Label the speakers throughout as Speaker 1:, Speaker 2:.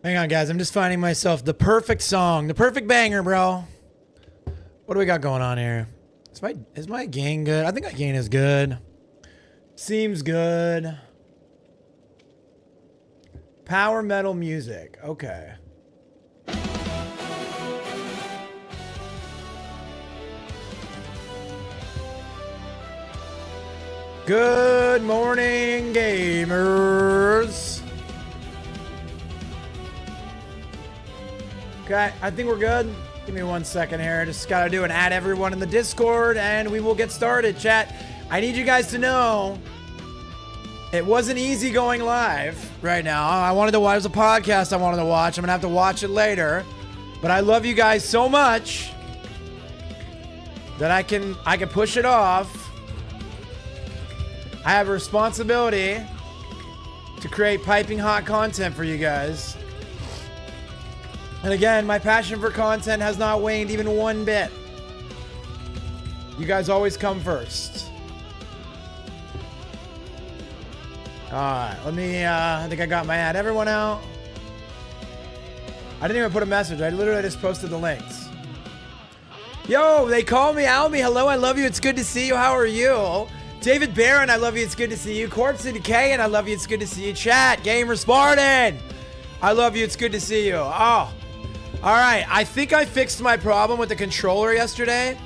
Speaker 1: Hang on, guys. I'm just finding myself the perfect song, the perfect banger, bro. What do we got going on here? Is my gain good? I think my gain is good. Seems good. Power metal music. Okay. Good morning, gamers. Okay, I think we're good. Give me 1 second here. Just gotta do an add everyone in the Discord and we will get started. Chat, I need you guys to know it wasn't easy going live right now. I wanted to watch the podcast I wanted to watch. I'm gonna have to watch it later. But I love you guys so much that I can push it off. I have a responsibility to create piping hot content for you guys. And again, my passion for content has not waned even one bit. You guys always come first. Alright, let me, I think I got my ad everyone out. I didn't even put a message. I literally just posted the links. Yo, they call me Albie. Hello, I love you. It's good to see you. How are you? David Barron, I love you. It's good to see you. Corpse of Decay, and I love you. It's good to see you. Chat, Gamer Spartan, I love you. It's good to see you. Oh, all right. I think I fixed my problem with the controller yesterday,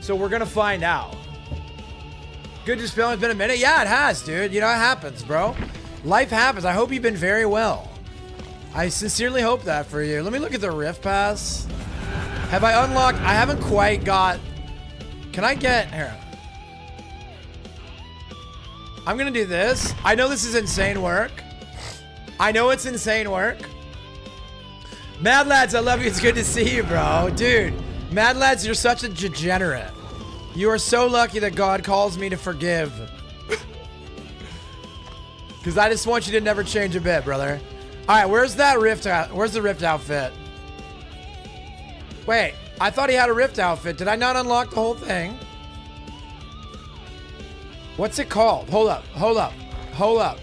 Speaker 1: so we're gonna find out. Good to spell. It's been a minute. Yeah, it has, dude. You know, it happens, bro. Life happens. I hope you've been very well. I sincerely hope that for you. Let me look at the Rift Pass. Have I unlocked? I haven't quite got. Can I get here? I'm gonna do this. I know this is insane work. I know it's insane work. Mad Lads, I love you. It's good to see you, bro. Dude, Mad Lads, you're such a degenerate. You are so lucky that God calls me to forgive. Because I just want you to never change a bit, brother. All right, where's that Rift? Where's the Rift outfit? Wait, I thought he had a Rift outfit. Did I not unlock the whole thing? What's it called? Hold up, hold up, hold up.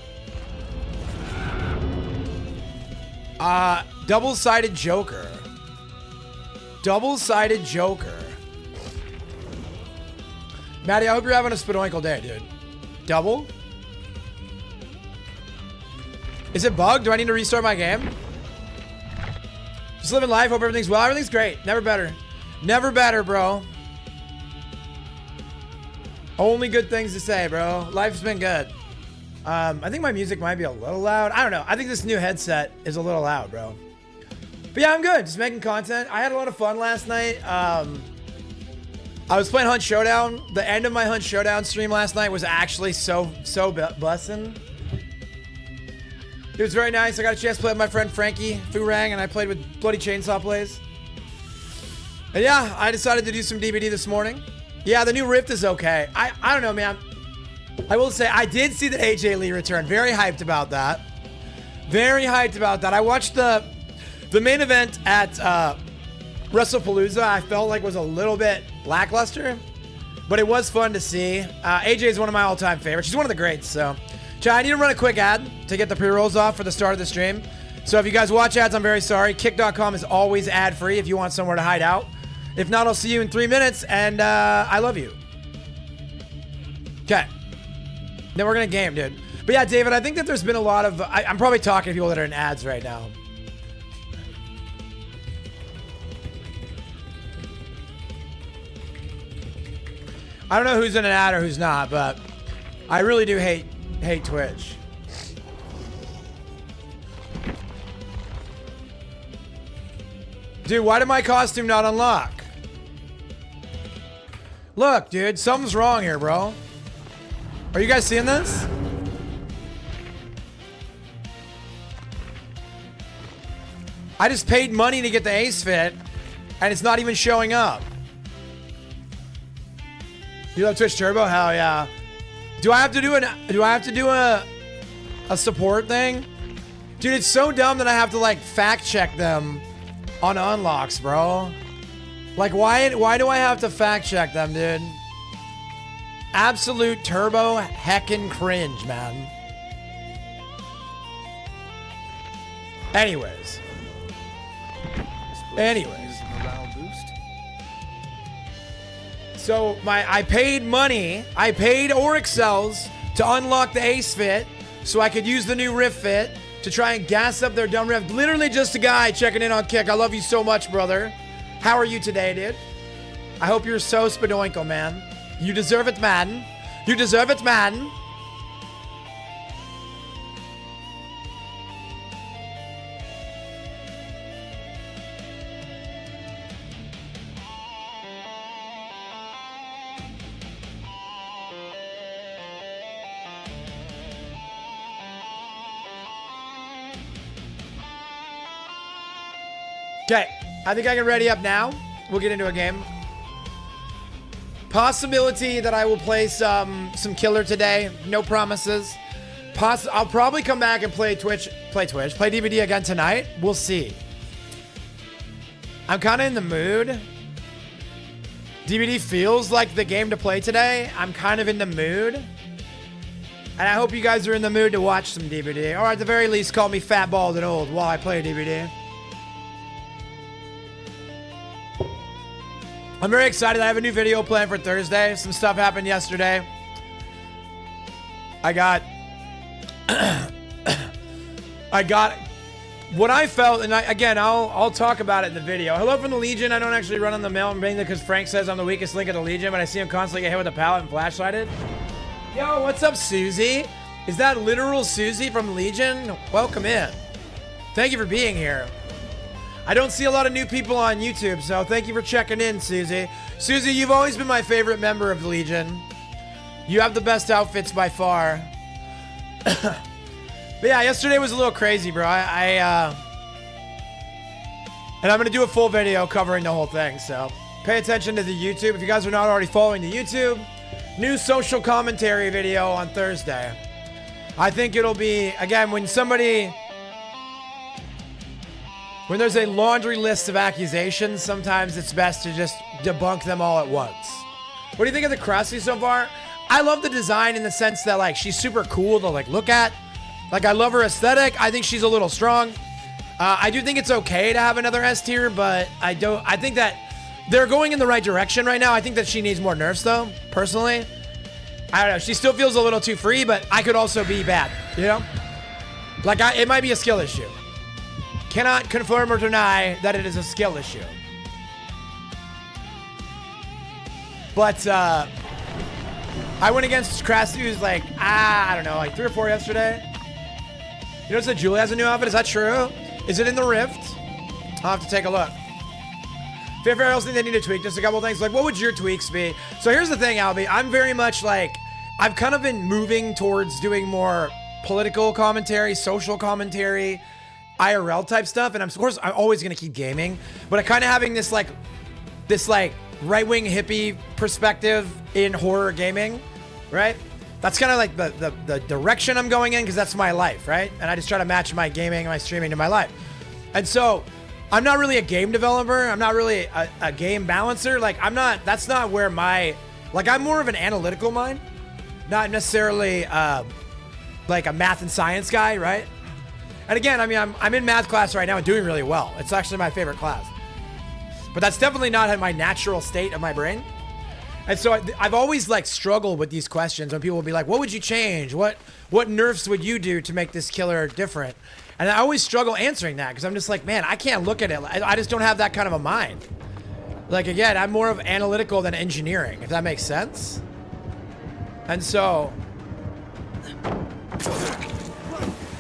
Speaker 1: Double-sided Joker. Double-sided Joker. Maddie, I hope you're having a spadoinkle day, dude. Double? Is it bugged? Do I need to restart my game? Just living life. Hope everything's well. Everything's great. Never better. Never better, bro. Only good things to say, bro. Life's been good. I think my music might be a little loud. I don't know. I think this new headset is a little loud, bro. But yeah, I'm good. Just making content. I had a lot of fun last night. I was playing Hunt Showdown. The end of my Hunt Showdown stream last night was actually so bussin'. It was very nice. I got a chance to play with my friend Frankie Furang, and I played with Bloody Chainsaw Plays. And yeah, I decided to do some DBD this morning. Yeah, the new Rift is okay. I don't know, man. I will say, I did see that AJ Lee return. Very hyped about that. Very hyped about that. I watched the main event at WrestlePalooza. I felt like was a little bit lackluster, but it was fun to see. AJ is one of my all-time favorites. She's one of the greats, so. Chat, I need to run a quick ad to get the pre-rolls off for the start of the stream. So if you guys watch ads, I'm very sorry. Kick.com is always ad-free if you want somewhere to hide out. If not, I'll see you in 3 minutes, and I love you. Okay. Then we're gonna game, dude. But yeah, David, I think that there's been a lot of... I'm probably talking to people that are in ads right now. I don't know who's in an ad or who's not, but I really do hate Twitch. Dude, why did my costume not unlock? Look, dude, something's wrong here, bro. Are you guys seeing this? I just paid money to get the Ace Fit, and it's not even showing up. You love Twitch Turbo? Hell yeah. Do I have to do a support thing? Dude, it's so dumb that I have to like fact check them on unlocks, bro. Like, why do I have to fact check them, dude? Absolute turbo heckin' cringe, man. Anyways, Anyways. So I paid money. I paid Auric Cells to unlock the Ace Fit so I could use the new Rift Fit to try and gas up their dumb Rift. Literally just a guy checking in on Kick. I love you so much, brother. How are you today, dude? I hope you're so spadoinkle, man. You deserve it, man. You deserve it, man. Okay, I think I can ready up now. We'll get into a game. Possibility that I will play some killer today. No promises. I'll probably come back and play DBD again tonight. We'll see. I'm kind of in the mood. DBD feels like the game to play today. I'm kind of in the mood. And I hope you guys are in the mood to watch some DBD. Or at the very least, call me fat, bald, and old while I play DBD. I'm very excited. I have a new video planned for Thursday. Some stuff happened yesterday. I got what I felt, and I'll talk about it in the video. Hello from the Legion. I don't actually run on the mail, mainly because Frank says I'm the weakest link of the Legion, but I see him constantly get hit with a pallet and flashlighted. Yo, what's up, Susie? Is that literal Susie from Legion? Welcome in. Thank you for being here. I don't see a lot of new people on YouTube, so thank you for checking in, Susie. Susie, you've always been my favorite member of the Legion. You have the best outfits by far. But yeah, yesterday was a little crazy, bro. And I'm going to do a full video covering the whole thing, so pay attention to the YouTube. If you guys are not already following the YouTube, new social commentary video on Thursday. I think it'll be, again, when there's a laundry list of accusations, sometimes it's best to just debunk them all at once. What do you think of the Krusty so far? I love the design in the sense that, like, she's super cool to, like, look at. Like, I love her aesthetic. I think she's a little strong. I do think it's okay to have another S tier, but I think that they're going in the right direction right now. I think that she needs more nerfs, though, personally. I don't know. She still feels a little too free, but I could also be bad, you know? Like, it might be a skill issue. Cannot confirm or deny that it is a skill issue. But I went against Krusty, who's like, I don't know, like 3 or 4 yesterday. You notice that Julie has a new outfit? Is that true? Is it in the Rift? I'll have to take a look. Favorite else thing they need to tweak, just a couple things. Like, what would your tweaks be? So here's the thing, Albie. I'm very much like, I've kind of been moving towards doing more political commentary, social commentary, IRL type stuff, and of course I'm always gonna keep gaming, but I kind of having this right-wing hippie perspective in horror gaming, right? That's kind of like the direction I'm going in, because that's my life, right? And I just try to match my gaming and my streaming to my life. And so I'm not really a game developer. I'm not really a game balancer. Like, that's not where I'm more of an analytical mind, not necessarily like a math and science guy, right? And again, I mean, I'm in math class right now and doing really well. It's actually my favorite class. But that's definitely not my natural state of my brain. And so I've always like struggled with these questions when people will be like, what would you change? What nerfs would you do to make this killer different? And I always struggle answering that, because I'm just like, man, I can't look at it. I just don't have that kind of a mind. Like, again, I'm more of analytical than engineering, if that makes sense. And so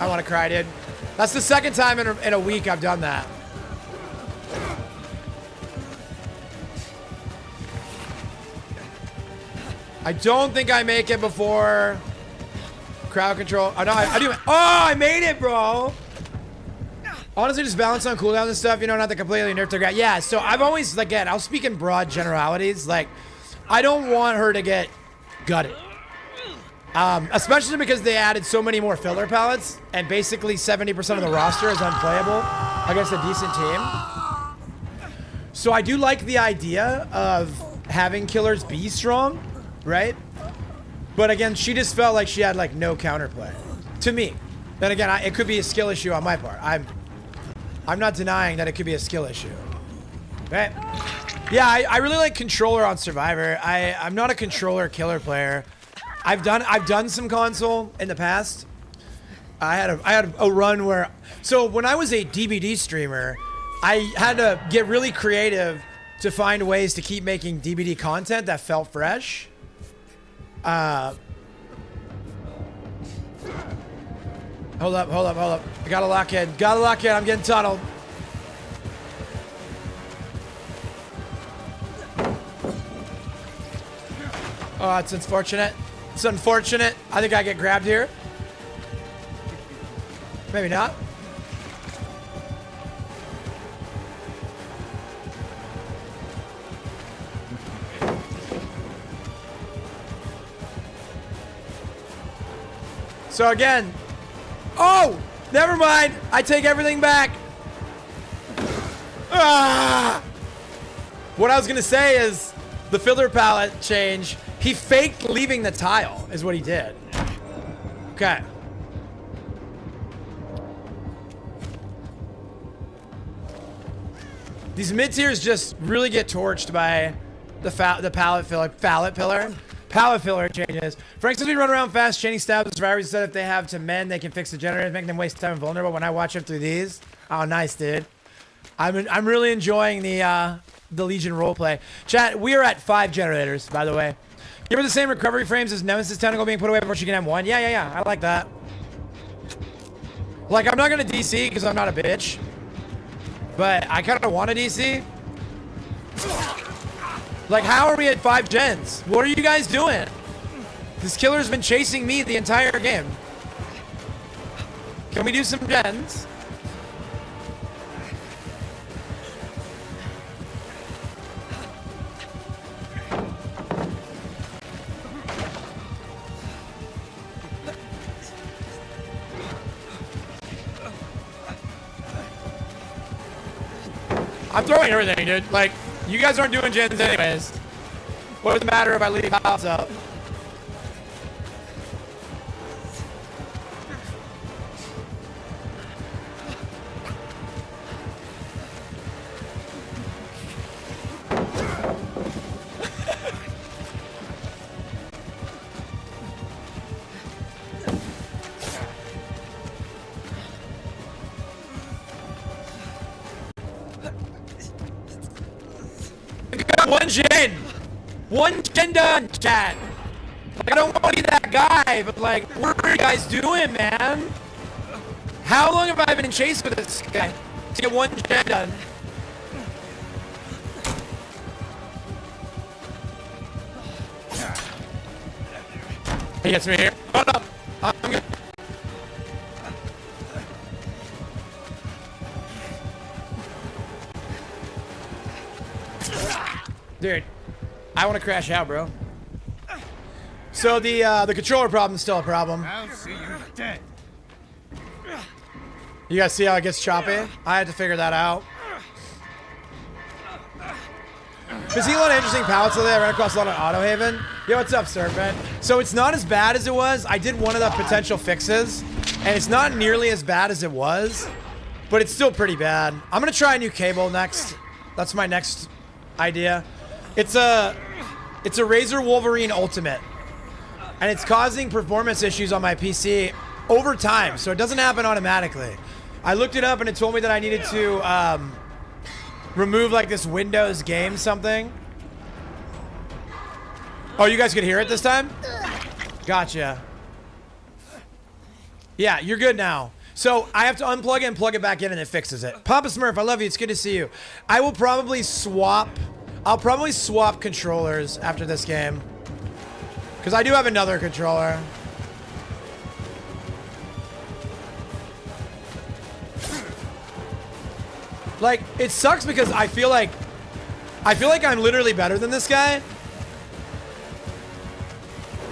Speaker 1: I want to cry, dude. That's the second time in a week I've done that. I don't think I make it before crowd control. Oh, no, I do. Oh, I made it, bro. Honestly, just balance on cooldowns and stuff, you know, not to completely nerf the guy. Yeah, so I've always, again, I'll speak in broad generalities. Like, I don't want her to get gutted. Especially because they added so many more filler pallets, and basically 70% of the roster is unplayable against a decent team. So I do like the idea of having killers be strong, right? But again, she just felt like she had like no counterplay to me. Then again, it could be a skill issue on my part. I'm not denying that it could be a skill issue. Okay. Yeah, I really like controller on Survivor. I'm not a controller killer player. I've done some console in the past. I had a run where, so when I was a DVD streamer, I had to get really creative to find ways to keep making DVD content that felt fresh. Hold up. I gotta lock in. I'm getting tunneled. Oh, it's unfortunate. It's unfortunate. I think I get grabbed here. Maybe not. So again, oh, never mind. I take everything back. Ah! What I was gonna say is the filler palette change. He faked leaving the tile is what he did. Okay. These mid tiers just really get torched by the palette filler changes. Frank says we run around fast, chaining stabs and survivors. Said if they have to mend, they can fix the generators, make them waste time and vulnerable. When I watch him through these, oh nice, dude. I'm really enjoying the Legion roleplay. Chat, we are at 5 generators, by the way. Give her the same recovery frames as Nemesis Tentacle being put away before she can have 1. Yeah. I like that. Like, I'm not gonna DC because I'm not a bitch. But I kind of want a DC. Like, how are we at 5 gens? What are you guys doing? This killer's been chasing me the entire game. Can we do some gens? I'm throwing everything, dude. Like, you guys aren't doing gens anyways. What does it matter if I leave house up? One gen done, chat. Like, I don't want to be that guy, but like, what are you guys doing, man? How long have I been in chase with this guy to get 1 gen done? He gets me here. Hold up. I'm good. Dude, I want to crash out, bro. So the controller problem is still a problem.
Speaker 2: I'll see you dead.
Speaker 1: You guys see how it gets choppy? I had to figure that out. There's a lot of interesting pallets today. I ran across a lot of Auto Haven. Yo, what's up, Serpent? So it's not as bad as it was. I did one of the potential fixes, and it's not nearly as bad as it was, but it's still pretty bad. I'm gonna try a new cable next. That's my next idea. It's a Razer Wolverine Ultimate, and it's causing performance issues on my PC over time, so it doesn't happen automatically. I looked it up and it told me that I needed to remove like this Windows game something. Oh, you guys could hear it this time? Gotcha. Yeah, you're good now. So I have to unplug it and plug it back in and it fixes it. Papa Smurf, I love you. It's good to see you. I'll probably swap controllers after this game, because I do have another controller. Like, it sucks because I feel like I'm literally better than this guy.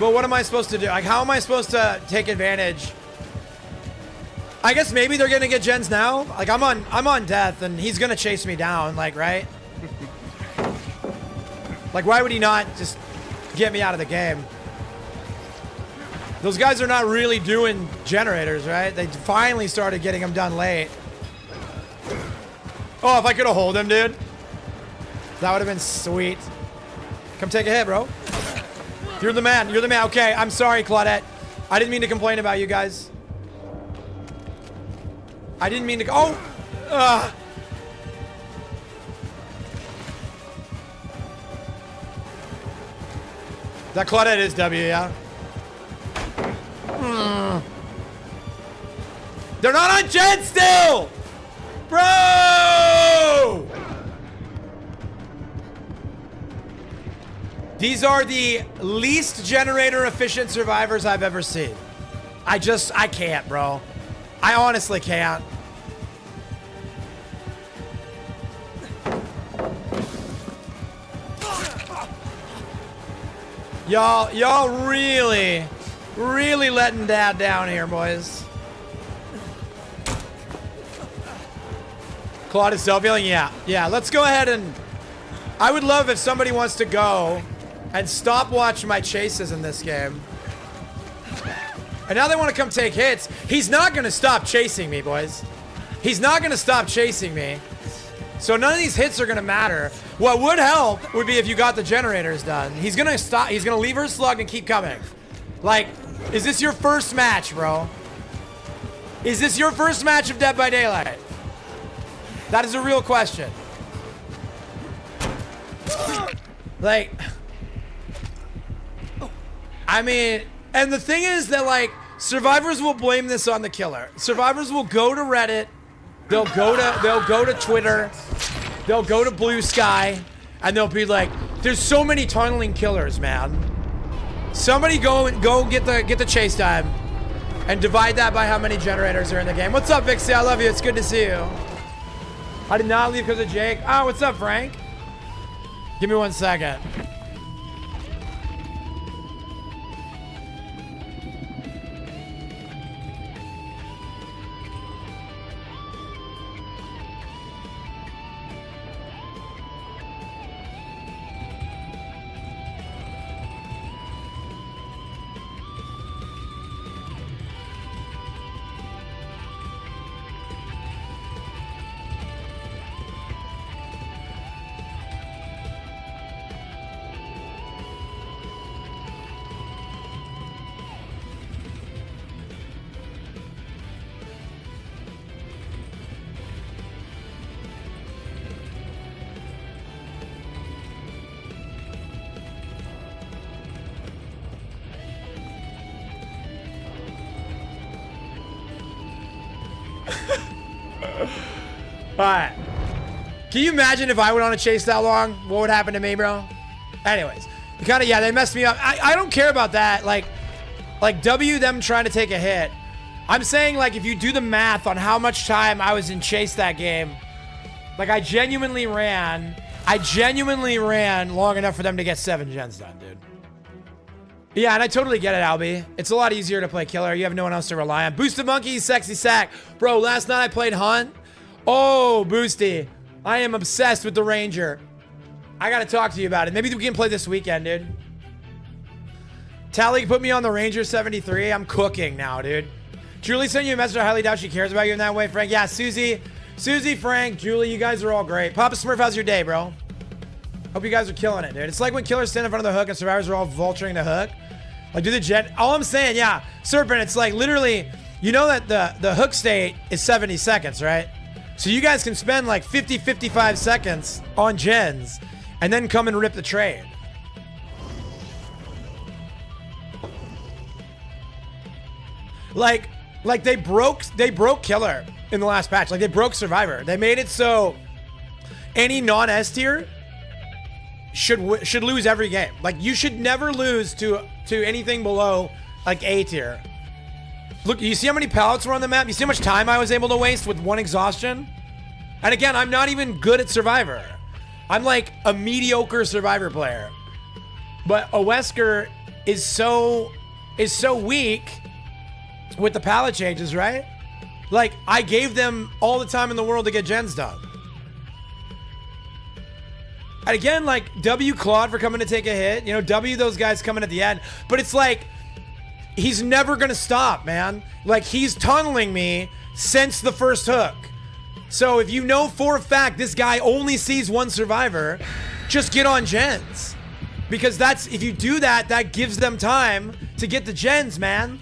Speaker 1: But what am I supposed to do? Like, how am I supposed to take advantage? I guess maybe they're gonna get gens now. Like, I'm on death and he's gonna chase me down, like, right? Like, why would he not just get me out of the game? Those guys are not really doing generators, right? They finally started getting them done late. Oh, if I could have hold him, dude. That would have been sweet. Come take a hit, bro. You're the man. You're the man. Okay, I'm sorry, Claudette. I didn't mean to complain about you guys. I didn't mean to... Oh! That Claudette is W, yeah? They're not on Jen still! Bro! These are the least generator efficient survivors I've ever seen. I can't, bro. I honestly can't. Y'all really letting dad down here, boys. Claude is self-healing? Yeah, let's go ahead and... I would love if somebody wants to go and stopwatch my chases in this game. And now they want to come take hits. He's not going to stop chasing me, boys. He's not going to stop chasing me. So none of these hits are going to matter. What would help would be if you got the generators done. He's going to stop. He's going to leave her slug and keep coming. Like, is this your first match, bro? Is this your first match of Dead by Daylight? That is a real question. Like, I mean, and the thing is that, like, survivors will blame this on the killer. Survivors will go to Reddit, they'll go to Twitter, they'll go to Blue Sky, and they'll be like, "There's so many tunneling killers, man." Somebody go get the chase time, and divide that by how many generators are in the game. What's up, Vixie? I love you. It's good to see you. I did not leave because of Jake. Oh, what's up, Frank? Give me 1 second. Alright. Can you imagine if I went on a chase that long? What would happen to me, bro? Anyways. Yeah, they messed me up. I don't care about that. Like W them trying to take a hit. I'm saying, like, if you do the math on how much time I was in chase that game, like, I genuinely ran long enough for them to get 7 gens done, dude. Yeah, and I totally get it, Albie. It's a lot easier to play killer. You have no one else to rely on. Boosted Monkey, sexy sack. Bro, last night I played Hunt. Oh, Boosty. I am obsessed with the Ranger. I gotta talk to you about it. Maybe we can play this weekend, dude. Tally put me on the Ranger 73. I'm cooking now, dude. Julie sent you a message. I highly doubt she cares about you in that way, Frank. Yeah, Susie, Frank, Julie, you guys are all great. Papa Smurf, how's your day, bro? Hope you guys are killing it, dude. It's like when killers stand in front of the hook and survivors are all vulturing the hook. Like, do the jet. All I'm saying, yeah, Serpent, it's like literally, you know that the hook state is 70 seconds, right? So you guys can spend like 50, 55 seconds on gens and then come and rip the trade. Like they broke killer in the last patch. Like, they broke survivor. They made it so any non-S tier should lose every game. Like, you should never lose to anything below like A tier. Look, you see how many pallets were on the map? You see how much time I was able to waste with one exhaustion? And again, I'm not even good at Survivor. I'm like a mediocre Survivor player. But a Wesker is so weak with the pallet changes, right? Like, I gave them all the time in the world to get gens done. And again, like, W Claude for coming to take a hit. You know, W those guys coming at the end. But it's like, he's never going to stop, man. Like, he's tunneling me since the first hook. So if you know for a fact this guy only sees one survivor, just get on gens. Because that's, if you do that, that gives them time to get the gens, man.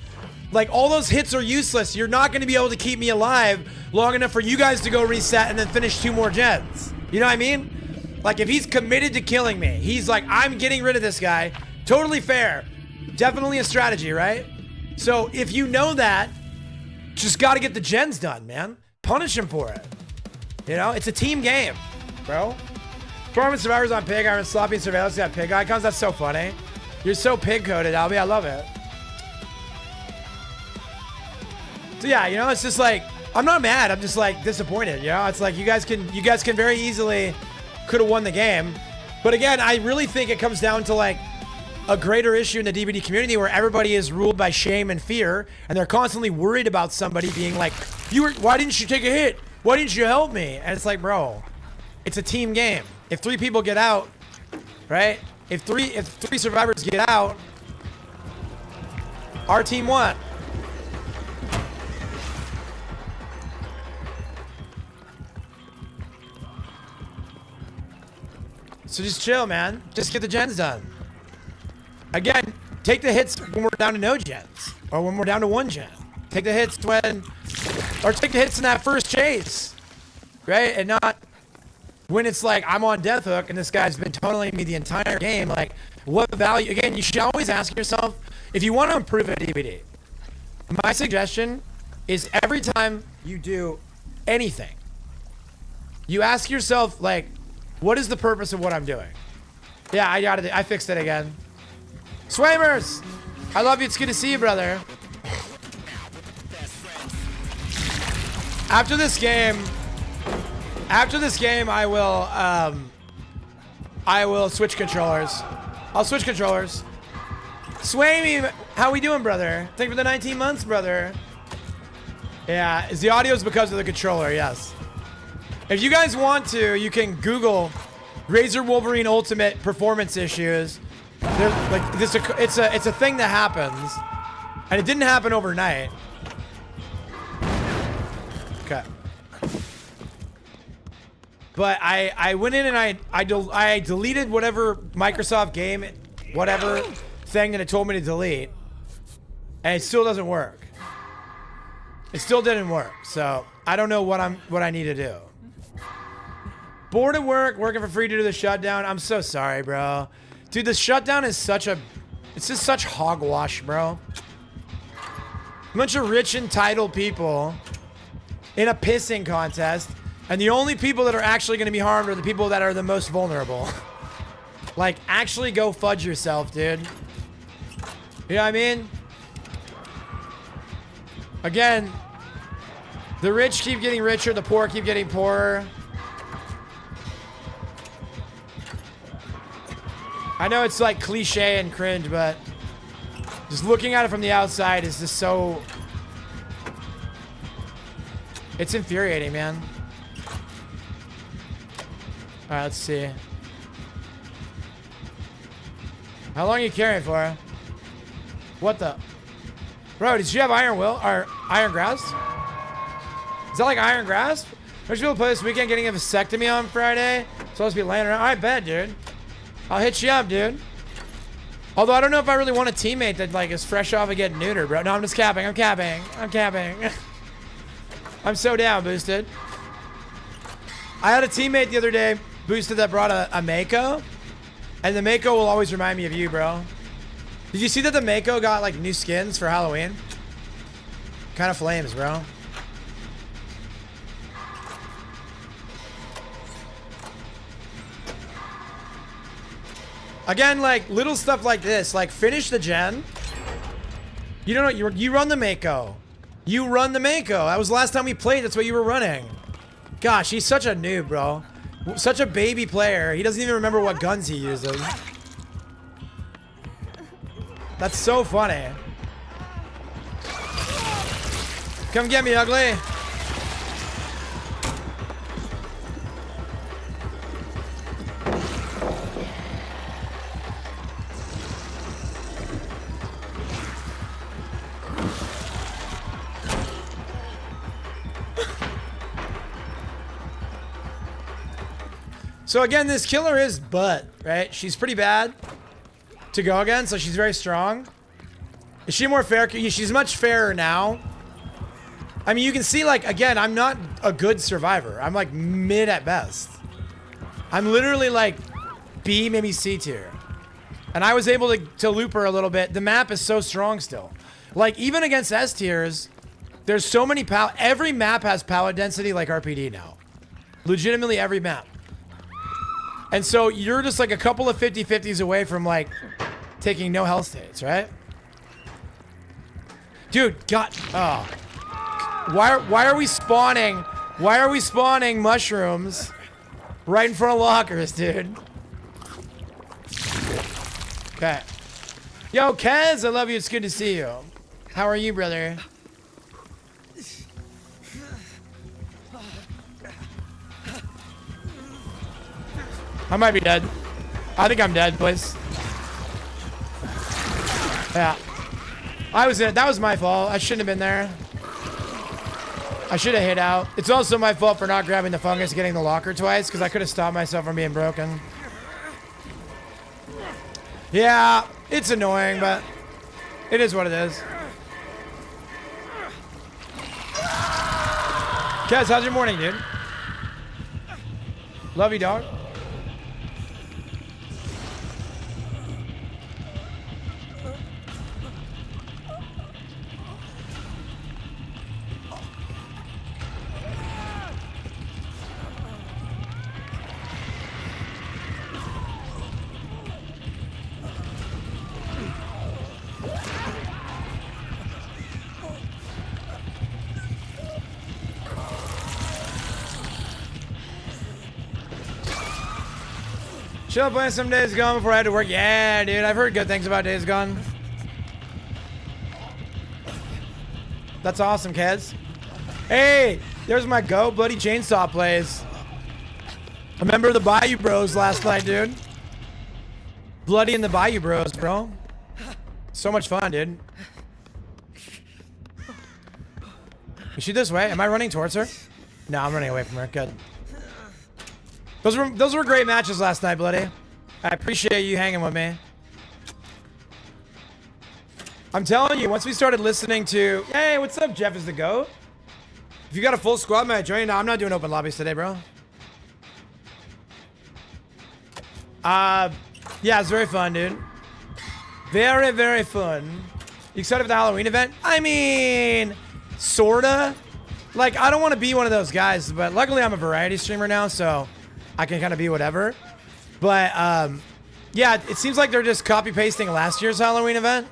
Speaker 1: Like, all those hits are useless. You're not going to be able to keep me alive long enough for you guys to go reset and then finish 2 more gens. You know what I mean? Like, if he's committed to killing me, he's like, I'm getting rid of this guy. Totally fair. Definitely a strategy, right? So if you know that, just got to get the gens done, man. Punish him for it. You know, it's a team game, bro. Performance survivors on pig, I'm sloppy and surveillance got pig icons. That's so funny. You're so pig coded, Albie. I love it. So yeah, you know, it's just like, I'm not mad. I'm just like disappointed. You know, it's like you guys can very easily could have won the game. But again, I really think it comes down to like a greater issue in the DBD community where everybody is ruled by shame and fear, and they're constantly worried about somebody being like, why didn't you take a hit? Why didn't you help me? And it's like, bro, it's a team game. If 3 people get out, right? If three survivors get out, our team won. So just chill, man. Just get the gens done. Again, take the hits when we're down to no gens, or when we're down to 1 gen. Take the hits or take the hits in that first chase, right? And not when it's like I'm on death hook and this guy's been tunneling me the entire game. Like, what value? Again, you should always ask yourself, if you want to improve at DBD, my suggestion is every time you do anything, you ask yourself, like, what is the purpose of what I'm doing? Yeah, I got it. I fixed it again. Swaimers, I love you. It's good to see you, brother. After this game, I will switch controllers. I'll switch controllers. Swamy, how we doing, brother? Thank you for the 19 months, brother. Yeah, the audio is because of the controller, yes. If you guys want to, you can Google Razor Wolverine Ultimate performance issues. They're like this. It's a thing that happens, and it didn't happen overnight. Okay. But I went in and I deleted whatever Microsoft game, whatever thing that it told me to delete, and it still doesn't work. It still didn't work. So I don't know what I need to do. Bored at work, working for free due to the shutdown. I'm so sorry, bro. Dude, the shutdown is it's just such hogwash, bro. A bunch of rich, entitled people in a pissing contest, and the only people that are actually going to be harmed are the people that are the most vulnerable. Like, actually go fudge yourself, dude. You know what I mean? Again, the rich keep getting richer, the poor keep getting poorer. I know it's like cliche and cringe, but just looking at it from the outside is just so... It's infuriating, man. Alright, let's see. How long are you carrying for? What the? Bro, did you have Iron Will? Or Iron Grasp? Is that like Iron Grasp? There's people play this weekend getting a vasectomy on Friday. Supposed to be laying around. Alright, bet, dude. I'll hit you up, dude. Although I don't know if I really want a teammate that like is fresh off of getting neutered, bro. No, I'm just capping. I'm capping. I'm capping. I'm so down, Boosted. I had a teammate the other day, Boosted, that brought a Mako. And the Mako will always remind me of you, bro. Did you see that the Mako got like new skins for Halloween? Kind of flames, bro. Again, like little stuff like this, like finish the gen. You don't know, you run the Mako. You run the Mako. That was the last time we played. That's what you were running. Gosh, he's such a noob, bro. Such a baby player. He doesn't even remember what guns he uses. That's so funny. Come get me, ugly. So again, this killer is butt, right? She's pretty bad to go against, so she's very strong. Is she more fair? She's much fairer now. I mean, you can see, like, again, I'm not a good survivor. I'm like mid at best. I'm literally like B, maybe C tier. And I was able to loop her a little bit. The map is so strong still. Like, even against S tiers, there's so many every map has pallet density like RPD now. Legitimately every map. And so you're just like a couple of 50-50s away from like taking no health states, right? Dude, oh. Why are we spawning? Why are we spawning mushrooms right in front of lockers, dude? Okay. Yo, Kez, I love you. It's good to see you. How are you, brother? I might be dead. I think I'm dead, boys. Yeah. That was my fault. I shouldn't have been there. I should have hit out. It's also my fault for not grabbing the fungus, getting the locker twice, because I could have stopped myself from being broken. Yeah, it's annoying, but it is what it is. Kez, how's your morning, dude? Love you, dog. Chill playing some Days Gone before I had to work. Yeah, dude, I've heard good things about Days Gone. That's awesome, Kez. Hey, there's my goat, Bloody Chainsaw plays. A member of the Bayou Bros last night, dude. Bloody and the Bayou Bros, bro. So much fun, dude. Is she this way? Am I running towards her? No, I'm running away from her. Good. Those were great matches last night, Bloody. I appreciate you hanging with me. I'm telling you, once we started listening to... Hey, what's up, Jeff is the GOAT? If you got a full squad, man, join. No, I'm not doing open lobbies today, bro. Yeah, it's very fun, dude. Very, very fun. You excited for the Halloween event? I mean, sorta. Like, I don't want to be one of those guys, but luckily I'm a variety streamer now, so I can kind of be whatever. But, yeah, it seems like they're just copy-pasting last year's Halloween event,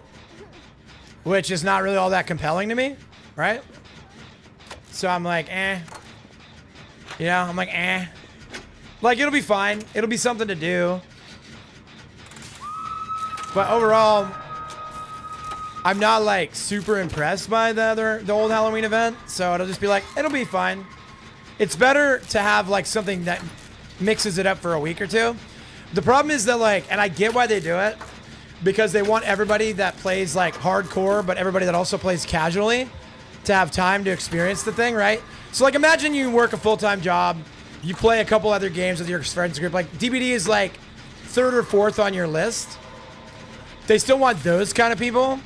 Speaker 1: which is not really all that compelling to me, right? So I'm like, eh. You know, I'm like, eh. Like, it'll be fine. It'll be something to do. But overall, I'm not, like, super impressed by the old Halloween event. So it'll just be like, it'll be fine. It's better to have, like, something that mixes it up for a week or two. The problem is that, like, and I get why they do it, because they want everybody that plays, like, hardcore, but everybody that also plays casually to have time to experience the thing, right? So, like, imagine you work a full-time job, you play a couple other games with your friends group, like, DBD is, like, 3rd or 4th on your list. They still want those kind of people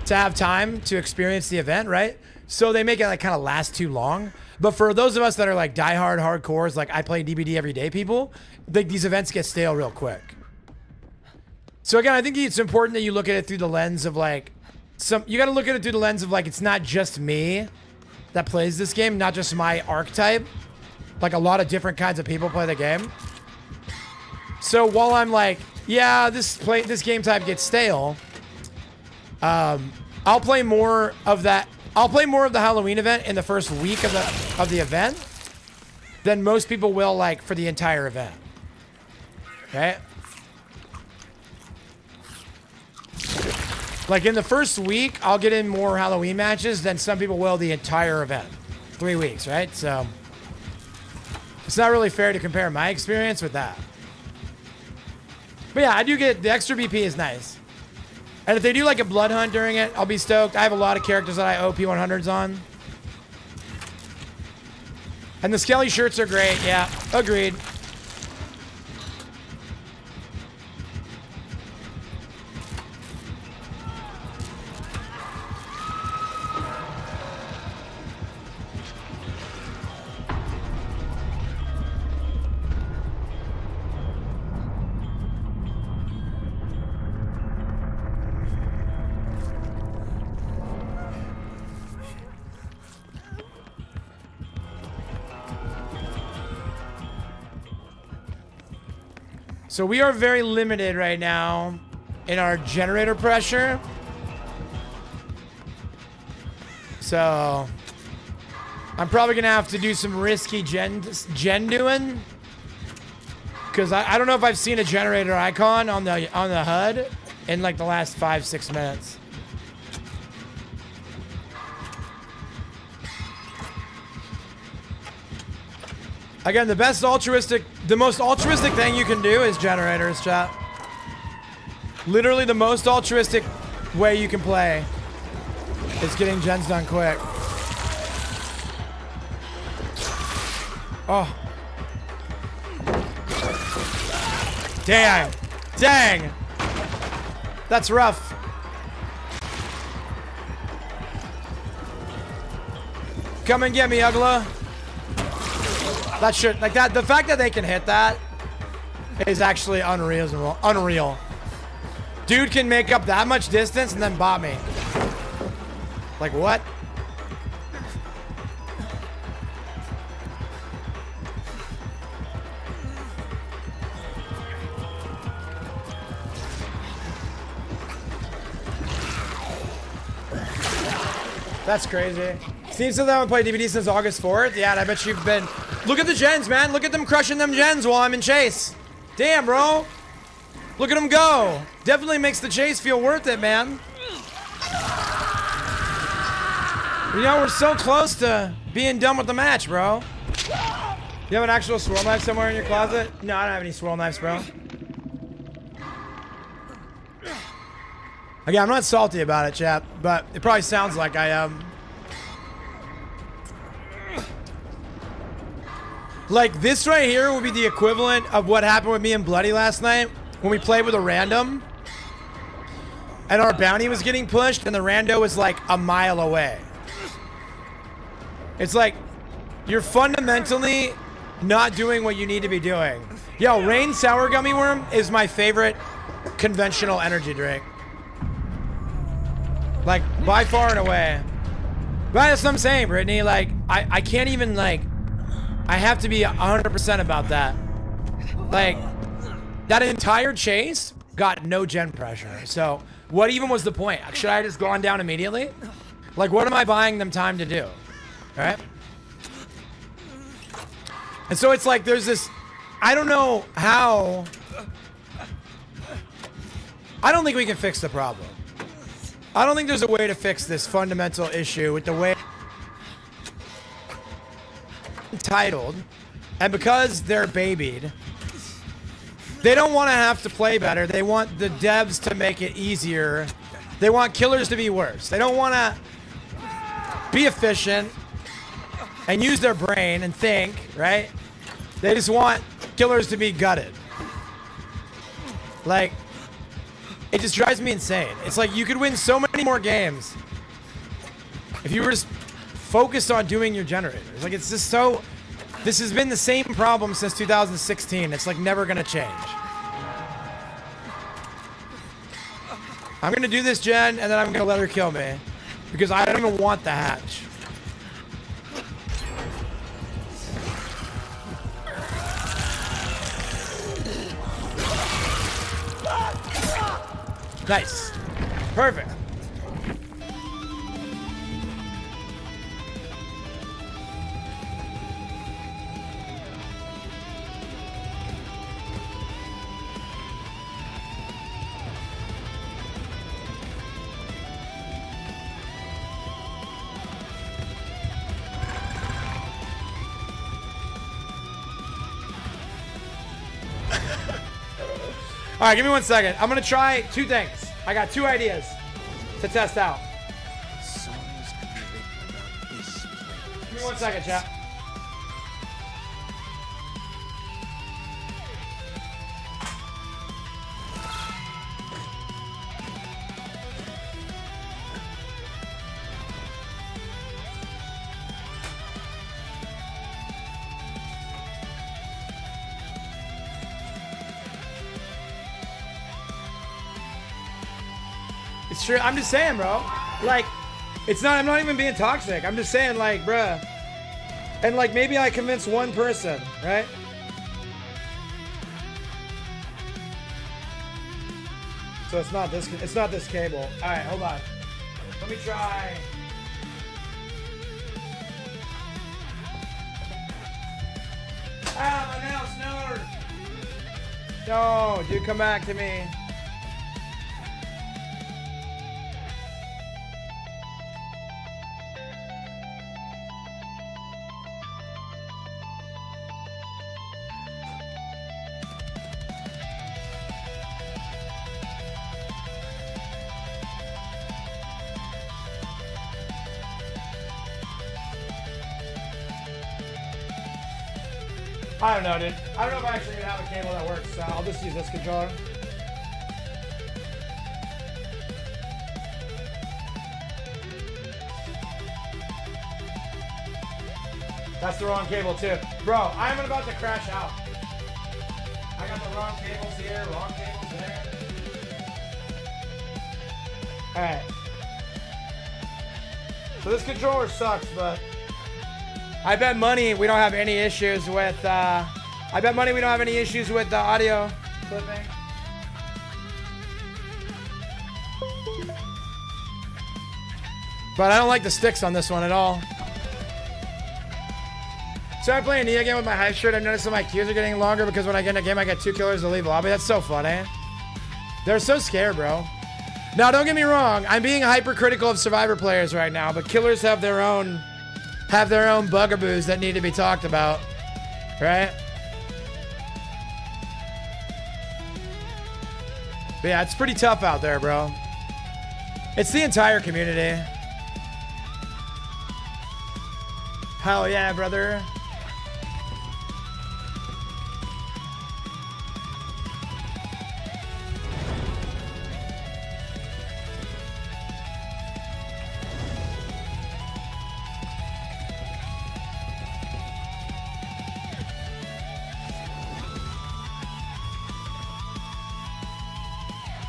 Speaker 1: to have time to experience the event, right? So they make it, like, kind of last too long. But for those of us that are, like, diehard hardcores, like, I play DBD every day people, these events get stale real quick. So again, I think it's important that you look at it through the lens of, like, you got to look at it through the lens of, like, it's not just me that plays this game, not just my archetype. Like, a lot of different kinds of people play the game. So while I'm like, yeah, this game type gets stale, I'll play more of that. I'll play more of the Halloween event in the first week of the event than most people will, like, for the entire event. Okay? Like, in the first week, I'll get in more Halloween matches than some people will the entire event. 3 weeks, right? So it's not really fair to compare my experience with that. But yeah, I do get the extra BP is nice. And if they do, like, a blood hunt during it, I'll be stoked. I have a lot of characters that I owe P100s on. And the Skelly shirts are great. Yeah, agreed. So we are very limited right now in our generator pressure. So I'm probably gonna have to do some risky gen doing, because I don't know if I've seen a generator icon on the HUD in like the last 5-6 minutes. Again, the most altruistic thing you can do is generators, chat. Literally the most altruistic way you can play is getting gens done quick. Oh. Dang. Dang. That's rough. Come and get me, Ugla. That should, like that, the fact that they can hit that is actually unreasonable. Unreal. Dude can make up that much distance and then bot me. Like what? That's crazy. Steve says I haven't played DVD since August 4th. Yeah, and I bet you've been... Look at the gens, man. Look at them crushing them gens while I'm in chase. Damn, bro. Look at them go. Definitely makes the chase feel worth it, man. You know, we're so close to being done with the match, bro. You have an actual swirl knife somewhere in your closet? No, I don't have any swirl knives, bro. Again, I'm not salty about it, chap, but it probably sounds like I am. Like, this right here would be the equivalent of what happened with me and Bloody last night when we played with a random and our bounty was getting pushed and the rando was like a mile away. It's like, you're fundamentally not doing what you need to be doing. Yo, Rain Sour Gummy Worm is my favorite conventional energy drink. Like, by far and away. But that's what I'm saying, Brittany. Like, I can't even, like, I have to be 100% about that. Like, that entire chase got no gen pressure. So, what even was the point? Should I have just gone down immediately? Like, what am I buying them time to do? Right? And so it's like, there's this, I don't know how, I don't think we can fix the problem. I don't think there's a way to fix this fundamental issue with the way entitled, and because they're babied, they don't want to have to play better. They want the devs to make it easier. They want killers to be worse. They don't want to be efficient and use their brain and think, right? They just want killers to be gutted. Like, it just drives me insane. It's like you could win so many more games if you were just focused on doing your generators. Like, it's just so... This has been the same problem since 2016. It's like never gonna change. I'm gonna do this gen and then I'm gonna let her kill me because I don't even want the hatch. Nice. Perfect. All right, give me 1 second. I'm gonna try 2 things. I got 2 ideas to test out. Give me 1 second, chat. It's true. I'm just saying, bro. Like, it's not, I'm not even being toxic. I'm just saying, like, bruh. And, like, maybe I convince one person, right? So it's not this cable. All right, hold on. Let me try. Ah, my mouse, no. No, dude, come back to me. I don't know, dude. I don't know if I actually have a cable that works, so I'll just use this controller. That's the wrong cable, too. Bro, I'm about to crash out. I got the wrong cables here, wrong cables there. Alright. So this controller sucks, but I bet money we don't have any issues with the audio clipping. But I don't like the sticks on this one at all. Started playing Nia again with my hype shirt. I noticed that my queues are getting longer because when I get in a game I get 2 killers to leave lobby. That's so funny. They're so scared, bro. Now don't get me wrong, I'm being hypercritical of Survivor players right now, but killers have their own bugaboos that need to be talked about, right? But yeah, it's pretty tough out there, bro. It's the entire community. Hell yeah, brother.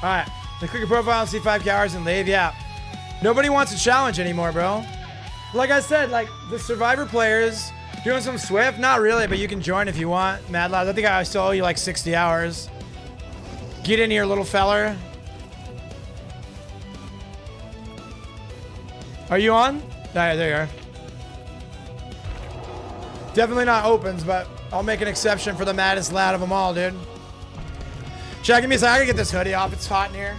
Speaker 1: All right, the click your profile and see 5 hours and leave. Yeah, nobody wants a challenge anymore, bro. Like I said, like the Survivor players doing some Swift, not really, but you can join if you want. Mad Labs, I think I still owe you like 60 hours. Get in here, little feller. Are you on? Yeah, there you are. Definitely not opens, but I'll make an exception for the maddest lad of them all, dude. Check me a second. I can get this hoodie off. It's hot in here.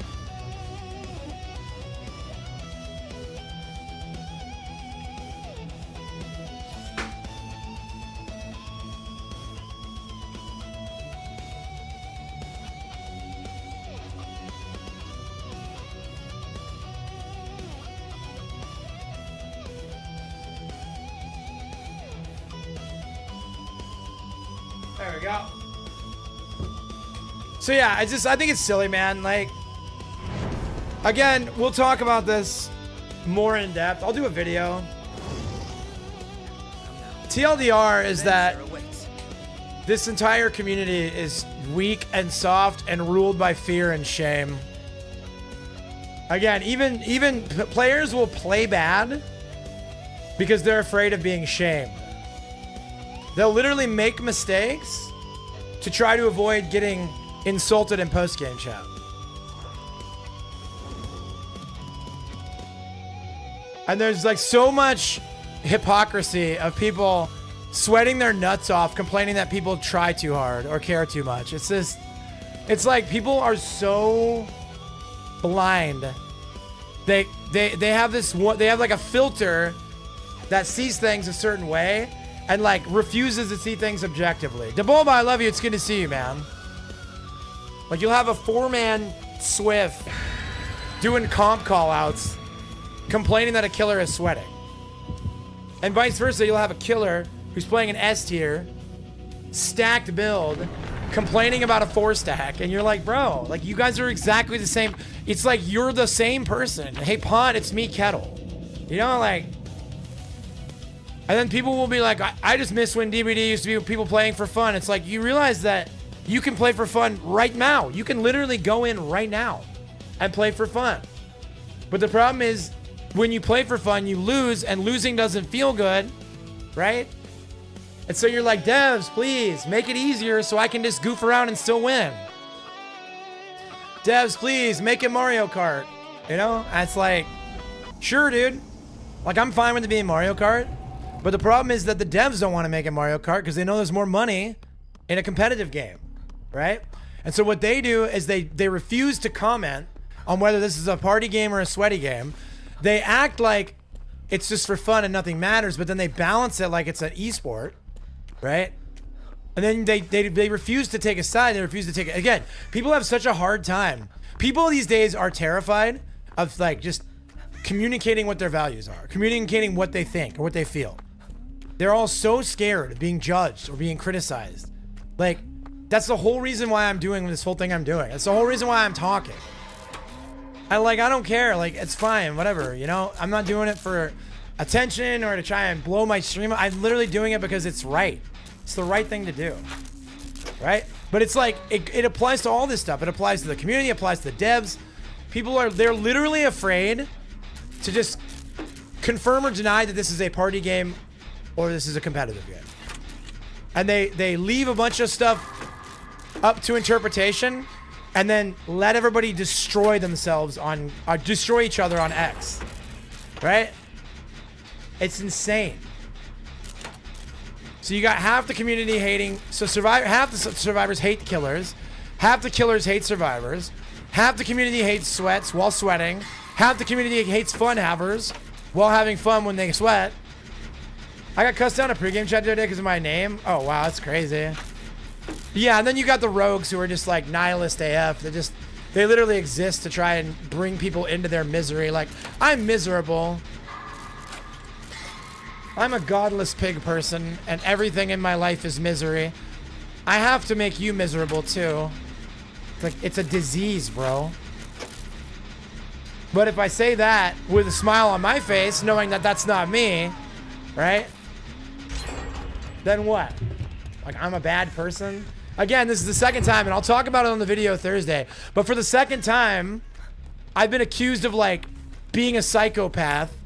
Speaker 1: There we go. So yeah, I think it's silly, man. Like, again, we'll talk about this more in depth. I'll do a video. TLDR is that this entire community is weak and soft and ruled by fear and shame. Again, even players will play bad because they're afraid of being shamed. They'll literally make mistakes to try to avoid getting insulted in post-game chat. And there's like so much hypocrisy of people sweating their nuts off, complaining that people try too hard or care too much. It's like people are so blind. They have like a filter that sees things a certain way and like refuses to see things objectively. DeBolba, I love you. It's good to see you, man. Like, you'll have a 4-man Swift doing comp call-outs complaining that a killer is sweating. And vice versa, you'll have a killer who's playing an S tier, stacked build, complaining about a 4-stack. And you're like, bro, like, you guys are exactly the same. It's like you're the same person. Hey, Pod, it's me, Kettle. You know, like... And then people will be like, I just miss when DBD used to be people playing for fun. It's like, you realize that you can play for fun right now. You can literally go in right now and play for fun. But the problem is, when you play for fun, you lose, and losing doesn't feel good, right? And so you're like, devs, please, make it easier so I can just goof around and still win. devs, please make it Mario Kart. You know, and it's like, sure, dude. Like, I'm fine with it being Mario Kart, but the problem is that the devs don't want to make it Mario Kart because they know there's more money in a competitive game, right? And so what they do is they refuse to comment on whether this is a party game or a sweaty game. They act like it's just for fun and nothing matters, but then they balance it like it's an esport, right? And then they refuse to take a side. They refuse to take it. Again, people have such a hard time. People these days are terrified of like just communicating what their values are, communicating what they think or what they feel. They're all so scared of being judged or being criticized. Like, that's the whole reason why I'm doing this whole thing I'm doing. That's the whole reason why I'm talking. I don't care. Like, it's fine, whatever, you know? I'm not doing it for attention or to try and blow my stream. I'm literally doing it because it's right. It's the right thing to do, right? But it's like, it applies to all this stuff. It applies to the community, it applies to the devs. They're literally afraid to just confirm or deny that this is a party game or this is a competitive game. And they leave a bunch of stuff up to interpretation and then let everybody destroy themselves destroy each other on X, right? It's insane. So you got half the community hating, half the survivors hate killers, half the killers hate survivors, half the community hates sweats while sweating, half the community hates fun havers while having fun when they sweat. I got cussed out in a pregame chat the other day because of my name. Oh wow, that's crazy. Yeah, and then you got the rogues who are just like nihilist AF. They literally exist to try and bring people into their misery. Like, I'm miserable. I'm a godless pig person, and everything in my life is misery. I have to make you miserable too. It's like, it's a disease, bro. But if I say that with a smile on my face, knowing that that's not me, right? Then what? Like, I'm a bad person? Again, this is the second time, and I'll talk about it on the video Thursday, but for the second time, I've been accused of, like, being a psychopath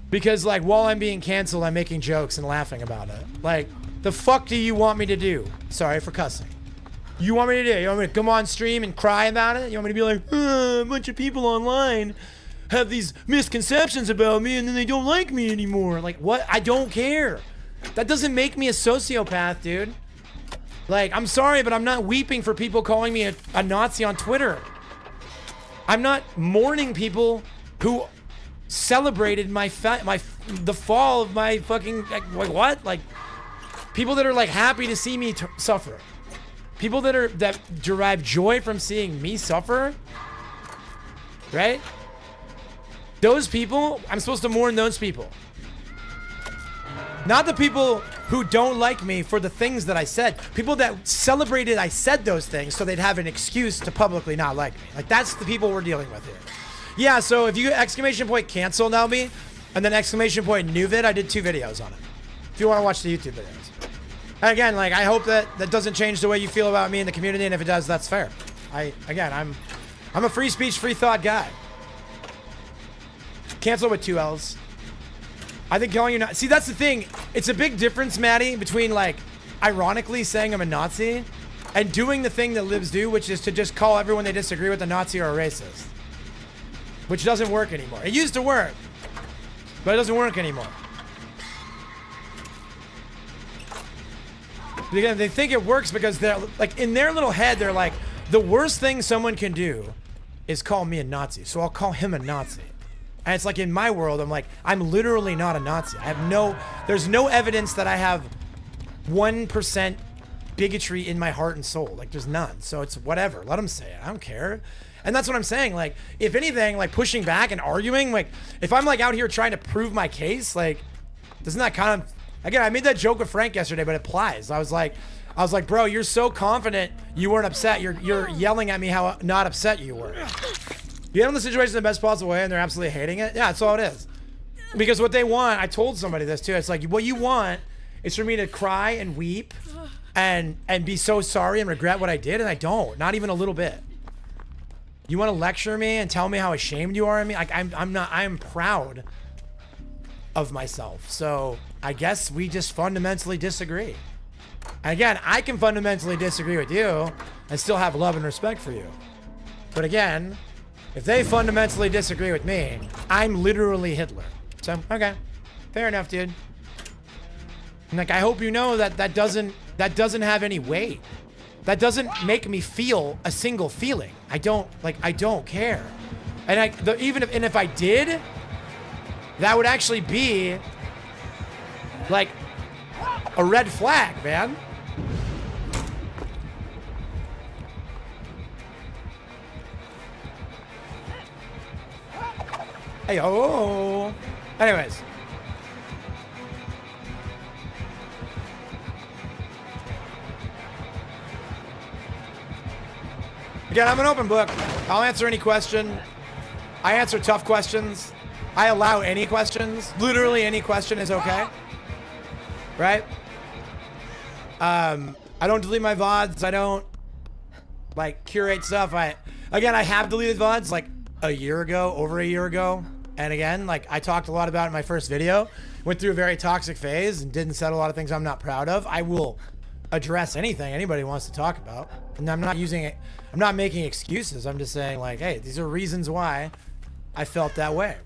Speaker 1: because, like, while I'm being canceled, I'm making jokes and laughing about it. Like, the fuck do you want me to do? Sorry for cussing. You want me to do? You want me to come on stream and cry about it? You want me to be like, a bunch of people online have these misconceptions about me and then they don't like me anymore? Like, what? I don't care. That doesn't make me a sociopath, dude. Like, I'm sorry, but I'm not weeping for people calling me a Nazi on Twitter. I'm not mourning people who celebrated the fall of my fucking, like what? Like, people that are like happy to see me suffer. People that derive joy from seeing me suffer, right? Those people, I'm supposed to mourn those people. Not the people who don't like me for the things that I said. People that celebrated I said those things so they'd have an excuse to publicly not like me. Like, that's the people we're dealing with here. Yeah, so if you exclamation point cancel now me, and then exclamation point new vid, I did 2 videos on it. If you want to watch the YouTube videos. And again, like, I hope that doesn't change the way you feel about me in the community, and if it does, that's fair. I'm a free speech, free thought guy. Cancel with 2 L's. I think calling you not. See, that's the thing. It's a big difference, Maddie, between, like, ironically saying I'm a Nazi and doing the thing that libs do, which is to just call everyone they disagree with a Nazi or a racist. Which doesn't work anymore. It used to work, but it doesn't work anymore. Again, they think it works because they're, like, in their little head, they're like, the worst thing someone can do is call me a Nazi, so I'll call him a Nazi. And it's like, in my world, I'm like, I'm literally not a Nazi. There's no evidence that I have 1% bigotry in my heart and soul. Like, there's none. So it's whatever. Let them say it. I don't care. And that's what I'm saying. Like, if anything, like, pushing back and arguing, like, if I'm, like, out here trying to prove my case, like, doesn't that kind of, again, I made that joke with Frank yesterday, but it applies. I was like, bro, you're so confident you weren't upset. You're yelling at me how not upset you were. You handle the situation in the best possible way and they're absolutely hating it? Yeah, that's all it is. Because what they want, I told somebody this too, it's like, what you want is for me to cry and weep and be so sorry and regret what I did, and I don't. Not even a little bit. You want to lecture me and tell me how ashamed you are of me? Like, I'm proud of myself. So I guess we just fundamentally disagree. And again, I can fundamentally disagree with you and still have love and respect for you. But again, if they fundamentally disagree with me, I'm literally Hitler. So, okay. Fair enough, dude. And like, I hope you know that that doesn't have any weight. That doesn't make me feel a single feeling. I don't care. And even if I did, that would actually be like a red flag, man. Hey, oh. Anyways. Again, I'm an open book. I'll answer any question. I answer tough questions. I allow any questions. Literally any question is okay. Right? I don't delete my VODs. I don't like curate stuff. I have deleted VODs like over a year ago. And again, like I talked a lot about it in my first video. Went through a very toxic phase and didn't set a lot of things I'm not proud of. I will address anything anybody wants to talk about. And I'm not using it. I'm not making excuses. I'm just saying like, hey, these are reasons why I felt that way.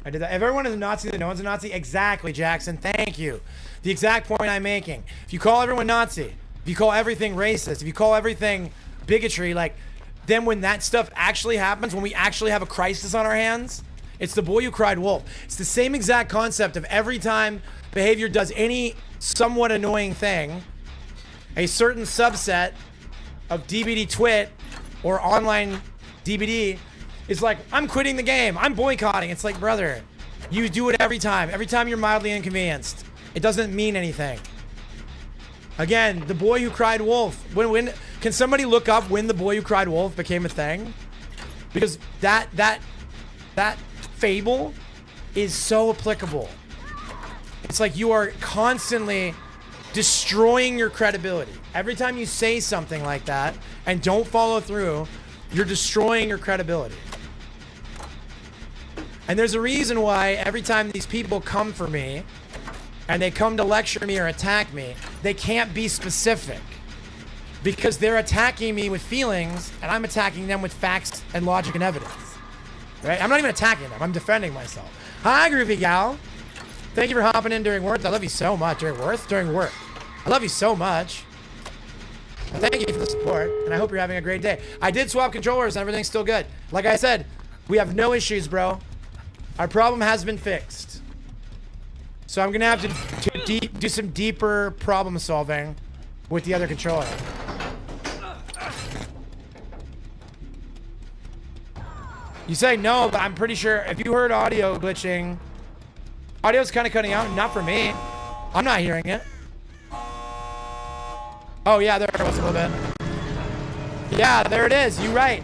Speaker 1: I did that. If everyone is a Nazi, then no one's a Nazi. Exactly, Jackson. Thank you. The exact point I'm making. If you call everyone Nazi, if you call everything racist, if you call everything bigotry, like, then when that stuff actually happens, when we actually have a crisis on our hands, it's the boy who cried wolf. It's the same exact concept of every time behavior does any somewhat annoying thing, a certain subset of DBD twit or online DBD is like, I'm quitting the game, I'm boycotting. It's like, brother, you do it every time. Every time you're mildly inconvenienced. It doesn't mean anything. Again, the boy who cried wolf. When can somebody look up when the boy who cried wolf became a thing? Because that fable is so applicable. It's like you are constantly destroying your credibility. Every time you say something like that and don't follow through, you're destroying your credibility. And there's a reason why every time these people come for me and they come to lecture me or attack me, they can't be specific. Because they're attacking me with feelings and I'm attacking them with facts and logic and evidence. Right? I'm not even attacking them. I'm defending myself. Hi, Groovy Gal. Thank you for hopping in during work. I love you so much. During work. I love you so much. And thank you for the support. And I hope you're having a great day. I did swap controllers and everything's still good. Like I said, we have no issues, bro. Our problem has been fixed. So I'm going to have to do some deeper problem solving with the other controller. You say no, but I'm pretty sure if you heard audio glitching, audio's kind of cutting out. Not for me. I'm not hearing it. Oh, yeah, there it was a little bit. Yeah, there it is. You right.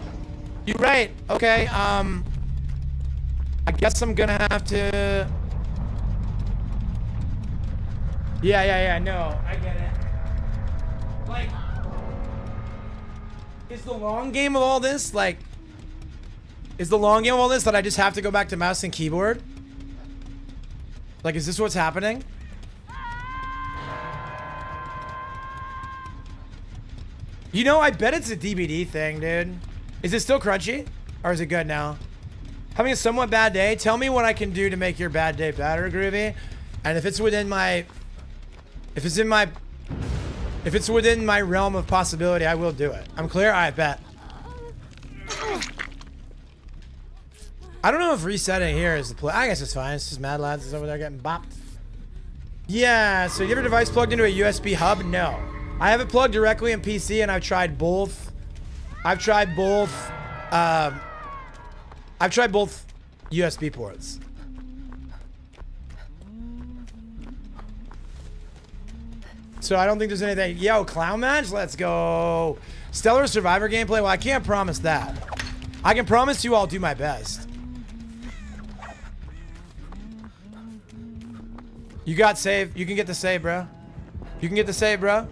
Speaker 1: You right. Okay, I guess I'm gonna have to... Yeah, no, I get it. Like, is the long game of all this, like... Is the long game of all this that I just have to go back to mouse and keyboard? Like, is this what's happening? You know, I bet it's a DBD thing, dude. Is it still crunchy? Or is it good now? Having a somewhat bad day? Tell me what I can do to make your bad day better, Groovy. And if it's within my... If it's within my realm of possibility, I will do it. I'm clear? I bet. I don't know if resetting here is the play. I guess it's fine. It's just Mad Lads is over there getting bopped. Yeah, so you have your device plugged into a USB hub? No. I have it plugged directly in PC and I've tried both. I've tried both USB ports. So I don't think there's anything. Yo, Clown Match? Let's go. Stellar Survivor gameplay? Well, I can't promise that. I can promise you I'll do my best. You got save. You can get the save, bro. You can get the save, bro.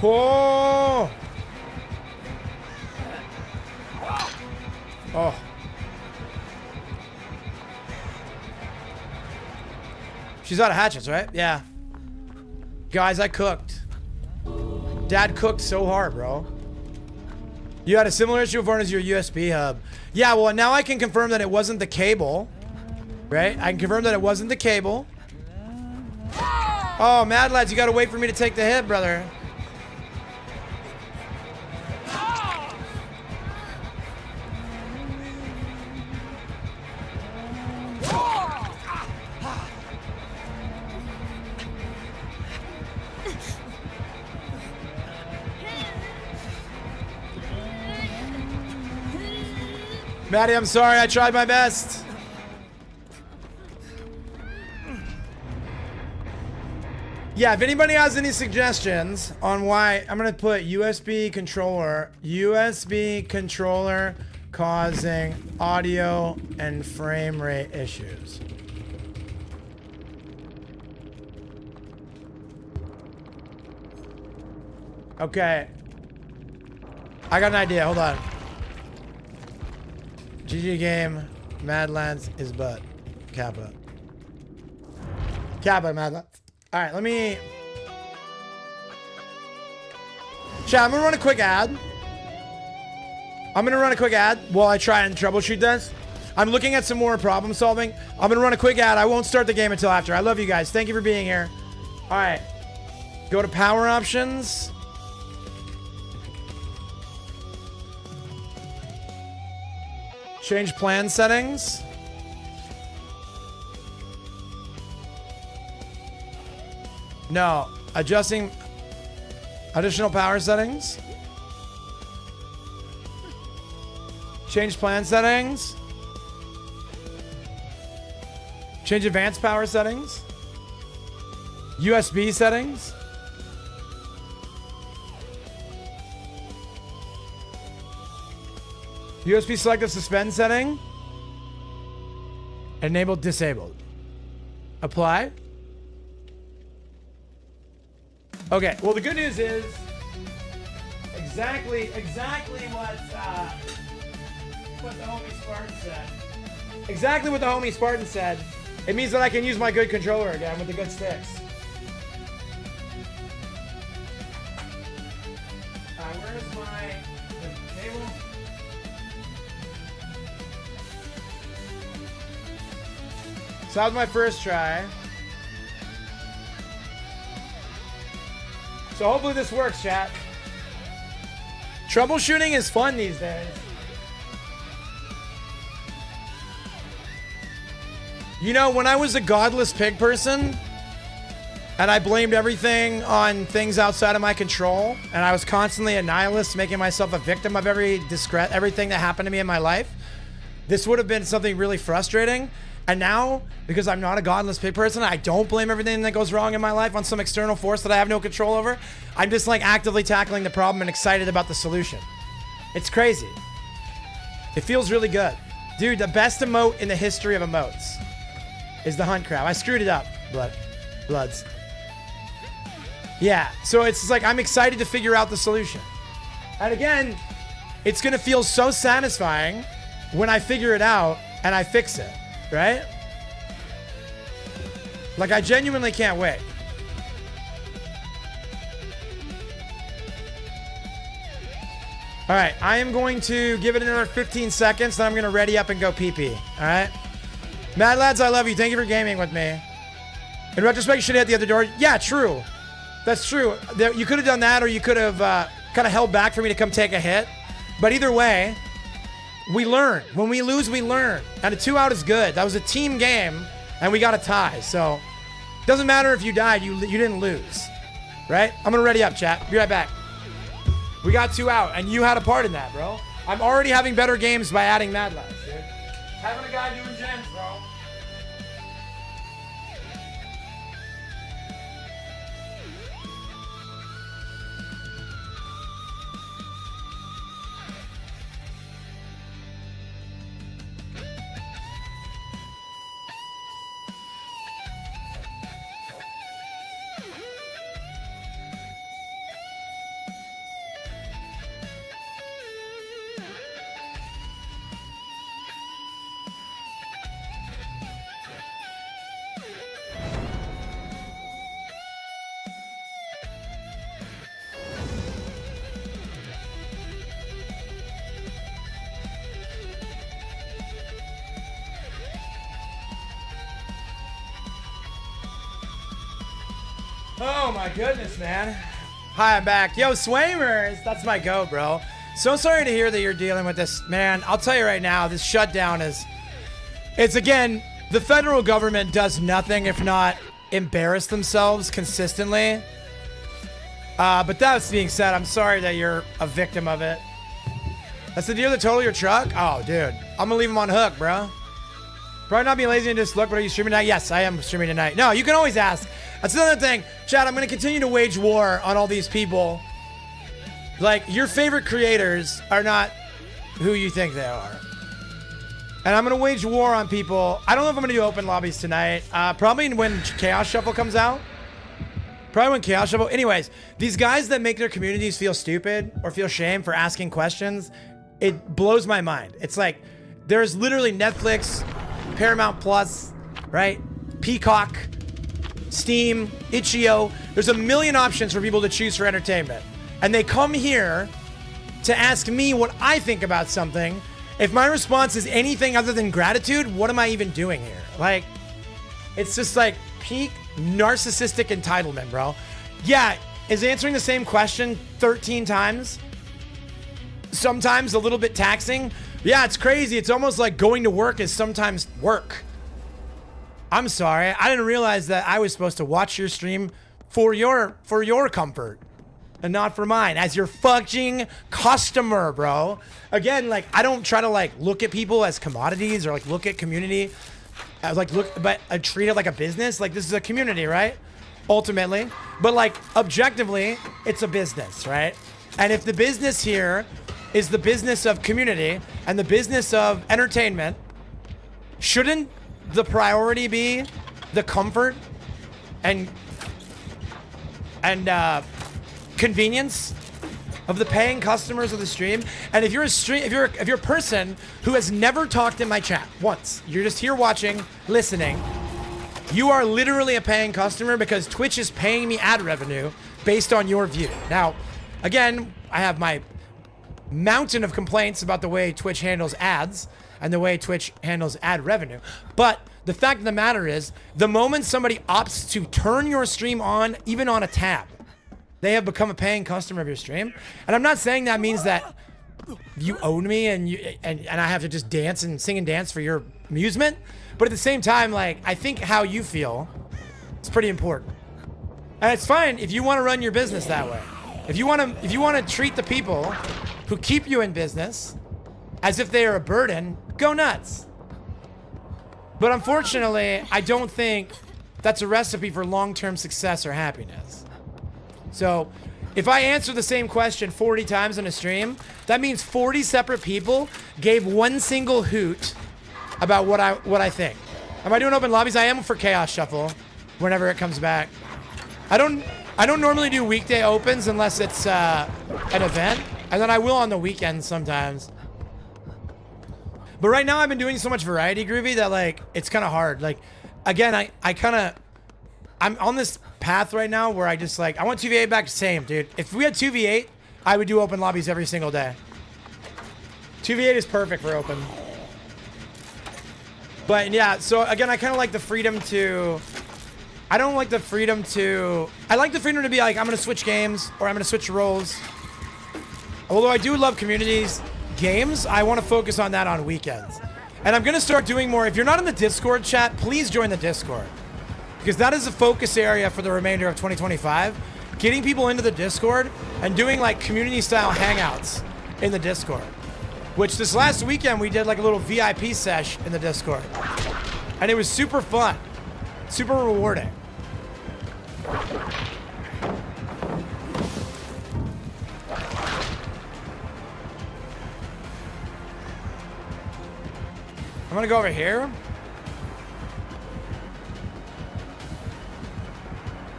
Speaker 1: Oh. Oh. She's out of hatchets, right? Yeah. Guys, I cooked. Dad cooked so hard, bro. You had a similar issue before as your USB hub. Yeah, well, now I can confirm that it wasn't the cable. Right? I can confirm that it wasn't the cable. Oh, Mad Lads, you gotta wait for me to take the hit, brother. Maddie, I'm sorry. I tried my best. Yeah, if anybody has any suggestions on why, I'm going to put USB controller causing audio and frame rate issues. Okay. I got an idea. Hold on. GG game, Madlands is butt. Kappa. Kappa, Madlands. Alright, let me... Chat, I'm gonna run a quick ad. While I try and troubleshoot this. I'm looking at some more problem solving. I'm gonna run a quick ad. I won't start the game until after. I love you guys. Thank you for being here. Alright. Go to power options. Change plan settings. No. Adjusting additional power settings. Change plan settings. Change advanced power settings. USB settings. USB selective suspend setting. Enabled, disabled. Apply. Okay, well the good news is exactly what the homie Spartan said. Exactly what the homie Spartan said. It means that I can use my good controller again with the good sticks. Where's my cable? So that was my first try. So hopefully this works, chat. Troubleshooting is fun these days. You know, when I was a godless pig person, and I blamed everything on things outside of my control, and I was constantly a nihilist, making myself a victim of everything that happened to me in my life, this would have been something really frustrating. And now, because I'm not a godless pig person, I don't blame everything that goes wrong in my life on some external force that I have no control over. I'm just like actively tackling the problem and excited about the solution. It's crazy. It feels really good. Dude, the best emote in the history of emotes is the hunt crab. I screwed it up, bloods. Yeah, so it's just like I'm excited to figure out the solution. And again, it's gonna feel so satisfying when I figure it out and I fix it. Right? Like, I genuinely can't wait. All right, I am going to give it another 15 seconds, then I'm going to ready up and go pee-pee. All right? Mad Lads, I love you. Thank you for gaming with me. In retrospect, you should have hit the other door. Yeah, true. That's true. You could have done that, or you could have kind of held back for me to come take a hit. But either way, we learn. When we lose, we learn. And a 2-out is good. That was a team game, and we got a tie. So, doesn't matter if you died, you didn't lose. Right? I'm gonna ready up, chat. Be right back. We got 2 out, and you had a part in that, bro. I'm already having better games by adding Mad Lads, dude. Having a guy doing gens, bro. Oh my goodness, man. Hi, I'm back. Yo, Swaimers, that's my go, bro. So sorry to hear that you're dealing with this, man. I'll tell you right now, this shutdown it's again, the federal government does nothing if not embarrass themselves consistently. But that being said, I'm sorry that you're a victim of it. That's the deal that total your truck? Oh, dude. I'm gonna leave him on hook, bro. Probably not being lazy and just look, but are you streaming tonight? Yes, I am streaming tonight. No, you can always ask. That's another thing. Chad, I'm gonna continue to wage war on all these people. Like, your favorite creators are not who you think they are. And I'm gonna wage war on people. I don't know if I'm gonna do open lobbies tonight. Probably when Chaos Shuffle comes out. Probably when Chaos Shuffle. Anyways, these guys that make their communities feel stupid or feel shame for asking questions, it blows my mind. It's like, there's literally Netflix, Paramount Plus, right? Peacock, Steam, Itch.io. There's a million options for people to choose for entertainment. And they come here to ask me what I think about something. If my response is anything other than gratitude, what am I even doing here? Like, it's just like peak narcissistic entitlement, bro. Yeah, is answering the same question 13 times sometimes a little bit taxing? Yeah, it's crazy. It's almost like going to work is sometimes work. I'm sorry. I didn't realize that I was supposed to watch your stream for your comfort and not for mine as your fucking customer, bro. Again, like, I don't try to like look at people as commodities or like look at community as like but I treat it like a business. Like, this is a community, right? Ultimately. But like objectively, it's a business, right? And if the business here is the business of community and the business of entertainment, shouldn't the priority be the comfort and convenience of the paying customers of the stream? And if you're a person who has never talked in my chat once, you're just here watching, listening, you are literally a paying customer because Twitch is paying me ad revenue based on your view. Now, again, I have my mountain of complaints about the way Twitch handles ads and the way Twitch handles ad revenue. But the fact of the matter is, the moment somebody opts to turn your stream on, even on a tab, they have become a paying customer of your stream. And I'm not saying that means that you own me and I have to just dance and sing and dance for your amusement. But at the same time, like, I think how you feel is pretty important. And it's fine if you want to run your business that way. If you want to treat the people who keep you in business as if they are a burden, go nuts. But unfortunately, I don't think that's a recipe for long-term success or happiness. So if I answer the same question 40 times in a stream, that means 40 separate people gave one single hoot about what I think. Am I doing open lobbies? I am for Chaos Shuffle whenever it comes back. I don't normally do weekday opens unless it's an event, and then I will on the weekends sometimes. But right now I've been doing so much variety, Groovy, that like it's kind of hard. Like, again, I'm on this path right now where I just like, I want 2v8 back, same, dude. If we had 2v8, I would do open lobbies every single day. 2v8 is perfect for open. But yeah, so again, I kind of like the freedom to, I like the freedom to be like, I'm going to switch games or I'm going to switch roles. Although I do love communities games, I want to focus on that on weekends. And I'm going to start doing more. If you're not in the Discord chat, please join the Discord. Because that is a focus area for the remainder of 2025. Getting people into the Discord and doing like community style hangouts in the Discord. Which this last weekend we did like a little VIP sesh in the Discord. And it was super fun. Super rewarding. I'm gonna go over here.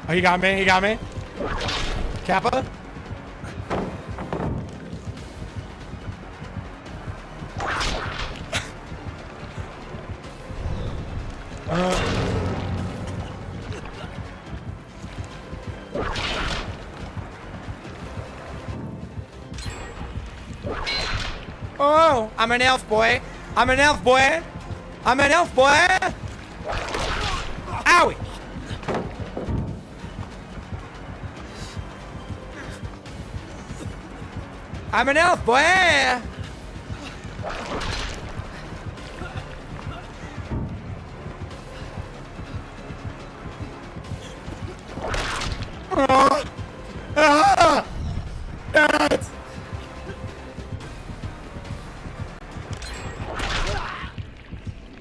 Speaker 1: Oh, he got me, he got me. Kappa. Oh, I'm an elf boy. I'm an elf boy. I'm an elf boy. Owie. I'm an elf, boy.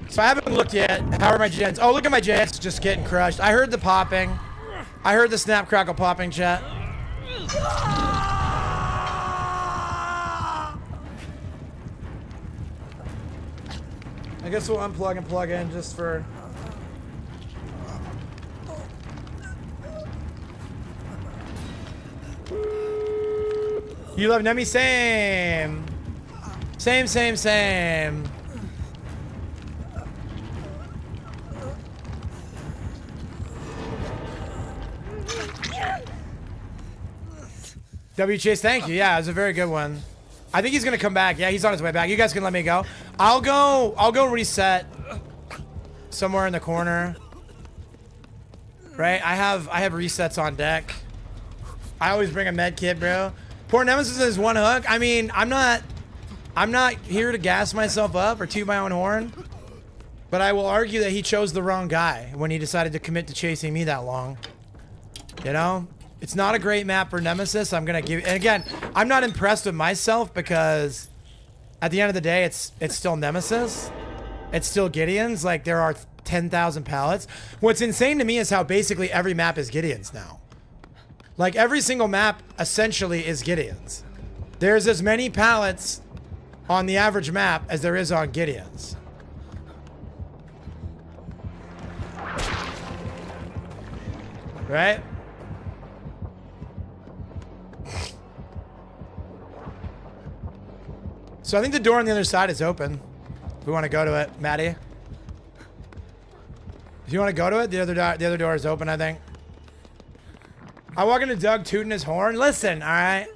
Speaker 1: So I haven't looked yet. How are my gens? Oh, look at my gens just getting crushed. I heard the popping. I heard the snap crackle popping, chat. I guess we'll unplug and plug in just for... You love Nemi? Same. Same, same, same. W Chase, thank you. Yeah, it was a very good one. I think he's gonna come back. Yeah, he's on his way back. You guys can let me go. I'll go reset somewhere in the corner. Right? I have resets on deck. I always bring a med kit, bro. Poor Nemesis is one hook. I mean, I'm not here to gas myself up or toot my own horn, but I will argue that he chose the wrong guy when he decided to commit to chasing me that long. You know? It's not a great map for Nemesis. I'm gonna give, and again, I'm not impressed with myself because at the end of the day, it's still Nemesis. It's still Gideon's. Like, there are 10,000 pallets. What's insane to me is how basically every map is Gideon's now. Like, every single map essentially is Gideon's. There's as many pallets on the average map as there is on Gideon's. Right? So I think the door on the other side is open. If we want to go to it, Maddie. If you want to go to it, the other door is open, I think. I walk into Doug tooting his horn. Listen, all right?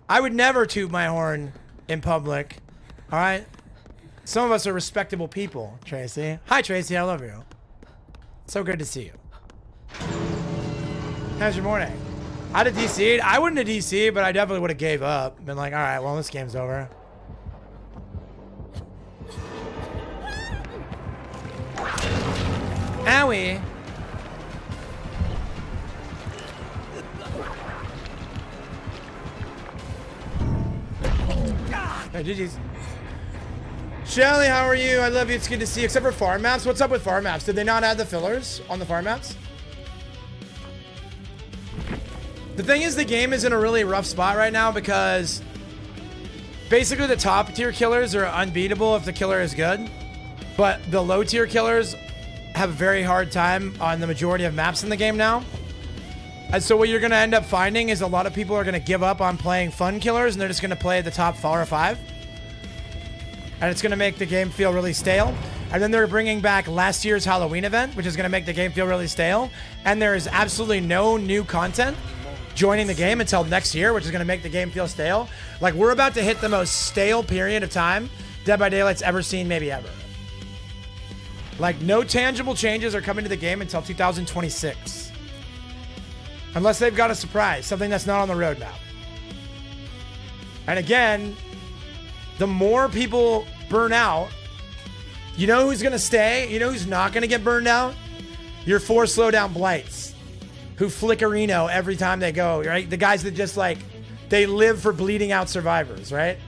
Speaker 1: I would never toot my horn in public. All right? Some of us are respectable people, Tracy. Hi, Tracy. I love you. So good to see you. How's your morning? I'd have DC'd. I wouldn't have DC'd, but I definitely would have gave up. Been like, all right, well, this game's over. Owie. Hey, GG's. Shelly, how are you? I love you. It's good to see you. Except for farm maps. What's up with farm maps? Did they not add the fillers on the farm maps? The thing is, the game is in a really rough spot right now because basically the top tier killers are unbeatable if the killer is good, but the low tier killers have a very hard time on the majority of maps in the game now. And so what you're going to end up finding is a lot of people are going to give up on playing fun killers and they're just going to play the top 4 or 5. And it's going to make the game feel really stale. And then they're bringing back last year's Halloween event, which is going to make the game feel really stale. And there is absolutely no new content joining the game until next year, which is going to make the game feel stale. Like, we're about to hit the most stale period of time Dead by Daylight's ever seen, maybe ever. Like, no tangible changes are coming to the game until 2026. Unless they've got a surprise, something that's not on the roadmap. And again, the more people burn out, you know who's going to stay? You know who's not going to get burned out? Your 4 slowdown blights who flickerino every time they go, right? The guys that just, like, they live for bleeding out survivors, right?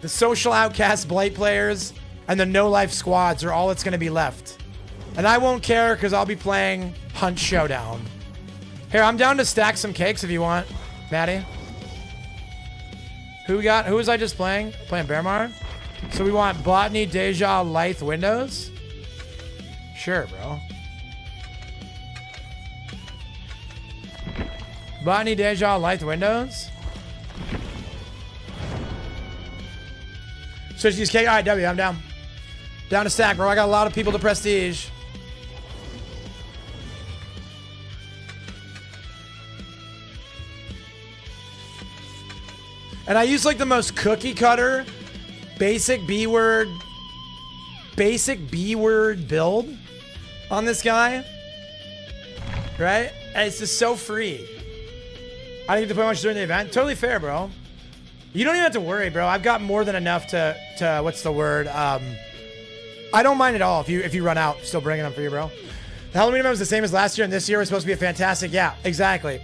Speaker 1: The social outcast blight players and the no-life squads are all that's going to be left. And I won't care because I'll be playing Hunt Showdown. Here, I'm down to stack some cakes if you want, Maddie. Who we got? Who was I just playing? Playing Bearmar? So we want Botany, Deja, Lythe, Windows? Sure, bro. Botany, Deja, Lythe, Windows? Switch these cake. All right, W, I'm down. Down to stack, bro. I got a lot of people to prestige. And I use like the most cookie cutter, basic B-word build on this guy. Right? And it's just so free. I didn't get to play much during the event. Totally fair, bro. You don't even have to worry, bro. I've got more than enough to what's the word? I don't mind at all if you run out. Still bringing them for you, bro. The Halloween event was the same as last year, and this year was supposed to be a fantastic. Yeah, exactly.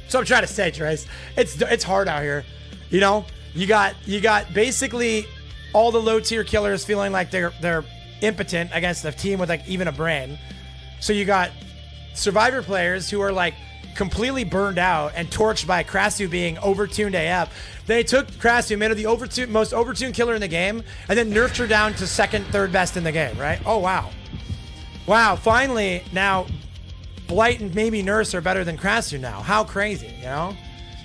Speaker 1: So I'm trying to say, Trace, it's hard out here. You know, you got basically all the low tier killers feeling like they're impotent against a team with like even a brain. So you got survivor players who are like completely burned out and torched by Krasu being overtuned AF. They took Krasu, made her the most overtuned killer in the game, and then nerfed her down to second, third best in the game, right? Oh, wow. Wow, finally, now, Blight and maybe Nurse are better than Krasu now. How crazy, you know?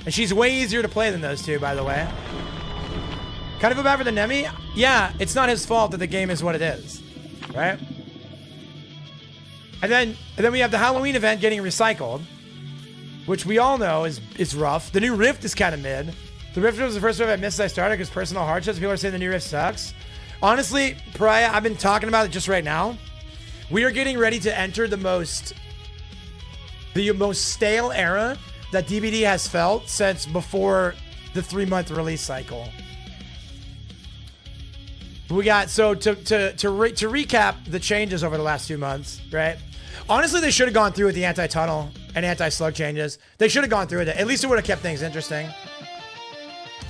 Speaker 1: And she's way easier to play than those two, by the way. Kind of feel bad for the Nemi? Yeah, it's not his fault that the game is what it is, right? And then we have the Halloween event getting recycled, which we all know is rough. The new Rift is kind of mid. The Rift was the first Rift I missed as I started because personal hardships. People are saying the new Rift sucks. Honestly, Pariah, I've been talking about it just right now. We are getting ready to enter the most stale era that DBD has felt since before the 3-month release cycle. We got, so to recap the changes over the last 2 months, right? Honestly, they should have gone through with the anti-tunnel and anti-slug changes. They should have gone through with it. At least it would have kept things interesting.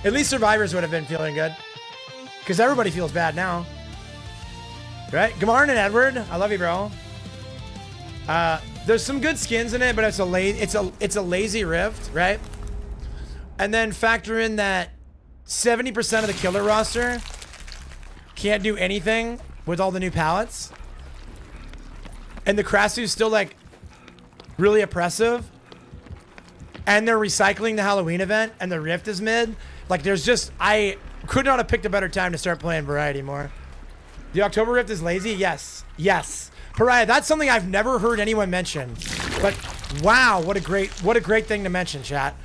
Speaker 1: At least survivors would have been feeling good. Because everybody feels bad now. Right? Good morning, Edward. I love you, bro. There's some good skins in it, but it's a lazy Rift, right? And then factor in that 70% of the killer roster can't do anything with all the new palettes. And the Krasu's still like really oppressive. And they're recycling the Halloween event and the Rift is mid. Like there's just, I could not have picked a better time to start playing Variety more. The October Rift is lazy? Yes. Yes. Pariah, that's something I've never heard anyone mention. But wow, what a great thing to mention, chat.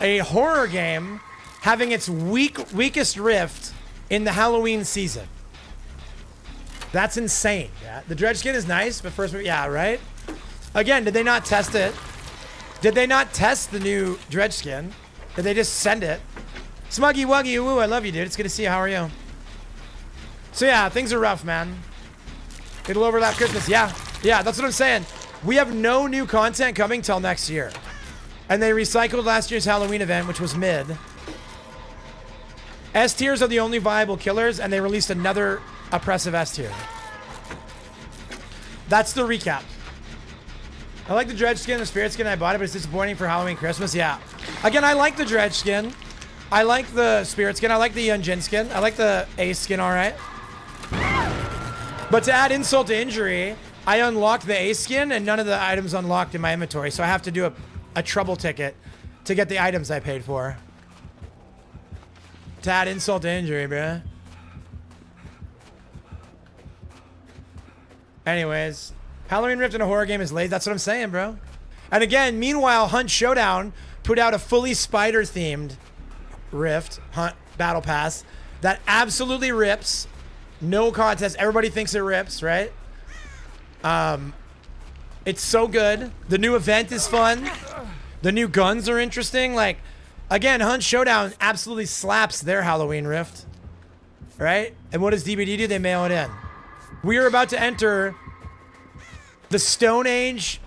Speaker 1: A horror game having its weakest Rift in the Halloween season. That's insane. Yeah. The dredge skin is nice, but first, yeah, right? Again, did they not test it? Did they not test the new dredge skin? Did they just send it? Smuggy Wuggy, woo, I love you, dude. It's good to see you. How are you? So yeah, things are rough, man. It'll overlap Christmas. Yeah, that's what I'm saying. We have no new content coming till next year. And they recycled last year's Halloween event, which was mid. S tiers are the only viable killers, and they released another oppressive S tier. That's the recap. I like the dredge skin, the spirit skin. I bought it, but it's disappointing for Halloween, Christmas. Yeah. Again, I like the dredge skin. I like the spirit skin. I like the Yunjin skin. I like the ace skin, all right. But to add insult to injury, I unlocked the ace skin, and none of the items unlocked in my inventory, so I have to do a trouble ticket to get the items I paid for. To add insult to injury, bruh. Anyways, Halloween Rift in a horror game is late. That's what I'm saying, bro. And again, meanwhile, Hunt Showdown put out a fully spider-themed Rift Hunt Battle Pass that absolutely rips. No contest. Everybody thinks it rips, right? It's so good. The new event is fun. The new guns are interesting. Like, again, Hunt Showdown absolutely slaps their Halloween Rift, right? And what does DBD do? They mail it in. We are about to enter the Stone Age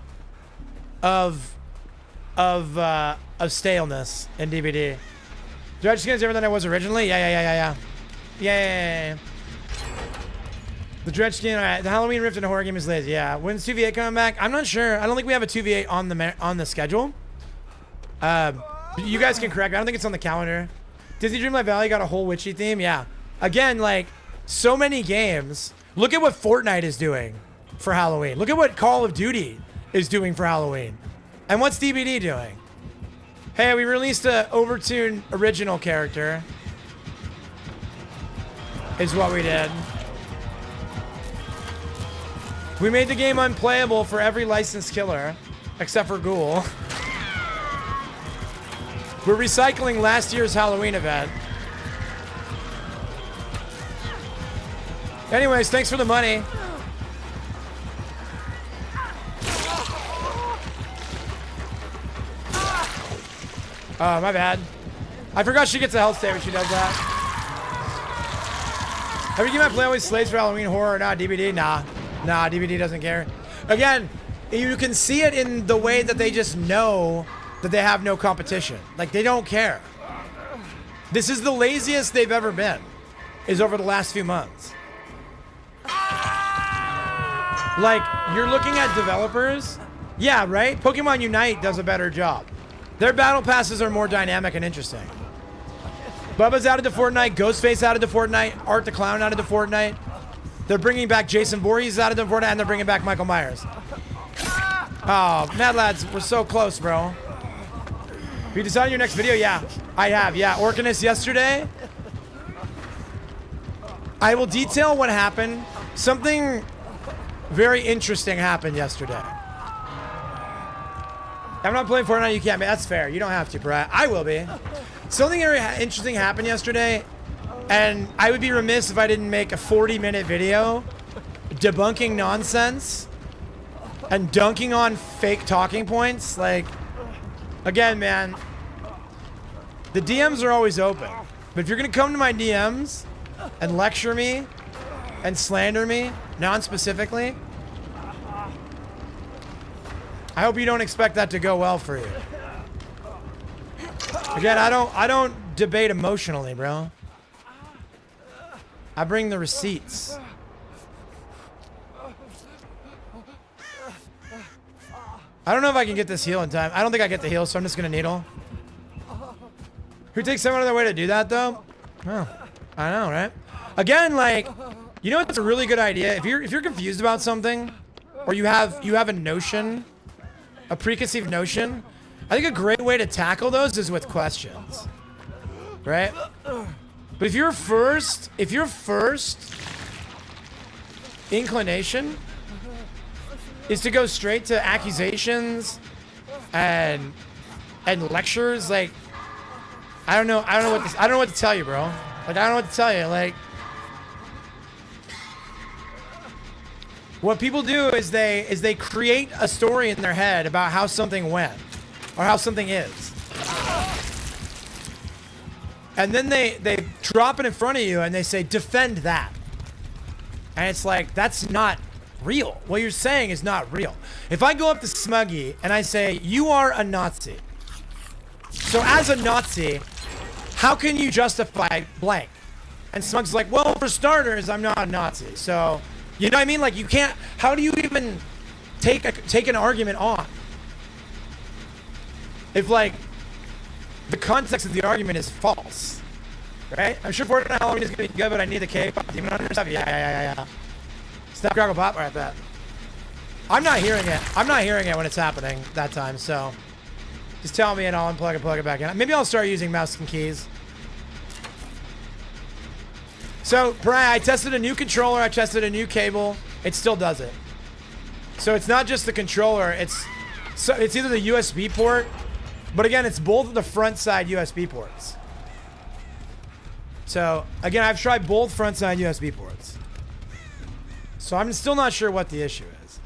Speaker 1: of staleness in DBD. Dredge skin is different than I was originally. Yeah. The dredge skin. All right. The Halloween Rift in a horror game is lazy. Yeah. When's 2v8 coming back? I'm not sure. I don't think we have a 2v8 on the schedule. You guys can correct me. I don't think it's on the calendar. Disney Dreamlight Valley got a whole witchy theme. Yeah. Again, like so many games. Look at what Fortnite is doing for Halloween. Look at what Call of Duty is doing for Halloween. And what's DBD doing? Hey, we released a overtuned original character. Is what we did. We made the game unplayable for every licensed killer, except for Ghoul. We're recycling last year's Halloween event. Anyways, thanks for the money. Oh, my bad. I forgot she gets a health save when she does that. Every game I play always slays for Halloween horror. Nah, DBD, nah. Nah, DBD doesn't care. Again, you can see it in the way that they just know that they have no competition. Like, they don't care. This is the laziest they've ever been, is over the last few months. Like, you're looking at developers. Yeah, right? Pokemon Unite does a better job. Their battle passes are more dynamic and interesting. Bubba's added to Fortnite. Ghostface added to Fortnite. Art the Clown added to Fortnite. They're bringing back Jason Voorhees added to Fortnite, and they're bringing back Michael Myers. Oh, Mad Lads, we're so close, bro. Have you decided your next video? Yeah, I have. Yeah, Orcanus yesterday. I will detail what happened. Something very interesting happened yesterday. I'm not playing Fortnite. You can't be. That's fair. You don't have to, Brad. I will be. Something very interesting happened yesterday, and I would be remiss if I didn't make a 40-minute video debunking nonsense and dunking on fake talking points. Like, again, man, the DMs are always open. But if you're going to come to my DMs and lecture me and slander me non-specifically, I hope you don't expect that to go well for you. Again, I don't debate emotionally, bro. I bring the receipts. I don't know if I can get this heal in time. I don't think I get the heal, so I'm just gonna needle. Who takes someone out of their way to do that, though? Oh, I know, right? Again, like, you know what's a really good idea? If you're confused about something, or you have a notion, a preconceived notion, I think a great way to tackle those is with questions, right? But if your first inclination is to go straight to accusations and lectures, like, I don't know what to tell you, bro. Like, I don't know what to tell you. Like, what people do is they create a story in their head about how something went or how something is. And then they drop it in front of you and they say, defend that. And it's like, that's not real. What you're saying is not real. If I go up to Smuggy and I say, you are a Nazi. So as a Nazi, how can you justify blank? And Smug's like, well, for starters, I'm not a Nazi. So, you know what I mean? Like, you can't, how do you even take an argument on? If, like, the context of the argument is false, right? I'm sure Fortnite Halloween is going to be good, but I need the K-pop Demon Hunter stuff. Yeah. Snap, crackle, pop right that. I'm not hearing it. I'm not hearing it when it's happening that time, so just tell me and I'll unplug and plug it back in. Maybe I'll start using mouse and keys. So, Brian, I tested a new controller. I tested a new cable. It still does it. So it's not just the controller. It's either the USB port, but again, it's both of the front side USB ports. So again, I've tried both front side USB ports. So I'm still not sure what the issue is.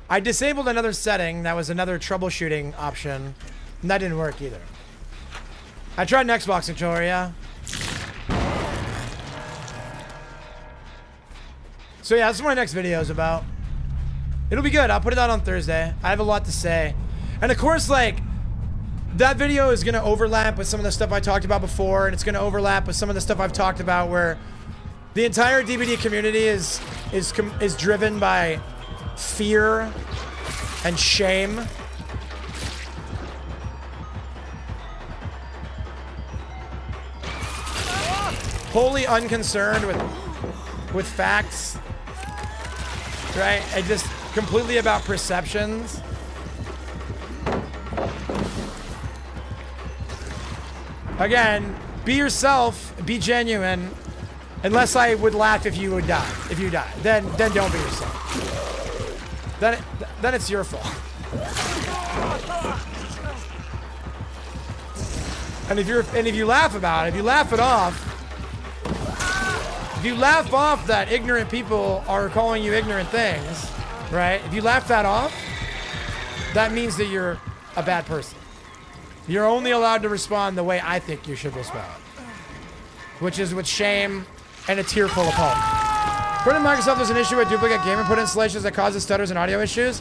Speaker 1: I disabled another setting. That was another troubleshooting option, and that didn't work either. I tried an Xbox controller, yeah. So yeah, that's what my next video is about. It'll be good. I'll put it out on Thursday. I have a lot to say. And of course, like, that video is going to overlap with some of the stuff I talked about before, and it's going to overlap with some of the stuff I've talked about where the entire DBD community is driven by fear and shame. Wholly unconcerned with facts. Right? And just completely about perceptions. Again, be yourself, be genuine. Unless I would laugh if you would die. If you die, then don't be yourself. Then it's your fault. And if you laugh about it, if you laugh it off, if you laugh off that ignorant people are calling you ignorant things, right? If you laugh that off, that means that you're a bad person. You're only allowed to respond the way I think you should respond, which is with shame and a tearful of hope. According to Microsoft, there's an issue with duplicate game input installations that causes stutters and audio issues.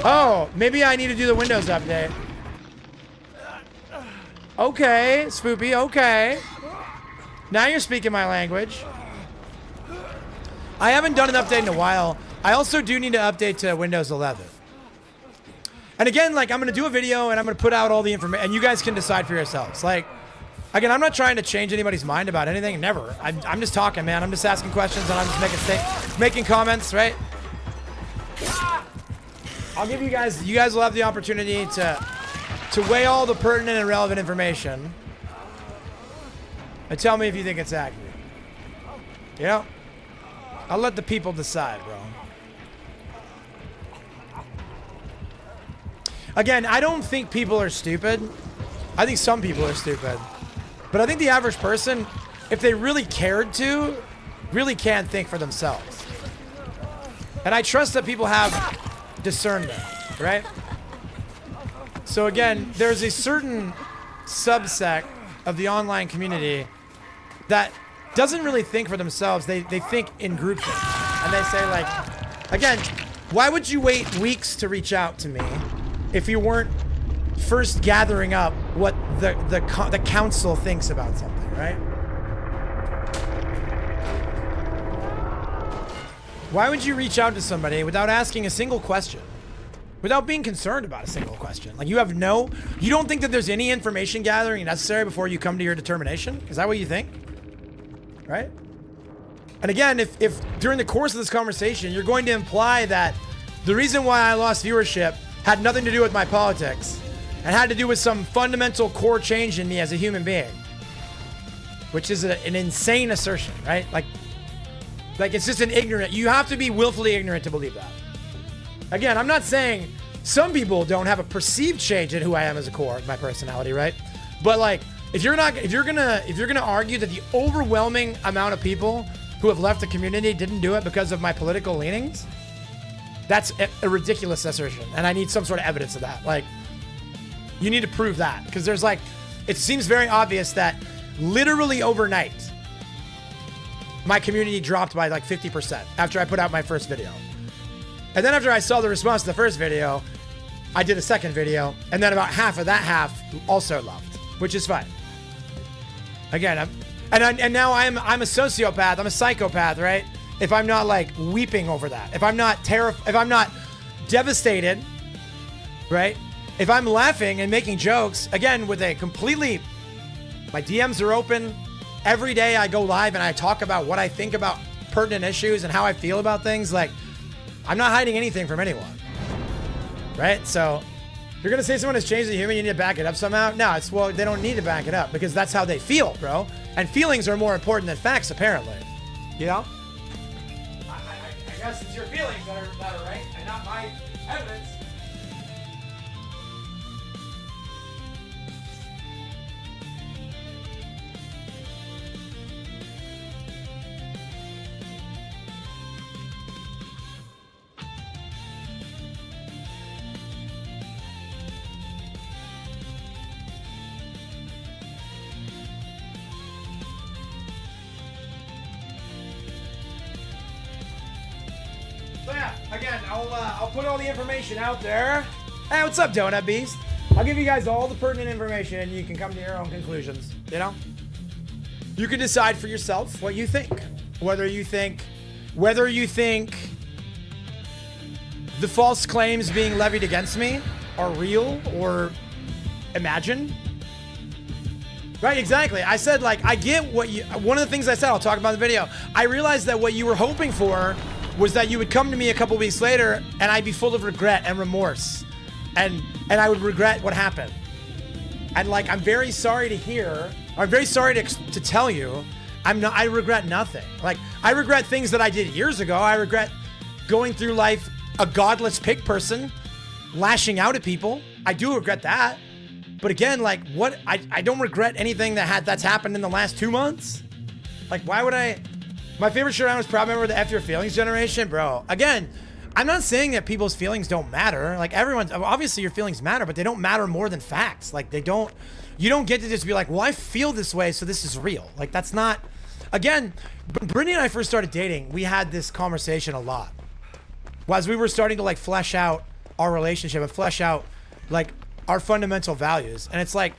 Speaker 1: Oh, maybe I need to do the Windows update. Okay, Swoopy, okay. Now you're speaking my language. I haven't done an update in a while. I also do need to update to Windows 11. And again, like, I'm going to do a video and I'm going to put out all the information, and you guys can decide for yourselves. Like, again, I'm not trying to change anybody's mind about anything. Never. I'm just talking, man. I'm just asking questions and I'm just making comments, right? I'll give you guys will have the opportunity to weigh all the pertinent and relevant information and tell me if you think it's accurate. You know? I'll let the people decide, bro. Again, I don't think people are stupid. I think some people are stupid. But I think the average person, if they really cared to, really can think for themselves. And I trust that people have discernment, right? So again, there's a certain subsect of the online community that doesn't really think for themselves. They think in group think. And they say, like, again, why would you wait weeks to reach out to me if you weren't first gathering up what the council thinks about something, right? Why would you reach out to somebody without asking a single question? Without being concerned about a single question? Like, you don't think that there's any information gathering necessary before you come to your determination? Is that what you think? Right? And again, if during the course of this conversation, you're going to imply that the reason why I lost viewership had nothing to do with my politics and had to do with some fundamental core change in me as a human being, which is an insane assertion, right? Like it's just you have to be willfully ignorant to believe that. Again, I'm not saying some people don't have a perceived change in who I am as a core of my personality, right? But like, if you're gonna argue that the overwhelming amount of people who have left the community didn't do it because of my political leanings, that's a ridiculous assertion, and I need some sort of evidence of that. Like, you need to prove that, because there's like, it seems very obvious that literally overnight, my community dropped by like 50% after I put out my first video. And then after I saw the response to the first video, I did a second video, and then about half of that half also left, which is fine. Again, now I'm a sociopath, I'm a psychopath, right? If I'm not like weeping over that, if I'm not devastated, right? If I'm laughing and making jokes, again, my DMs are open. Every day I go live and I talk about what I think about pertinent issues and how I feel about things. Like, I'm not hiding anything from anyone, right? So if you're gonna say someone has changed the human, you need to back it up somehow. No, well, they don't need to back it up because that's how they feel, bro. And feelings are more important than facts, apparently. You know? I guess it's your feelings that are right and not my evidence. So yeah, again, I'll put all the information out there. Hey, what's up, Donut Beast? I'll give you guys all the pertinent information and you can come to your own conclusions, you know? You can decide for yourself what you think. Whether you think the false claims being levied against me are real or imagined. Right, exactly. I said, like, I get one of the things I said, I'll talk about in the video. I realized that what you were hoping for was that you would come to me a couple weeks later and I'd be full of regret and remorse and I would regret what happened. And like, I'm very sorry to hear, I'm very sorry to tell you, I regret nothing. Like, I regret things that I did years ago. I regret going through life a godless pig person, lashing out at people. I do regret that. But again, like, I don't regret anything that's happened in the last 2 months. Like, why would I? My favorite shirt I was proud member of the F Your Feelings generation, bro. Again, I'm not saying that people's feelings don't matter. Like everyone's, obviously your feelings matter, but they don't matter more than facts. Like they don't, you don't get to just be like, well, I feel this way, so this is real. Like that's not, again, Brittany and I first started dating, we had this conversation a lot. As we were starting to like flesh out our relationship and flesh out like our fundamental values. And it's like,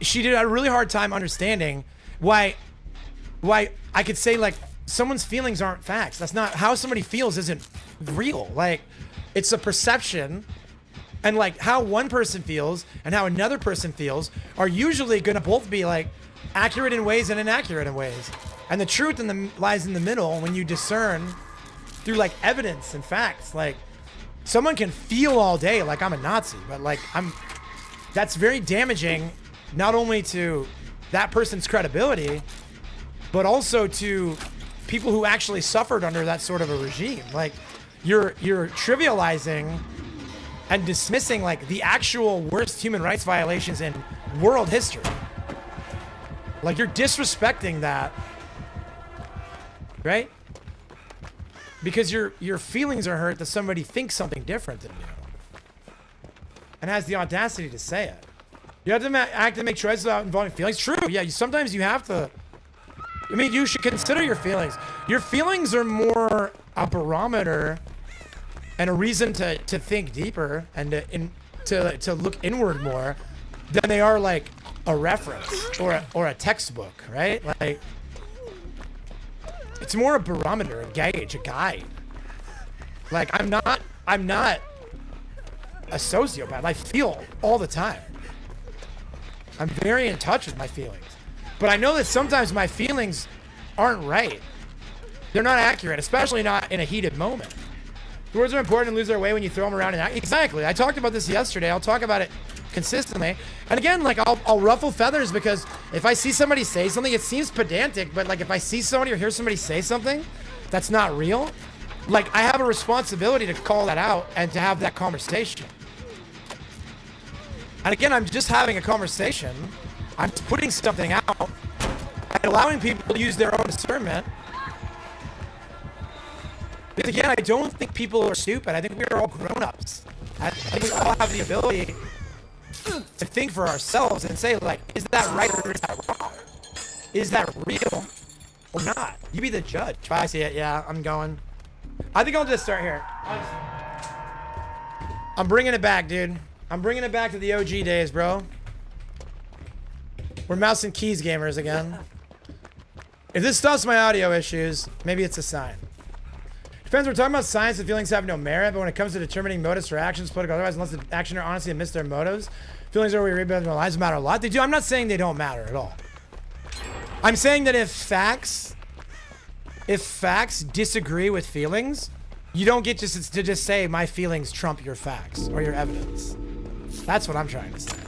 Speaker 1: she did a really hard time understanding why I could say like someone's feelings aren't facts. That's not how somebody feels isn't real. Like it's a perception, and like how one person feels and how another person feels are usually gonna both be like accurate in ways and inaccurate in ways. And the truth lies in the middle when you discern through like evidence and facts. Like someone can feel all day like I'm a Nazi, but like that's very damaging, not only to that person's credibility, but also to people who actually suffered under that sort of a regime. Like you're trivializing and dismissing like the actual worst human rights violations in world history. Like you're disrespecting that, right? Because your feelings are hurt that somebody thinks something different than you and has the audacity to say it. You have to act and make choices without involving feelings. True, yeah, sometimes you have to. I mean, you should consider your feelings. Your feelings are more a barometer and a reason to think deeper and to look inward more than they are like a reference or a textbook, right? Like it's more a barometer, a gauge, a guide. Like I'm not a sociopath. I feel all the time. I'm very in touch with my feelings. But I know that sometimes my feelings aren't right. They're not accurate, especially not in a heated moment. The words are important and lose their way when you throw them around and act. Exactly. I talked about this yesterday. I'll talk about it consistently. And again, like I'll ruffle feathers because if I see somebody say something, it seems pedantic, but like if I see somebody or hear somebody say something that's not real, like I have a responsibility to call that out and to have that conversation. And again, I'm just having a conversation. I'm just putting something out and allowing people to use their own discernment. Because again, I don't think people are stupid. I think we're all grown-ups. I think we all have the ability to think for ourselves and say, like, is that right or is that wrong? Is that real or not? You be the judge. If I see it, yeah, I'm going. I think I'll just start here. I'm bringing it back, dude. I'm bringing it back to the OG days, bro. We're mouse and keys gamers again. If this stops my audio issues, maybe it's a sign. Depends, we're talking about science and feelings have no merit, but when it comes to determining motives for actions, political otherwise, unless the actioner honestly admits their motives, feelings are where we read about their lives matter a lot. They do. I'm not saying they don't matter at all. I'm saying that if facts disagree with feelings, you don't get to just say my feelings trump your facts or your evidence. That's what I'm trying to say.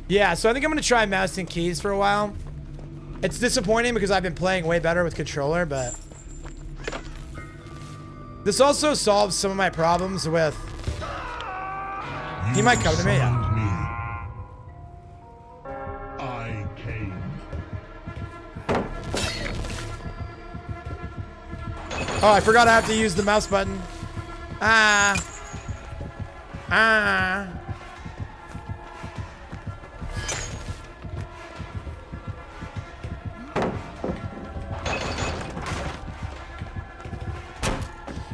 Speaker 1: Yeah, so I think I'm gonna try mouse and keys for a while. It's disappointing because I've been playing way better with controller, but this also solves some of my problems with. He might come to me. Yeah.
Speaker 2: I came.
Speaker 1: Oh, I forgot I have to use the mouse button.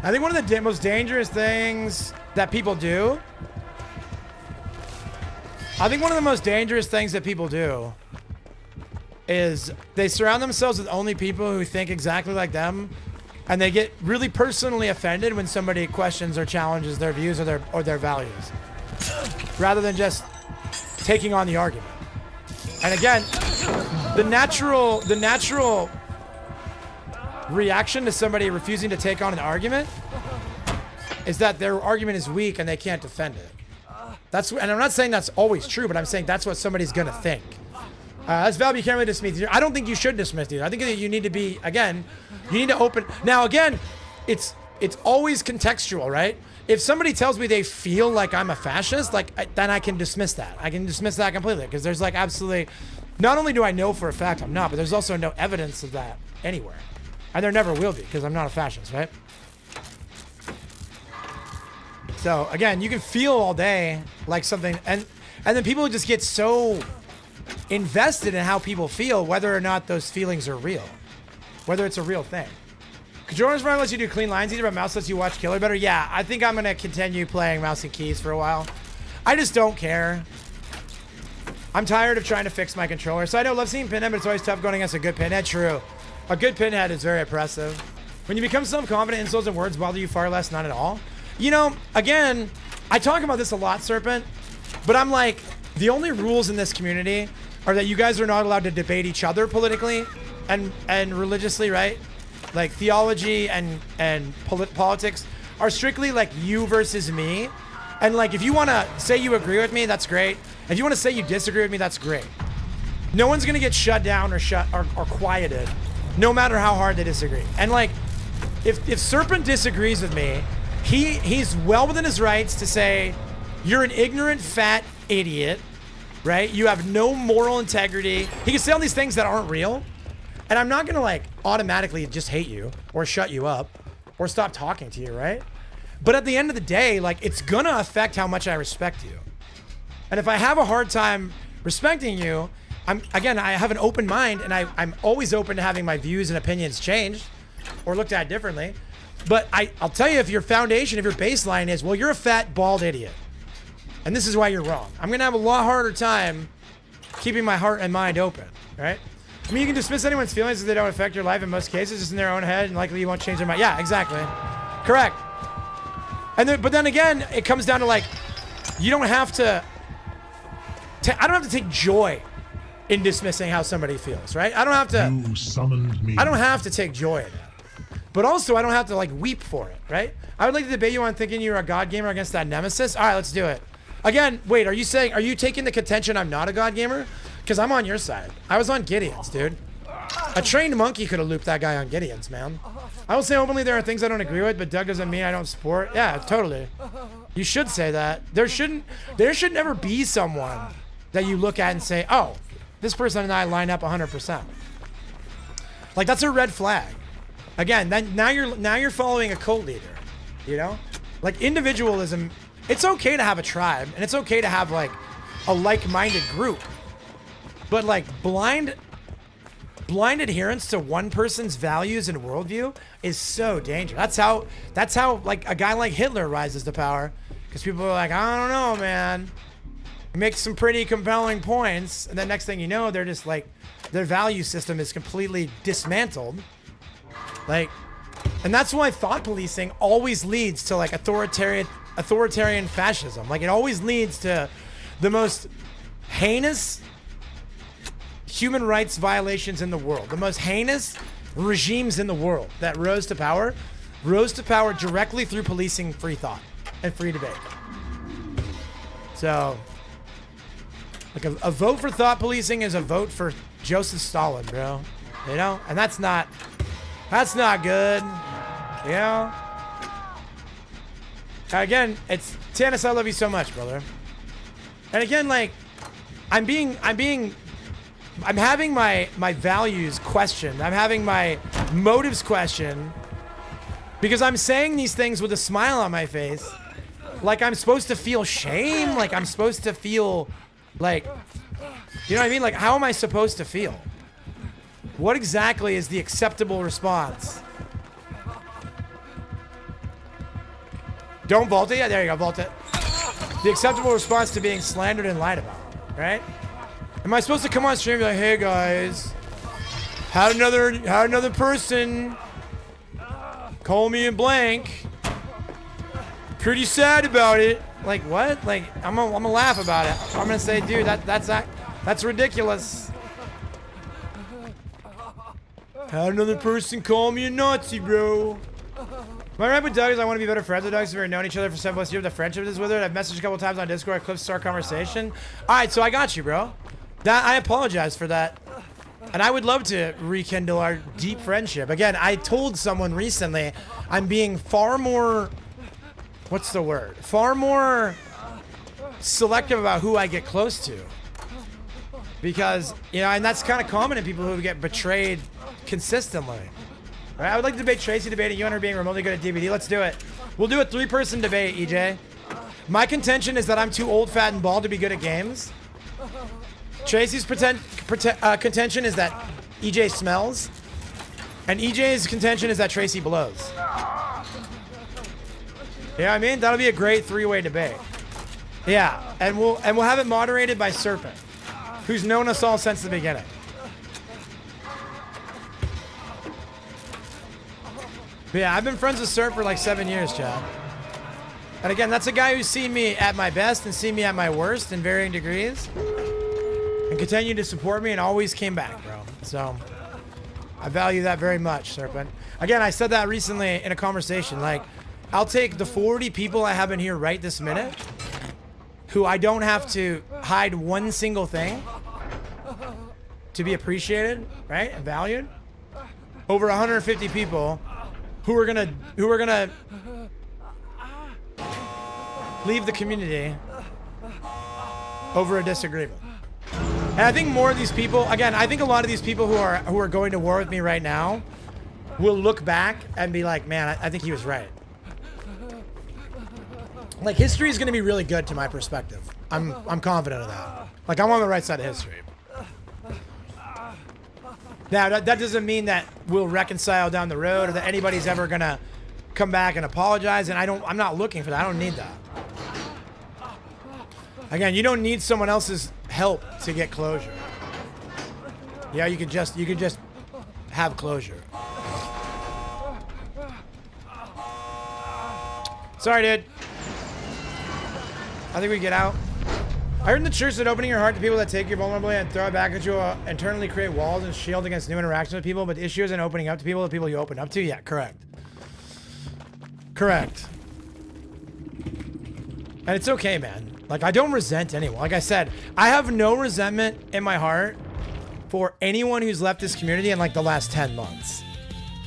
Speaker 1: I think one of the most dangerous things that people do. I think one of the most dangerous things that people do is they surround themselves with only people who think exactly like them, and they get really personally offended when somebody questions or challenges their views or their values, rather than just taking on the argument. And again, the natural reaction to somebody refusing to take on an argument is that their argument is weak and they can't defend it. And I'm not saying that's always true, but I'm saying that's what somebody's gonna think. That's valid. You can't really dismiss it. I don't think you should dismiss it. I think that you need to be, again, you need to open. Now, again, it's always contextual, right? If somebody tells me they feel like I'm a fascist, like then I can dismiss that. I can dismiss that completely because there's like absolutely Not only do I know for a fact I'm not, but there's also no evidence of that anywhere. And there never will be, because I'm not a fascist, right? So, again, you can feel all day like something, and then people just get so invested in how people feel, whether or not those feelings are real. Whether it's a real thing. Controllers probably lets you do clean lines either, but mouse lets you watch killer better. Yeah, I think I'm going to continue playing mouse and keys for a while. I just don't care. I'm tired of trying to fix my controller. So I know, love seeing pinhead, but it's always tough going against a good pinhead. True. A good pinhead is very oppressive. When you become self-confident, insults and words bother you far less, not at all. You know, again, I talk about this a lot, Serpent, but I'm like, the only rules in this community are that you guys are not allowed to debate each other politically and religiously, right? Like theology and politics are strictly like you versus me. And like, if you want to say you agree with me, that's great. If you want to say you disagree with me, that's great. No one's going to get shut down or quieted, no matter how hard they disagree. And like, if Serpent disagrees with me, he's well within his rights to say, you're an ignorant, fat idiot, right? You have no moral integrity. He can say all these things that aren't real. And I'm not going to like automatically just hate you or shut you up or stop talking to you, right? But at the end of the day, like, it's going to affect how much I respect you. And if I have a hard time respecting you, I have an open mind, and I'm always open to having my views and opinions changed or looked at differently. But I'll tell you, if your foundation, if your baseline is, well, you're a fat, bald idiot, and this is why you're wrong, I'm going to have a lot harder time keeping my heart and mind open, right? I mean, you can dismiss anyone's feelings if they don't affect your life in most cases, just in their own head, and likely you won't change their mind. Yeah, exactly. Correct. But then again, it comes down to like, you don't have to, I don't have to take joy in dismissing how somebody feels, right? I don't have to.
Speaker 2: You summoned me.
Speaker 1: I don't have to take joy in that. But also, I don't have to like weep for it, right? I would like to debate you on thinking you're a god gamer against that nemesis. All right, let's do it. Again, wait, are you taking the contention I'm not a god gamer? Because I'm on your side. I was on Gideon's, dude. A trained monkey could have looped that guy on Gideon's, man. I will say openly there are things I don't agree with, but Doug doesn't mean I don't support. Yeah, totally. You should say that. There should never be someone that you look at and say, oh, this person and I line up 100%. Like, that's a red flag. Again, now you're following a cult leader, you know? Like, individualism, it's okay to have a tribe, and it's okay to have like a like-minded group. But like blind adherence to one person's values and worldview is so dangerous. That's how like a guy like Hitler rises to power, because people are like, I don't know, man. He makes some pretty compelling points, and then next thing you know, they're just like, their value system is completely dismantled. Like, and that's why thought policing always leads to like authoritarian fascism. Like, it always leads to the most heinous human rights violations in the world, the most heinous regimes in the world that rose to power directly through policing free thought and free debate. So, like a vote for thought policing is a vote for Joseph Stalin, bro. You know, and that's not good. You know. Again, it's Tannis. I love you so much, brother. And again, like, I'm having my values questioned. I'm having my motives questioned because I'm saying these things with a smile on my face. Like I'm supposed to feel shame. Like I'm supposed to feel like, you know what I mean? Like, how am I supposed to feel? What exactly is the acceptable response? Don't vault it. Yeah, there you go. Vault it. The acceptable response to being slandered and lied about, right? Am I supposed to come on stream and be like, hey guys, had another person call me in blank. Pretty sad about it. Like what? Like I'm gonna laugh about it. I'm gonna say, dude, that's ridiculous. Had another person call me a Nazi, bro. My right with Doug is I want to be better friends with Doug, so we've known each other for 7+ years. The friendship is with her. I've messaged a couple times on Discord. I clipped our conversation. All right, so I got you, bro. I apologize for that. And I would love to rekindle our deep friendship. Again, I told someone recently I'm being far more, what's the word? Far more selective about who I get close to. Because, you know, and that's kind of common in people who get betrayed consistently. Right? I would like to debate Tracy debating you and her being remotely good at DBD. Let's do it. We'll do a 3-person debate, EJ. My contention is that I'm too old, fat, and bald to be good at games. Tracy's contention is that EJ smells. And EJ's contention is that Tracy blows. You know what I mean? That'll be a great 3-way debate. Yeah, and we'll have it moderated by Serpent, who's known us all since the beginning. But yeah, I've been friends with Serp for like 7 years, Chad. And again, that's a guy who's seen me at my best and seen me at my worst in varying degrees. And continued to support me and always came back, bro. So I value that very much, Serpent. Again, I said that recently in a conversation. Like, I'll take the 40 people I have in here right this minute, who I don't have to hide one single thing to be appreciated, right, and valued, over 150 people who are gonna leave the community over a disagreement. And I think more of these people, again, I think a lot of these people who are going to war with me right now will look back and be like, man, I think he was right. Like, history is going to be really good to my perspective. I'm confident of that. Like, I'm on the right side of history. Now, that doesn't mean that we'll reconcile down the road or that anybody's ever going to come back and apologize. And I'm not looking for that. I don't need that. Again, you don't need someone else's help to get closure. Yeah, you could just have closure. Sorry, dude. I think we get out. I heard in the church that opening your heart to people that take you vulnerably and throw it back at you internally create walls and shield against new interactions with people, but the issue isn't opening up to people, the people you open up to. Yeah, correct. Correct. And it's okay, man. Like, I don't resent anyone. Like I said, I have no resentment in my heart for anyone who's left this community in like the last 10 months,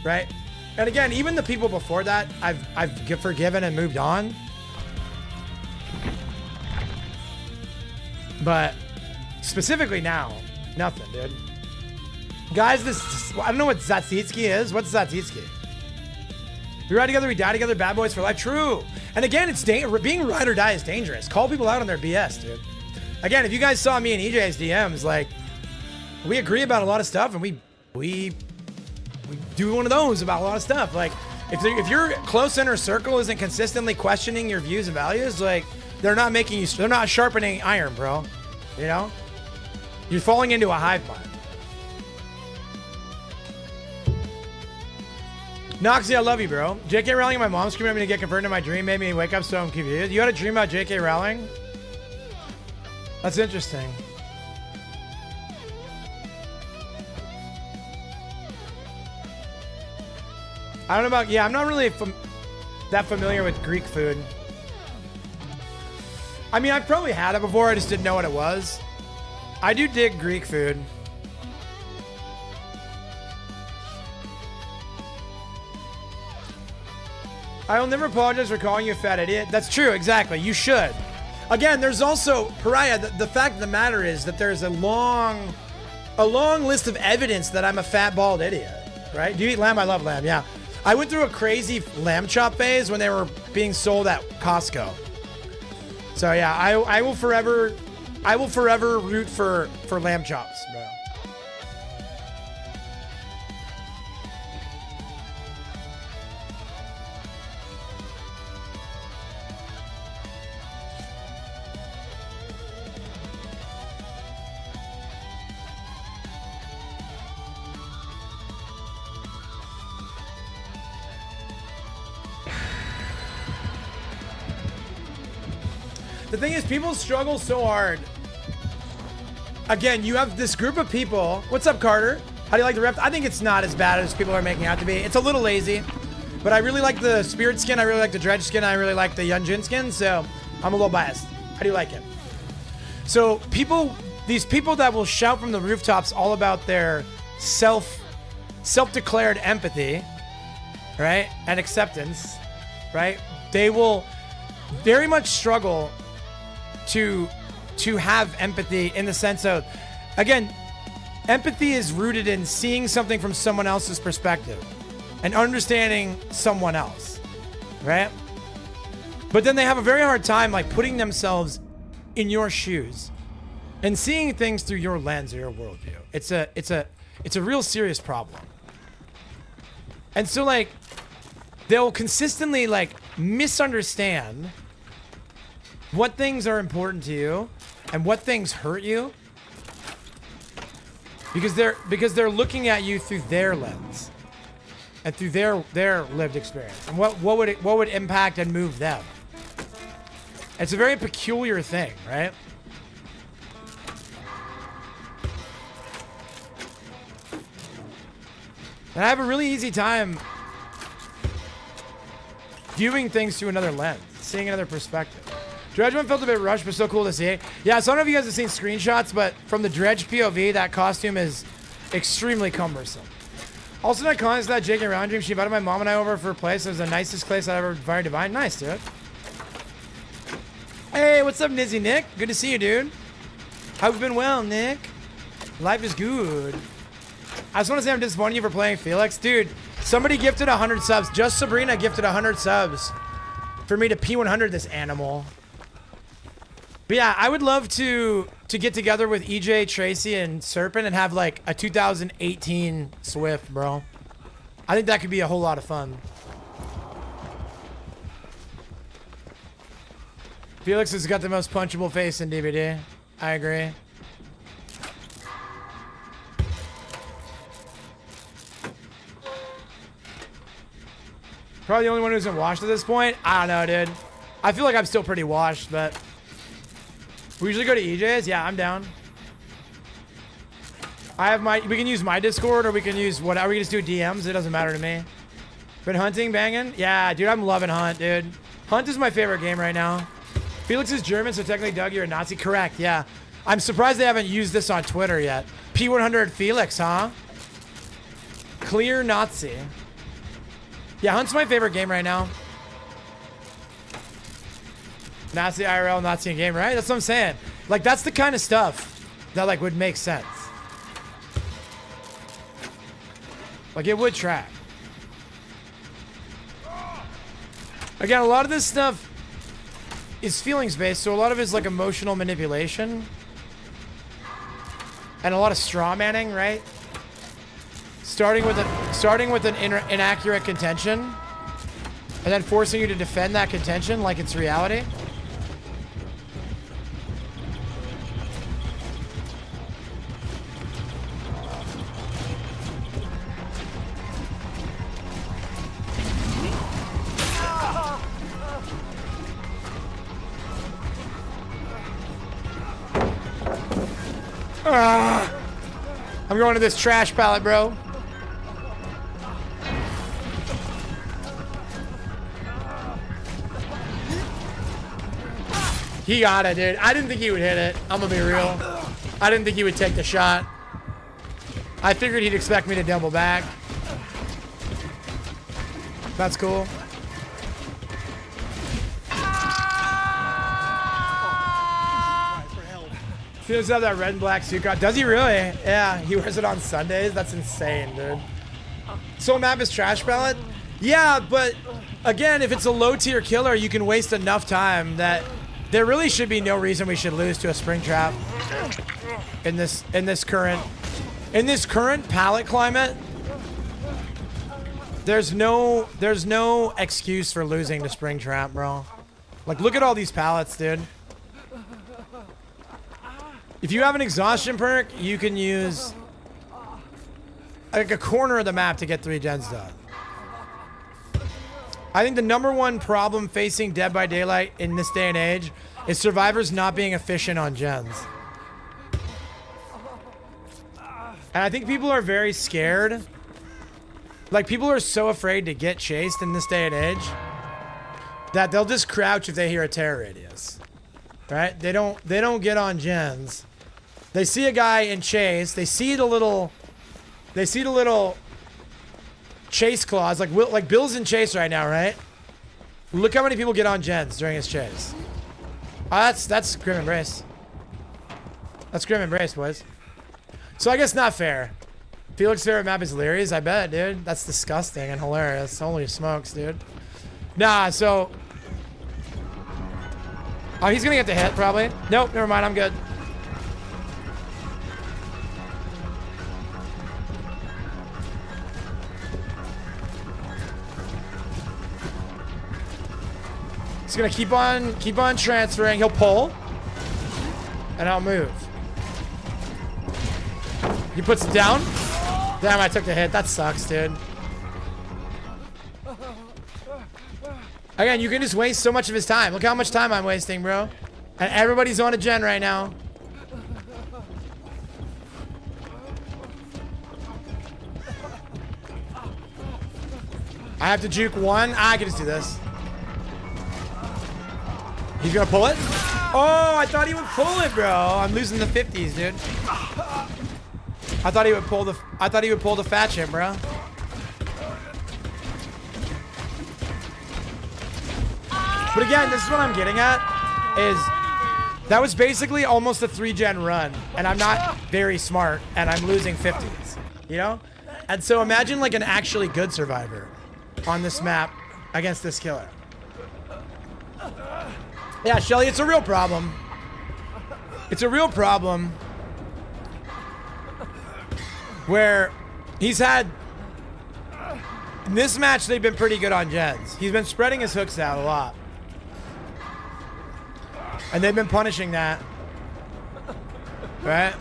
Speaker 1: right? And again, even the people before that, I've forgiven and moved on. But specifically now, nothing, dude. Guys, I don't know what Zatsitsky is. What's Zatsitsky? We ride together, we die together, bad boys for life. True. And again, it's being ride or die is dangerous. Call people out on their BS, dude. Again, if you guys saw me and EJ's DMs, like, we agree about a lot of stuff, and we do one of those about a lot of stuff. Like, if your close inner circle isn't consistently questioning your views and values, like, they're not sharpening iron, bro. You know? You're falling into a hive mind. Noxie, I love you, bro. J.K. Rowling and my mom screaming at me to get converted in my dream made me wake up so I'm confused. You had a dream about J.K. Rowling? That's interesting. I don't know about, yeah, I'm not really that familiar with Greek food. I mean, I've probably had it before, I just didn't know what it was. I do dig Greek food. I'll never apologize for calling you a fat idiot. That's true, exactly. You should. Again, there's also, Pariah, the fact of the matter is that there's a long list of evidence that I'm a fat, bald idiot, right? Do you eat lamb? I love lamb, yeah. I went through a crazy lamb chop phase when they were being sold at Costco. So yeah, I will forever root for lamb chops, bro. The thing is, people struggle so hard. Again, you have this group of people. What's up, Carter? How do you like the Rift? I think it's not as bad as people are making out to be. It's a little lazy, but I really like the Spirit skin. I really like the Dredge skin. I really like the Yunjin skin, so I'm a little biased. How do you like it? So these people that will shout from the rooftops all about their self-declared empathy, right, and acceptance, right? They will very much struggle to have empathy in the sense of Again, empathy is rooted in seeing something from someone else's perspective and understanding someone else, right? But then they have a very hard time like putting themselves in your shoes and seeing things through your lens or your worldview. It's a real serious problem. And so like they'll consistently like misunderstand what things are important to you and what things hurt you because they're looking at you through their lens and through their lived experience and what would impact and move them. It's a very peculiar thing, right? And I have a really easy time viewing things through another lens, seeing another perspective. Dredge one felt a bit rushed, but still cool to see. Yeah, so I don't know if you guys have seen screenshots, but from the Dredge POV, that costume is extremely cumbersome. Also, not calling that Jake and Round Dream. She invited my mom and I over for a place. It was the nicest place I ever invited to buy. Nice, dude. Hey, what's up, Nizzy Nick? Good to see you, dude. How have you been? Well, Nick. Life is good. I just want to say I'm disappointed in you for playing Felix. Dude, somebody gifted 100 subs. Just Sabrina gifted 100 subs for me to P100 this animal. But yeah, I would love to get together with EJ, Tracy, and Serpent and have like a 2018 Swift, bro. I think that could be a whole lot of fun. Felix has got the most punchable face in DVD. I agree. Probably the only one who isn't washed at this point. I don't know, dude. I feel like I'm still pretty washed, but we usually go to EJ's. Yeah, I'm down. We can use my Discord or we can use whatever. We can just do DMs. It doesn't matter to me. Been hunting, banging? Yeah, dude, I'm loving Hunt, dude. Hunt is my favorite game right now. Felix is German, so technically, Doug, you're a Nazi. Correct, yeah. I'm surprised they haven't used this on Twitter yet. P100 Felix, huh? Clear Nazi. Yeah, Hunt's my favorite game right now. Nazi IRL, Nazi in game, right? That's what I'm saying. Like, that's the kind of stuff that, like, would make sense. Like, it would track. Again, a lot of this stuff is feelings-based, so a lot of it is, like, emotional manipulation. And a lot of straw manning, right? Starting with an inaccurate contention, and then forcing you to defend that contention like it's reality. I'm going to this trash pallet, bro. He got it, dude. I didn't think he would hit it. I'm gonna be real. I didn't think he would take the shot. I figured he'd expect me to double back. That's cool. He does have that red and black suit card. Does he really? Yeah, he wears it on Sundays. That's insane, dude. Soul map is trash pallet? Yeah, but again, if it's a low tier killer, you can waste enough time that there really should be no reason we should lose to a spring trap in this current pallet climate. There's no excuse for losing to spring trap, bro. Like, look at all these pallets, dude. If you have an exhaustion perk, you can use like a corner of the map to get 3 gens done. I think the #1 problem facing Dead by Daylight in this day and age is survivors not being efficient on gens. And I think people are very scared. Like, people are so afraid to get chased in this day and age that they'll just crouch if they hear a terror radius. Right? They don't get on gens. They see a guy in chase. They see the little chase clause. Like Bill's in chase right now, right? Look how many people get on gens during his chase. Oh, that's Grim Embrace. That's Grim Embrace, boys. So I guess not fair. Felix's favorite map is Lyria's, I bet, dude. That's disgusting and hilarious. Holy smokes, dude. Nah, so... Oh, he's gonna get the hit, probably. Nope, never mind, I'm good. He's gonna keep on transferring. He'll pull. And I'll move. He puts it down. Damn, I took the hit. That sucks, dude. Again, you can just waste so much of his time. Look how much time I'm wasting, bro. And everybody's on a gen right now. I have to juke one. I can just do this. He's gonna pull it. Oh, I thought he would pull it, bro. I'm losing the 50s, dude. I thought he would pull the fat chip, bro. But again, this is what I'm getting at, is that was basically almost a 3-gen run, and I'm not very smart, and I'm losing 50s, you know? And so imagine like an actually good survivor on this map against this killer. Yeah, Shelly, it's a real problem. It's a real problem where he's had... In this match, they've been pretty good on gens. He's been spreading his hooks out a lot. And they've been punishing that. Right?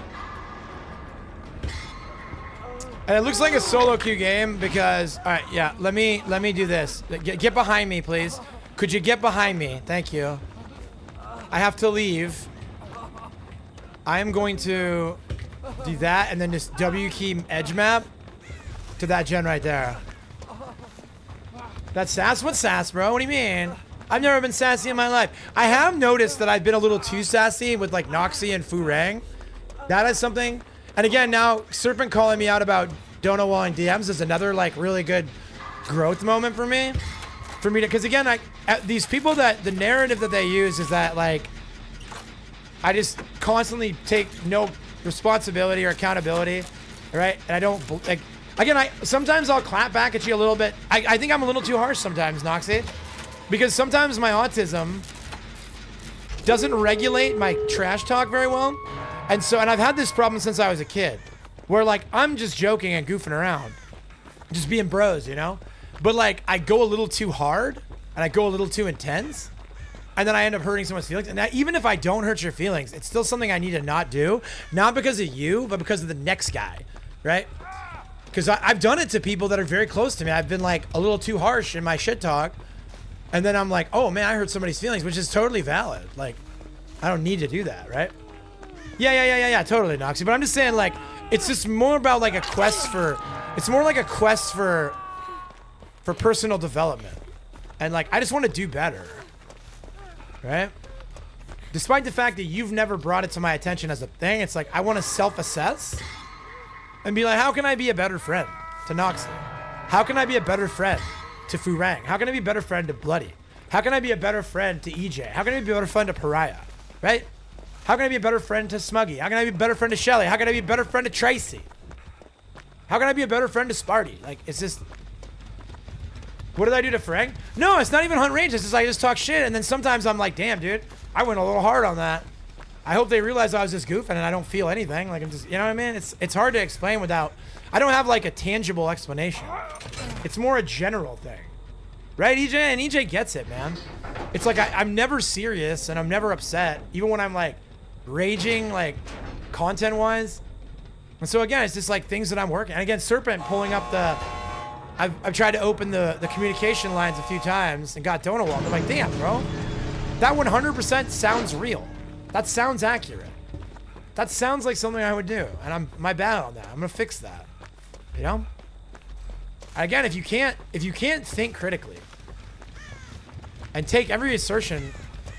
Speaker 1: And it looks like a solo queue game because... Alright, yeah, let me do this. Get behind me, please. Could you get behind me? Thank you. I have to leave. I am going to do that and then just W key edge map to that gen right there. That's sass? What's sass, bro? What do you mean? I've never been sassy in my life. I have noticed that I've been a little too sassy with like Noxy and Fu Rang. That is something. And again, now Serpent calling me out about Dono Wall and DMs is another like really good growth moment for me. Because again, these people that the narrative that they use is that like I just constantly take no responsibility or accountability, right? And I don't like. Again, sometimes I'll clap back at you a little bit. I think I'm a little too harsh sometimes, Noxy, because sometimes my autism doesn't regulate my trash talk very well, and I've had this problem since I was a kid, where like I'm just joking and goofing around, just being bros, you know. But like I go a little too hard and I go a little too intense and then I end up hurting someone's feelings. And that, even if I don't hurt your feelings, it's still something I need to not do. Not because of you, but because of the next guy, right? Because I've done it to people that are very close to me. I've been like a little too harsh in my shit talk. And then I'm like, oh man, I hurt somebody's feelings, which is totally valid. Like, I don't need to do that, right? Yeah, totally, Noxy. But I'm just saying like, it's just more about like a quest for, it's more like a quest for personal development. And like, I just want to do better. Right? Despite the fact that you've never brought it to my attention as a thing, it's like, I want to self-assess and be like, how can I be a better friend to Noxy? How can I be a better friend to Fu Rang? How can I be a better friend to Bloody? How can I be a better friend to EJ? How can I be a better friend to Pariah? Right? How can I be a better friend to Smuggy? How can I be a better friend to Shelly? How can I be a better friend to Tracy? How can I be a better friend to Sparty? Like, it's just... What did I do to Frank? No, it's not even hunt range. It's just I just talk shit, and then sometimes I'm like, damn, dude, I went a little hard on that. I hope they realize I was just goofing and I don't feel anything. Like I'm just, you know what I mean? It's hard to explain without. I don't have like a tangible explanation. It's more a general thing, right, EJ? And EJ gets it, man. It's like I'm never serious and I'm never upset, even when I'm like raging, like content-wise. And so again, it's just like things that I'm working. And again, Serpent pulling up the. I've tried to open the communication lines a few times and got Donut Wall. I'm like, damn, bro. That 100% sounds real. That sounds accurate. That sounds like something I would do. And my bad on that. I'm gonna fix that. You know? Again, if you can't think critically and take every assertion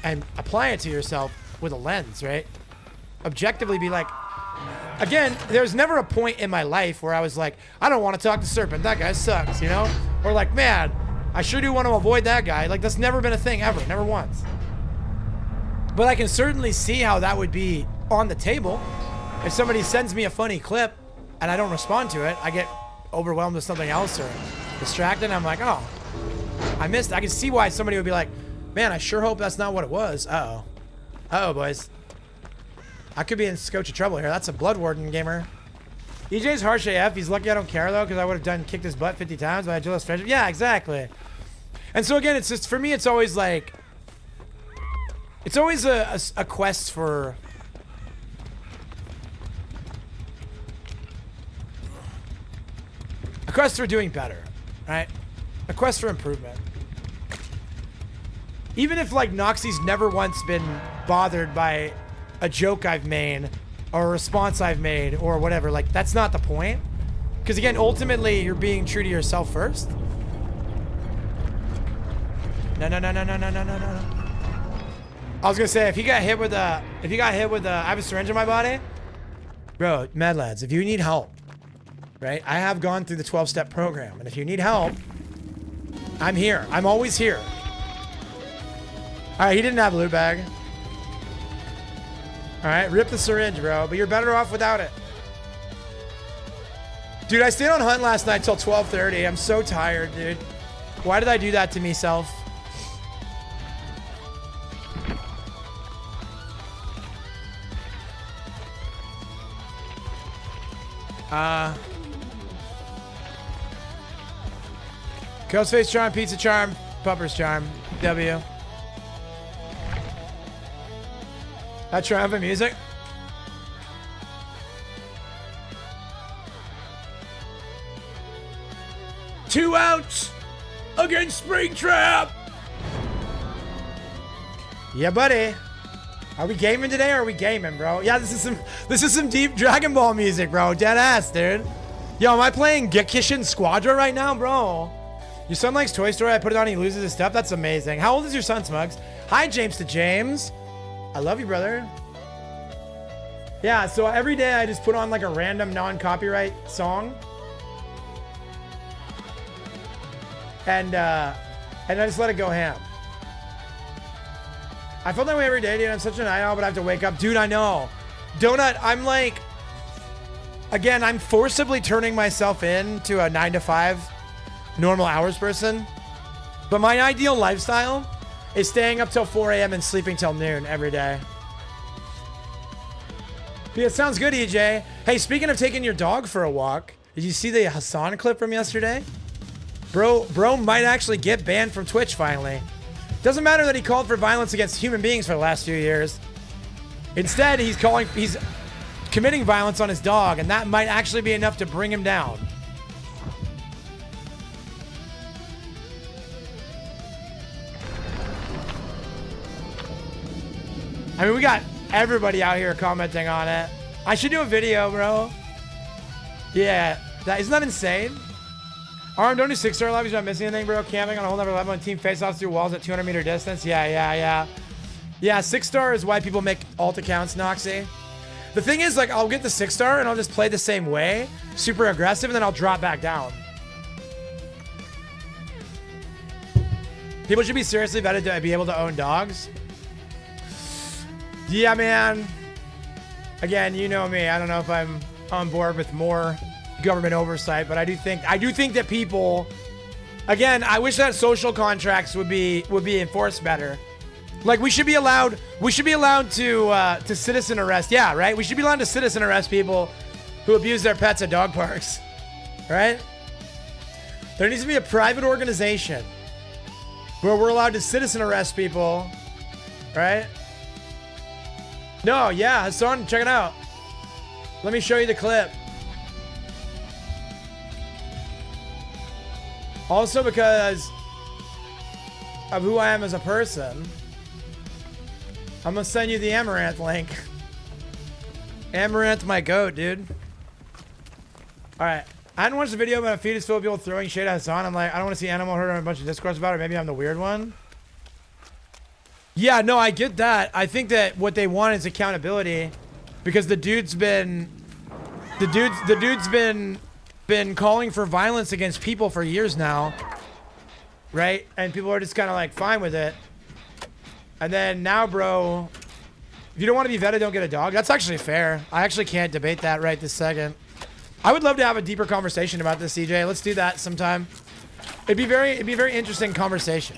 Speaker 1: and apply it to yourself with a lens, right? Objectively be like, again, there's never a point in my life where I was like, I don't want to talk to Serpent. That guy sucks, you know? Or like, man, I sure do want to avoid that guy. Like, that's never been a thing ever. Never once. But I can certainly see how that would be on the table if somebody sends me a funny clip and I don't respond to it, I get overwhelmed with something else or distracted. I'm like, oh, I missed. I can see why somebody would be like, man, I sure hope that's not what it was. Uh-oh. Uh-oh, boys. I could be in scotch of trouble here. That's a Blood Warden gamer. EJ's harsh AF. He's lucky I don't care, though, because I would have kicked his butt 50 times, but I do less friendship. Yeah, exactly. And so, again, it's just, for me, it's always like, it's always a quest for... A quest for doing better, right? A quest for improvement. Even if, like, Noxie's never once been bothered by a joke I've made or a response I've made or whatever, like, that's not the point. Because, again, ultimately, you're being true to yourself first. No. I was gonna say, if you got hit with a, I have a syringe in my body. Bro, Mad Lads, if you need help, right? I have gone through the 12-step program, and if you need help, I'm here. I'm always here. All right, he didn't have a loot bag. All right, rip the syringe, bro, but you're better off without it. Dude, I stayed on hunt last night till 12:30. I'm so tired, dude. Why did I do that to myself? Ghostface Charm, Pizza Charm, Pupper's Charm, W. That triumphant music. Two outs against Springtrap. Yeah, buddy. Are we gaming today or are we gaming, bro? Yeah, this is some deep Dragon Ball music, bro. Dead ass, dude. Yo, am I playing Gekishin Squadra right now, bro? Your son likes Toy Story. I put it on, he loses his stuff. That's amazing. How old is your son, Smugs? Hi, James to James. I love you, brother. Yeah, so every day I just put on like a random non-copyright song. And I just let it go ham. I feel that way every day, dude. I'm such a night owl, but I have to wake up. Dude, I know. Donut, I'm like... Again, I'm forcibly turning myself into a 9 to 5 normal hours person. But my ideal lifestyle is staying up till 4 a.m. and sleeping till noon every day. Yeah, it sounds good, EJ. Hey, speaking of taking your dog for a walk, did you see the Hassan clip from yesterday? Bro might actually get banned from Twitch finally. Doesn't matter that he called for violence against human beings for the last few years. Instead, he's committing violence on his dog, and that might actually be enough to bring him down. I mean, we got everybody out here commenting on it. I should do a video, bro. Yeah, isn't that insane? Arm, don't do 6-star lobbies. You're not missing anything, bro. Camping on a whole nother level and team face-offs through walls at 200-meter distance. Yeah. Yeah, 6-star is why people make alt accounts, Noxie. The thing is, like, I'll get the 6-star and I'll just play the same way, super aggressive, and then I'll drop back down. People should be seriously vetted to be able to own dogs. Yeah, man. Again, you know me. I don't know if I'm on board with more government oversight, but I do think that people, again, I wish that social contracts would be enforced better. Like, we should be allowed to citizen arrest. Yeah, right? We should be allowed to citizen arrest people who abuse their pets at dog parks. Right? There needs to be a private organization where we're allowed to citizen arrest people. Right? No, yeah, Hassan, check it out. Let me show you the clip. Also, because of who I am as a person, I'm gonna send you the Amaranth link. Amaranth, my goat, dude. All right, I hadn't watched the video, but a feed is filled with people throwing shade at Hassan. I'm like, I don't want to see Animal Herd on a bunch of discourse about it. Maybe I'm the weird one. Yeah, no, I get that. I think that what they want is accountability, because the dude's been calling for violence against people for years now, right? And people are just kind of like fine with it. And then now, bro, If you don't want to be vetted, don't get a dog. That's actually fair. I actually can't debate that right this second. I would love to have a deeper conversation about this, CJ. Let's do that sometime. It'd be very interesting conversation.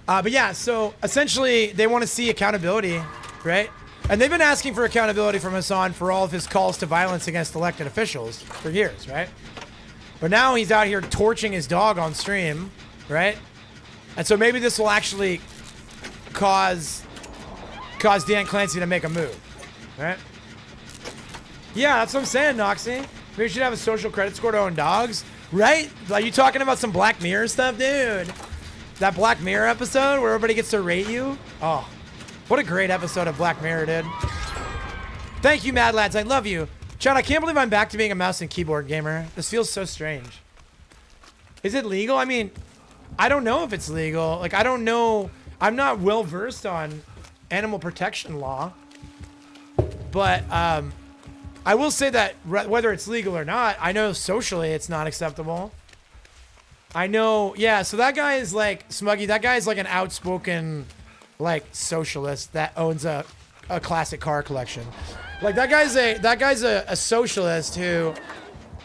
Speaker 1: But yeah, so essentially they want to see accountability, right? And they've been asking for accountability from Hassan for all of his calls to violence against elected officials for years, right? But now he's out here torching his dog on stream, right? And so maybe this will actually cause Dan Clancy to make a move, right? Yeah, that's what I'm saying, Noxie. Maybe you should have a social credit score to own dogs, right? Like, you talking about some Black Mirror stuff, dude? That Black Mirror episode where everybody gets to rate you? Oh, what a great episode of Black Mirror, dude. Thank you, Mad Lads. I love you. Chad, I can't believe I'm back to being a mouse and keyboard gamer. This feels so strange. Is it legal? I mean, I don't know if it's legal. Like, I don't know. I'm not well versed on animal protection law. But I will say that whether it's legal or not, I know socially it's not acceptable. I know, yeah, so that guy is like, Smuggy, that guy is like an outspoken, like, socialist that owns a classic car collection. Like, that guy's a socialist who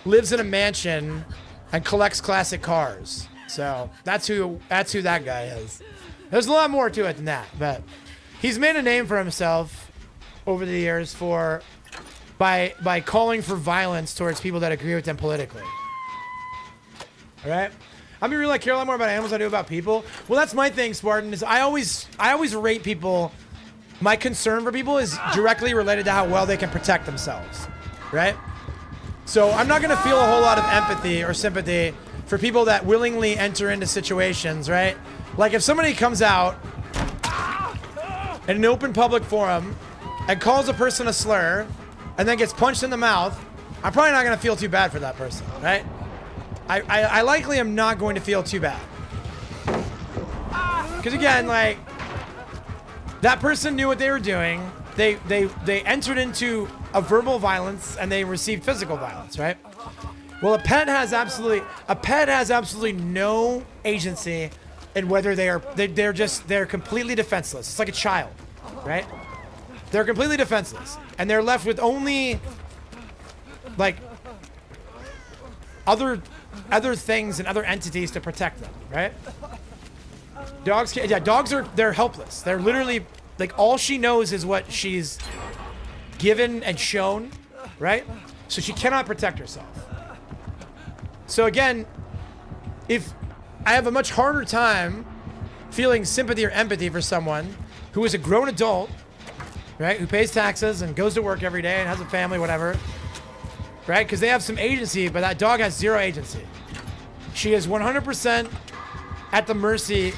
Speaker 1: lives in a mansion and collects classic cars. So that's who that guy is. There's a lot more to it than that, but he's made a name for himself over the years by calling for violence towards people that agree with him politically. All right? I mean, really, I care a lot more about animals than I do about people. Well, that's my thing, Spartan, is I always rate people. My concern for people is directly related to how well they can protect themselves, right? So I'm not going to feel a whole lot of empathy or sympathy for people that willingly enter into situations, right? Like if somebody comes out in an open public forum and calls a person a slur and then gets punched in the mouth, I'm probably not going to feel too bad for that person, right? I likely am not going to feel too bad. Because again, like, that person knew what they were doing. They entered into a verbal violence and they received physical violence, right? Well, a pet has absolutely no agency in whether they're completely defenseless. It's like a child, right? They're completely defenseless and they're left with only like other things and other entities to protect them, right? Dogs they're helpless. They're literally like all she knows is what she's given and shown, right? So she cannot protect herself. So again, if I have a much harder time feeling sympathy or empathy for someone who is a grown adult, right? Who pays taxes and goes to work every day and has a family, whatever, right? Because they have some agency, but that dog has zero agency. She is 100% at the mercy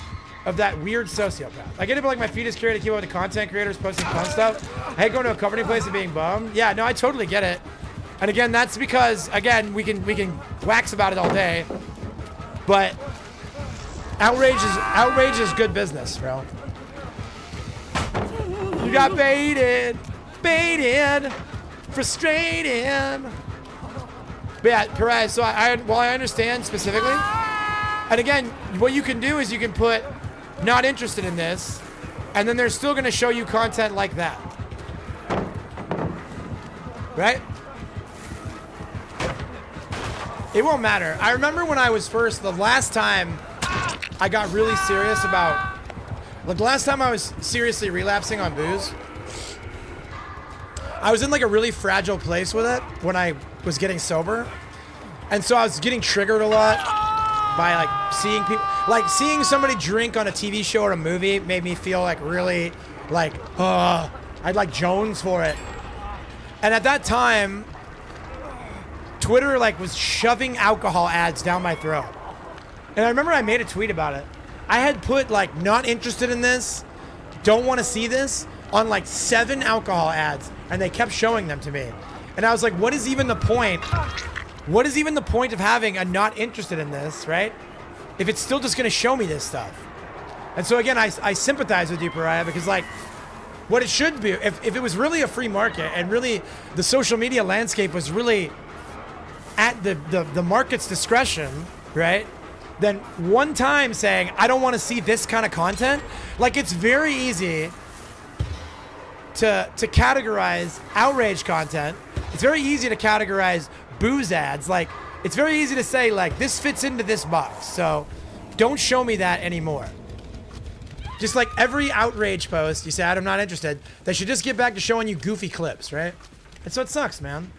Speaker 1: of that weird sociopath. I get it, but like my feed is curated to keep up with the content creators posting fun stuff. I hate going to a company place and being bummed. Yeah, no, I totally get it. And again, that's because, again, we can wax about it all day, but outrage is good business, bro. You got baited, frustrated. But yeah, Perez, so I understand specifically. And again, what you can do is you can put not interested in this, and then they're still gonna show you content like that. Right? It won't matter. I remember when I was the last time I got really serious about, like the last time I was seriously relapsing on booze, I was in like a really fragile place with it when I was getting sober. And so I was getting triggered a lot by like seeing people, like seeing somebody drink on a TV show or a movie made me feel like really like, I'd like Jones for it. And at that time, Twitter like was shoving alcohol ads down my throat. And I remember I made a tweet about it. I had put like not interested in this, don't want to see this on like 7 alcohol ads, and they kept showing them to me. And I was like, what is even the point? What is even the point of having a not interested in this, right? If it's still just gonna show me this stuff. And so again, I sympathize with you, Pariah, because like what it should be, if it was really a free market and really the social media landscape was really at the market's discretion, right? Then one time saying, I don't want to see this kind of content, like it's very easy to categorize outrage content. It's very easy to categorize booze ads. Like, it's very easy to say, like, this fits into this box, so don't show me that anymore. Just like every outrage post, you say, I'm not interested. They should just get back to showing you goofy clips, right? And so it sucks, man.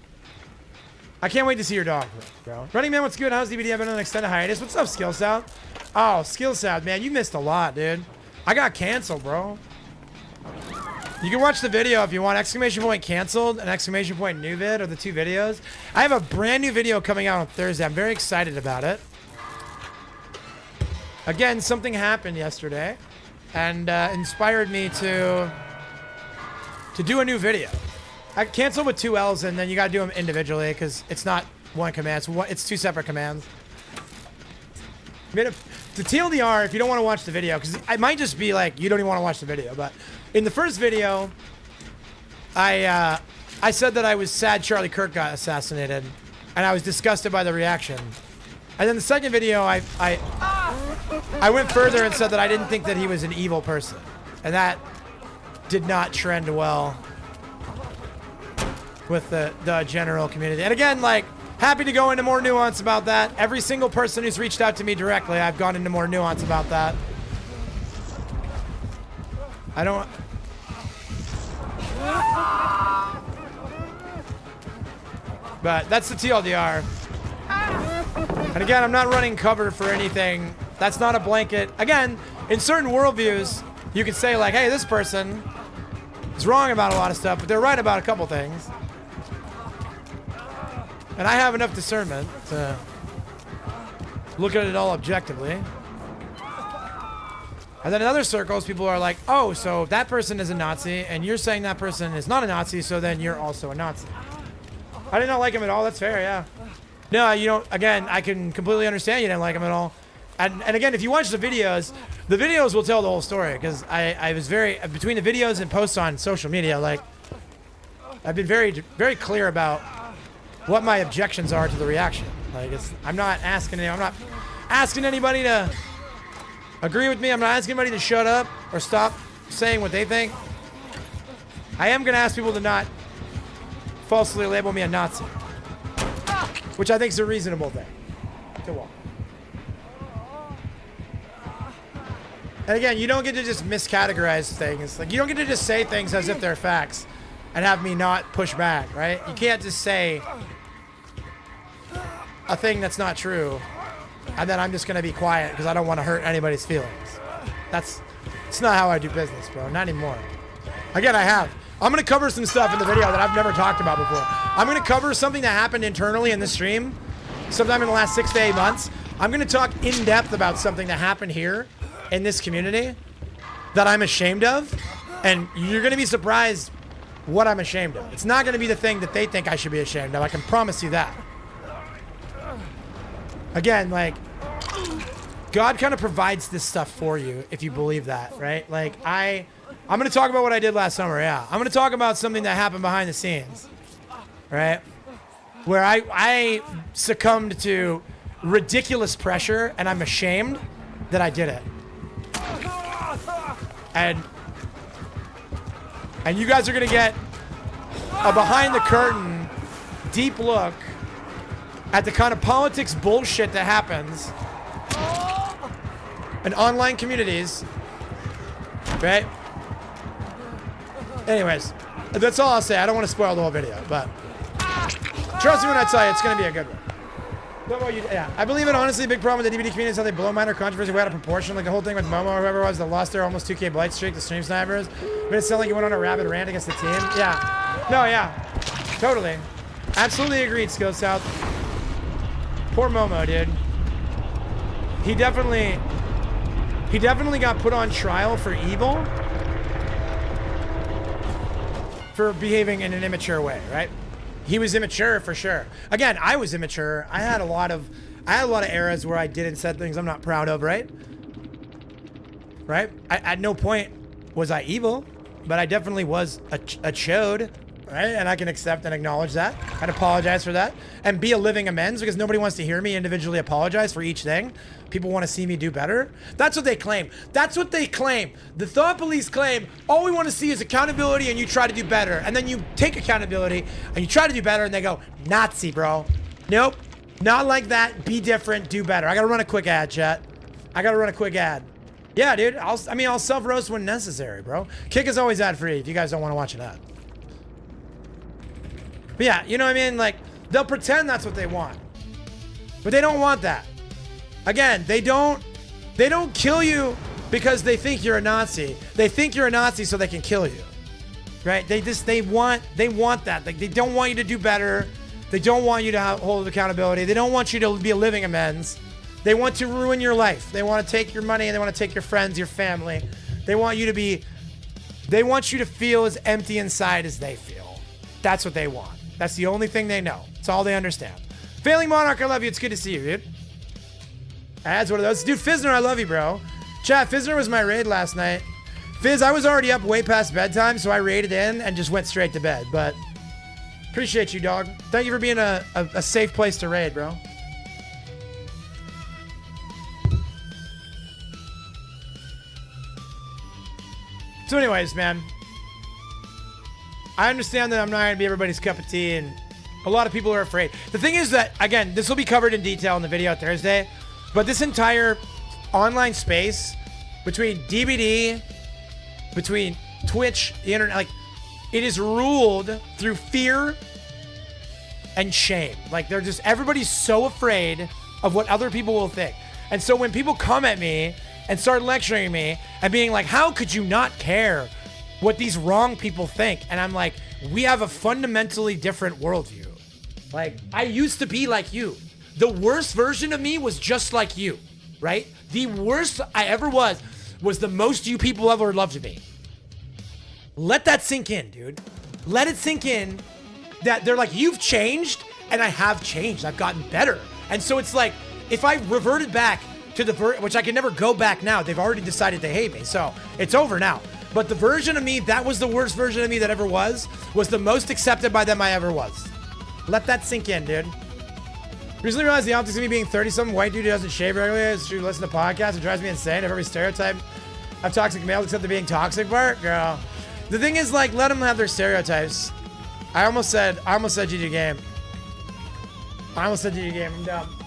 Speaker 1: I can't wait to see your dog, bro. Running Man, what's good? How's DVD? I've been on an extended hiatus. What's up, Skillsound? Oh, Skillsound, man, you missed a lot, dude. I got canceled, bro. You can watch the video if you want. Exclamation point canceled and exclamation point new vid are the two videos. I have a brand new video coming out on Thursday. I'm very excited about it. Again, something happened yesterday and inspired me to do a new video. I canceled with 2 L's and then you got to do them individually because it's not one command. It's 2 separate commands. The TLDR, if you don't want to watch the video, because it might just be like you don't even want to watch the video, but in the first video, I said that I was sad Charlie Kirk got assassinated, and I was disgusted by the reaction. And then the second video, I went further and said that I didn't think that he was an evil person, and that did not trend well with the general community. And again, like, happy to go into more nuance about that. Every single person who's reached out to me directly, I've gone into more nuance about that. I don't... But that's the TLDR. And again, I'm not running cover for anything. That's not a blanket. Again, in certain worldviews, you could say like, hey, this person is wrong about a lot of stuff, but they're right about a couple things. And I have enough discernment to look at it all objectively. And then in other circles, people are like, oh, so that person is a Nazi, and you're saying that person is not a Nazi, so then you're also a Nazi. I did not like him at all. That's fair, yeah. No, you don't. Again, I can completely understand you didn't like him at all. And again, if you watch the videos will tell the whole story, because I was very, between the videos and posts on social media, like, I've been very, very clear about what my objections are to the reaction. Like, I'm not asking anybody to agree with me. I'm not asking anybody to shut up or stop saying what they think. I am going to ask people to not falsely label me a Nazi, which I think is a reasonable thing to want. And again, you don't get to just miscategorize things. Like, you don't get to just say things as if they're facts and have me not push back, right? You can't just say a thing that's not true and then I'm just going to be quiet because I don't want to hurt anybody's feelings. It's not how I do business, bro. Not anymore. Again, I'm going to cover some stuff in the video that I've never talked about before. I'm going to cover something that happened internally in the stream sometime in the last 6 to 8 months. I'm going to talk in depth about something that happened here in this community that I'm ashamed of, and you're going to be surprised what I'm ashamed of. It's not going to be the thing that they think I should be ashamed of. I can promise you that. Again, like, God kind of provides this stuff for you if you believe that, right? Like, I'm going to talk about what I did last summer, yeah. I'm going to talk about something that happened behind the scenes, right? Where I succumbed to ridiculous pressure, and I'm ashamed that I did it. And you guys are going to get a behind-the-curtain, deep look at the kind of politics bullshit that happens in online communities, right? Anyways, that's all I'll say. I don't want to spoil the whole video, but trust me when I tell you, it's going to be a good one. Yeah, I believe it. Honestly, a big problem with the DVD community is how they blow minor controversy way out of proportion. Like the whole thing with Momo or whoever it was that lost their almost 2K blight streak to stream snipers. Made it sound like you went on a rabid rant against the team. Yeah. No, yeah. Totally. Absolutely agreed, Skill South. Poor Momo, dude. He definitely got put on trial for evil for behaving in an immature way, right? He was immature for sure. Again, I was immature. I had a lot of eras where I did and said things I'm not proud of, right? Right? At no point was I evil, but I definitely was a chode. right? And I can accept and acknowledge that and apologize for that and be a living amends because nobody wants to hear me individually apologize for each thing. People want to see me do better. That's what they claim. That's what they claim. The thought police claim all we want to see is accountability and you try to do better. And then you take accountability and you try to do better and they go, Nazi, bro. Nope. Not like that. Be different. Do better. I got to run a quick ad, chat. I got to run a quick ad. Yeah, dude. I'll self-roast when necessary, bro. Kick is always ad-free if you guys don't want to watch an ad. But yeah, you know what I mean? Like, they'll pretend that's what they want. But they don't want that. Again, they don't kill you because they think you're a Nazi. They think you're a Nazi so they can kill you. Right? They want that. Like, they don't want you to do better. They don't want you to hold accountability. They don't want you to be a living amends. They want to ruin your life. They want to take your money and they want to take your friends, your family. They want you to feel as empty inside as they feel. That's what they want. That's the only thing they know. It's all they understand. Failing Monarch, I love you. It's good to see you, dude. Ads, one of those. Dude, Fizzner, I love you, bro. Chat, Fizzner was my raid last night. Fizz, I was already up way past bedtime, so I raided in and just went straight to bed. But appreciate you, dog. Thank you for being a safe place to raid, bro. So anyways, man, I understand that I'm not going to be everybody's cup of tea, and a lot of people are afraid. The thing is that, again, this will be covered in detail in the video Thursday, but this entire online space between DBD, between Twitch, the internet, like, it is ruled through fear and shame. Like, everybody's so afraid of what other people will think. And so when people come at me and start lecturing me and being like, how could you not care what these wrong people think? And I'm like, we have a fundamentally different worldview. Like, I used to be like you. The worst version of me was just like you, right? The worst I ever was the most you people ever loved me. Let that sink in, dude. Let it sink in that they're like, you've changed, and I have changed. I've gotten better. And so it's like, if I reverted back to which I can never go back now. They've already decided they hate me, so it's over now. But the version of me, that was the worst version of me that ever was the most accepted by them I ever was. Let that sink in, dude. Recently realized the optics of me being 30-something white dude who doesn't shave regularly is true. Listen to podcasts. It drives me insane. Every stereotype of toxic males except the being toxic part, girl. The thing is, like, let them have their stereotypes. I almost said GG game. I'm dumb.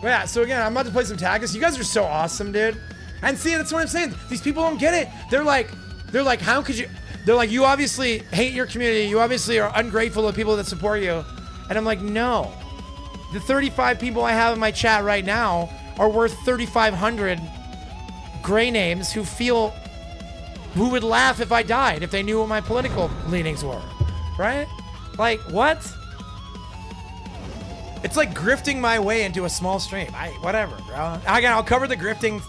Speaker 1: But yeah, so again, I'm about to play some Tactics. You guys are so awesome, dude. And see, that's what I'm saying. These people don't get it. They're like, how could you? They're like, you obviously hate your community. You obviously are ungrateful to people that support you. And I'm like, no. The 35 people I have in my chat right now are worth 3,500 gray names who would laugh if I died, if they knew what my political leanings were, right? Like, what? It's like grifting my way into a small stream. Whatever, bro. Again, I'll cover the grifting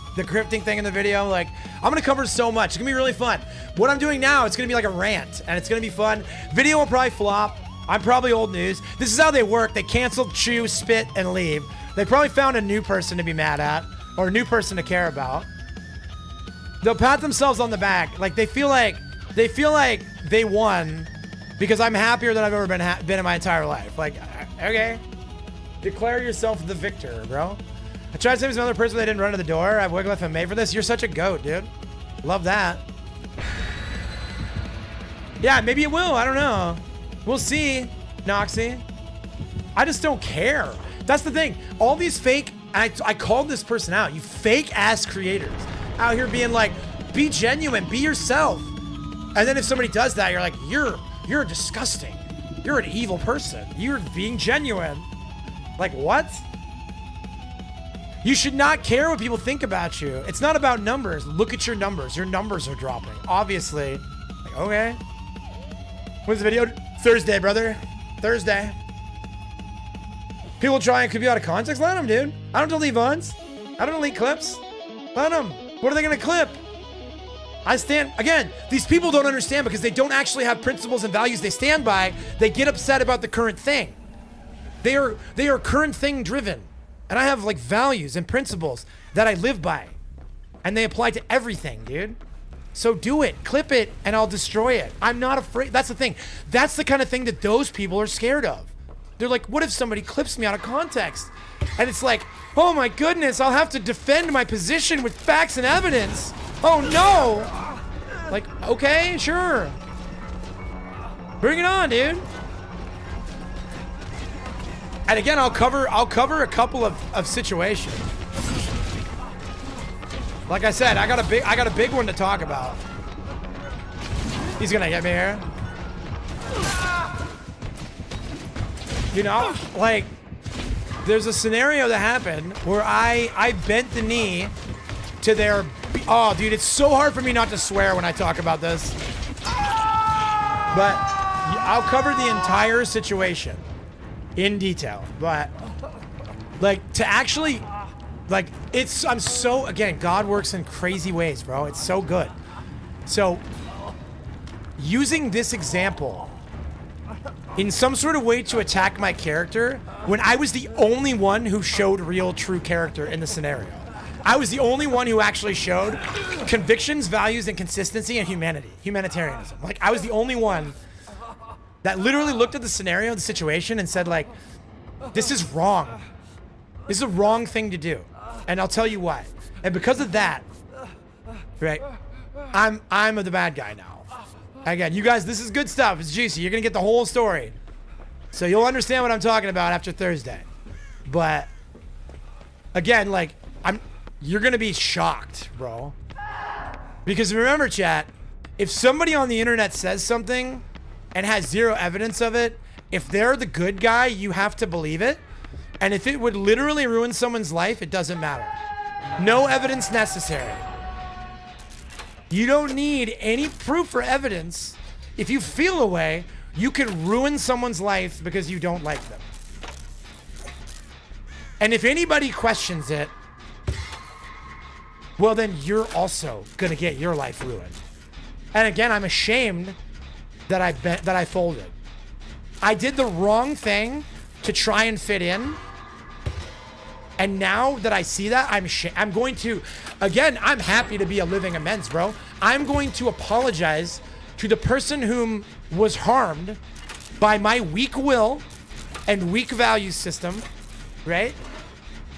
Speaker 1: thing in the video. Like, I'm gonna cover so much. It's gonna be really fun. What I'm doing now, it's gonna be like a rant, and it's gonna be fun. Video will probably flop. I'm probably old news. This is how they work. They cancel, chew, spit, and leave. They probably found a new person to be mad at, or a new person to care about. They'll pat themselves on the back. Like, they feel like they won because I'm happier than I've ever been in my entire life. Like, okay. Declare yourself the victor, bro. I tried to save another person, they didn't run to the door. I have Wigglytuff and made for this. You're such a goat, dude. Love that. Yeah, maybe it will. I don't know. We'll see, Noxy. I just don't care. That's the thing. All these fake, I called this person out. You fake ass creators out here being like, be genuine, be yourself. And then if somebody does that, you're like, you're disgusting. You're an evil person. You're being genuine. Like, what? You should not care what people think about you. It's not about numbers. Look at your numbers. Your numbers are dropping. Obviously. Like, okay. When's the video? Thursday, brother. Thursday. People try and clip you out of context. Let them, dude. I don't delete VODs. I don't delete clips. Let them. What are they going to clip? Again, these people don't understand because they don't actually have principles and values they stand by. They get upset about the current thing. They are current thing driven. And I have like values and principles that I live by. And they apply to everything, dude. So do it, clip it, and I'll destroy it. I'm not afraid. That's the thing. That's the kind of thing that those people are scared of. They're like, what if somebody clips me out of context? And it's like, oh my goodness, I'll have to defend my position with facts and evidence. Oh no. Like, okay, sure. Bring it on, dude. And again, I'll cover a couple of situations. Like I said, I got a big one to talk about. He's gonna get me here. You know, like, there's a scenario that happened where I bent the knee to their... Oh, dude, it's so hard for me not to swear when I talk about this. But I'll cover the entire situation in detail. But, like, to actually... Like, I'm so... Again, God works in crazy ways, bro. It's so good. So, using this example in some sort of way to attack my character when I was the only one who showed real, true character in the scenario. I was the only one who actually showed convictions, values, and consistency and humanitarianism. Like, I was the only one that literally looked at the scenario, the situation, and said, like, this is wrong. This is a wrong thing to do. And I'll tell you why. And because of that, right, I'm the bad guy now. Again, you guys, this is good stuff. It's juicy. You're gonna get the whole story. So you'll understand what I'm talking about after Thursday. But again, like, you're gonna be shocked, bro. Because remember, chat, if somebody on the internet says something and has zero evidence of it, if they're the good guy, you have to believe it. And if it would literally ruin someone's life, it doesn't matter. No evidence necessary. You don't need any proof or evidence. If you feel a way, you can ruin someone's life because you don't like them. And if anybody questions it, well, then you're also gonna get your life ruined. And again, I'm ashamed that I folded. I did the wrong thing to try and fit in. And now that I see that, I'm going to, again, I'm happy to be a living amends, bro. I'm going to apologize to the person whom was harmed by my weak will and weak value system, right?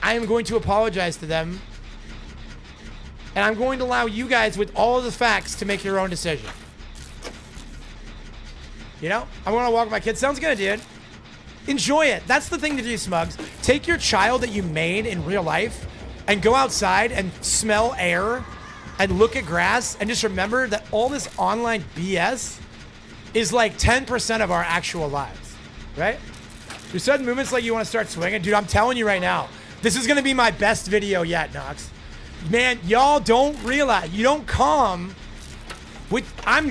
Speaker 1: I am going to apologize to them. And I'm going to allow you guys with all of the facts to make your own decision. You know, I want to walk my kids. Sounds good, dude. Enjoy it. That's the thing to do, Smugs. Take your child that you made in real life and go outside and smell air and look at grass and just remember that all this online BS is like 10% of our actual lives, right? Your sudden movements like you want to start swinging. Dude, I'm telling you right now, this is going to be my best video yet, Nox. Man, y'all don't realize, you don't come with,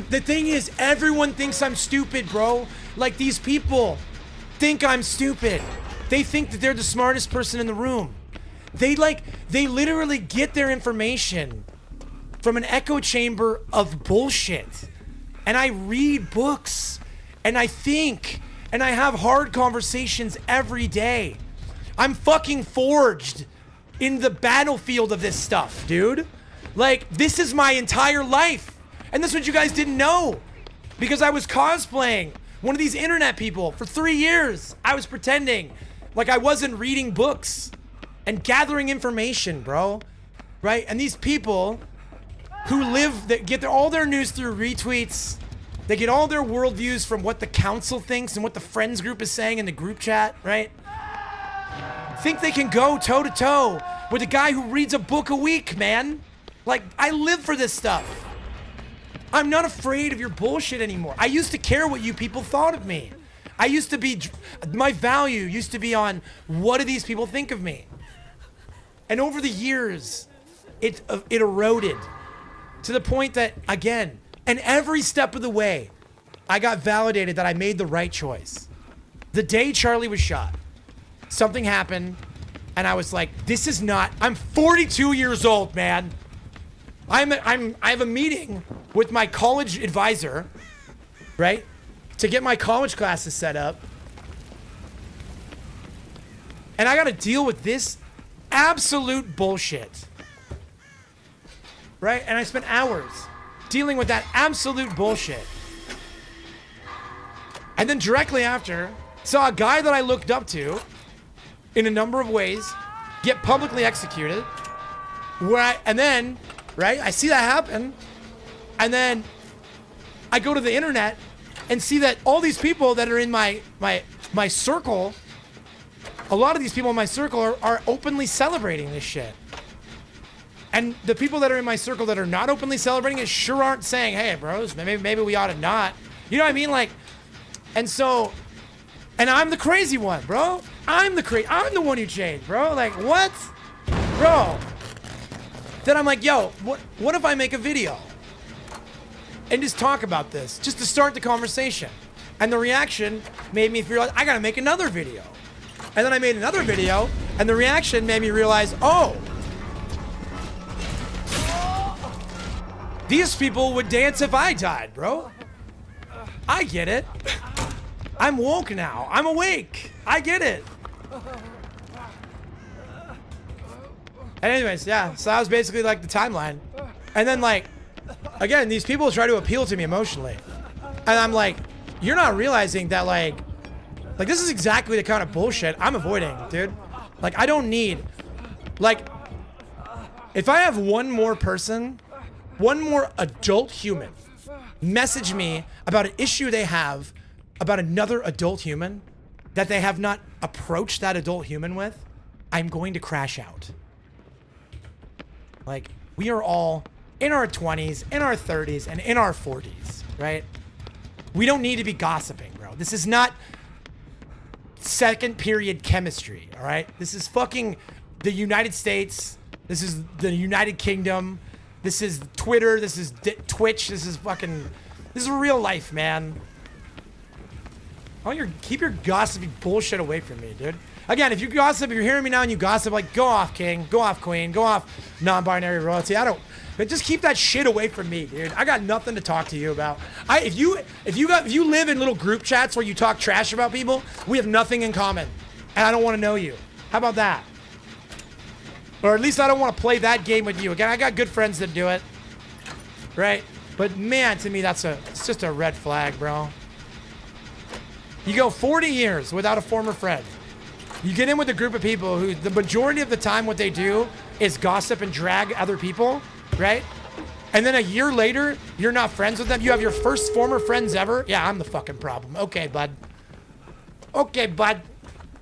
Speaker 1: the thing is, everyone thinks I'm stupid, bro. Like, these people think I'm stupid. They think that they're the smartest person in the room. They literally get their information from an echo chamber of bullshit. And I read books and I think and I have hard conversations every day. I'm fucking forged in the battlefield of this stuff, dude. Like, this is my entire life. And this is what you guys didn't know. Because I was cosplaying one of these internet people for 3 years. I was pretending like I wasn't reading books and gathering information, bro. Right? And these people who that get all their news through retweets, they get all their worldviews from what the council thinks and what the friends group is saying in the group chat, right? Think they can go toe to toe with a guy who reads a book a week, man. Like, I live for this stuff. I'm not afraid of your bullshit anymore. I used to care what you people thought of me. I used to be, my value used to be on what do these people think of me? And over the years, it eroded to the point that, again, and every step of the way, I got validated that I made the right choice. The day Charlie was shot, something happened, and I was like, this is not, I'm 42 years old, man. I have a meeting with my college advisor, right? To get my college classes set up. And I got to deal with this absolute bullshit. Right? And I spent hours dealing with that absolute bullshit. And then directly after, saw a guy that I looked up to in a number of ways get publicly executed. And then, right, I see that happen. And then I go to the internet and see that all these people that are in my circle, a lot of these people in my circle are openly celebrating this shit. And the people that are in my circle that are not openly celebrating it sure aren't saying, hey, bros, maybe we ought to not. You know what I mean? Like, and so, and I'm the crazy one, bro. I'm the one who changed, bro. Like, what? Bro. Then I'm like, yo, what if I make a video and just talk about this, just to start the conversation? And the reaction made me feel like I gotta make another video. And then I made another video, and the reaction made me realize, oh, these people would dance if I died, bro. I get it. I'm woke now. I'm awake. I get it. And anyways, yeah, so that was basically like the timeline. And then like, again, these people try to appeal to me emotionally. And I'm like, you're not realizing that like this is exactly the kind of bullshit I'm avoiding, dude. Like, I don't need, like, if I have one more person, one more adult human message me about an issue they have about another adult human that they have not approached that adult human with, I'm going to crash out. Like, we are all in our 20s, in our 30s, and in our 40s, right? We don't need to be gossiping, bro. This is not second period chemistry, all right? This is fucking the United States. This is the United Kingdom. This is Twitter. This is Twitch. This is real life, man. Keep your gossipy bullshit away from me, dude. Again, if you gossip, if you're hearing me now and you gossip, like, go off, king. Go off, queen. Go off, non-binary royalty. But just keep that shit away from me, dude. I got nothing to talk to you about. If you live in little group chats where you talk trash about people, we have nothing in common, and I don't want to know you. How about that? Or at least I don't want to play that game with you. Again, I got good friends that do it, right? But man, to me, it's just a red flag, bro. You go 40 years without a former friend. You get in with a group of people who the majority of the time what they do is gossip and drag other people, right? And then a year later, you're not friends with them. You have your first former friends ever. Yeah, I'm the fucking problem. Okay, bud. Okay, bud.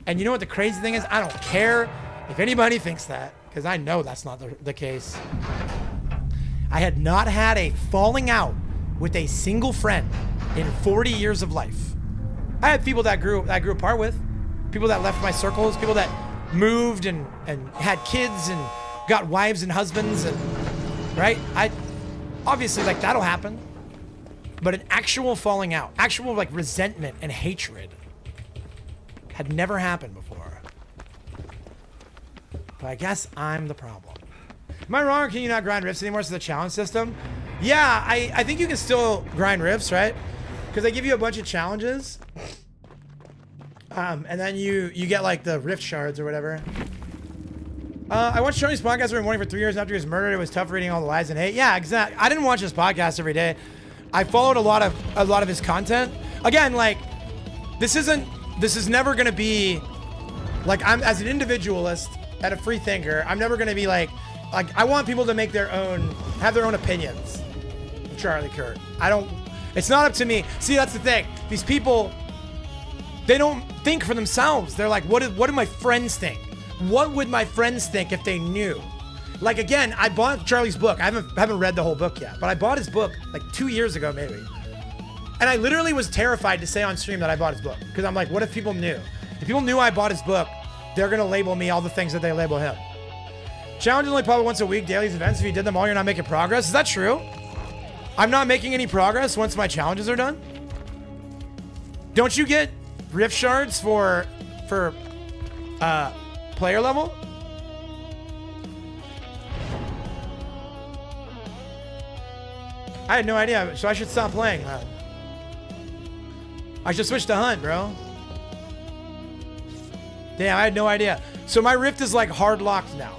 Speaker 1: And you know what the crazy thing is? I don't care if anybody thinks that, because I know that's not the case. I had not had a falling out with a single friend in 40 years of life. I had people that I grew apart with, people that left my circles, people that moved and had kids and got wives and husbands, and right? Obviously, like, that'll happen. But an actual falling out, actual like resentment and hatred had never happened before. But I guess I'm the problem. Am I wrong, or can you not grind rifts anymore? It's the challenge system. Yeah, I think you can still grind rifts, right? Because they give you a bunch of challenges. And then you get like the rift shards or whatever. I watched Tony's podcast every morning for 3 years after he was murdered. It was tough reading all the lies and hate. Yeah, exactly. I didn't watch his podcast every day. I followed a lot of his content. Again, like, this is never gonna be like, I'm as an individualist and a free thinker, I'm never gonna be like I want people to have their own opinions. Charlie Kirk. It's not up to me. See, that's the thing. These people, they don't think for themselves. They're like, what do my friends think? What would my friends think if they knew? Like, again, I bought Charlie's book. I haven't read the whole book yet, but I bought his book like 2 years ago, maybe. And I literally was terrified to say on stream that I bought his book, because I'm like, what if people knew? If people knew I bought his book, they're gonna label me all the things that they label him. Challenge is only probably once a week. Dailies events. If you did them all, you're not making progress. Is that true? I'm not making any progress once my challenges are done. Don't you get rift shards for player level? I had no idea, so I should stop playing. I should switch to hunt, bro. Damn, I had no idea. So my rift is like hard locked now.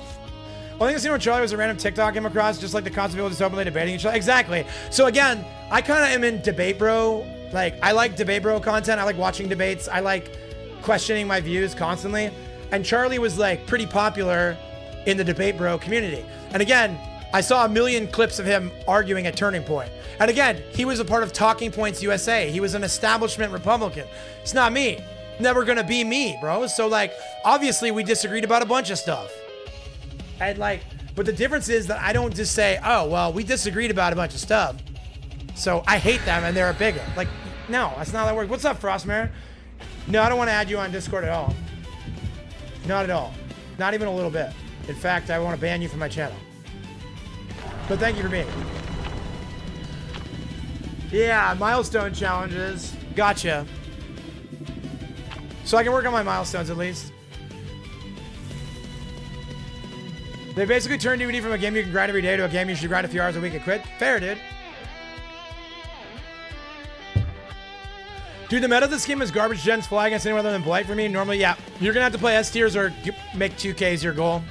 Speaker 1: Only thing I seen with Charlie was a random TikTok came across, just like the concept of people just openly debating each other. Exactly. So again, I kind of am in debate bro. Like, I like debate bro content. I like watching debates. I like questioning my views constantly. And Charlie was like pretty popular in the debate bro community. And again, I saw a million clips of him arguing at Turning Point. And again, he was a part of Talking Points USA. He was an establishment Republican. It's not me. Never gonna be me, bro. So like, obviously we disagreed about a bunch of stuff. And like, but the difference is that I don't just say, oh, well, we disagreed about a bunch of stuff, so I hate them and they're a bigot. Like, no, that's not how that works. What's up, Frostmare? No, I don't want to add you on Discord at all. Not at all. Not even a little bit. In fact, I want to ban you from my channel. But thank you for being here. Yeah, milestone challenges. Gotcha. So I can work on my milestones at least. They basically turned DVD from a game you can grind every day to a game you should grind a few hours a week and quit. Fair, dude. Dude, the meta of this game is garbage gens fly against anyone other than Blight for me. Normally, yeah. You're going to have to play S tiers or make 2Ks your goal.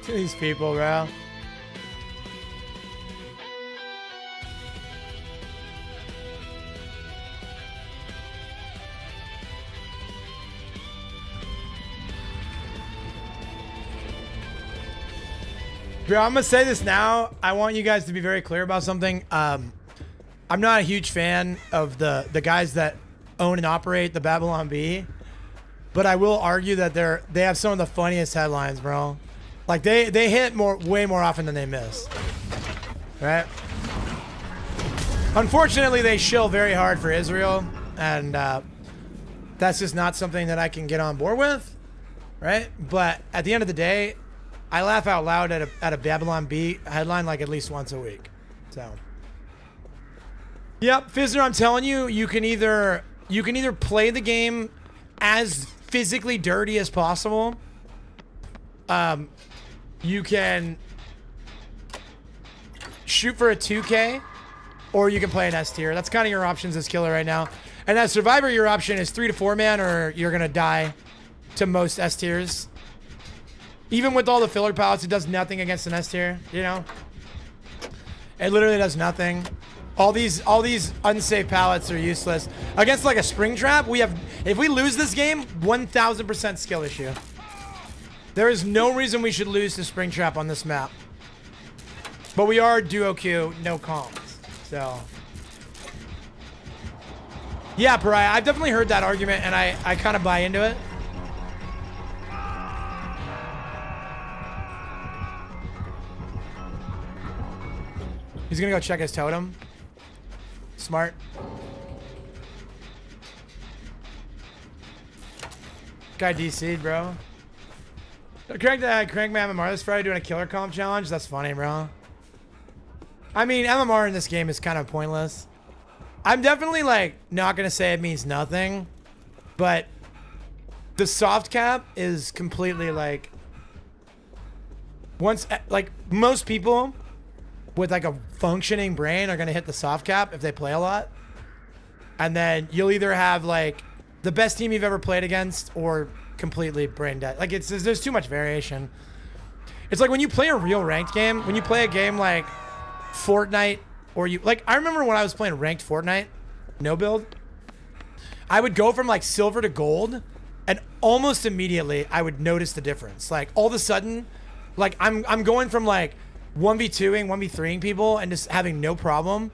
Speaker 1: To these people, bro. Bro, I'm gonna say this now. I want you guys to be very clear about something. I'm not a huge fan of the guys that own and operate the Babylon Bee, but I will argue that they have some of the funniest headlines, bro. Like they hit way more often than they miss. Right? Unfortunately, they shill very hard for Israel, and that's just not something that I can get on board with, right? But at the end of the day, I laugh out loud at a Babylon Bee headline like at least once a week. So, yep, Fizzner, I'm telling you, you can either play the game as physically dirty as possible. You can shoot for a 2K, or you can play an S tier. That's kind of your options as killer right now. And as Survivor, your option is 3 to 4 man, or you're gonna die to most S tiers. Even with all the filler pallets, it does nothing against an S tier, you know? It literally does nothing. All these unsafe pallets are useless. Against like a spring trap, if we lose this game, 1000% skill issue. There is no reason we should lose to spring trap on this map. But we are duo Q, no comms. So yeah, Pariah, I've definitely heard that argument and I kind of buy into it. He's gonna go check his totem. Smart. Guy DC'd, bro. Crank my MMR this Friday doing a killer comp challenge. That's funny, bro. I mean, MMR in this game is kind of pointless. I'm definitely like not gonna say it means nothing, but the soft cap is completely like most people with like a functioning brain are gonna hit the soft cap if they play a lot, and then you'll either have like the best team you've ever played against or completely brain dead. Like there's too much variation. It's like when you play a real ranked game, when you play a game like Fortnite, or I remember when I was playing ranked Fortnite, no build, I would go from like silver to gold, and almost immediately I would notice the difference. Like all of a sudden, like I'm going from like 1v2ing, 1v3ing people and just having no problem,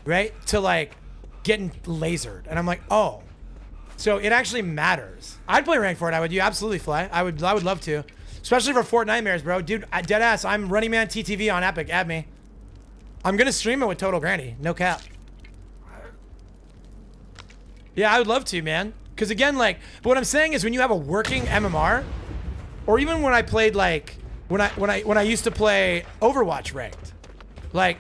Speaker 1: right? To like getting lasered. And I'm like, oh, so it actually matters. I'd play ranked Fortnite with you, absolutely, Fly. I would love to. Especially for Fortnite Nightmares, bro. Dude, deadass, I'm Running Man TTV on Epic, add me. I'm gonna stream it with Total Granny, no cap. Yeah, I would love to, man. Cause again, like, but what I'm saying is when you have a working MMR, or even when I played like, when I used to play Overwatch ranked, like,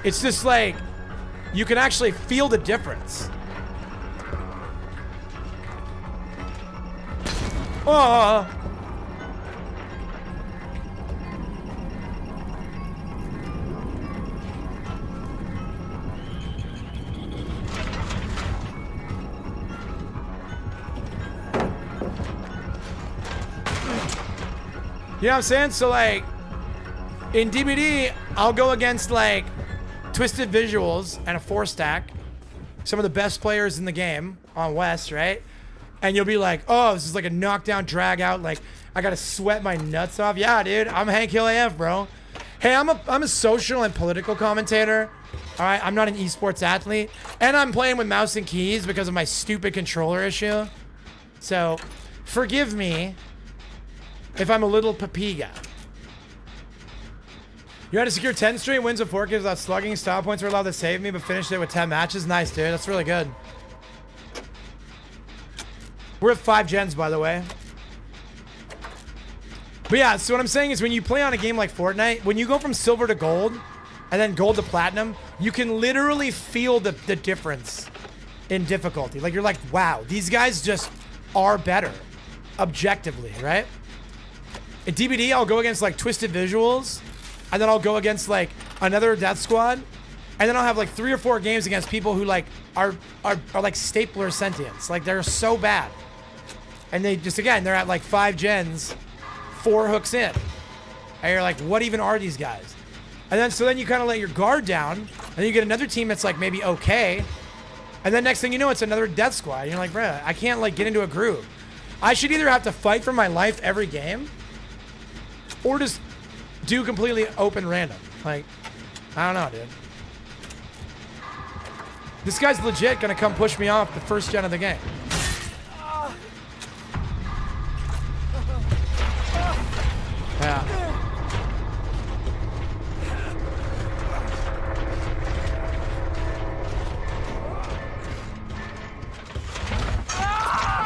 Speaker 1: it's just like, you can actually feel the difference. Oh. You know what I'm saying? So like in DBD, I'll go against like Twisted Visuals and a 4-stack. Some of the best players in the game on West, right? And you'll be like, oh, this is like a knockdown, drag out. Like, I gotta sweat my nuts off. Yeah, dude, I'm Hank Hill AF, bro. Hey, I'm a social and political commentator. All right, I'm not an esports athlete. And I'm playing with mouse and keys because of my stupid controller issue. So, forgive me if I'm a little papiga. You had to secure 10 straight wins of 4 kills without slugging. Style points were allowed to save me, but finished it with 10 matches. Nice, dude. That's really good. We're at 5 gens, by the way. But yeah, so what I'm saying is when you play on a game like Fortnite, when you go from silver to gold, and then gold to platinum, you can literally feel the difference in difficulty. Like, you're like, wow, these guys just are better. Objectively, right? In DBD, I'll go against, like, Twisted Visuals, and then I'll go against, like, another Death Squad, and then I'll have, like, 3 or 4 games against people who, like, are like, stapler sentience. Like, they're so bad. And they just, again, they're at, like, 5 gens, 4 hooks in. And you're like, what even are these guys? And then, so then you kind of let your guard down, and then you get another team that's, like, maybe okay. And then next thing you know, it's another Death Squad. And you're like, bruh, I can't, like, get into a groove. I should either have to fight for my life every game, or just do completely open random. Like, I don't know, dude. This guy's legit gonna come push me off the first gen of the game. Yeah.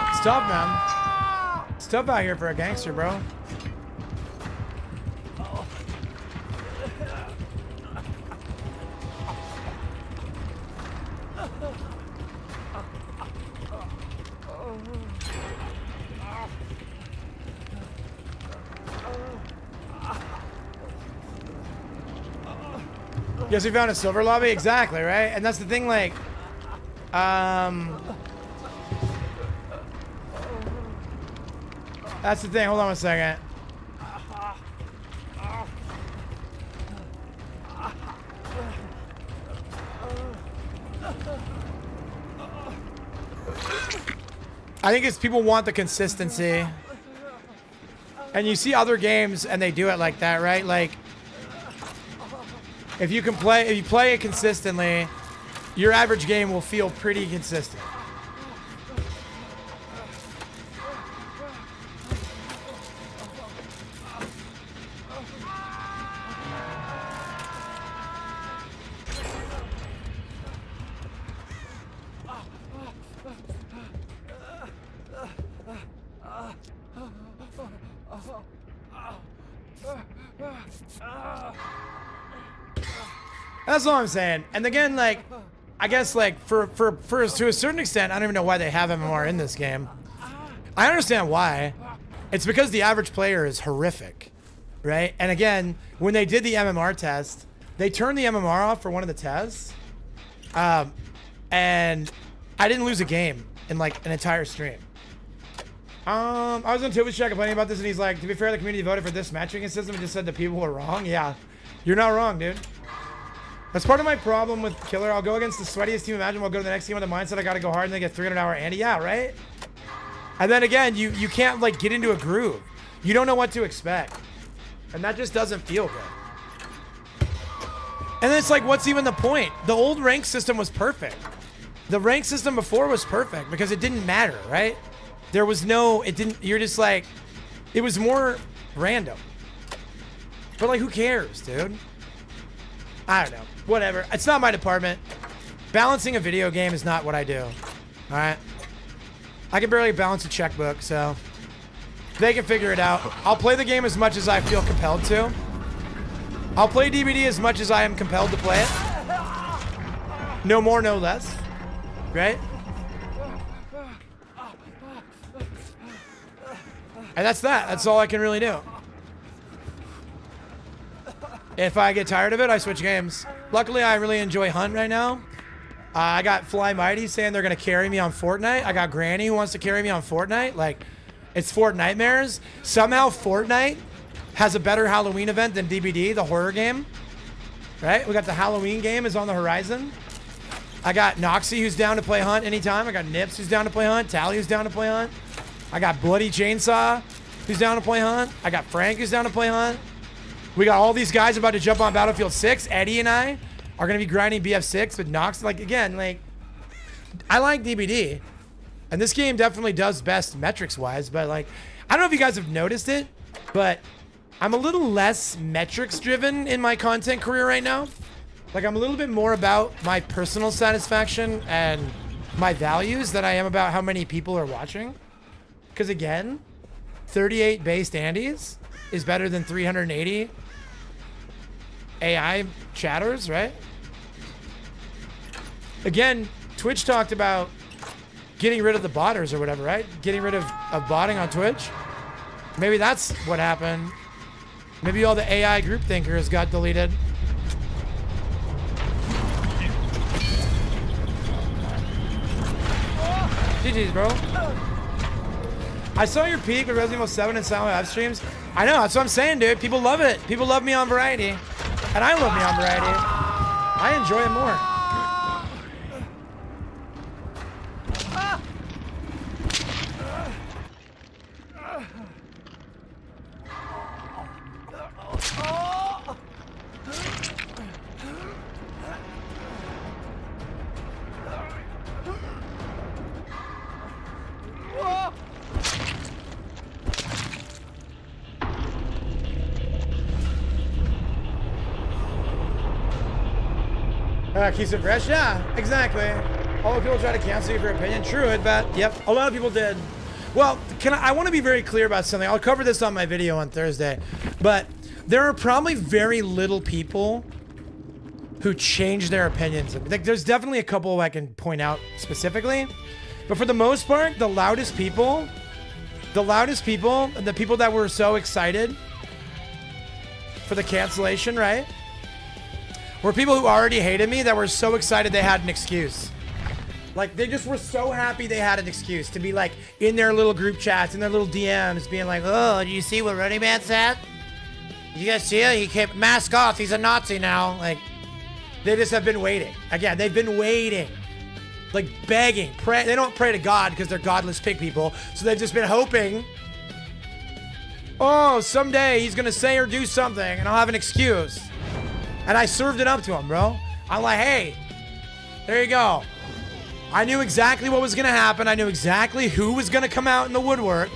Speaker 1: It's tough, man. It's tough out here for a gangster, bro. Yes, we found a silver lobby, exactly, right? And that's the thing, like, that's the thing. Hold on one second. I think it's people want the consistency. And you see other games and they do it like that, right? Like, if you play it consistently, your average game will feel pretty consistent. That's all I'm saying. And again, like, I guess, like, for to a certain extent, I don't even know why they have MMR in this game. I understand why. It's because the average player is horrific, right? And again, when they did the MMR test, they turned the MMR off for one of the tests, and I didn't lose a game in, like, an entire stream. I was on Twitch chat complaining about this, and he's like, to be fair, the community voted for this matchmaking system and just said that people were wrong. Yeah, you're not wrong, dude. That's part of my problem with Killer. I'll go against the sweatiest team imaginable. I'll go to the next team with the mindset I gotta go hard and then get 300-hour Andy. Yeah, right? And then again, you can't, like, get into a groove. You don't know what to expect. And that just doesn't feel good. And then it's like, what's even the point? The old rank system was perfect. The rank system before was perfect because it didn't matter, right? There was no, it didn't, you're just like, it was more random. But, like, who cares, dude? I don't know. Whatever. It's not my department. Balancing a video game is not what I do. Alright? I can barely balance a checkbook, so they can figure it out. I'll play the game as much as I feel compelled to. I'll play DBD as much as I am compelled to play it. No more, no less. Right? And that's that. That's all I can really do. If I get tired of it, I switch games. Luckily, I really enjoy Hunt right now. I got Fly Mighty saying they're going to carry me on Fortnite. I got Granny who wants to carry me on Fortnite. Like, it's Fortnitemares. Somehow Fortnite has a better Halloween event than DBD, the horror game. Right? We got the Halloween game is on the horizon. I got Noxie who's down to play Hunt anytime. I got Nips who's down to play Hunt. Tally who's down to play Hunt. I got Bloody Chainsaw who's down to play Hunt. I got Frank who's down to play Hunt. We got all these guys about to jump on Battlefield 6. Eddie and I are going to be grinding BF6 with Nox. Like, again, like, I like DBD. And this game definitely does best metrics-wise. But, like, I don't know if you guys have noticed it, but I'm a little less metrics-driven in my content career right now. Like, I'm a little bit more about my personal satisfaction and my values than I am about how many people are watching. Because, again, 38 based Andes is better than 380 AI chatters, right? Again, Twitch talked about getting rid of the botters or whatever, right? Getting rid of botting on Twitch. Maybe that's what happened. Maybe all the AI group thinkers got deleted. GG's, bro. I saw your peak with Resident Evil 7 and Silent Live streams. I know, that's what I'm saying, dude. People love it. People love me on Variety. And I love me on Variety. I enjoy it more. Keeps it fresh? Yeah, exactly. All the people try to cancel you for your opinion. True, but yep, a lot of people did. Well, I want to be very clear about something. I'll cover this on my video on Thursday, but there are probably very little people who change their opinions. Like, there's definitely a couple I can point out specifically, but for the most part, the loudest people, and the people that were so excited for the cancellation, right? Were people who already hated me that were so excited they had an excuse. Like, they just were so happy they had an excuse to be, like, in their little group chats, in their little DMs, being like, oh, do you see what Running Man said? Did you guys see it? He can't mask off. He's a Nazi now. Like, they just have been waiting. Again, they've been waiting. Like, begging. Pray. They don't pray to God because they're godless pig people. So they've just been hoping, oh, someday he's going to say or do something and I'll have an excuse. And I served it up to him, bro. I'm like, hey, there you go. I knew exactly what was going to happen. I knew exactly who was going to come out in the woodwork.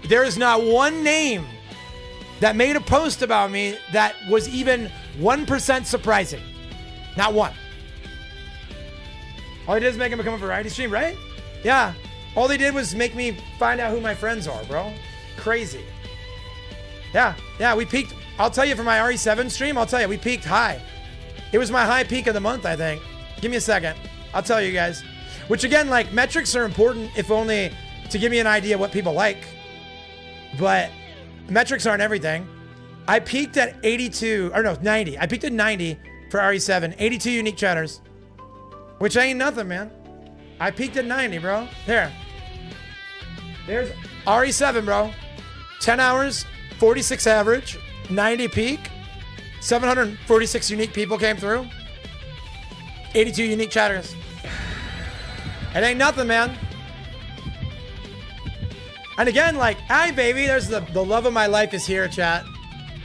Speaker 1: There is not one name that made a post about me that was even 1% surprising. Not one. All they did is make him become a variety stream, right? Yeah. All they did was make me find out who my friends are, bro. Crazy. Yeah, we peaked. I'll tell you, for my RE7 stream, I'll tell you, we peaked high. It was my high peak of the month, I think. Give me a second. I'll tell you guys. Which, again, like, metrics are important, if only to give me an idea what people like. But metrics aren't everything. I peaked at 82, or no, 90. I peaked at 90 for RE7. 82 unique chatters. Which ain't nothing, man. I peaked at 90, bro. There. There's RE7, bro. 10 hours, 46 average. 90 peak, 746 unique people came through, 82 unique chatters. It ain't nothing, man. And again, like, hi, baby, there's the love of my life is here, chat.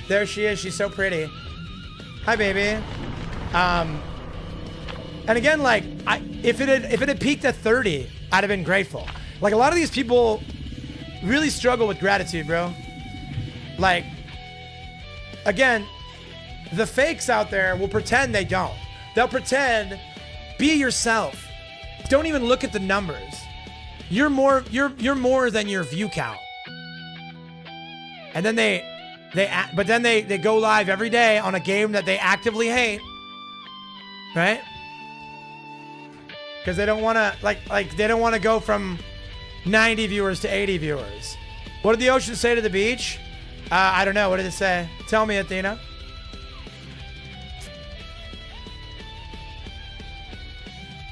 Speaker 1: There she is, she's so pretty. Hi, baby. And again, like, if it had peaked at 30, I'd have been grateful. Like, a lot of these people really struggle with gratitude, bro. Like, again, the fakes out there will pretend they don't. They'll pretend, be yourself. Don't even look at the numbers. You're more than your view count. And then they go live every day on a game that they actively hate. Right? Because they don't want to they don't want to go from 90 viewers to 80 viewers. What did the ocean say to the beach? I don't know. What did it say? Tell me, Athena.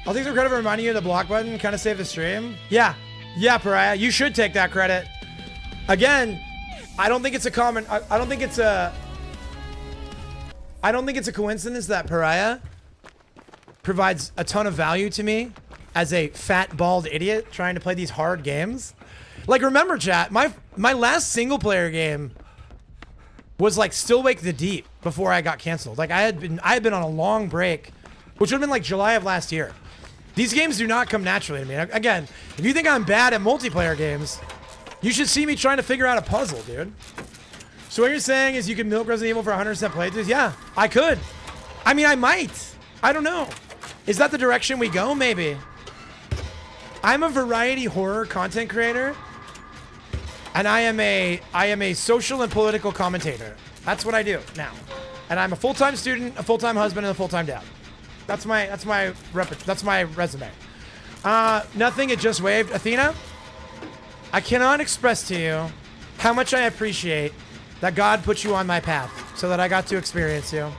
Speaker 1: I'll take some credit for reminding you of the block button. Kind of saved the stream. Yeah. Yeah, Pariah. You should take that credit. Again, I don't think it's a common. I don't think it's a. I don't think it's a coincidence that Pariah provides a ton of value to me as a fat, bald idiot trying to play these hard games. Like, remember, chat, my last single player game was like Still Wake the Deep before I got canceled. Like, I had been on a long break, which would have been like July of last year. These games do not come naturally to me. Again, if you think I'm bad at multiplayer games, you should see me trying to figure out a puzzle, dude. So what you're saying is you can milk Resident Evil for 100% playthroughs? Yeah, I could. I mean, I might. I don't know. Is that the direction we go? Maybe. I'm a variety horror content creator, and I am a social and political commentator. That's what I do now. And I'm a full-time student, a full-time husband, and a full-time dad. That's my resume. Nothing, it just waved. Athena, I cannot express to you how much I appreciate that God put you on my path so that I got to experience you.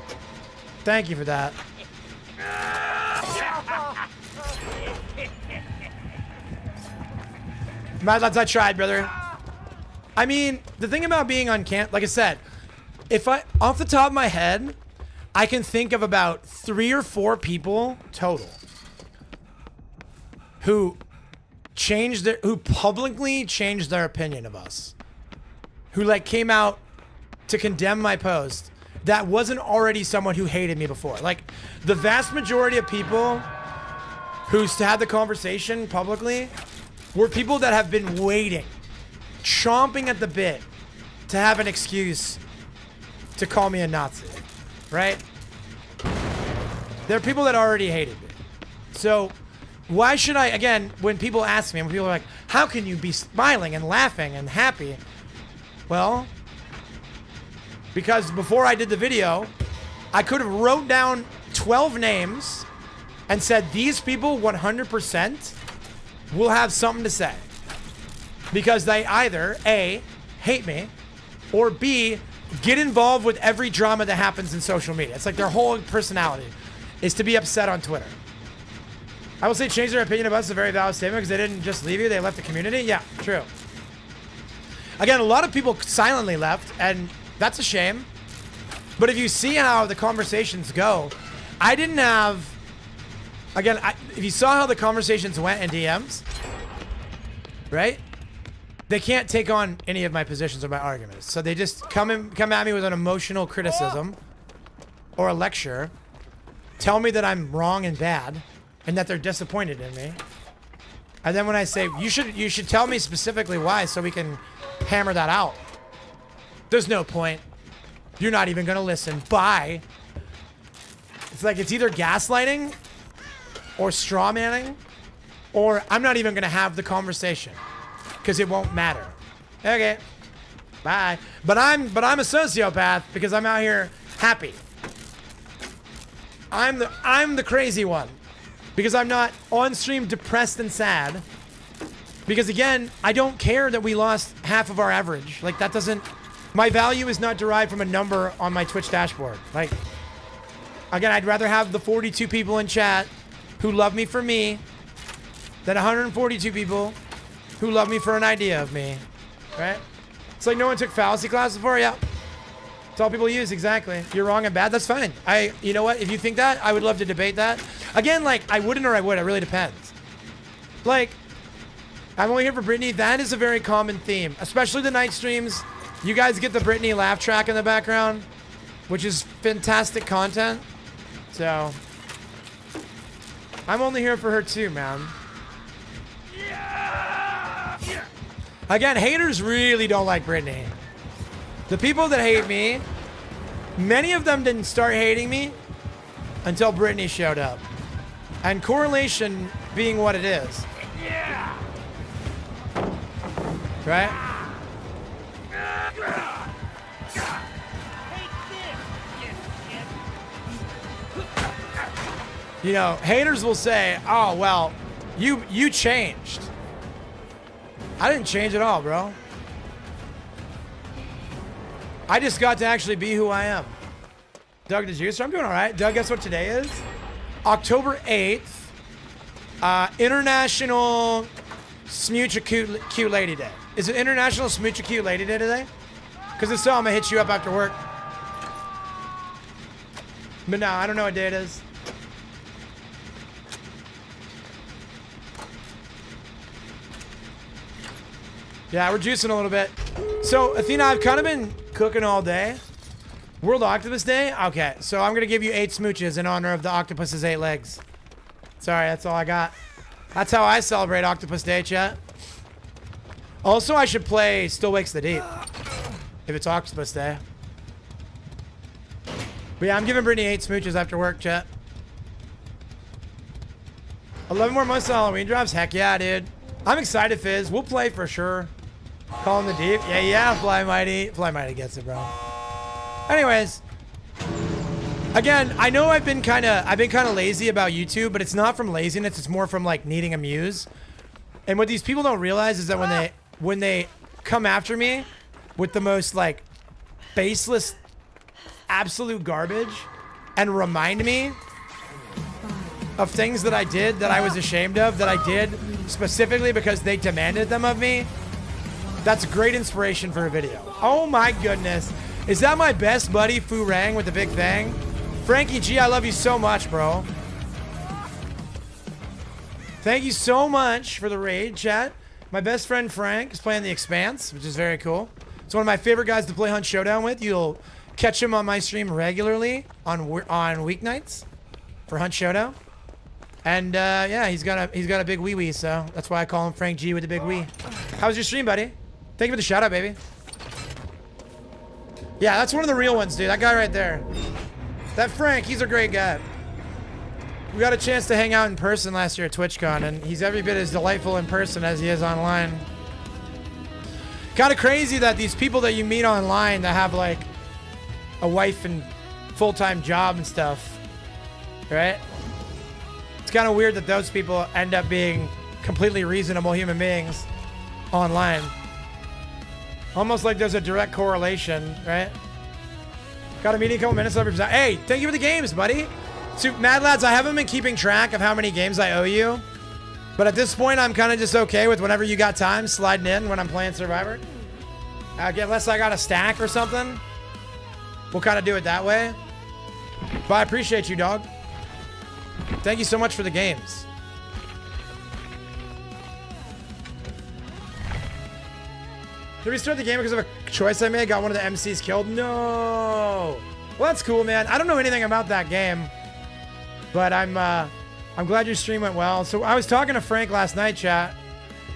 Speaker 1: Thank you for that. I tried, brother. I mean, the thing about being on camp, like I said, if I, off the top of my head, I can think of about 3 or 4 people total who publicly changed their opinion of us, who like came out to condemn my post that wasn't already someone who hated me before. Like, the vast majority of people who had the conversation publicly were people that have been waiting, chomping at the bit to have an excuse to call me a Nazi, right? There are people that already hated me. So why should I, again, when people ask me, when people are like, how can you be smiling and laughing and happy? Well, because before I did the video, I could have wrote down 12 names and said, these people 100% will have something to say. Because they either, A, hate me, or B, get involved with every drama that happens in social media. It's like their whole personality is to be upset on Twitter. I will say change their opinion of us is a very valid statement because they didn't just leave you, they left the community. Yeah, true. Again, a lot of people silently left, and that's a shame. But if you see how the conversations go, I didn't have... Again, if you saw how the conversations went in DMs, right? They can't take on any of my positions or my arguments. So they just come at me with an emotional criticism or a lecture, tell me that I'm wrong and bad, and that they're disappointed in me. And then when I say, you should tell me specifically why so we can hammer that out. There's no point. You're not even gonna listen. Bye. It's like it's either gaslighting or straw manning, or I'm not even gonna have the conversation because it won't matter. Okay, bye. But I'm a sociopath because I'm out here happy. I'm the crazy one because I'm not on stream depressed and sad. Because again, I don't care that we lost half of our average. Like, that doesn't, my value is not derived from a number on my Twitch dashboard. Like, again, I'd rather have the 42 people in chat who love me for me than 142 people who love me for an idea of me, right? It's like no one took fallacy class before. Yeah, it's all people use. Exactly. You're wrong and bad. That's fine. You know what? If you think that, I would love to debate that. Again, like, I wouldn't or I would. It really depends. Like, I'm only here for Brittany. That is a very common theme, especially the night streams. You guys get the Brittany laugh track in the background, which is fantastic content. So I'm only here for her too, man. Again, haters really don't like Brittany. The people that hate me, many of them didn't start hating me until Brittany showed up. And correlation being what it is. Right? You know, haters will say, oh, well, you changed. I didn't change at all, bro. I just got to actually be who I am. Doug the Juicer, I'm doing all right. Doug, guess what today is? October 8th, International Smooch a Cute Lady Day. Is it International Smooch a Cute Lady Day today? Because if so, I'm going to hit you up after work. But no, I don't know what day it is. Yeah, we're juicing a little bit. So, Athena, I've kind of been cooking all day. World Octopus Day? Okay, so I'm going to give you 8 smooches in honor of the octopus's 8 legs. Sorry, that's all I got. That's how I celebrate Octopus Day, chat. Also, I should play Still Wakes the Deep if it's Octopus Day. But yeah, I'm giving Brittany 8 smooches after work, chat. 11 more months of Halloween drops? Heck yeah, dude. I'm excited, Fizz. We'll play for sure. Calling the Deep. Yeah, Fly Mighty. Fly Mighty gets it, bro. Anyways. Again, I know I've been kind of lazy about YouTube, but it's not from laziness. It's more from like needing a muse. And what these people don't realize is that when they come after me with the most like baseless, absolute garbage and remind me of things that I did that I was ashamed of, that I did specifically because they demanded them of me, that's great inspiration for a video. Oh my goodness. Is that my best buddy, Fu Rang, with the big thing? Frankie G, I love you so much, bro. Thank you so much for the raid, chat. My best friend Frank is playing The Expanse, which is very cool. It's one of my favorite guys to play Hunt Showdown with. You'll catch him on my stream regularly on weeknights for Hunt Showdown. And yeah, he's got a big wee, so that's why I call him Frank G with the big wee. How was your stream, buddy? Thank you for the shout out, baby. Yeah, that's one of the real ones, dude. That guy right there. That Frank, he's a great guy. We got a chance to hang out in person last year at TwitchCon, and he's every bit as delightful in person as he is online. Kind of crazy that these people that you meet online that have like a wife and full-time job and stuff, right? It's kind of weird that those people end up being completely reasonable human beings online. Almost like there's a direct correlation, right? Got a meeting in a couple minutes. Hey, thank you for the games, buddy. So, Mad Lads, I haven't been keeping track of how many games I owe you. But at this point, I'm kind of just okay with whenever you got time sliding in when I'm playing Survivor. Unless I got a stack or something. We'll kind of do it that way. But I appreciate you, dog. Thank you so much for the games. Did we start the game because of a choice I made? Got one of the MCs killed? No. Well, that's cool, man. I don't know anything about that game, but I'm glad your stream went well. So I was talking to Frank last night, chat.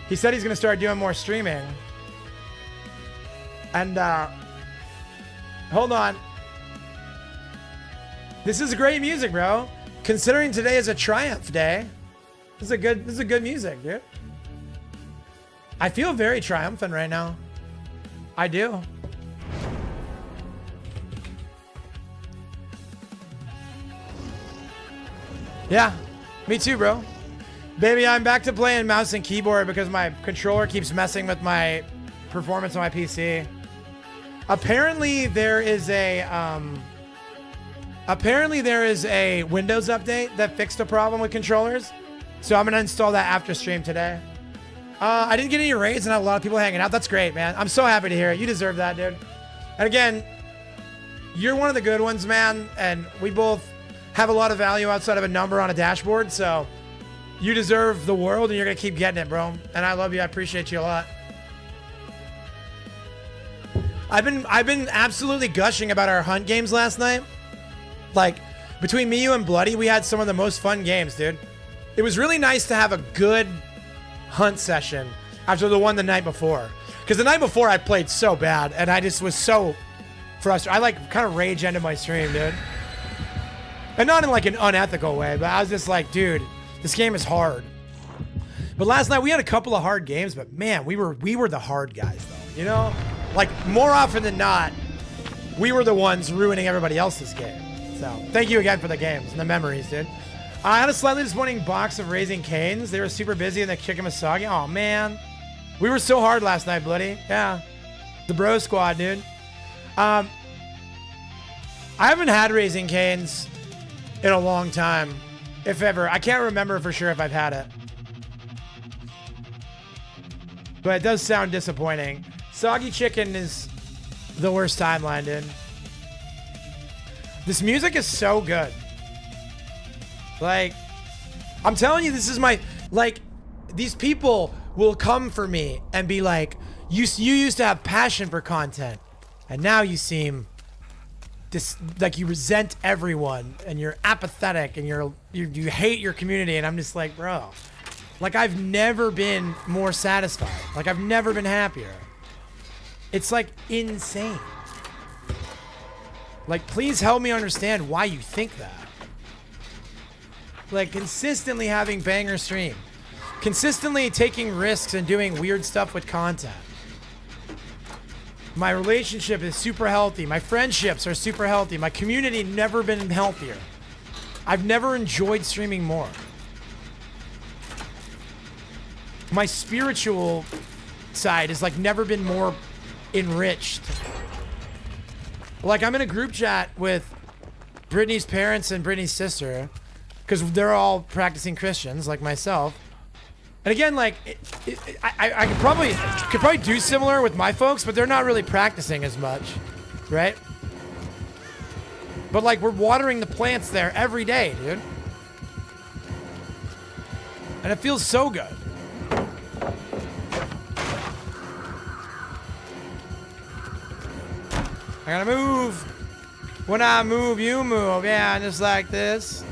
Speaker 1: He said he's gonna start doing more streaming. And hold on. This is great music, bro. Considering today is a Triumph day, this is good music, dude. I feel very triumphant right now. I do. Yeah, me too, bro. Baby, I'm back to playing mouse and keyboard because my controller keeps messing with my performance on my PC. Apparently there is a Windows update that fixed a problem with controllers. So I'm gonna install that after stream today. I didn't get any raids and I have a lot of people hanging out. That's great, man. I'm so happy to hear it. You deserve that, dude. And again, you're one of the good ones, man. And we both have a lot of value outside of a number on a dashboard. So you deserve the world and you're going to keep getting it, bro. And I love you. I appreciate you a lot. I've been absolutely gushing about our hunt games last night. Like, between me, you, and Bloody, we had some of the most fun games, dude. It was really nice to have a good hunt session after the one the night before. Because the night before I played so bad and I just was so frustrated. I like kind of rage ended my stream, dude. And not in like an unethical way, but I was just like, dude, this game is hard. But last night we had a couple of hard games, but man, we were the hard guys though, you know? Like more often than not, we were the ones ruining everybody else's game. So thank you again for the games and the memories, dude. I had a slightly disappointing box of Raising Cane's. They were super busy and the chicken was soggy. Oh man. We were so hard last night, Bloody. Yeah. The bro squad, dude. I haven't had Raising Cane's in a long time. If ever. I can't remember for sure if I've had it. But it does sound disappointing. Soggy Chicken is the worst timeline, dude. This music is so good. Like, I'm telling you, this is my, like, these people will come for me and be like, you used to have passion for content, and now you seem like you resent everyone, and you're apathetic, and you hate your community. And I'm just like, bro, like, I've never been more satisfied. Like, I've never been happier. It's like insane. Like, please help me understand why you think that. Like, consistently having banger stream. Consistently taking risks and doing weird stuff with content. My relationship is super healthy. My friendships are super healthy. My community never been healthier. I've never enjoyed streaming more. My spiritual side has like never been more enriched. Like, I'm in a group chat with Brittany's parents and Brittany's sister because they're all practicing Christians like myself. And again, like, I could probably do similar with my folks, but they're not really practicing as much, right? But like, we're watering the plants there every day, dude. And it feels so good. I gotta move. When I move, you move. Yeah, just like this.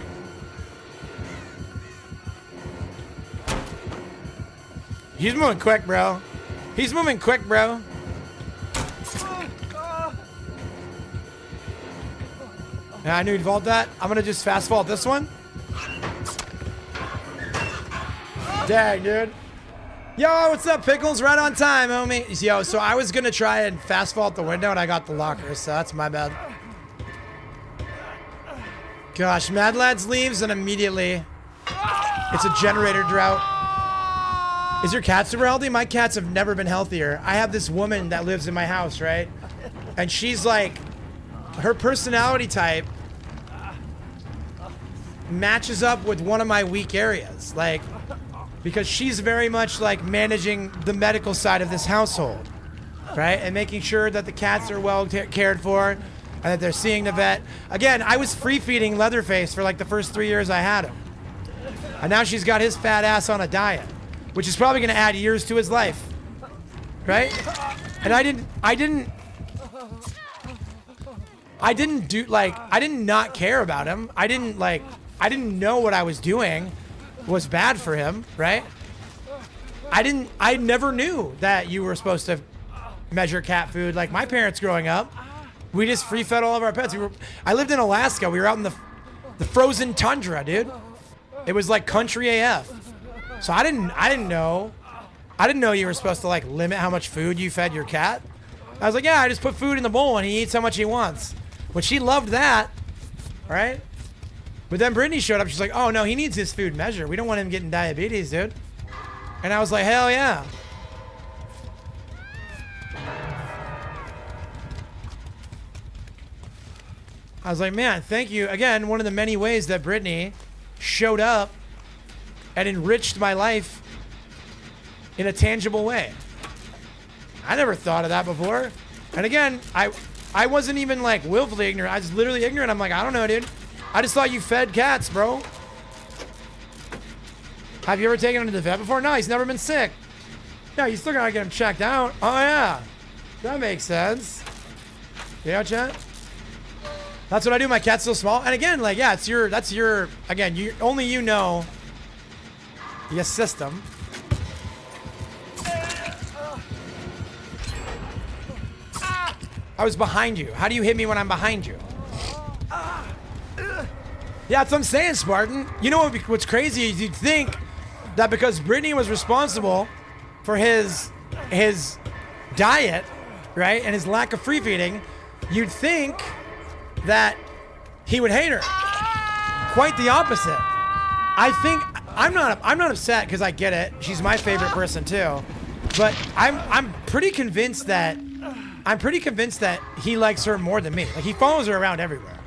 Speaker 1: He's moving quick, bro. He's moving quick, bro. Yeah, I knew he'd vault that. I'm gonna just fast vault this one. Dang, dude. Yo, what's up, Pickles? Right on time, homie. Yo, so I was gonna try and fast vault the window and I got the locker, so that's my bad. Gosh, Mad Lads leaves and immediately it's a generator drought. Is your cat super healthy? My cats have never been healthier. I have this woman that lives in my house, right? And she's like, her personality type matches up with one of my weak areas. Like, because she's very much like managing the medical side of this household, right? And making sure that the cats are well cared for and that they're seeing the vet. Again, I was free feeding Leatherface for like the first 3 years I had him. And now she's got his fat ass on a diet, which is probably gonna add years to his life, right? And I didn't not care about him. I didn't know what I was doing was bad for him, right? I never knew that you were supposed to measure cat food. Like my parents growing up, we just free fed all of our pets. I lived in Alaska. We were out in the frozen tundra, dude. It was like country AF. So I didn't know you were supposed to like limit how much food you fed your cat. I was like, yeah, I just put food in the bowl and he eats how much he wants. But she loved that, right? But then Brittany showed up. She's like, oh no, he needs his food measured. We don't want him getting diabetes, dude. And I was like, hell yeah. I was like, man, thank you. Again, one of the many ways that Brittany showed up and enriched my life in a tangible way. I never thought of that before. And again, I wasn't even like willfully ignorant. I was literally ignorant. I'm like, I don't know, dude. I just thought you fed cats, bro. Have you ever taken him to the vet before? No, he's never been sick. Yeah, you still gotta get him checked out. Oh yeah, that makes sense. Yeah, chat. That's what I do. My cat's so small. And again, like, yeah, that's your, again, only you know your system. I was behind you. How do you hit me when I'm behind you? Yeah, that's what I'm saying, Spartan. You know what's crazy is you'd think that because Brittany was responsible for his diet, right, and his lack of free feeding, you'd think that he would hate her. Quite the opposite. I think I'm not upset because I get it. She's my favorite person too, but I'm pretty convinced that he likes her more than me. Like he follows her around everywhere.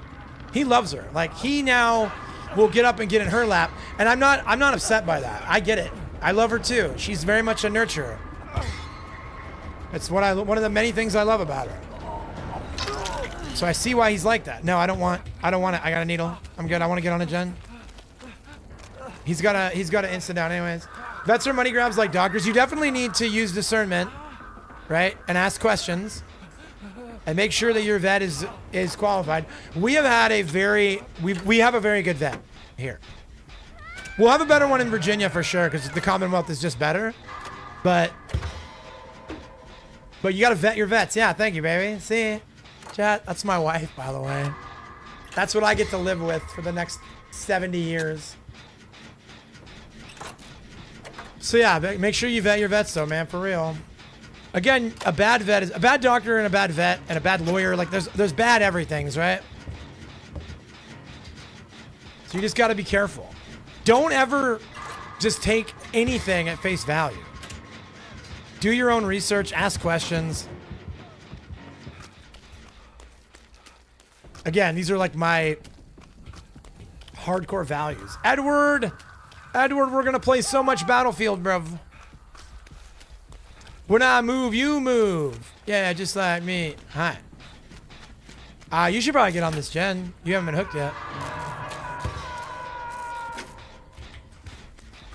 Speaker 1: He loves her. Like he now will get up and get in her lap, and I'm not upset by that. I get it. I love her too. She's very much a nurturer. It's one of the many things I love about her. So I see why he's like that. No, I don't want it. I got a needle. I'm good. I want to get on a gen. He's got to instant down anyways. Vets are money grabs like doctors. You definitely need to use discernment, right? And ask questions. And make sure that your vet is qualified. We have had we have a very good vet here. We'll have a better one in Virginia for sure, because the Commonwealth is just better. But you gotta vet your vets. Yeah, thank you, baby. See, chat. That's my wife, by the way. That's what I get to live with for the next 70 years. So yeah, make sure you vet your vets though, man, for real. Again, a bad vet is a bad doctor and a bad vet and a bad lawyer. Like there's bad everythings, right? So you just got to be careful. Don't ever just take anything at face value. Do your own research, ask questions. Again, these are like my hardcore values. Edward, we're going to play so much Battlefield, bruv. When I move, you move. Yeah, just like me. Hi. You should probably get on this gen. You haven't been hooked yet.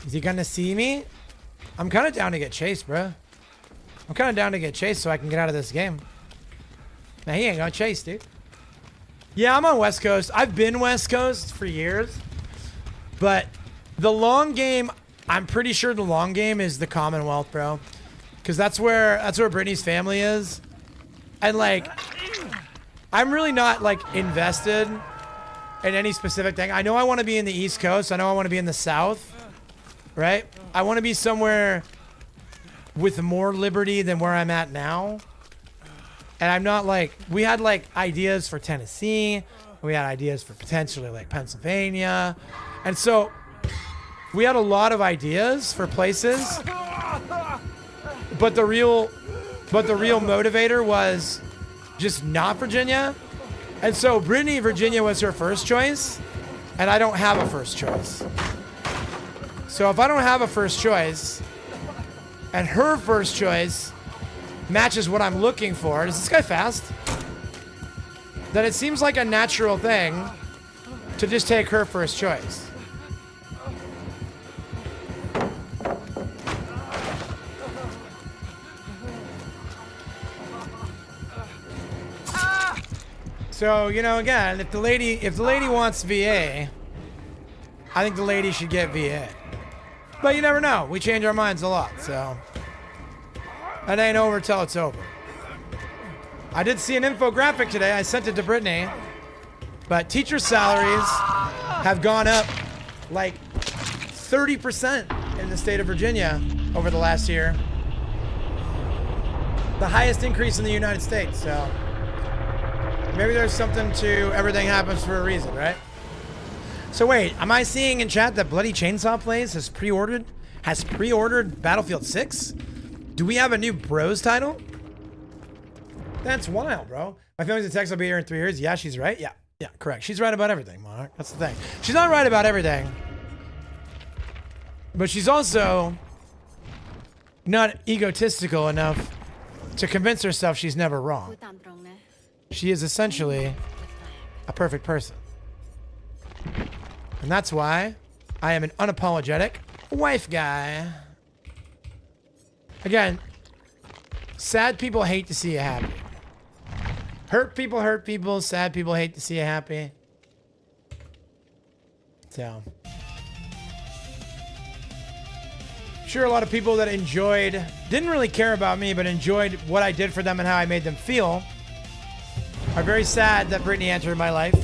Speaker 1: Is he gonna see me? I'm kind of down to get chased, bro. I'm kind of down to get chased so I can get out of this game. Now, he ain't gonna chase, dude. Yeah, I'm on West Coast. I've been West Coast for years. But the long game, I'm pretty sure the long game is the Commonwealth, bro. Because that's where Brittany's family is. And, like, I'm really not, like, invested in any specific thing. I know I want to be in the East Coast. I know I want to be in the South. Right? I want to be somewhere with more liberty than where I'm at now. And I'm not, like... We had, like, ideas for Tennessee. We had ideas for potentially, like, Pennsylvania. And so, we had a lot of ideas for places. But the real motivator was just not Virginia. And so Brittany, Virginia was her first choice, and I don't have a first choice. So if I don't have a first choice, and her first choice matches what I'm looking for, is this guy fast? Then it seems like a natural thing to just take her first choice. So, you know, again, if the lady wants VA, I think the lady should get VA. But you never know. We change our minds a lot, so it ain't over till it's over. I did see an infographic today. I sent it to Brittany. But teacher salaries have gone up like 30% in the state of Virginia over the last year. The highest increase in the United States, so maybe there's something to everything happens for a reason, right? So wait, am I seeing in chat that Bloody Chainsaw Plays has pre-ordered Battlefield 6? Do we have a new Bros title? That's wild, bro. My family's in Texas. I'll be here in 3 years. Yeah, she's right. Yeah, correct. She's right about everything, Monarch. That's the thing. She's not right about everything. But she's also not egotistical enough to convince herself she's never wrong. She is essentially a perfect person. And that's why I am an unapologetic wife guy. Again, sad people hate to see you happy. Hurt people, sad people hate to see you happy. So, sure, a lot of people that didn't really care about me, but enjoyed what I did for them and how I made them feel, are very sad that Brittany entered my life.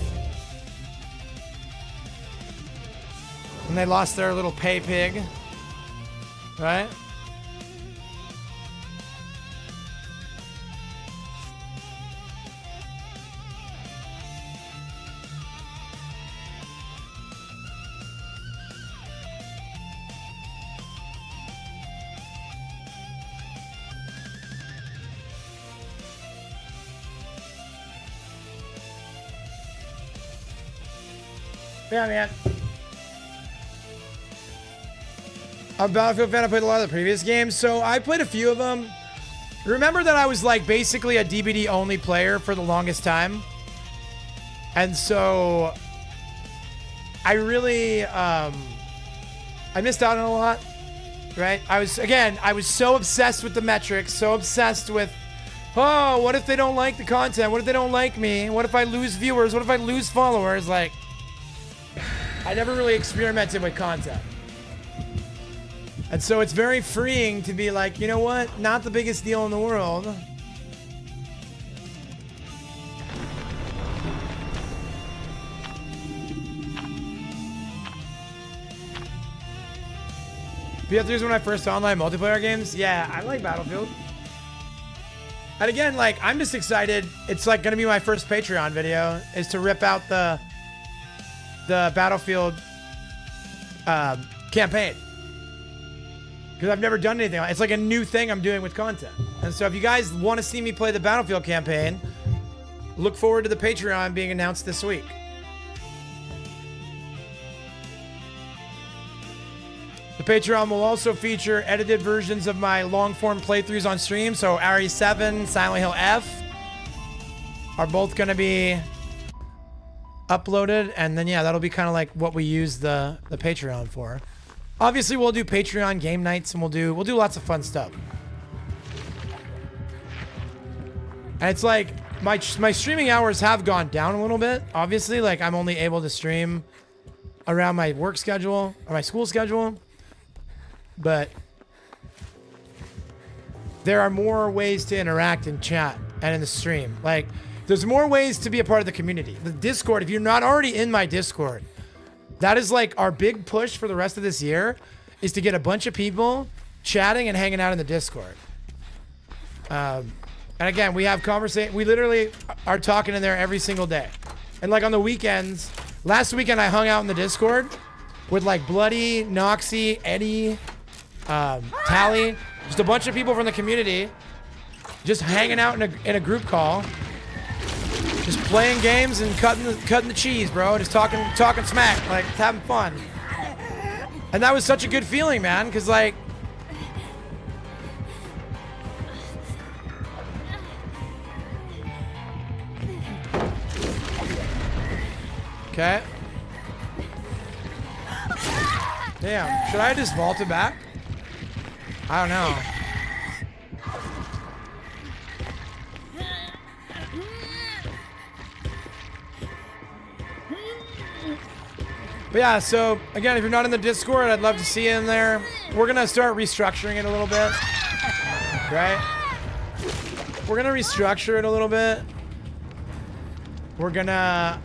Speaker 1: And they lost their little pay pig. Right? Yeah, man. I'm a Battlefield fan. I played a lot of the previous games, so I played a few of them. Remember that I was like basically a DBD only player for the longest time. And so I really, I missed out on a lot, right? I was so obsessed with the metrics, so obsessed with, oh, what if they don't like the content? What if they don't like me? What if I lose viewers? What if I lose followers? Like, I never really experimented with content. And so it's very freeing to be like, you know what? Not the biggest deal in the world. BF3 is one of my first online multiplayer games. Yeah, I like Battlefield. And again, like, I'm just excited. It's like gonna be my first Patreon video, is to rip out the Battlefield campaign. Because I've never done anything. It's like a new thing I'm doing with content. And so if you guys want to see me play the Battlefield campaign, look forward to the Patreon being announced this week. The Patreon will also feature edited versions of my long-form playthroughs on stream. So Ari 7, Silent Hill F are both going to be uploaded. And then, yeah, that'll be kind of like what we use the Patreon for. Obviously, we'll do Patreon game nights, and we'll do lots of fun stuff. And it's like my streaming hours have gone down a little bit. Obviously, like I'm only able to stream around my work schedule or my school schedule, but there are more ways to interact in chat and in the stream. Like, there's more ways to be a part of the community. The Discord, if you're not already in my Discord, that is like our big push for the rest of this year, is to get a bunch of people chatting and hanging out in the Discord. And again, we have conversation. We literally are talking in there every single day. And like on the weekends, last weekend I hung out in the Discord with like Bloody, Noxy, Eddie, Tally, just a bunch of people from the community, just hanging out in a group call. Just playing games and cutting the cheese, bro. Just talking smack, like having fun. And that was such a good feeling, man, because like, okay. Damn, should I just vault it back? I don't know. But yeah, so again, if you're not in the Discord, I'd love to see you in there. We're gonna start restructuring it a little bit, right? We're gonna restructure it a little bit. We're gonna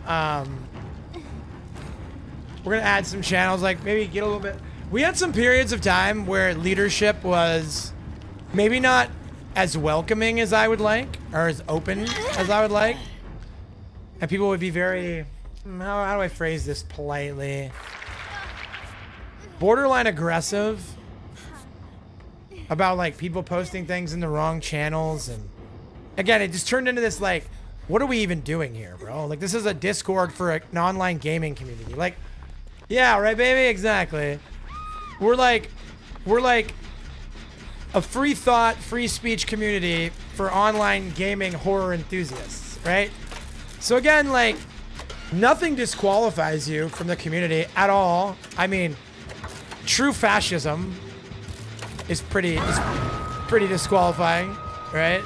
Speaker 1: add some channels, like maybe get a little bit. We had some periods of time where leadership was maybe not as welcoming as I would like, or as open as I would like, and people would be very, how do I phrase this politely? Borderline aggressive about like people posting things in the wrong channels. And again, it just turned into this like, what are we even doing here, bro? Like, this is a Discord for an online gaming community. Like, yeah, right, baby? Exactly. We're like a free thought, free speech community for online gaming horror enthusiasts, right? So again, like, nothing disqualifies you from the community at all. I mean, true fascism is pretty disqualifying, right?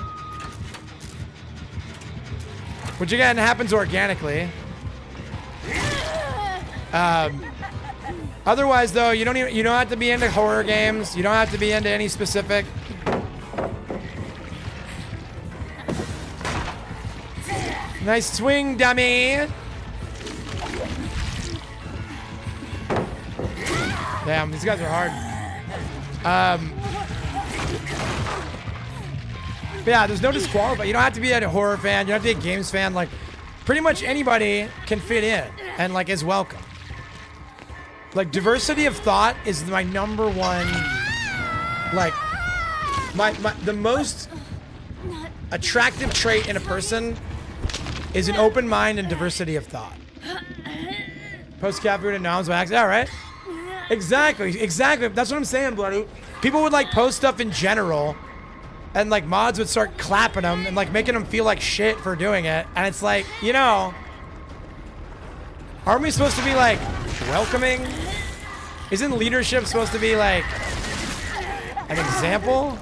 Speaker 1: Which again happens organically. Otherwise, though, you don't have to be into horror games. You don't have to be into any specific. Nice swing, dummy. Damn, these guys are hard. But yeah, there's no disqualify. You don't have to be a horror fan. You don't have to be a games fan. Like, pretty much anybody can fit in and like is welcome. Like, diversity of thought is my number one. Like, the most attractive trait in a person is an open mind and diversity of thought. Post cat food and noms by accident. Yeah, right? Exactly. That's what I'm saying, Bloody. People would like post stuff in general and like mods would start clapping them and like making them feel like shit for doing it. And it's like, you know, aren't we supposed to be like welcoming? Isn't leadership supposed to be like an example?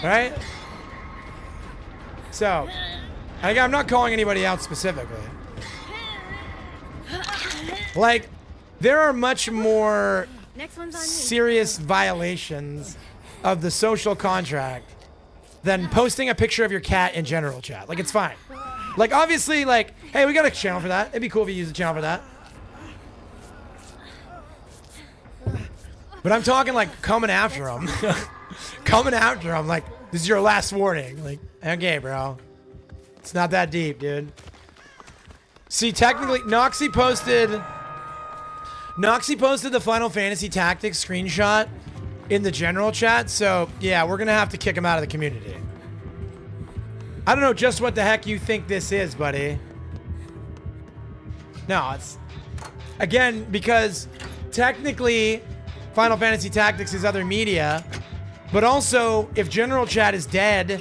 Speaker 1: Right? So, and again, I'm not calling anybody out specifically. Like, there are much more serious violations of the social contract than posting a picture of your cat in general chat. Like, it's fine. Like, obviously, like, hey, we got a channel for that. It'd be cool if you use a channel for that. But I'm talking like coming after them. Coming after them, like, this is your last warning. Like, okay, bro. It's not that deep, dude. See, technically, Noxy posted the Final Fantasy Tactics screenshot in the general chat, so yeah, we're gonna have to kick him out of the community. I don't know just what the heck you think this is, buddy. No, it's, again, because technically Final Fantasy Tactics is other media, but also if general chat is dead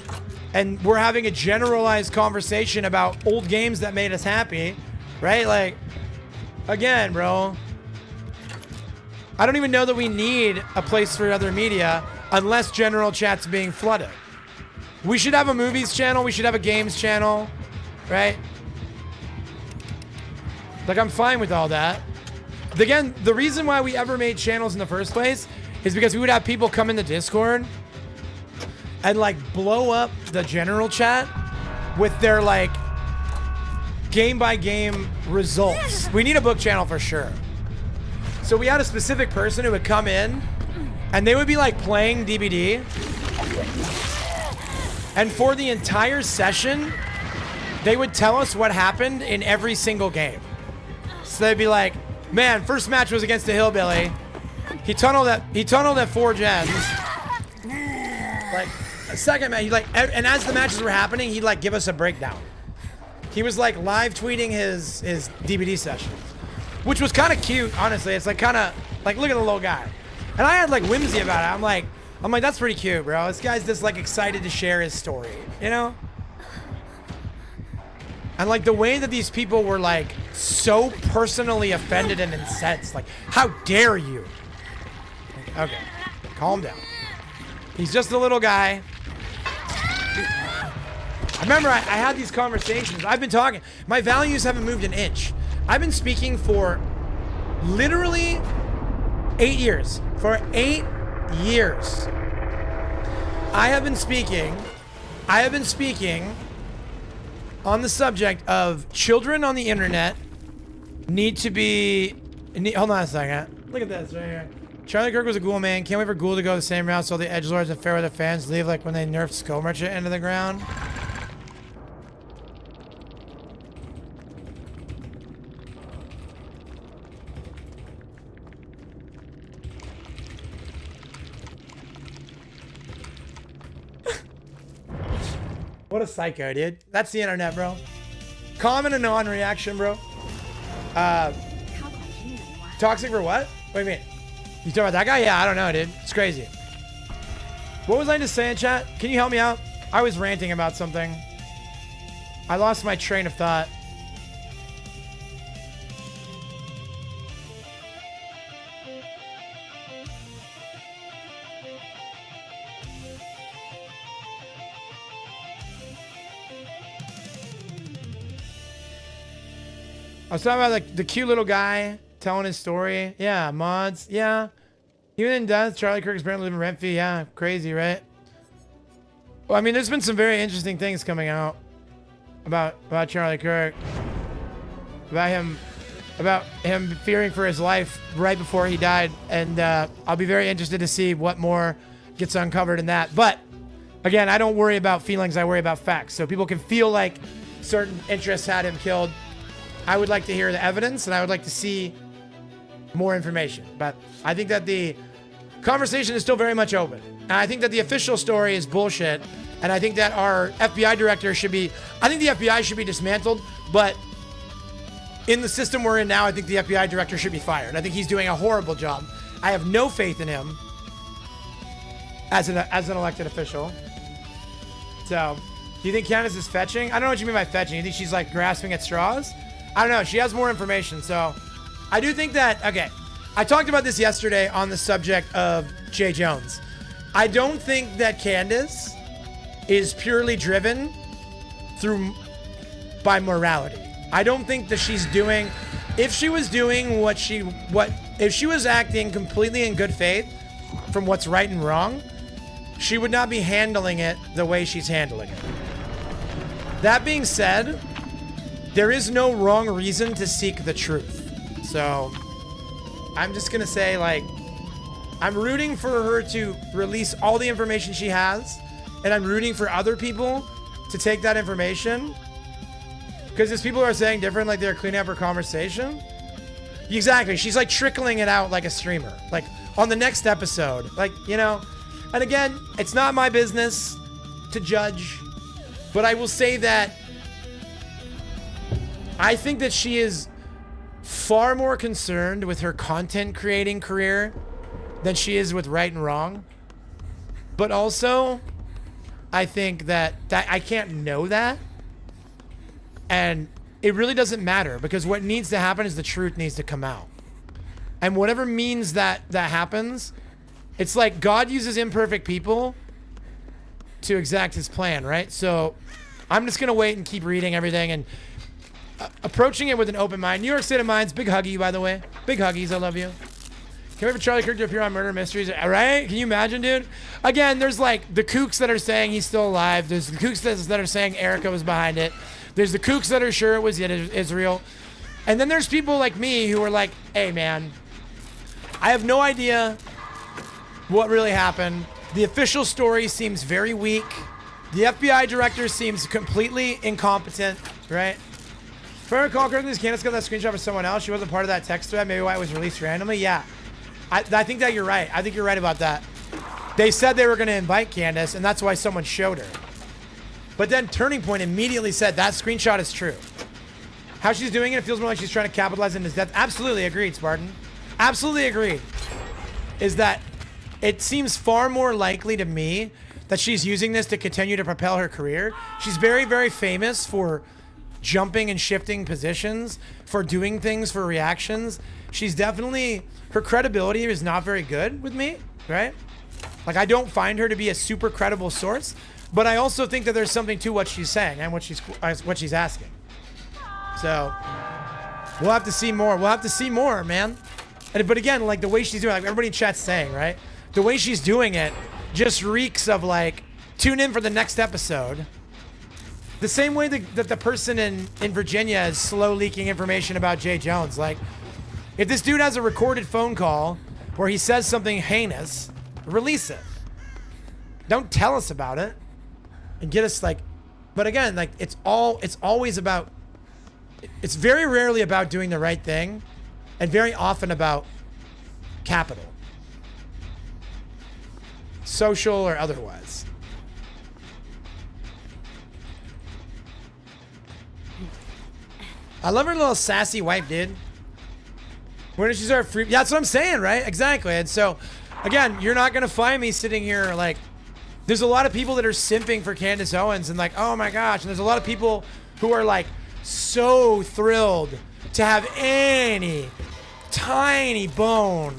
Speaker 1: and we're having a generalized conversation about old games that made us happy, right? Like, again, bro, I don't even know that we need a place for other media unless general chat's being flooded. We should have a movies channel. We should have a games channel, right? Like, I'm fine with all that. Again, the reason why we ever made channels in the first place is because we would have people come in the Discord and like blow up the general chat with their like game by game results. We need a book channel for sure. So we had a specific person who would come in and they would be like playing DBD. And for the entire session, they would tell us what happened in every single game. So they'd be like, man, first match was against a hillbilly. He tunneled at 4 gens. Like, a second match, and as the matches were happening, he'd like give us a breakdown. He was like live tweeting his DBD sessions, which was kind of cute, honestly. It's like kind of like, look at the little guy. And I had like whimsy about it. I'm like, that's pretty cute, bro. This guy's just like excited to share his story, you know? And like the way that these people were like so personally offended and incensed, like, how dare you? Like, okay, calm down. He's just a little guy. I remember I had these conversations. I've been talking. My values haven't moved an inch. I've been speaking for literally 8 years. For 8 years. I have been speaking on the subject of children on the internet need to be... hold on a second. Look at this right here. Charlie Kirk was a Ghoul man. Can't wait for Ghoul to go the same route so the edgelords and fair weather fans leave like when they nerfed Skull Merchant into the ground. What a psycho, dude. That's the internet, bro. Comment a non-reaction, bro. Toxic for what? What do you mean? You talking about that guy? Yeah, I don't know, dude. It's crazy. What was I just saying, chat? Can you help me out? I was ranting about something. I lost my train of thought. I was talking about like the cute little guy telling his story. Yeah, mods. Yeah. Even in death, Charlie Kirk's apparently living rent fee. Yeah, crazy, right? Well, I mean, there's been some very interesting things coming out about Charlie Kirk. About him fearing for his life right before he died. And I'll be very interested to see what more gets uncovered in that. But again, I don't worry about feelings. I worry about facts. So people can feel like certain interests had him killed. I would like to hear the evidence, and I would like to see more information. But I think that the conversation is still very much open. And I think that the official story is bullshit. And I think that our FBI director should be... I think the FBI should be dismantled, but in the system we're in now, I think the FBI director should be fired. I think he's doing a horrible job. I have no faith in him as an elected official. So, do you think Candace is fetching? I don't know what you mean by fetching. You think she's like grasping at straws? I don't know. She has more information. So, I do think that, okay, I talked about this yesterday on the subject of Jay Jones. I don't think that Candace is purely driven by morality. I don't think that she's doing, if she was doing if she was acting completely in good faith from what's right and wrong, she would not be handling it the way she's handling it. That being said, there is no wrong reason to seek the truth. So I'm just gonna say, like, I'm rooting for her to release all the information she has, and I'm rooting for other people to take that information, because as people are saying different, like they're cleaning up her conversation. Exactly. She's like trickling it out like a streamer, like on the next episode, like, you know. And again, it's not my business to judge, but I will say that I think that she is far more concerned with her content creating career than she is with right and wrong. But also, I think that I can't know that. And it really doesn't matter, because what needs to happen is the truth needs to come out. And whatever means that happens, it's like God uses imperfect people to exact his plan, right? So I'm just going to wait and keep reading everything and approaching it with an open mind. New York State of Minds, big huggy, by the way. Big huggies, I love you. Can we wait for Charlie Kirk to appear on Murder Mysteries? Right? Can you imagine, dude? Again, there's like the kooks that are saying he's still alive. There's the kooks that are saying Erica was behind it. There's the kooks that are sure it was Israel. And then there's people like me who are like, hey, man, I have no idea what really happened. The official story seems very weak. The FBI director seems completely incompetent, right? If I recall correctly, Candace got that screenshot for someone else. She wasn't part of that text thread. Maybe why it was released randomly. Yeah, I think that you're right. I think you're right about that. They said they were going to invite Candace, and that's why someone showed her. But then Turning Point immediately said that screenshot is true. How she's doing it feels more like she's trying to capitalize on his death. Absolutely agreed, Spartan. Absolutely agreed. Is that it seems far more likely to me that she's using this to continue to propel her career. She's very, very famous for jumping and shifting positions, for doing things, for reactions. She's definitely, her credibility is not very good with me, right? Like, I don't find her to be a super credible source, but I also think that there's something to what she's saying and what she's asking. So we'll have to see more. We'll have to see more, man. But again, like the way she's doing, like everybody in chat's saying, right? The way she's doing it just reeks of like, tune in for the next episode. The same way that the person in Virginia is slow leaking information about Jay Jones. Like, if this dude has a recorded phone call where he says something heinous, release it. Don't tell us about it and get us like, but again, like it's always about, it's very rarely about doing the right thing and very often about capital. Social or otherwise. I love her little sassy wife, dude. When did she start free? Yeah, that's what I'm saying, right? Exactly. And so, again, you're not going to find me sitting here like, there's a lot of people that are simping for Candace Owens and like, oh my gosh. And there's a lot of people who are like so thrilled to have any tiny bone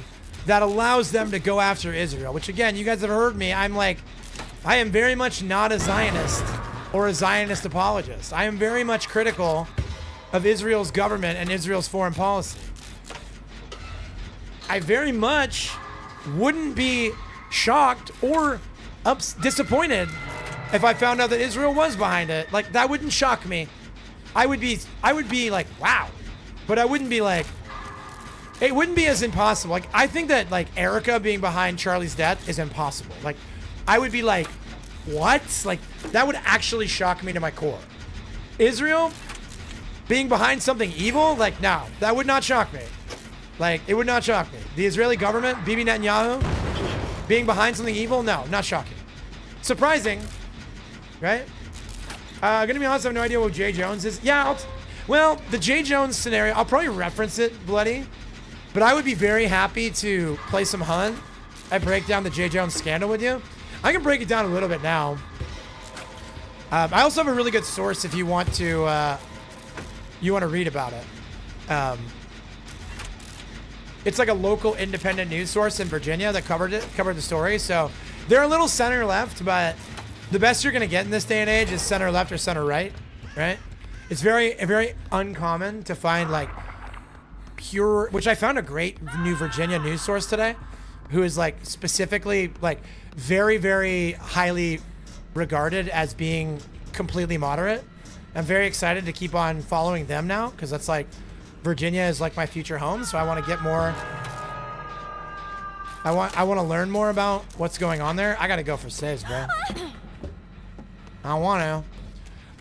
Speaker 1: that allows them to go after Israel, which again, you guys have heard me. I'm like, I am very much not a Zionist or a Zionist apologist. I am very much critical of Israel's government and Israel's foreign policy. I very much wouldn't be shocked or disappointed if I found out that Israel was behind it. Like, that wouldn't shock me. I would be like, wow. But I wouldn't be like, it wouldn't be as impossible. Like, I think that like Erica being behind Charlie's death is impossible. Like, I would be like, what? Like, that would actually shock me to my core. Israel being behind something evil? Like, no, that would not shock me. Like, it would not shock me. The Israeli government, Bibi Netanyahu, being behind something evil? No, not shocking. Surprising, right? Gonna be honest, I have no idea what Jay Jones is. Yeah, well, the Jay Jones scenario, I'll probably reference it, Bloody, but I would be very happy to play some Hunt. I break down the Jay Jones scandal with you. I can break it down a little bit now. I also have a really good source if you want to read about it. It's like a local independent news source in Virginia that covered the story. So they're a little center left, but the best you're gonna get in this day and age is center left or center right, right? It's very uncommon to find like pure, which I found a great new Virginia news source today, who is like specifically like very, very highly regarded as being completely moderate. I'm very excited to keep on following them now because that's like Virginia is like my future home, so I want to get more. I want to learn more about what's going on there. I got to go for saves, bro. I want to.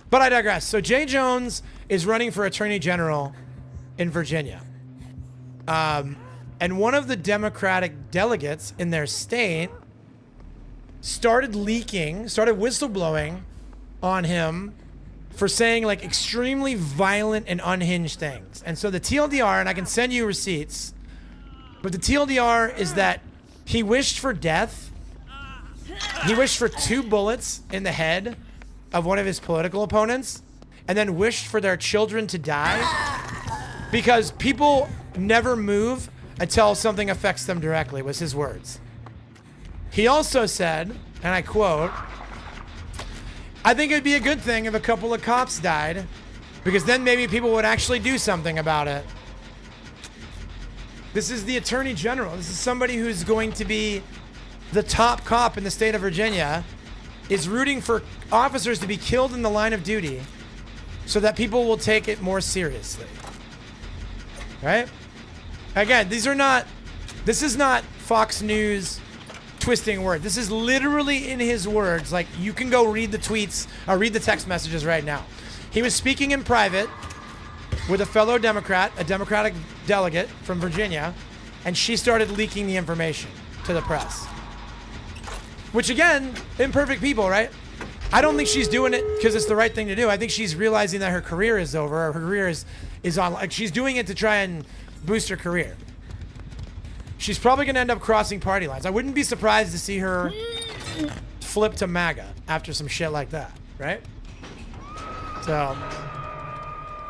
Speaker 1: But I digress. So Jay Jones is running for Attorney General in Virginia. And one of the Democratic delegates in their state started whistleblowing on him for saying like extremely violent and unhinged things. And so the TLDR, and I can send you receipts, but the TLDR is that he wished for death. He wished for 2 bullets in the head of one of his political opponents, and then wished for their children to die because people never move until something affects them directly, was his words. He also said, and I quote, "I think it'd be a good thing if a couple of cops died, because then maybe people would actually do something about it." This is the Attorney General. This is somebody who's going to be the top cop in the state of Virginia, is rooting for officers to be killed in the line of duty so that people will take it more seriously. Right? Again, this is not Fox News twisting words. This is literally in his words. Like, you can go read the tweets or read the text messages right now. He was speaking in private with a fellow Democrat, a Democratic delegate from Virginia, and she started leaking the information to the press. Which, again, imperfect people, right? I don't think she's doing it because it's the right thing to do. I think she's realizing that her career is over, or her career is on. Like, she's doing it to try and boost her career. She's probably going to end up crossing party lines. I wouldn't be surprised to see her flip to MAGA after some shit like that, right? So,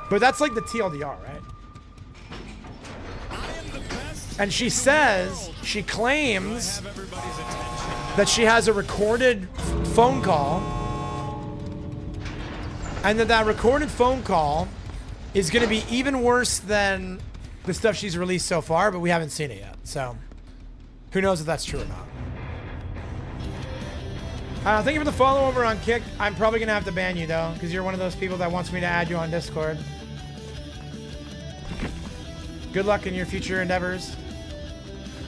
Speaker 1: but that's like the TLDR, right? And she claims that she has a recorded phone call, and that recorded phone call is going to be even worse than the stuff she's released so far, but we haven't seen it yet. So who knows if that's true or not. Thank you for the follow over on Kick. I'm probably going to have to ban you, though, because you're one of those people that wants me to add you on Discord. Good luck in your future endeavors.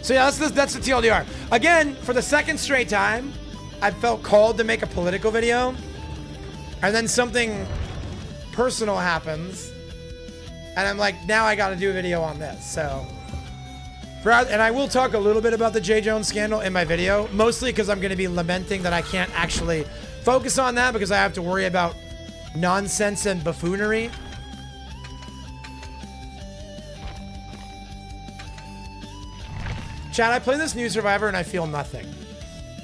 Speaker 1: So yeah, that's the TLDR. Again, for the second straight time, I felt called to make a political video, and then something personal happens, and I'm like, now I got to do a video on this. So, and I will talk a little bit about the Jay Jones scandal in my video, mostly because I'm going to be lamenting that I can't actually focus on that because I have to worry about nonsense and buffoonery. Chad, I play this new Survivor and I feel nothing.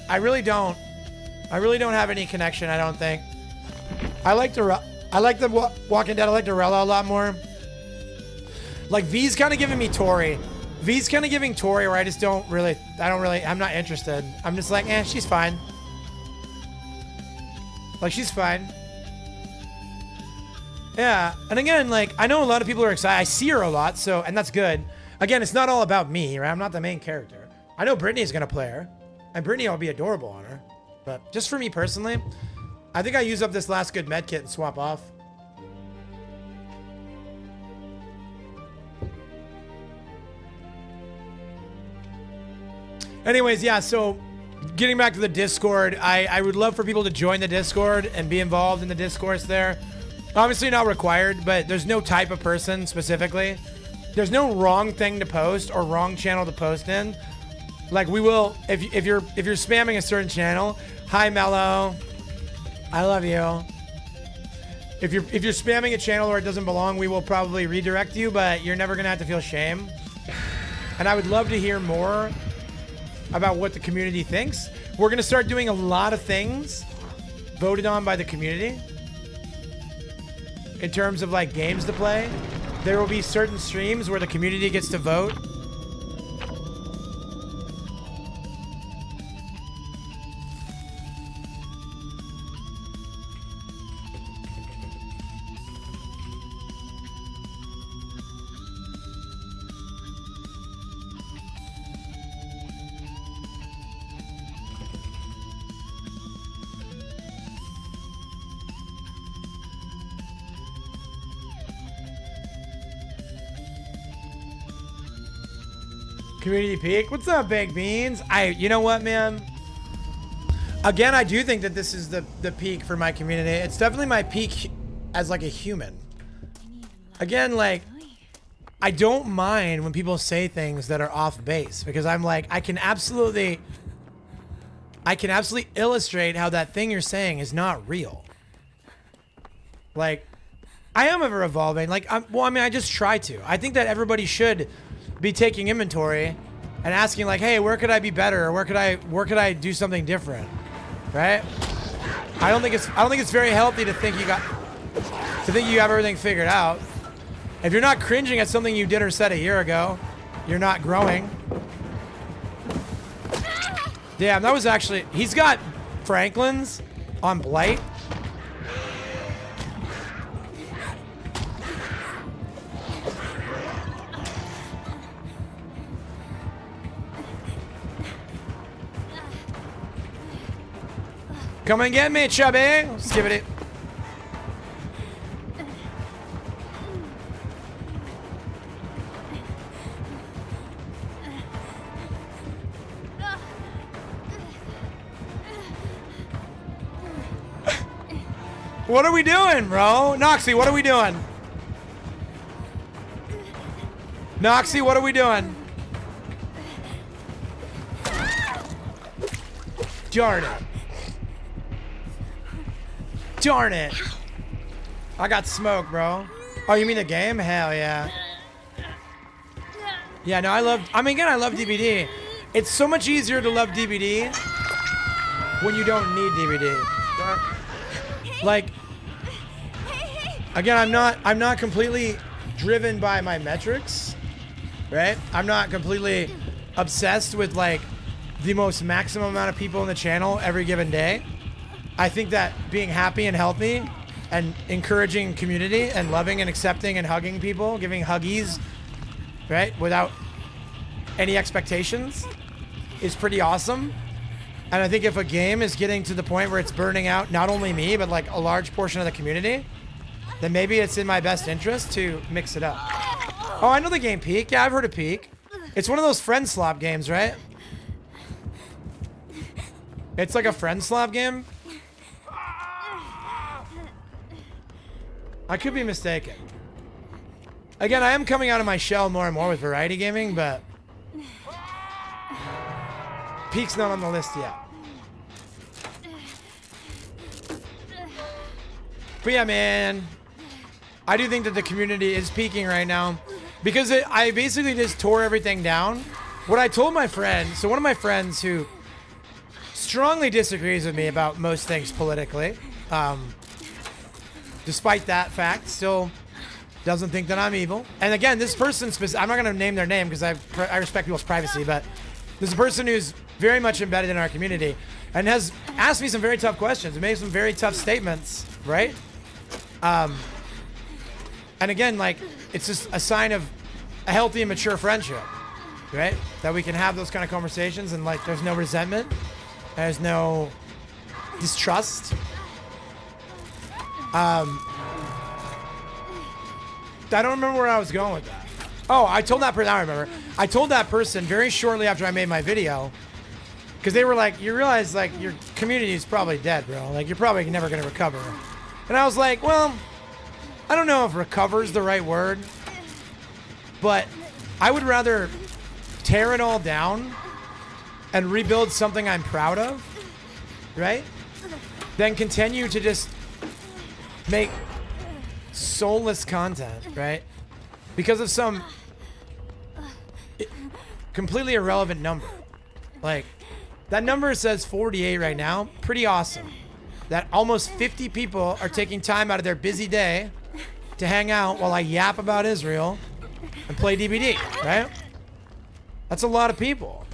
Speaker 1: I really don't have any connection, I don't think. I like the Walking Dead. I like Dorella a lot more. Like, V's kind of giving me Tori. V's kind of giving Tori where I'm not interested. I'm just like, she's fine. Like, she's fine. Yeah, and again, like, I know a lot of people are excited. I see her a lot, so, and that's good. Again, it's not all about me, right? I'm not the main character. I know Brittany's gonna play her, and Brittany will be adorable on her. But just for me personally, I think I use up this last good med kit and swap off. Anyways, yeah, so getting back to the Discord, I would love for people to join the Discord and be involved in the discourse there. Obviously not required, but there's no type of person specifically. There's no wrong thing to post or wrong channel to post in. Like, we will, if you're spamming a certain channel, hi Mello, I love you. If you're spamming a channel where it doesn't belong, we will probably redirect you, but you're never gonna have to feel shame. And I would love to hear more about what the community thinks. we're gonna start doing a lot of things voted on by the community. In terms of like games to play, there will be certain streams where the community gets to vote. Community peak. What's up, Baked Beans? You know what, man? Again, I do think that this is the peak for my community. It's definitely my peak as like a human. Again, like, I don't mind when people say things that are off base because I'm like, I can absolutely illustrate how that thing you're saying is not real. Like, I am ever evolving. Like, I just try to. I think that everybody should be taking inventory and asking like, hey, where could I be better, or where could I do something different, right? I don't think it's very healthy to think you have everything figured out. If you're not cringing at something you did or said a year ago, you're not growing. Damn, that was actually, he's got Franklin's on Blight. Come and get me, chubby. Let's give it. What are we doing, bro? Noxy, what are we doing? Noxy, what are we doing? Darn it. Darn it. I got smoked, bro. Oh, you mean the game? Hell yeah. Yeah, no, I love DBD. It's so much easier to love DBD when you don't need DBD. Like, again, I'm not completely driven by my metrics, right? I'm not completely obsessed with like the most maximum amount of people in the channel every given day. I think that being happy and healthy and encouraging community and loving and accepting and hugging people, giving huggies, right, without any expectations is pretty awesome. And I think if a game is getting to the point where it's burning out not only me, but like a large portion of the community, then maybe it's in my best interest to mix it up. Oh, I know the game Peak. Yeah, I've heard of Peak. It's one of those friend slop games, right? It's like a friend slop game. I could be mistaken. Again, I am coming out of my shell more and more with variety gaming, but Peak's not on the list yet. But yeah, man, I do think that the community is peaking right now because I basically just tore everything down. What I told my friend, so one of my friends who strongly disagrees with me about most things politically, despite that fact, still doesn't think that I'm evil. And again, this person, I'm not going to name their name because I respect people's privacy, but there's a person who's very much embedded in our community and has asked me some very tough questions and made some very tough statements, right? And again, like, it's just a sign of a healthy and mature friendship, right? That we can have those kind of conversations and like there's no resentment, there's no distrust. I don't remember where I was going with that. Oh, I told that person, I remember. I told that person very shortly after I made my video, because they were like, you realize like your community is probably dead, bro. Like you're probably never going to recover. And I was like, well, I don't know if recover is the right word, but I would rather tear it all down and rebuild something I'm proud of, right? Than continue to just make soulless content, right? Because of some completely irrelevant number. Like, That number says 48 right now. Pretty awesome. That almost 50 people are taking time out of their busy day to hang out while I yap about Israel and play DBD, right? That's a lot of people.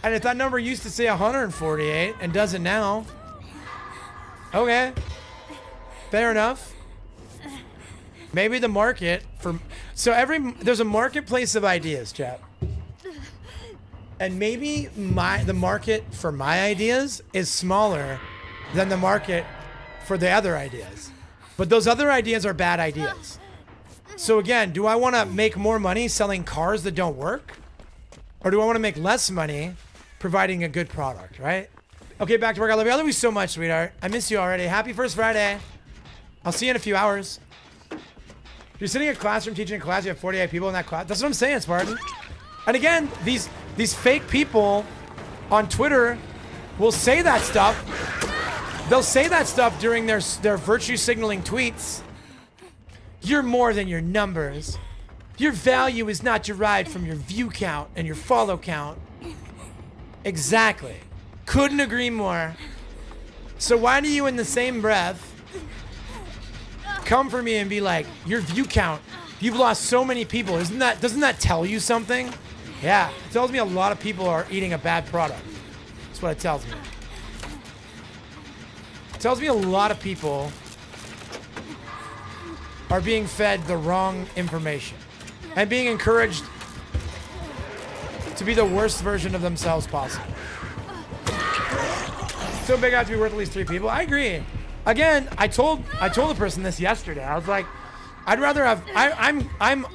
Speaker 1: And if that number used to say 148 and doesn't now, okay, fair enough. Maybe the market for, so there's a marketplace of ideas, chat. And maybe the market for my ideas is smaller than the market for the other ideas. But those other ideas are bad ideas. So again, do I want to make more money selling cars that don't work? Or do I want to make less money providing a good product, right? Okay, back to work. I love you. I love you so much, sweetheart. I miss you already. Happy first Friday. I'll see you in a few hours. You're sitting in a classroom teaching a class, you have 48 people in that class. That's what I'm saying, Spartan. And again, these fake people on Twitter will say that stuff. They'll say that stuff during their virtue signaling tweets. You're more than your numbers. Your value is not derived from your view count and your follow count. Exactly. Couldn't agree more. So why do you in the same breath come for me and be like, your view count, you've lost so many people. Doesn't that tell you something? Yeah, it tells me a lot of people are eating a bad product. That's what it tells me. It tells me a lot of people are being fed the wrong information and being encouraged to be the worst version of themselves possible. So big I have to be worth at least 3 people. I agree. Again, I told the person this yesterday. I was like, I'd rather have, I'm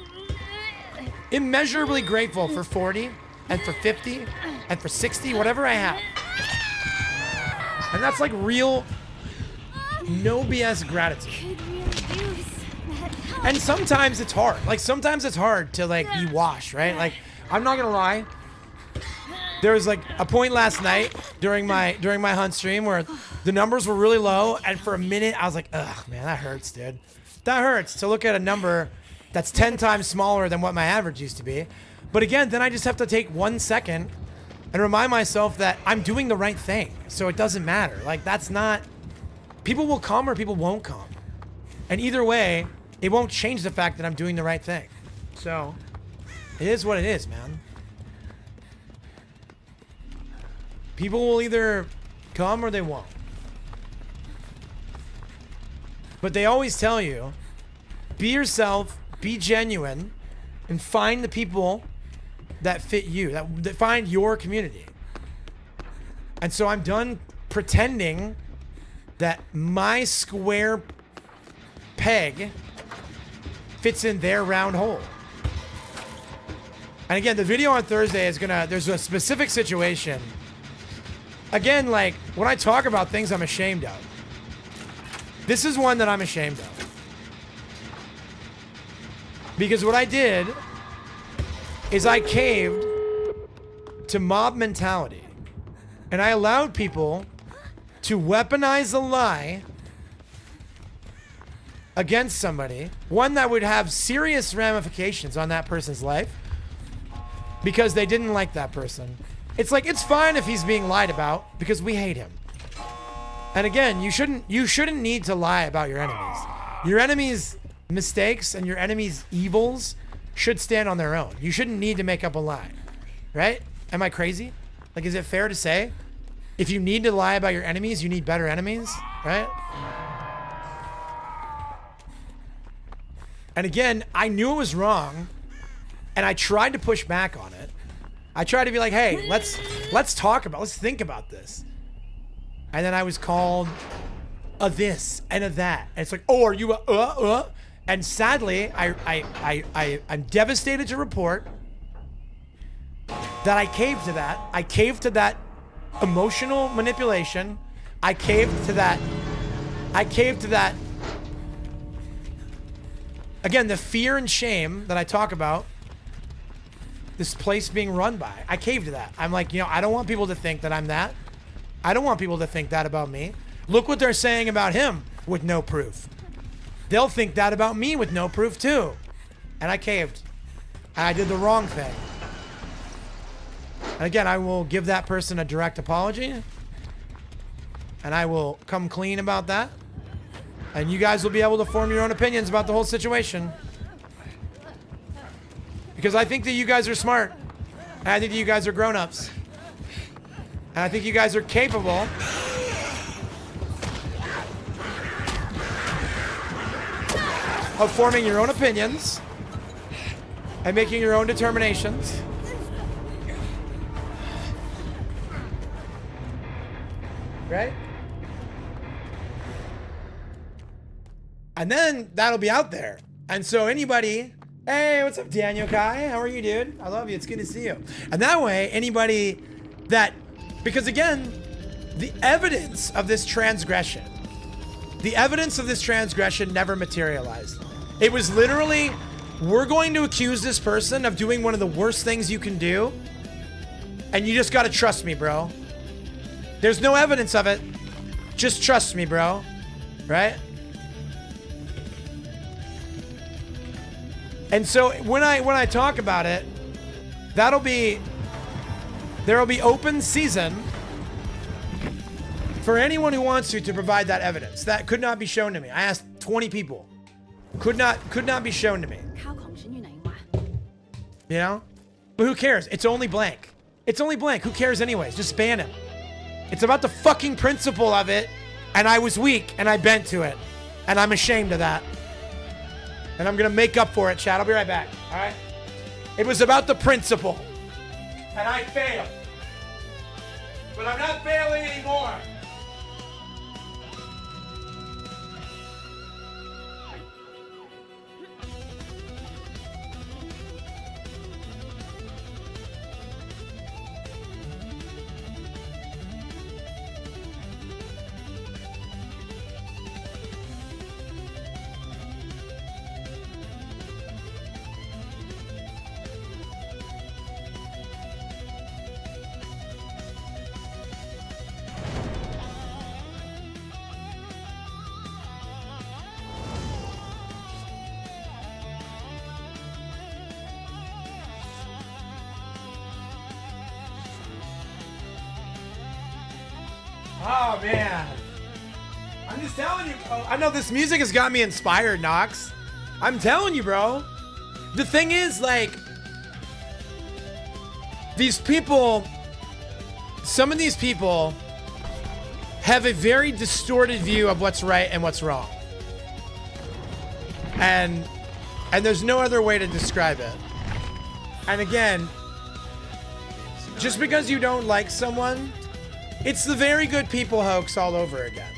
Speaker 1: immeasurably grateful for 40 and for 50 and for 60, whatever I have. And that's like real, no BS gratitude. And sometimes it's hard. Like sometimes it's hard to like be washed, right? Like I'm not gonna lie. There was like a point last night during my hunt stream where the numbers were really low, and for a minute I was like, ugh, man, that hurts, dude. That hurts to look at a number that's 10 times smaller than what my average used to be. But again, then I just have to take 1 second and remind myself that I'm doing the right thing. So it doesn't matter. Like that's not, people will come or people won't come. And either way, it won't change the fact that I'm doing the right thing. So it is what it is, man. People will either come or they won't. But they always tell you, be yourself, be genuine, and find the people that fit you, that find your community. And so I'm done pretending that my square peg fits in their round hole. And again, the video on Thursday is there's a specific situation. Again, like, when I talk about things I'm ashamed of, this is one that I'm ashamed of. Because what I did is I caved to mob mentality. And I allowed people to weaponize a lie against somebody, one that would have serious ramifications on that person's life because they didn't like that person. It's like, it's fine if he's being lied about because we hate him. And again, you shouldn't need to lie about your enemies. Your enemies' mistakes and your enemies' evils should stand on their own. You shouldn't need to make up a lie, right? Am I crazy? Like, is it fair to say if you need to lie about your enemies, you need better enemies, right? And again, I knew it was wrong and I tried to push back on it. I tried to be like, hey, let's talk about, let's think about this. And then I was called a this and a that. And it's like, oh, are you a And sadly, I'm devastated to report that I caved to that. I caved to that emotional manipulation. I caved to that. Again, the fear and shame that I talk about, this place being run by. I caved to that. I'm like, I don't want people to think that I'm that. I don't want people to think that about me. Look what they're saying about him with no proof. They'll think that about me with no proof too. And I caved. And I did the wrong thing. And again, I will give that person a direct apology. And I will come clean about that. And you guys will be able to form your own opinions about the whole situation. Because I think that you guys are smart. And I think that you guys are grown-ups. And I think you guys are capable of forming your own opinions and making your own determinations. Right? And then that'll be out there. And so anybody, hey, what's up, Daniel Kai? How are you, dude? I love you. It's good to see you. And that way, anybody that, because again, the evidence of this transgression never materialized. It was literally, we're going to accuse this person of doing one of the worst things you can do. And you just got to trust me, bro. There's no evidence of it. Just trust me, bro. Right? And so when I talk about it, there'll be open season for anyone who wants to provide that evidence. That could not be shown to me. I asked 20 people. Could not be shown to me. You know? But who cares? It's only blank. It's only blank. Who cares anyways? Just ban him. It's about the fucking principle of it, and I was weak, and I bent to it. And I'm ashamed of that. And I'm gonna make up for it, Chad. I'll be right back, all right? It was about the principle. And I failed. But I'm not failing anymore. Oh, man. I'm just telling you, bro. I know this music has got me inspired, Nox. I'm telling you, bro. The thing is, like, these people, some of these people have a very distorted view of what's right and what's wrong. And there's no other way to describe it. And again, just because you don't like someone, it's the very good people hoax all over again.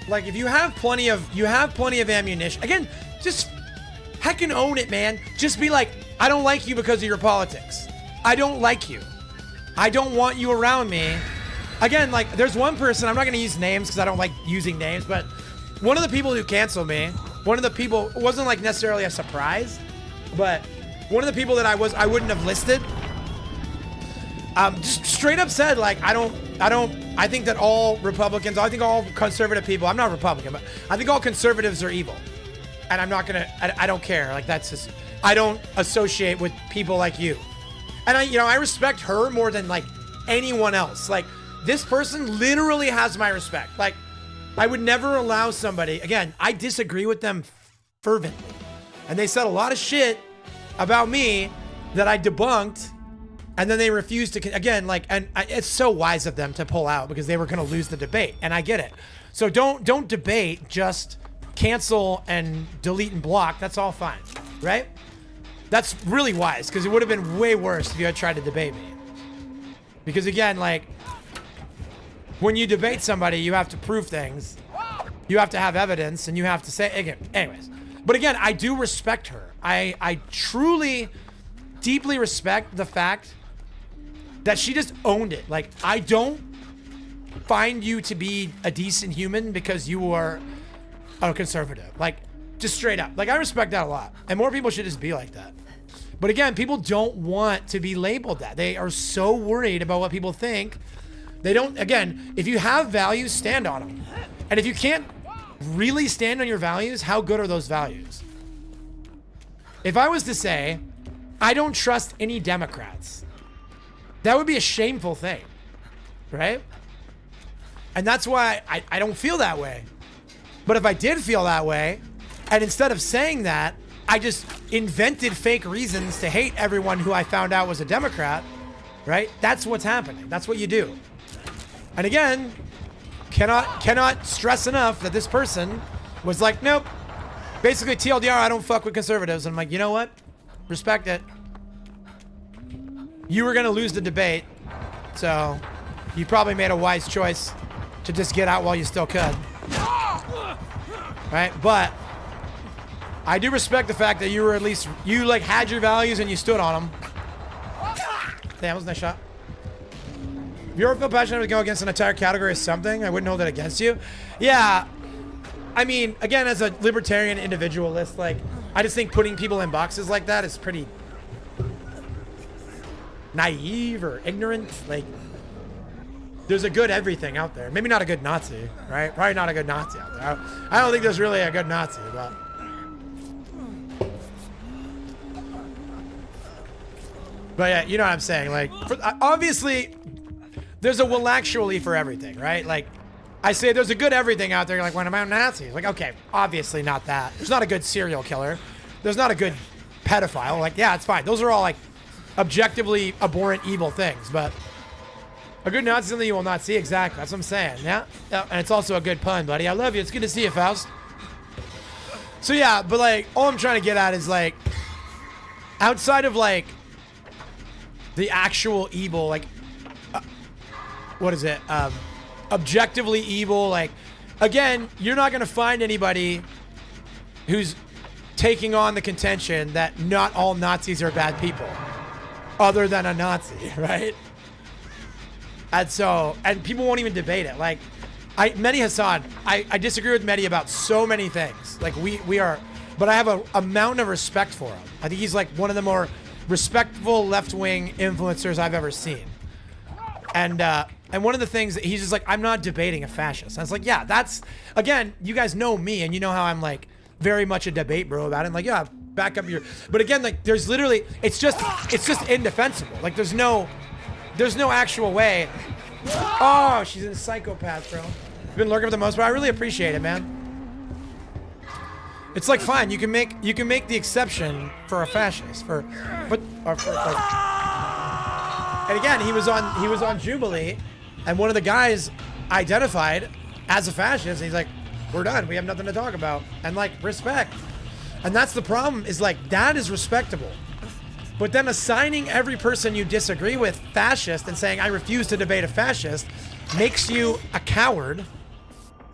Speaker 1: Like, if you have plenty of ammunition, again, just heckin' own it, man. Just be like, I don't like you because of your politics. I don't like you. I don't want you around me. Again, like, there's one person, I'm not gonna use names because I don't like using names, but one of the people who canceled me, one of the people, it wasn't like necessarily a surprise, but one of the people that I wouldn't have listed, just straight up said, like, I think that all Republicans, I think all conservative people, I'm not Republican, but I think all conservatives are evil. And I'm not gonna, I don't care. Like, that's just, I don't associate with people like you. And I respect her more than like anyone else. Like, this person literally has my respect. Like, I would never allow somebody, again, I disagree with them fervently. And they said a lot of shit about me that I debunked. And then they refused to, again, like, and it's so wise of them to pull out because they were going to lose the debate. And I get it. So don't debate, just cancel and delete and block. That's all fine, right? That's really wise because it would have been way worse if you had tried to debate me. Because again, like, when you debate somebody, you have to prove things. You have to have evidence and you have to say, again, anyways. But again, I do respect her. I truly, deeply respect the fact that she just owned it. Like, I don't find you to be a decent human because you are a conservative. Like, just straight up. Like, I respect that a lot. And more people should just be like that. But again, people don't want to be labeled that. They are so worried about what people think. They don't, again, if you have values, stand on them. And if you can't really stand on your values, how good are those values? If I was to say, I don't trust any Democrats, That would be a shameful thing, right? And that's why I don't feel that way. But if I did feel that way, and instead of saying that, I just invented fake reasons to hate everyone who I found out was a Democrat, right? That's what's happening. That's what you do. And again, cannot stress enough that this person was like, nope. Basically, TLDR, I don't fuck with conservatives. And I'm like, you know what? Respect it. You were going to lose the debate, so you probably made a wise choice to just get out while you still could. Right? But I do respect the fact that you were at least, you like had your values and you stood on them. Damn, that was a nice shot. If you ever feel passionate to go against an entire category of something, I wouldn't hold it against you. Yeah. I mean, again, as a libertarian individualist, like, I just think putting people in boxes like that is pretty naive or ignorant. Like, there's a good everything out there. Maybe not a good Nazi, right? Probably not a good Nazi out there. I don't think there's really a good Nazi, but yeah, you know what I'm saying? Like, obviously, there's a well actually for everything, right? Like, I say there's a good everything out there. You're like, what about Nazis? Like, okay, obviously not that. There's not a good serial killer. There's not a good pedophile. Like, yeah, it's fine. Those are all, like, objectively abhorrent, evil things. But a good Nazi is something you will not see. Exactly. That's what I'm saying. Yeah? And it's also a good pun, buddy. I love you. It's good to see you, Faust. So, yeah, but, like, all I'm trying to get at is, like, outside of, like, the actual evil, like, what is it? Objectively evil, like, again, you're not going to find anybody who's taking on the contention that not all Nazis are bad people other than a Nazi, right? And so, and people won't even debate it. Like, Mehdi Hassan, I disagree with Mehdi about so many things. Like, we are, but I have a mountain of respect for him. I think he's like one of the more respectful left-wing influencers I've ever seen. And one of the things that he's just like, I'm not debating a fascist. And I was like, yeah, that's, again, you guys know me and you know how I'm like very much a debate bro about it. I'm like, yeah, back up your, but again, like there's literally, it's just indefensible. Like there's no actual way. Oh, she's a psychopath, bro. You've been lurking for the most part. I really appreciate it, man. It's like, fine, you can make the exception for a fascist, for like, and again, he was on Jubilee, and one of the guys identified as a fascist. And he's like, "We're done. We have nothing to talk about." And like, respect. And that's the problem. Is like that is respectable, but then assigning every person you disagree with fascist and saying I refuse to debate a fascist makes you a coward.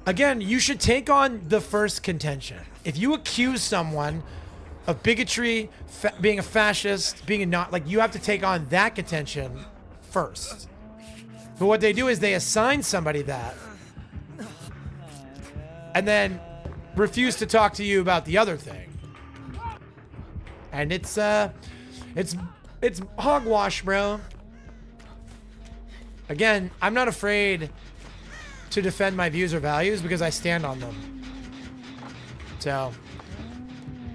Speaker 1: Again, you should take on the first contention. If you accuse someone of bigotry, being a fascist, being a not, like you have to take on that contention first. But what they do is they assign somebody that and then refuse to talk to you about the other thing. And it's hogwash, bro. Again, I'm not afraid to defend my views or values because I stand on them. So,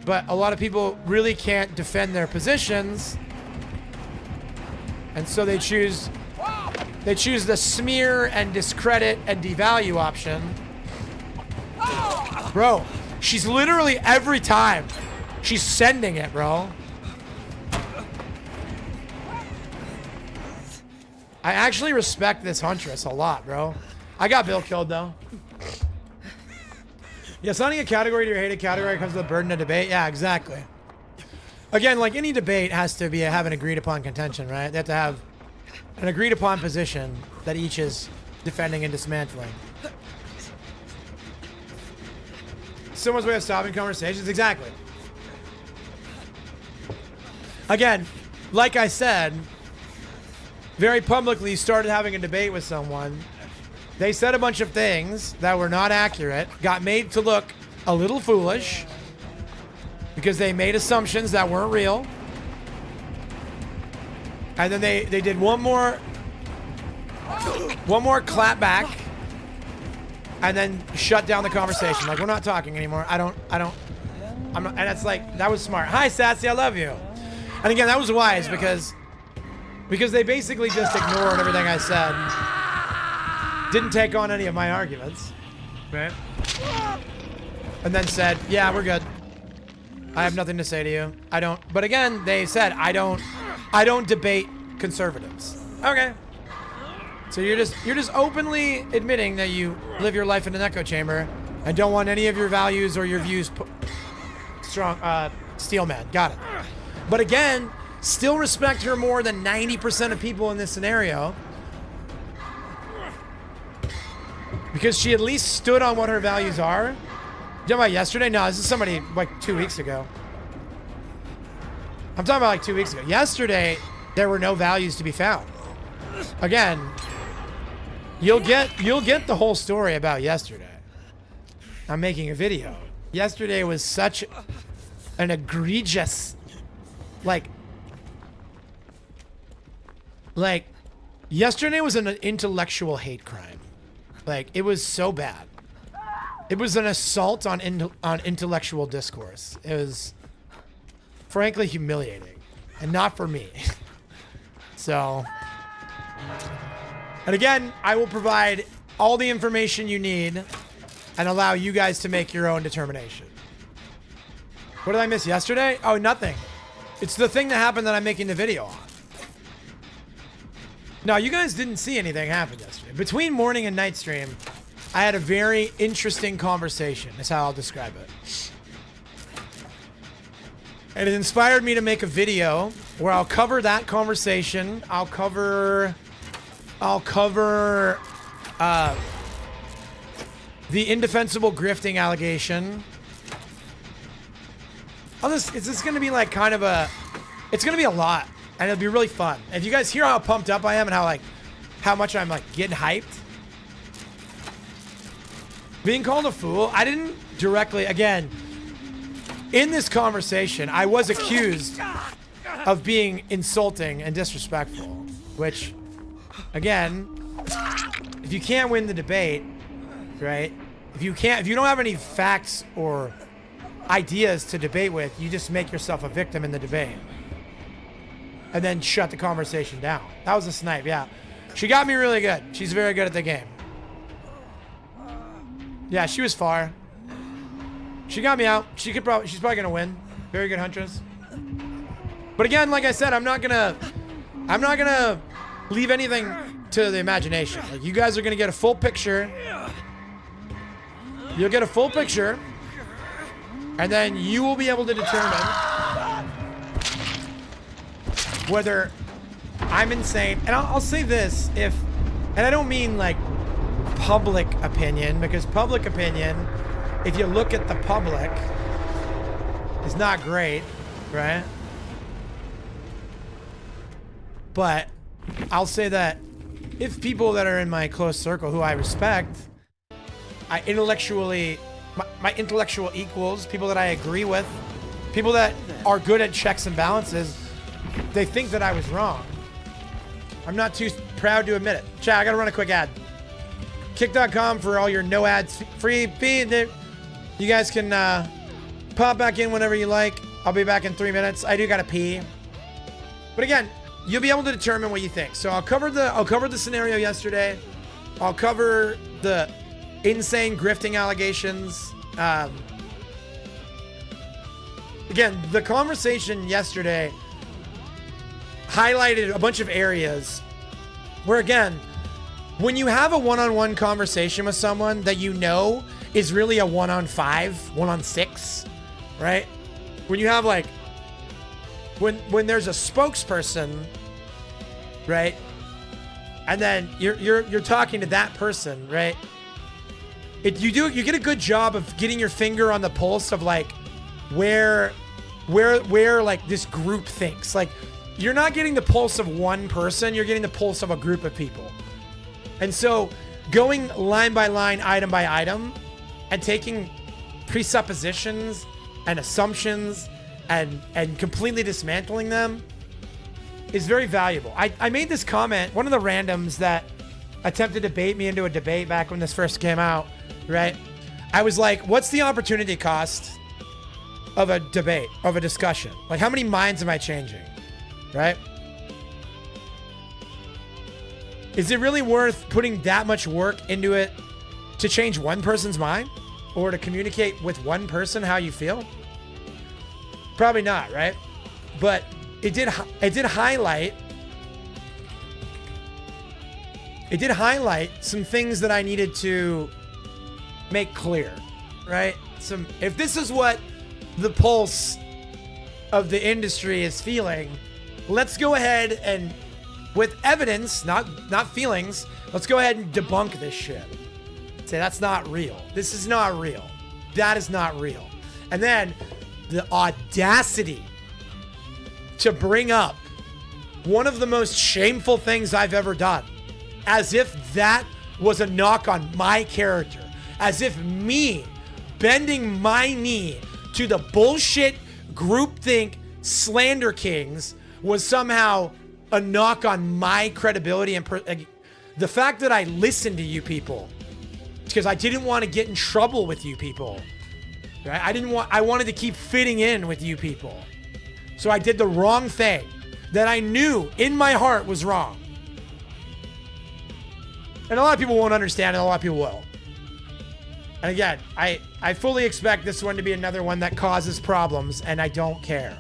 Speaker 1: but a lot of people really can't defend their positions, and so they choose the smear and discredit and devalue option. Bro, she's literally every time she's sending it, bro. I actually respect this Huntress a lot, bro. I got Bill killed though. Yeah, assigning a category to your hated category comes with a burden of debate. Yeah, exactly. Again, like any debate has to have an agreed upon contention, right? They have to have an agreed upon position that each is defending and dismantling. Someone's way of stopping conversations. Exactly. Again, like I said, very publicly started having a debate with someone. They said a bunch of things that were not accurate, got made to look a little foolish because they made assumptions that weren't real. And then they did one more clap back and then shut down the conversation. Like, we're not talking anymore. I'm not, and it's like, that was smart. Hi, Sassy, I love you. And again, that was wise because Because they basically just ignored everything I said. Didn't take on any of my arguments. Right? And then said, yeah, we're good. I have nothing to say to you. I don't, but again, they said, I don't debate conservatives. Okay. So you're just openly admitting that you live your life in an echo chamber and don't want any of your values or your views steel man. Got it. But again, still respect her more than 90% of people in this scenario. Because she at least stood on what her values are. You talking about yesterday? No, this is somebody like 2 weeks ago. I'm talking about like 2 weeks ago. Yesterday, there were no values to be found. Again, you'll get the whole story about yesterday. I'm making a video. Yesterday was such an egregious, like yesterday was an intellectual hate crime. Like, it was so bad. It was an assault on intellectual discourse. It was frankly humiliating, and not for me. So, and again, I will provide all the information you need and allow you guys to make your own determination. What did I miss yesterday? Oh, nothing. It's the thing that happened that I'm making the video on. No, you guys didn't see anything happen yesterday. Between morning and night stream, I had a very interesting conversation, is how I'll describe it. And it inspired me to make a video where I'll cover that conversation. I'll cover the indefensible grifting allegation. It's just gonna be like kind of it's gonna be a lot, and it'll be really fun. If you guys hear how pumped up I am and how much I'm like getting hyped. Being called a fool, I didn't directly, again, in this conversation, I was accused of being insulting and disrespectful, which, again, if you can't win the debate, right? If you don't have any facts or ideas to debate with, you just make yourself a victim in the debate. And then shut the conversation down. That was a snipe, yeah. She got me really good. She's very good at the game. Yeah, she was far. She got me out. She's probably gonna win. Very good huntress. But again, like I said, I'm not gonna leave anything to the imagination. Like, you guys are gonna get a full picture. You'll get a full picture, and then you will be able to determine whether I'm insane. And I'll say this, and I don't mean like public opinion, because public opinion, if you look at the public, is not great, right? But I'll say that if people that are in my close circle who I respect, my intellectual equals, people that I agree with, people that are good at checks and balances, they think that I was wrong. I'm not too proud to admit it. Chat, I gotta run a quick ad. Kick.com for all your no ads free feed. You guys can pop back in whenever you like. I'll be back in 3 minutes. I do gotta pee. But again, you'll be able to determine what you think. So I'll cover the scenario yesterday. I'll cover the insane grifting allegations. Again, the conversation yesterday highlighted a bunch of areas where, again, when you have a one-on-one conversation with someone that you know is really a 1-on-5, 1-on-6, right? When you have like, when there's a spokesperson, right? And then you're talking to that person, right? You get a good job of getting your finger on the pulse of like where like this group thinks. Like, you're not getting the pulse of one person, you're getting the pulse of a group of people. And so going line by line, item by item, and taking presuppositions and assumptions and completely dismantling them is very valuable. I made this comment, one of the randoms that attempted to bait me into a debate back when this first came out, right? I was like, what's the opportunity cost of a debate, of a discussion? Like, how many minds am I changing, right? Is it really worth putting that much work into it to change one person's mind or to communicate with one person how you feel? Probably not, right? But it did highlight some things that I needed to make clear, right? If this is what the pulse of the industry is feeling, let's go ahead and, with evidence, not feelings, let's go ahead and debunk this shit. Say that's not real. This is not real. That is not real. And then the audacity to bring up one of the most shameful things I've ever done, as if that was a knock on my character, as if me bending my knee to the bullshit groupthink slander kings was somehow a knock on my credibility and the fact that I listened to you people because I didn't want to get in trouble with you people. Right? I wanted to keep fitting in with you people. So I did the wrong thing that I knew in my heart was wrong. And a lot of people won't understand and a lot of people will. And again, I fully expect this one to be another one that causes problems and I don't care.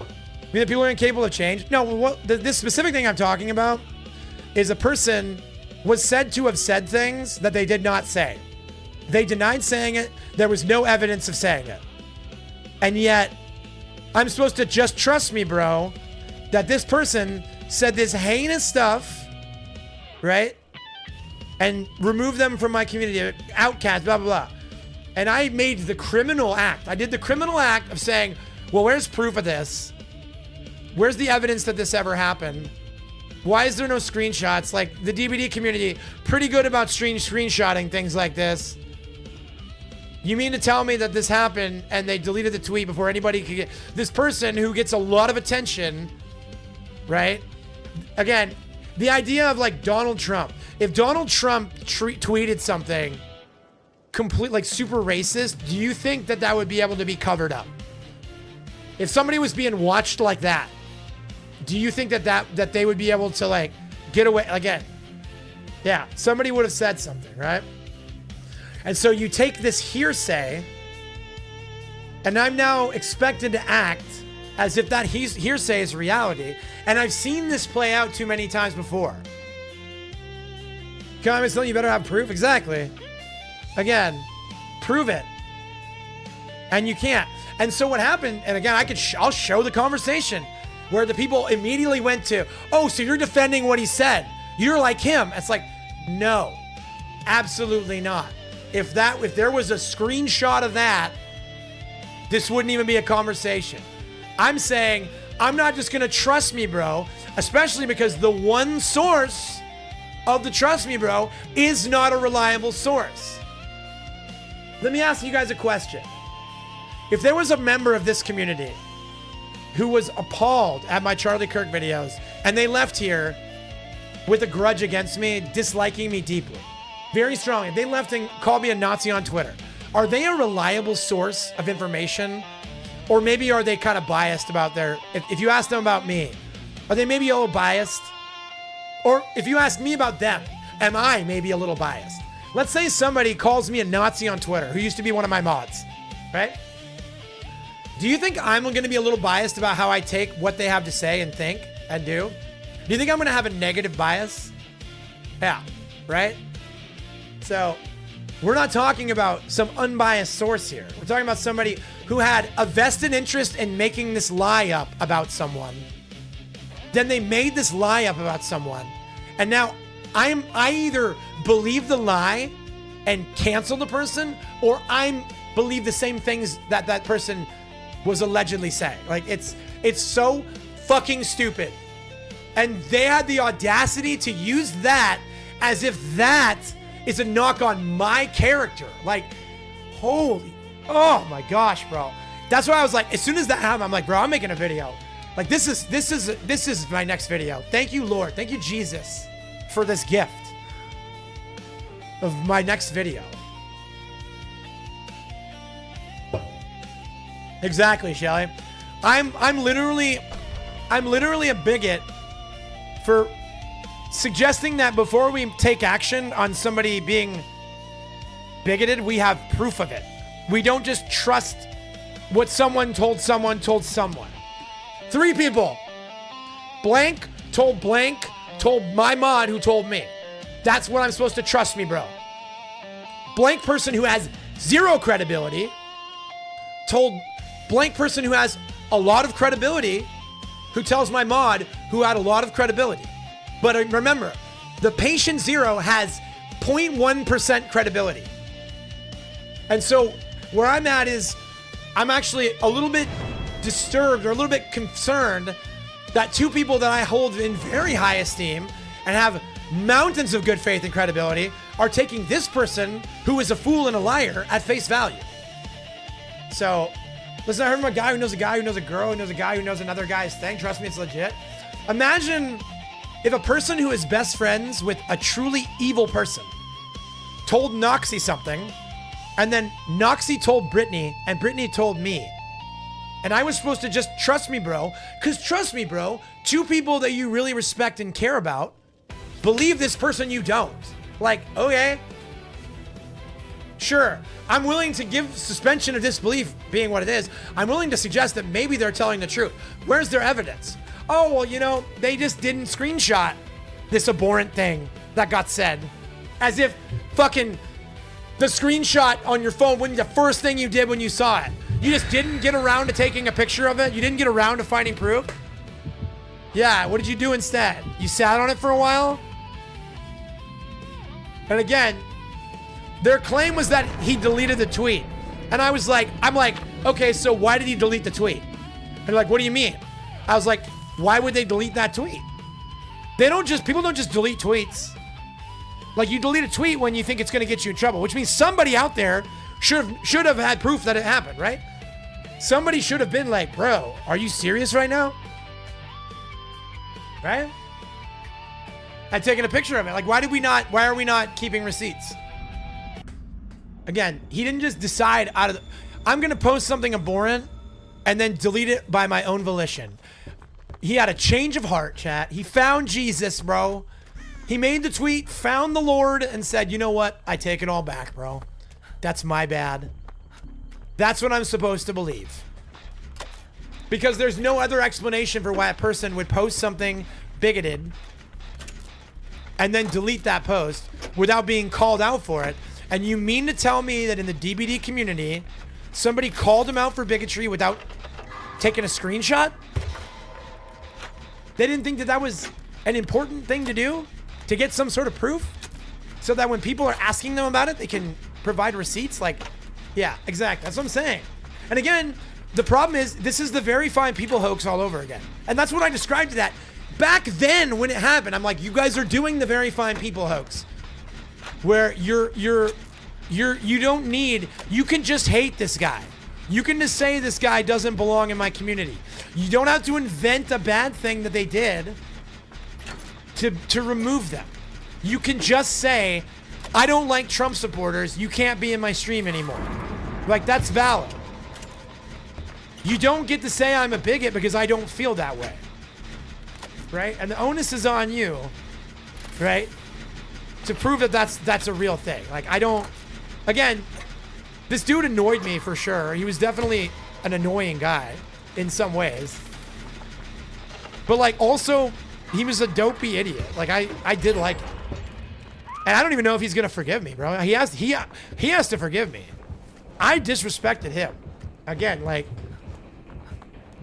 Speaker 1: I mean, the people are incapable of change. No, this specific thing I'm talking about is a person was said to have said things that they did not say. They denied saying it. There was no evidence of saying it. And yet, I'm supposed to just trust me, bro, that this person said this heinous stuff, right? And remove them from my community, outcast, blah, blah, blah. And I made the criminal act. I did the criminal act of saying, well, where's proof of this? Where's the evidence that this ever happened? Why is there no screenshots? Like, the DBD community, pretty good about screenshotting things like this. You mean to tell me that this happened and they deleted the tweet before anybody could get... This person who gets a lot of attention, right? Again, the idea of, like, Donald Trump. If Donald Trump tweeted something complete, like, super racist, do you think that that would be able to be covered up? If somebody was being watched like that, do you think that they would be able to, like, get away? Again, yeah, somebody would have said something, right? And so you take this hearsay, and I'm now expected to act as if that hearsay is reality. And I've seen this play out too many times before. Comments telling you better have proof? Exactly. Again, prove it. And you can't. And so what happened, and again, I'll show the conversation where the people immediately went to, oh, so you're defending what he said. You're like him. It's like, no, absolutely not. If there was a screenshot of that, this wouldn't even be a conversation. I'm saying, I'm not just gonna trust me, bro, especially because the one source of the trust me, bro, is not a reliable source. Let me ask you guys a question. If there was a member of this community who was appalled at my Charlie Kirk videos and they left here with a grudge against me, disliking me deeply, very strongly, they left and called me a Nazi on Twitter, are they a reliable source of information? Or maybe are they kind of biased about if you ask them about me, are they maybe a little biased? Or if you ask me about them, am I maybe a little biased? Let's say somebody calls me a Nazi on Twitter, who used to be one of my mods, right? Do you think I'm going to be a little biased about how I take what they have to say and think and do? Do you think I'm going to have a negative bias? Yeah, right? So we're not talking about some unbiased source here. We're talking about somebody who had a vested interest in making this lie up about someone. Then they made this lie up about someone. And now I either believe the lie and cancel the person, or I believe the same things that person was allegedly saying. Like, it's so fucking stupid. And they had the audacity to use that as if that is a knock on my character. Like, holy, oh my gosh, bro. That's why I was like, as soon as that happened, I'm like, bro, I'm making a video. Like, this is my next video. Thank you, Lord. Thank you, Jesus, for this gift of my next video. Exactly, Shelly. I'm literally a bigot for suggesting that before we take action on somebody being bigoted, we have proof of it. We don't just trust what someone told someone told someone. 3 people. Blank told my mod who told me. That's what I'm supposed to trust me, bro. Blank person who has 0 credibility told blank person who has a lot of credibility who tells my mod who had a lot of credibility. But remember, the patient 0 has 0.1% credibility. And so where I'm at is I'm actually a little bit disturbed or a little bit concerned that 2 people that I hold in very high esteem and have mountains of good faith and credibility are taking this person who is a fool and a liar at face value. So, listen, I heard from a guy who knows a guy who knows a girl who knows a guy who knows another guy's thing. Trust me, it's legit. Imagine if a person who is best friends with a truly evil person told Noxie something, and then Noxie told Brittany, and Brittany told me. And I was supposed to just trust me, bro. Because trust me, bro, 2 people that you really respect and care about believe this person you don't. Like, okay, sure, I'm willing to give suspension of disbelief being what it is. I'm willing to suggest that maybe they're telling the truth. Where's their evidence? Oh, well, you know, they just didn't screenshot this abhorrent thing that got said. As if fucking the screenshot on your phone wasn't the first thing you did when you saw it. You just didn't get around to taking a picture of it? You didn't get around to finding proof? Yeah, what did you do instead? You sat on it for a while? And again, their claim was that he deleted the tweet. And I'm like, okay, so why did he delete the tweet? And they're like, what do you mean? I was like, why would they delete that tweet? People don't just delete tweets. Like, you delete a tweet when you think it's gonna get you in trouble, which means somebody out there should have had proof that it happened, right? Somebody should have been like, bro, are you serious right now? Right? I'd taken a picture of it. Like, why are we not keeping receipts? Again, he didn't just decide I'm gonna post something abhorrent and then delete it by my own volition. He had a change of heart, chat. He found Jesus, bro. He made the tweet, found the Lord, and said, you know what? I take it all back, bro. That's my bad. That's what I'm supposed to believe. Because there's no other explanation for why a person would post something bigoted and then delete that post without being called out for it. And you mean to tell me that in the DBD community, somebody called him out for bigotry without taking a screenshot? They didn't think that was an important thing to do? To get some sort of proof? So that when people are asking them about it, they can provide receipts? Like, yeah, exactly. That's what I'm saying. And again, the problem is, this is the very fine people hoax all over again. And that's what I described to that. Back then, when it happened, I'm like, you guys are doing the very fine people hoax. Where you don't need, you can just hate this guy. You can just say this guy doesn't belong in my community. You don't have to invent a bad thing that they did to remove them. You can just say, I don't like Trump supporters. You can't be in my stream anymore. Like, that's valid. You don't get to say I'm a bigot because I don't feel that way. Right? And the onus is on you, right? To prove that that's a real thing. Like, I don't, again, this dude annoyed me for sure. He was definitely an annoying guy in some ways. But like, also, he was a dopey idiot. Like, I did like him. And I don't even know if he's gonna forgive me, bro. He has to forgive me. I disrespected him. Again, like,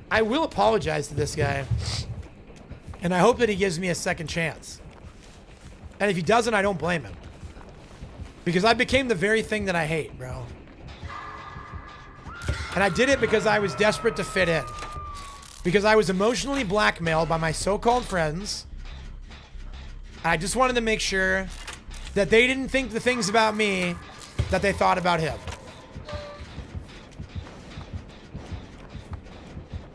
Speaker 1: I will apologize to this guy. And I hope that he gives me a second chance. And if he doesn't, I don't blame him. Because I became the very thing that I hate, bro. And I did it because I was desperate to fit in. Because I was emotionally blackmailed by my so-called friends. I just wanted to make sure that they didn't think the things about me that they thought about him.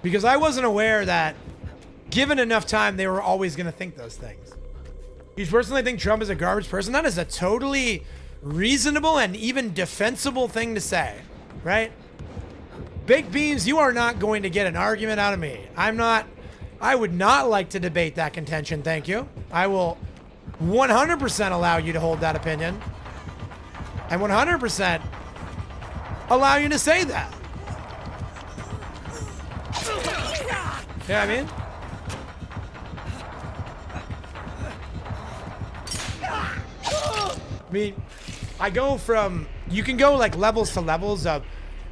Speaker 1: Because I wasn't aware that given enough time, they were always going to think those things. You personally think Trump is a garbage person? That is a totally reasonable and even defensible thing to say, right? Baked Beans, you are not going to get an argument out of me. I would not like to debate that contention, thank you. I will 100% allow you to hold that opinion. And 100% allow you to say that. You know what I mean? I mean, I go from, you can go like levels to levels of,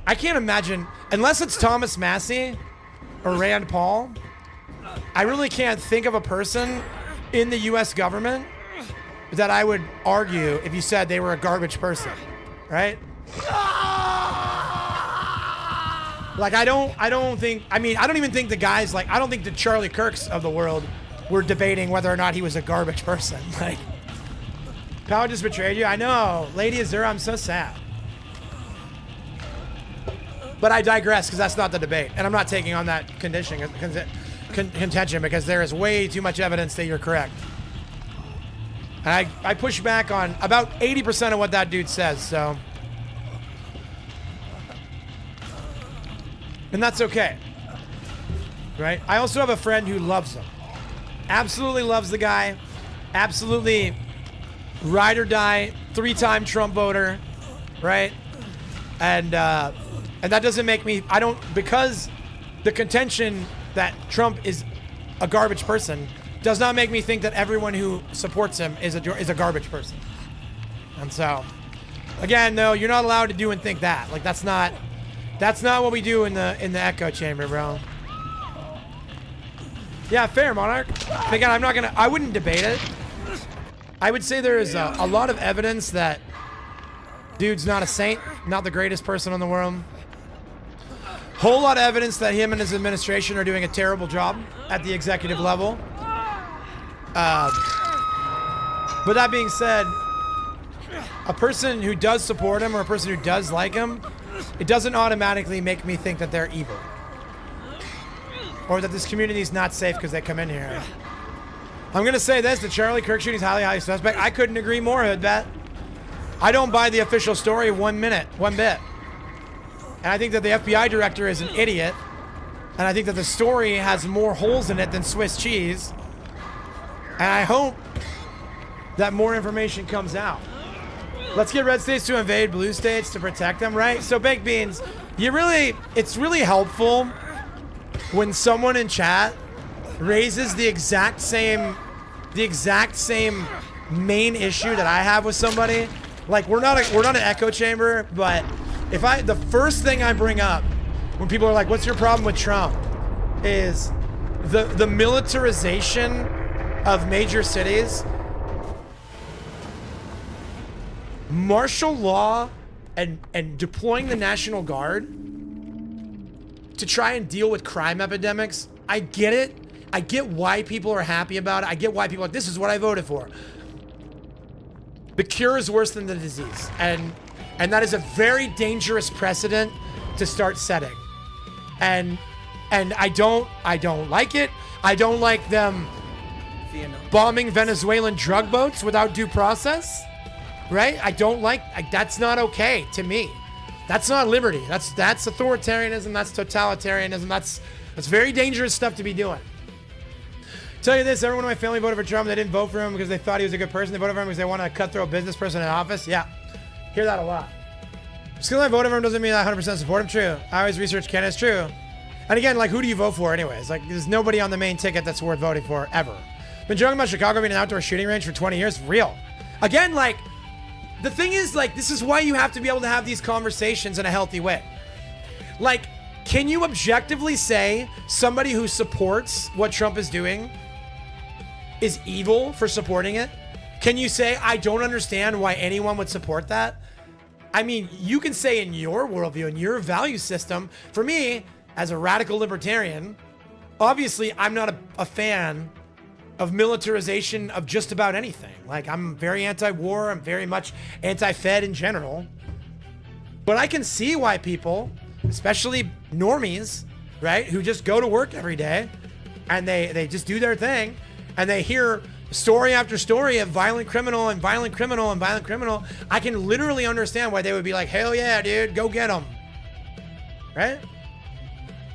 Speaker 1: I can't imagine, unless it's Thomas Massey or Rand Paul, I really can't think of a person in the US government that I would argue if you said they were a garbage person, right? Like, I don't think, I mean, I don't even think the guys, like, I don't think the Charlie Kirks of the world were debating whether or not he was a garbage person. Like, Power just betrayed you. I know. Lady Azura, I'm so sad. But I digress, because that's not the debate. And I'm not taking on that contention because there is way too much evidence that you're correct. And I push back on about 80% of what that dude says, so. And that's okay. Right? I also have a friend who loves him. Absolutely loves the guy. Absolutely ride or die, 3-time Trump voter, right? And that doesn't make me, because the contention that Trump is a garbage person does not make me think that everyone who supports him is a garbage person. And so, again, though, you're not allowed to do and think that. Like, that's not what we do in the echo chamber, bro. Yeah, fair, Monarch. Again, I wouldn't debate it. I would say there is a lot of evidence that dude's not a saint, not the greatest person in the world. Whole lot of evidence that him and his administration are doing a terrible job at the executive level. But that being said, a person who does support him or a person who does like him, it doesn't automatically make me think that they're evil. Or that this community is not safe because they come in here. I'm going to say this, the Charlie Kirk shooting is highly, highly suspect. I couldn't agree more, Hoodbat. I don't buy the official story one bit. And I think that the FBI director is an idiot. And I think that the story has more holes in it than Swiss cheese. And I hope that more information comes out. Let's get red states to invade blue states to protect them, right? So, Baked Beans, it's really helpful when someone in chat raises the exact same main issue that I have with somebody. Like, we're not an echo chamber, but the first thing I bring up when people are like, what's your problem with Trump, is the militarization of major cities, martial law, and deploying the National Guard to try and deal with crime epidemics. I get it. I get why people are happy about it. I get why people are like, this is what I voted for. The cure is worse than the disease. And that is a very dangerous precedent to start setting. And I don't like it. I don't like them bombing Venezuelan drug boats without due process. Right? I don't like, that's not okay to me. That's not liberty. That's authoritarianism. That's totalitarianism. That's very dangerous stuff to be doing. Tell you this, everyone in my family voted for Trump. They didn't vote for him because they thought he was a good person. They voted for him because they want a cutthroat business person in office. Yeah, hear that a lot. Just because I voted for him doesn't mean I 100% support him. True. I always research candidates. True. And again, like, who do you vote for anyways? Like, there's nobody on the main ticket that's worth voting for ever. Been joking about Chicago being an outdoor shooting range for 20 years. Real. Again, like, the thing is, like, this is why you have to be able to have these conversations in a healthy way. Like, can you objectively say somebody who supports what Trump is doing is evil for supporting it? Can you say, I don't understand why anyone would support that? I mean, you can say in your worldview, in your value system. For me, as a radical libertarian, obviously I'm not a fan of militarization of just about anything. Like, I'm very anti-war. I'm very much anti-Fed in general. But I can see why people, especially normies, right, who just go to work every day and they just do their thing, and they hear story after story of violent criminal and violent criminal and violent criminal, I can literally understand why they would be like, hell yeah, dude, go get them. Right?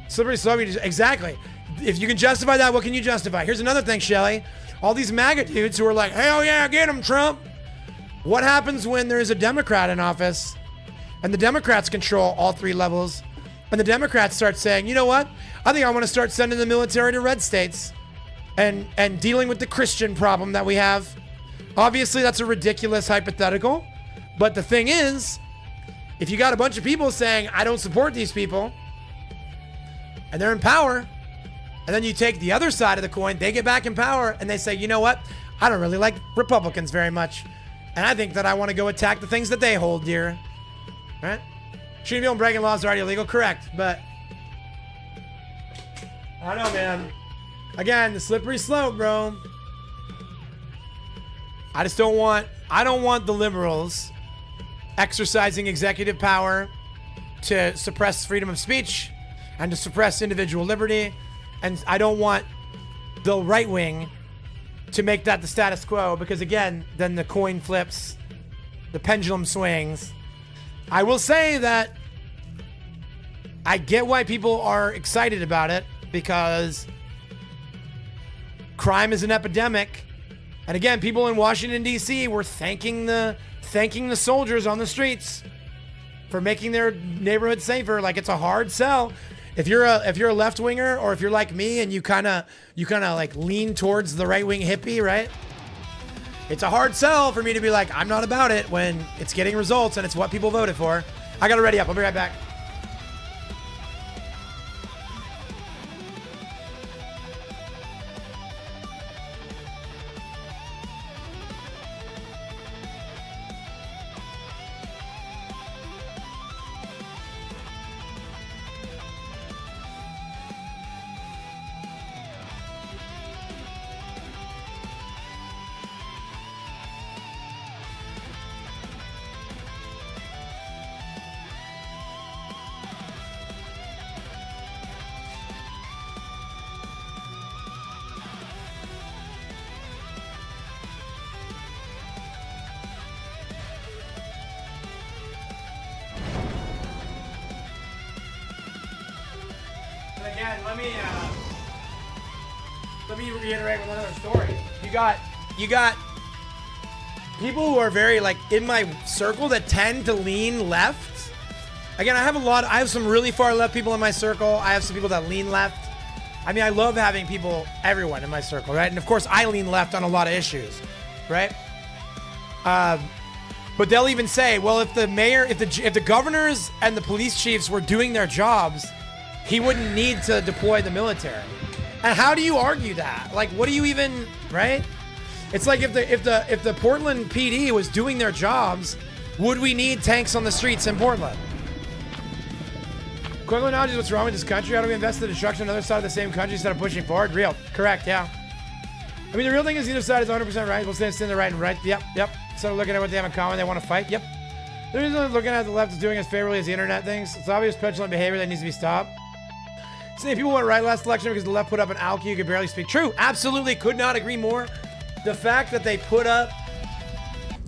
Speaker 1: Slippery slope, exactly. if you can justify that, what can you justify? Here's another thing, Shelly. All these MAGA dudes who are like, hell yeah, get him, Trump. What happens when there's a Democrat in office and the Democrats control all 3 levels and the Democrats start saying, you know what? I think I want to start sending the military to red states and dealing with the Christian problem that we have. Obviously, that's a ridiculous hypothetical. But the thing is, if you got a bunch of people saying, I don't support these people, and they're in power, and then you take the other side of the coin, they get back in power, and they say, you know what? I don't really like Republicans very much. And I think that I want to go attack the things that they hold dear. Right? Shooting people and breaking laws are already illegal, correct. But I don't know, man. Again, the slippery slope, bro. I don't want the liberals exercising executive power to suppress freedom of speech and to suppress individual liberty. And I don't want the right wing to make that the status quo, because again, then the coin flips, the pendulum swings. I will say that I get why people are excited about it, because crime is an epidemic. And again, people in Washington, D.C. were thanking the soldiers on the streets for making their neighborhood safer. Like, it's a hard sell. If you're a left winger, or if you're like me and you kind of like lean towards the right wing hippie, right? It's a hard sell for me to be like, I'm not about it, when it's getting results and it's what people voted for. I gotta ready up. I'll be right back. Again, let me reiterate with another story. You got people who are very, like, in my circle that tend to lean left. Again, I have some really far left people in my circle. I have some people that lean left. I mean, I love having everyone in my circle, right? And of course, I lean left on a lot of issues, right? But they'll even say, well, if the governors and the police chiefs were doing their jobs, he wouldn't need to deploy the military. And how do you argue that? Like, what do you even, right? It's like if the Portland PD was doing their jobs, would we need tanks on the streets in Portland? Quickly knowledge is what's wrong with this country. How do we invest in the destruction on the other side of the same country instead of pushing forward? Real. Correct, yeah. I mean, the real thing is either side is 100% right. We'll stand the right and right. Yep. So looking at what they have in common, they want to fight. Yep. The reason looking at the left is doing as favorably as the internet thinks. It's obvious petulant behavior that needs to be stopped. Saying people went right last election because the left put up an alky who could barely speak. True, absolutely, could not agree more. The fact that they put up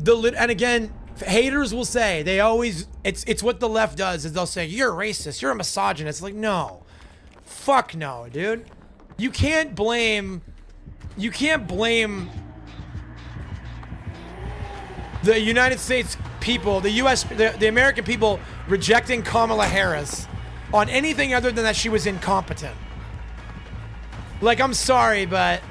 Speaker 1: and again, haters will say, they always, it's what the left does, is they'll say, you're a racist, you're a misogynist. Like, no. Fuck no, dude. You can't blame the United States people, the American people rejecting Kamala Harris on anything other than that she was incompetent. Like, I'm sorry, but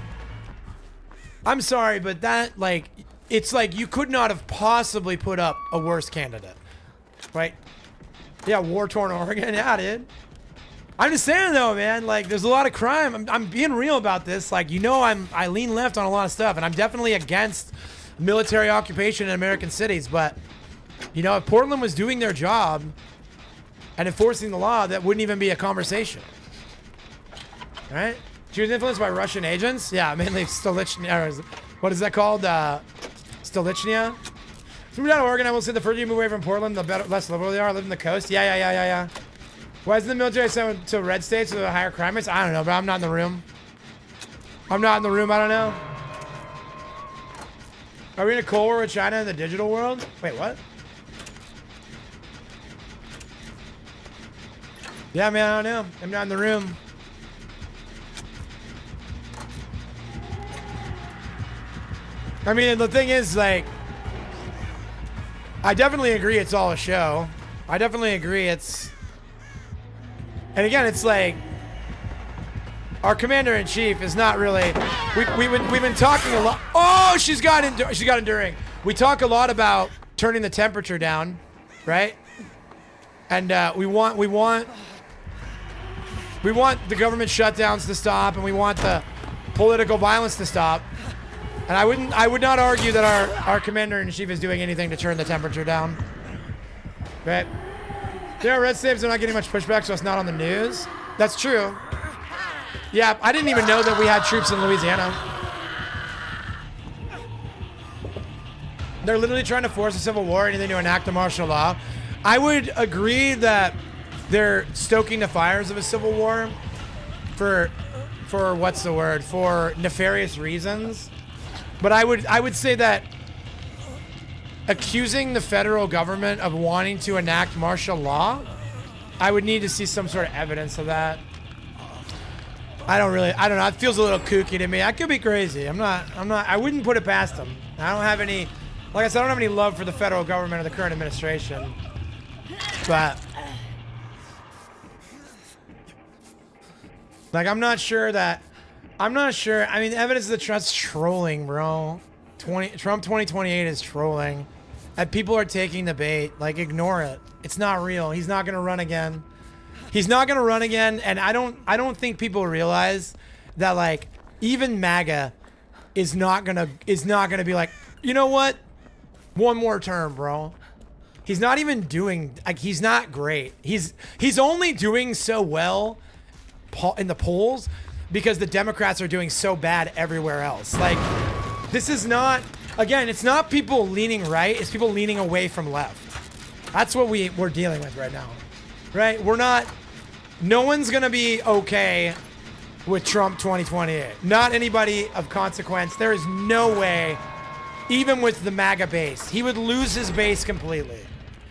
Speaker 1: that, like, it's like you could not have possibly put up a worse candidate, right? Yeah, war-torn Oregon, yeah, dude. I'm just saying though, man, like, there's a lot of crime. I'm being real about this. Like, you know, I lean left on a lot of stuff, and I'm definitely against military occupation in American cities. But, you know, if Portland was doing their job and enforcing the law, that wouldn't even be a conversation, right? She was influenced by Russian agents. Yeah, mainly Stolichnia. What is that called? Stolichnia. So moved out of Oregon. I will say the further you move away from Portland, the less liberal they are. I live in the coast. Yeah. Why isn't the military sent to red states with a higher crime rates? I don't know, but I'm not in the room. I don't know. Are we in a Cold War with China in the digital world? Wait, what? Yeah, man, I don't know. I'm not in the room. I mean, the thing is, like, I definitely agree it's all a show. I definitely agree it's... And again, it's like, our commander-in-chief is not really... We've been talking a lot... Oh, she's got enduring. We talk a lot about turning the temperature down, right? And we want the government shutdowns to stop, and we want the political violence to stop. And I would not argue that our commander-in-chief is doing anything to turn the temperature down. Right? You know, red states are not getting much pushback, so it's not on the news. That's true. Yeah, I didn't even know that we had troops in Louisiana. They're literally trying to force a civil war, anything to enact a martial law. I would agree that they're stoking the fires of a civil war for what's the word? For nefarious reasons. But I would say that accusing the federal government of wanting to enact martial law, I would need to see some sort of evidence of that. I don't know. It feels a little kooky to me. I could be crazy. I wouldn't put it past them. I don't have any, like I said, I don't have any love for the federal government or the current administration. But, like, I'm not sure. I mean, the evidence of the Trump's trolling, bro. Trump 2028 is trolling. And people are taking the bait. Like, ignore it. It's not real. He's not going to run again. He's not going to run again. And I don't think people realize that, like, even MAGA is not going to be like, you know what? One more term, bro. He's not even doing, like, he's not great. He's only doing so well in the polls because the Democrats are doing so bad everywhere else. Like, this is not, again, it's not people leaning right, it's people leaning away from left. That's what we're dealing with right now, right? No one's gonna be okay with Trump 2028. Not anybody of consequence. There is no way, even with the MAGA base, he would lose his base completely.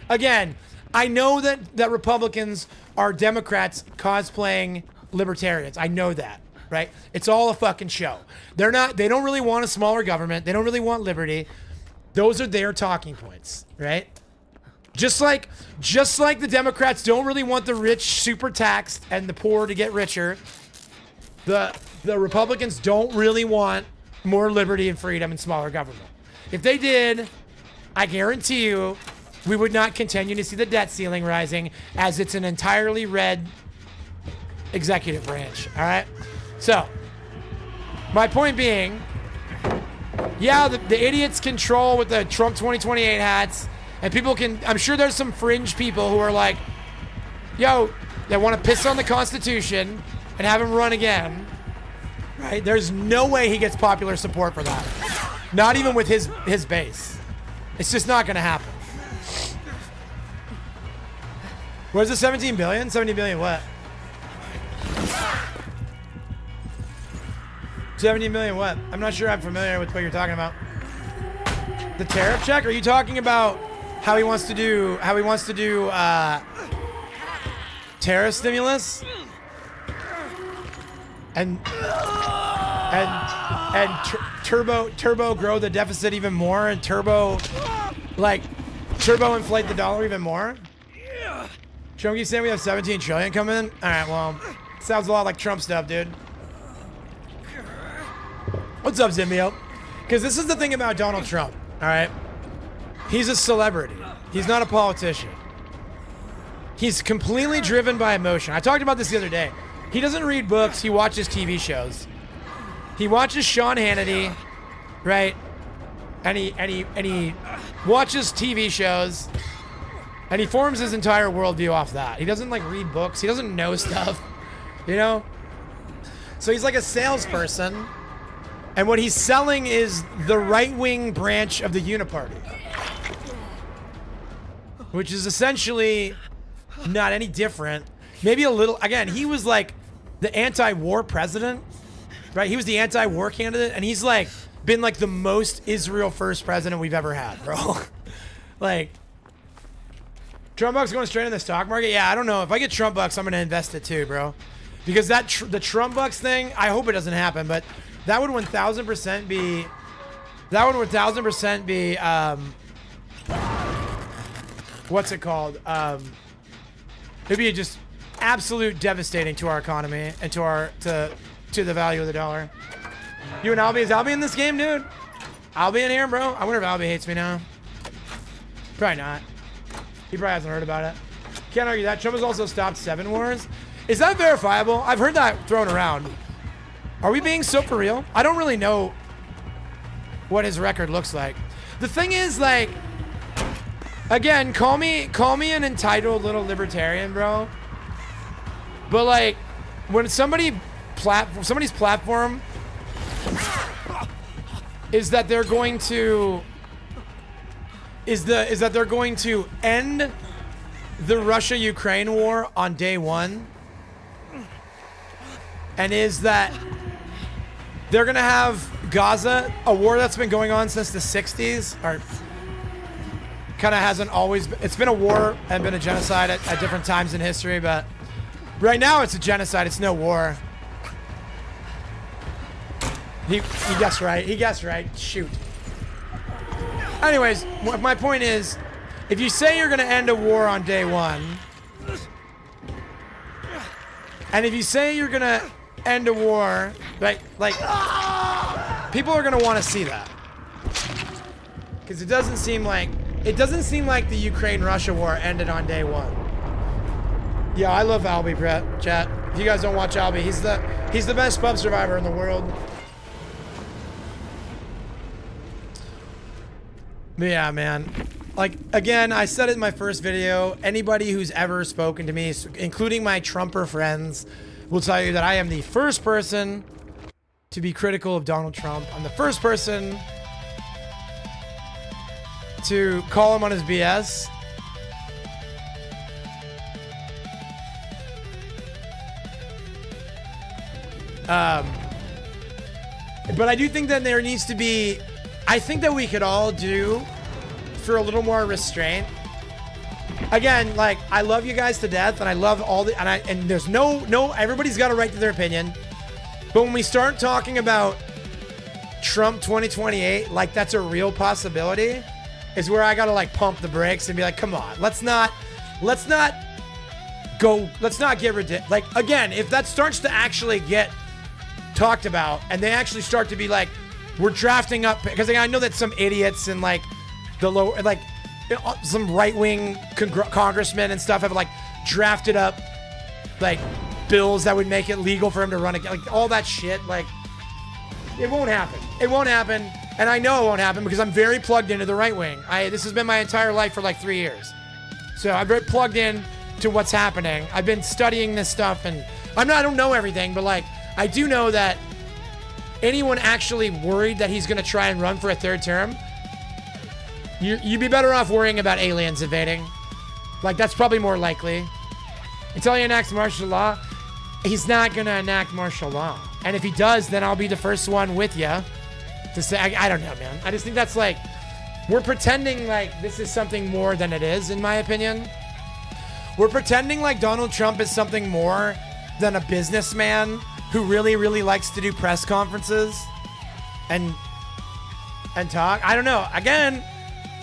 Speaker 1: Again, I know that Republicans are Democrats cosplaying libertarians. I know that, right? It's all a fucking show. They don't really want a smaller government. They don't really want liberty. Those are their talking points, right? Just like the Democrats don't really want the rich super taxed and the poor to get richer, the Republicans don't really want more liberty and freedom and smaller government. If they did, I guarantee you, we would not continue to see the debt ceiling rising, as it's an entirely red executive branch, all right? So, my point being, yeah, the idiots control with the Trump 2028 hats, and people can, I'm sure there's some fringe people who are like, yo, they want to piss on the Constitution and have him run again, right? There's no way he gets popular support for that. Not even with his base. It's just not going to happen. Where's the 17 billion? 17 billion what? 17 million what? I'm not sure I'm familiar with what you're talking about. The tariff check? Are you talking about how he wants to do tariff stimulus? And turbo grow the deficit even more, and turbo inflate the dollar even more? Chunky saying we have 17 trillion coming in? Alright, well, sounds a lot like Trump stuff, dude. What's up, Zimbio? Because this is the thing about Donald Trump, alright? He's a celebrity. He's not a politician. He's completely driven by emotion. I talked about this the other day. He doesn't read books, he watches TV shows. He watches Sean Hannity, right? And he watches TV shows. And he forms his entire worldview off that. He doesn't like read books. He doesn't know stuff, you know? So he's like a salesperson. And what he's selling is the right-wing branch of the Uniparty. Which is essentially not any different. Maybe a little, again, he was like the anti-war president, right? He was the anti-war candidate. And he's like been like the most Israel first president we've ever had, bro. Like, Trump bucks going straight in the stock market? Yeah, I don't know. If I get Trump bucks, I'm going to invest it too, bro. Because the Trump bucks thing, I hope it doesn't happen, but that would 1000% be That one would 1000% be, what's it called? It'd be just absolute devastating to our economy and to the value of the dollar. You and Albie, is Albie in this game, dude? Albie in here, bro? I wonder if Albie hates me now. Probably not. He probably hasn't heard about it. Can't argue that. Trump has also stopped 7 wars. Is that verifiable? I've heard that thrown around. Are we being so for real? I don't really know what his record looks like. The thing is, like, again, call me an entitled little libertarian, bro. But like, when somebody's platform is that they're going to end the Russia-Ukraine war on day 1, and is that they're gonna have Gaza, a war that's been going on since the 60s, or kind of hasn't always been, it's been a war and been a genocide at different times in history, but right now it's a genocide, it's no war. He guessed right, shoot. Anyways, my point is, if you say you're gonna end a war on day 1, and if you say you're gonna end a war, like people are gonna want to see that, because it doesn't seem like the Ukraine-Russia war ended on day 1. Yeah, I love Albie, Brett, chat. If you guys don't watch Albie, he's the best pub survivor in the world. But yeah, man. Like, again, I said it in my first video, anybody who's ever spoken to me, including my Trumper friends, will tell you that I am the first person to be critical of Donald Trump. I'm the first person to call him on his BS. But I do think that there needs to be, I think that we could all do for a little more restraint. Again, like, I love you guys to death, and I love all the, and there's no, everybody's got a right to their opinion. But when we start talking about Trump 2028, like that's a real possibility, is where I gotta like pump the brakes and be like, come on, let's not get ridiculous. Like, again, if that starts to actually get talked about, and they actually start to be like, we're drafting up, because I know that some idiots and like the low, like some right-wing congressmen and stuff have like drafted up like bills that would make it legal for him to run again, like all that shit. Like, it won't happen. It won't happen, and I know it won't happen because I'm very plugged into the right wing. This has been my entire life for like 3 years, so I'm very plugged in to what's happening. I've been studying this stuff, and I don't know everything, but like I do know that anyone actually worried that he's gonna try and run for a 3rd term, you'd be better off worrying about aliens invading. Like, that's probably more likely. Until he enacts martial law, he's not gonna enact martial law. And if he does, then I'll be the first one with you to say, I don't know, man. I just think that's like, we're pretending like this is something more than it is, in my opinion. We're pretending like Donald Trump is something more than a businessman who really, really likes to do press conferences and talk. I don't know. Again,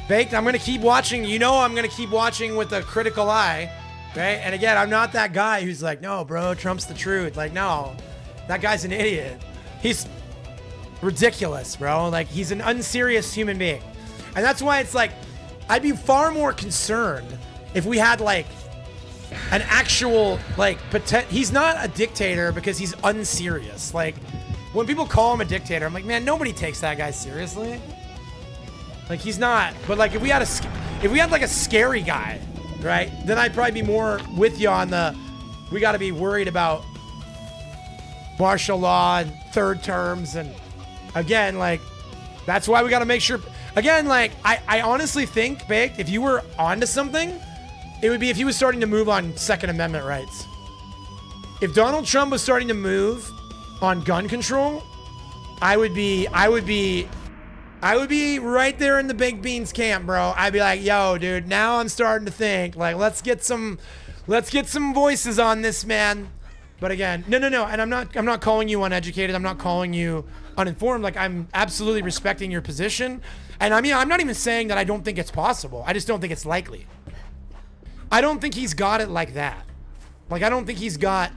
Speaker 1: Baked, I'm going to keep watching. You know I'm going to keep watching with a critical eye, right? And again, I'm not that guy who's like, no, bro, Trump's the truth. Like, no, that guy's an idiot. He's ridiculous, bro. Like, he's an unserious human being. And that's why it's like, I'd be far more concerned if we had like an actual, like, he's not a dictator because he's unserious. Like, when people call him a dictator, I'm like, man, nobody takes that guy seriously. Like, he's not. But like, if we had like a scary guy, right, then I'd probably be more with you on the, we got to be worried about martial law and 3rd terms. And again, like, that's why we got to make sure. Again, like, I honestly think, Baked, if you were onto something, it would be if he was starting to move on Second Amendment rights. If Donald Trump was starting to move on gun control, I would be right there in the Big Beans camp, bro. I'd be like, yo, dude, now I'm starting to think, like, let's get some voices on this, man. But again, no. And I'm not calling you uneducated. I'm not calling you uninformed. Like, I'm absolutely respecting your position. And I mean, I'm not even saying that I don't think it's possible. I just don't think it's likely. I don't think he's got it like that. Like, I don't think he's got,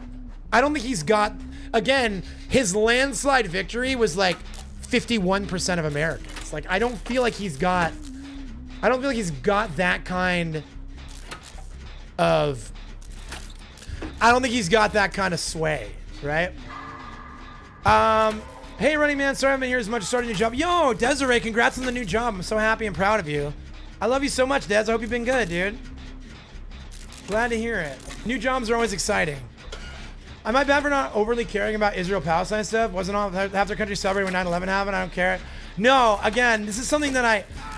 Speaker 1: again, his landslide victory was like 51% of Americans. Like, I don't feel like he's got that kind of, sway, right? Hey, Running Man, sorry I haven't been here as much as starting your job. Yo, Desiree, congrats on the new job. I'm so happy and proud of you. I love you so much, Des. I hope you've been good, dude. Glad to hear it. New jobs are always exciting. Am I bad for not overly caring about Israel-Palestine stuff? Wasn't all half their country celebrating when 9/11 happened? I don't care. No, again, this is something that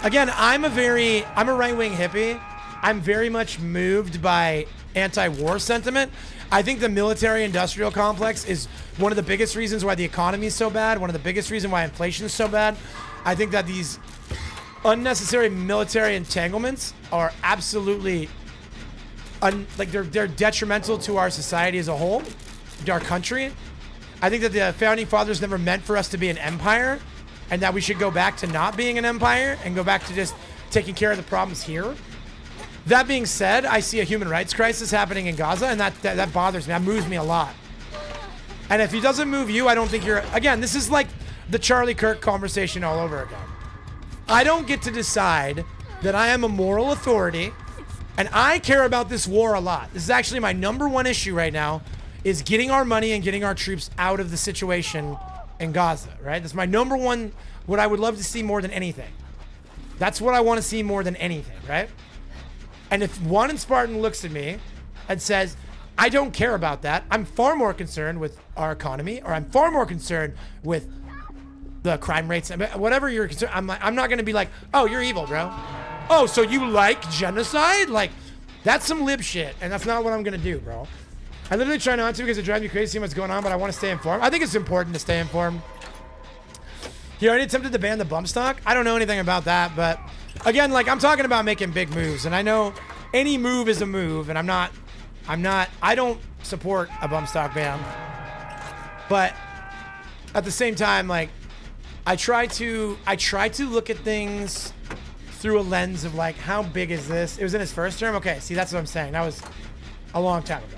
Speaker 1: I'm a right-wing hippie. I'm very much moved by anti-war sentiment. I think the military-industrial complex is one of the biggest reasons why the economy is so bad, one of the biggest reasons why inflation is so bad. I think that these unnecessary military entanglements are absolutely, they're detrimental to our society as a whole, to our country. I think that the founding fathers never meant for us to be an empire, and that we should go back to not being an empire and go back to just taking care of the problems here. That being said, I see a human rights crisis happening in Gaza, and that bothers me. That moves me a lot. And if it doesn't move you, I don't think you're... Again, this is like the Charlie Kirk conversation all over again. I don't get to decide that I am a moral authority, and I care about this war a lot. This is actually my number one issue right now, is getting our money and getting our troops out of the situation in Gaza, right? That's my number one, what I would love to see more than anything. That's what I want to see more than anything, right? And if Juan and Spartan looks at me and says, I don't care about that, I'm far more concerned with our economy, or I'm far more concerned with the crime rates, whatever you're concerned, I'm not going to be like, oh, you're evil, bro. Oh, so you like genocide? Like, that's some lib shit, and that's not what I'm going to do, bro. I literally try not to because it drives me crazy seeing what's going on, but I want to stay informed. I think it's important to stay informed. He already attempted to ban the bump stock. I don't know anything about that, but again, like, I'm talking about making big moves, and I know any move is a move, and I don't support a bump stock ban, but at the same time, like, I try to look at things through a lens of, like, how big is this? It was in his first term. Okay, see, that's what I'm saying. That was a long time ago.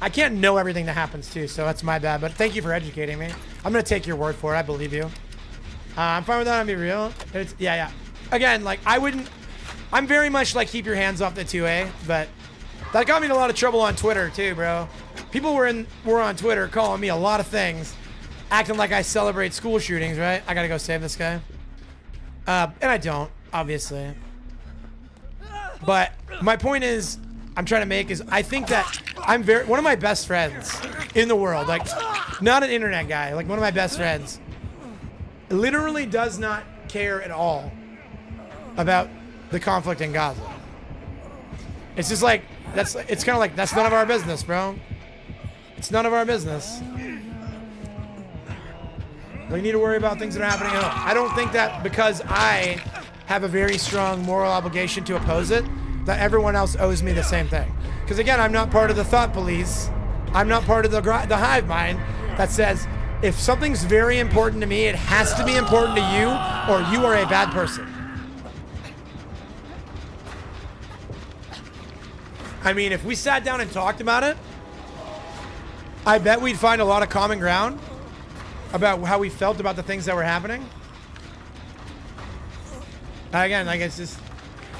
Speaker 1: I can't know everything that happens too, so that's my bad, but thank you for educating me. I'm gonna take your word for it. I believe you. I'm fine with that. I'll be real. Yeah. Again, like, I'm very much like, keep your hands off the 2A, but that got me in a lot of trouble on Twitter too, bro. People were on Twitter calling me a lot of things, acting like I celebrate school shootings, right? I gotta go save this guy. And I don't, obviously. But my point is, I'm trying to make is, I think that one of my best friends in the world, like, not an internet guy, like one of my best friends, literally does not care at all about the conflict in Gaza. It's just like, it's kind of like, that's none of our business, bro. It's none of our business. We need to worry about things that are happening at home. I don't think that because I have a very strong moral obligation to oppose it, that everyone else owes me the same thing. Because again, I'm not part of the thought police. I'm not part of the hive mind that says, if something's very important to me, it has to be important to you, or you are a bad person. I mean, if we sat down and talked about it, I bet we'd find a lot of common ground about how we felt about the things that were happening. Again, like, it's just,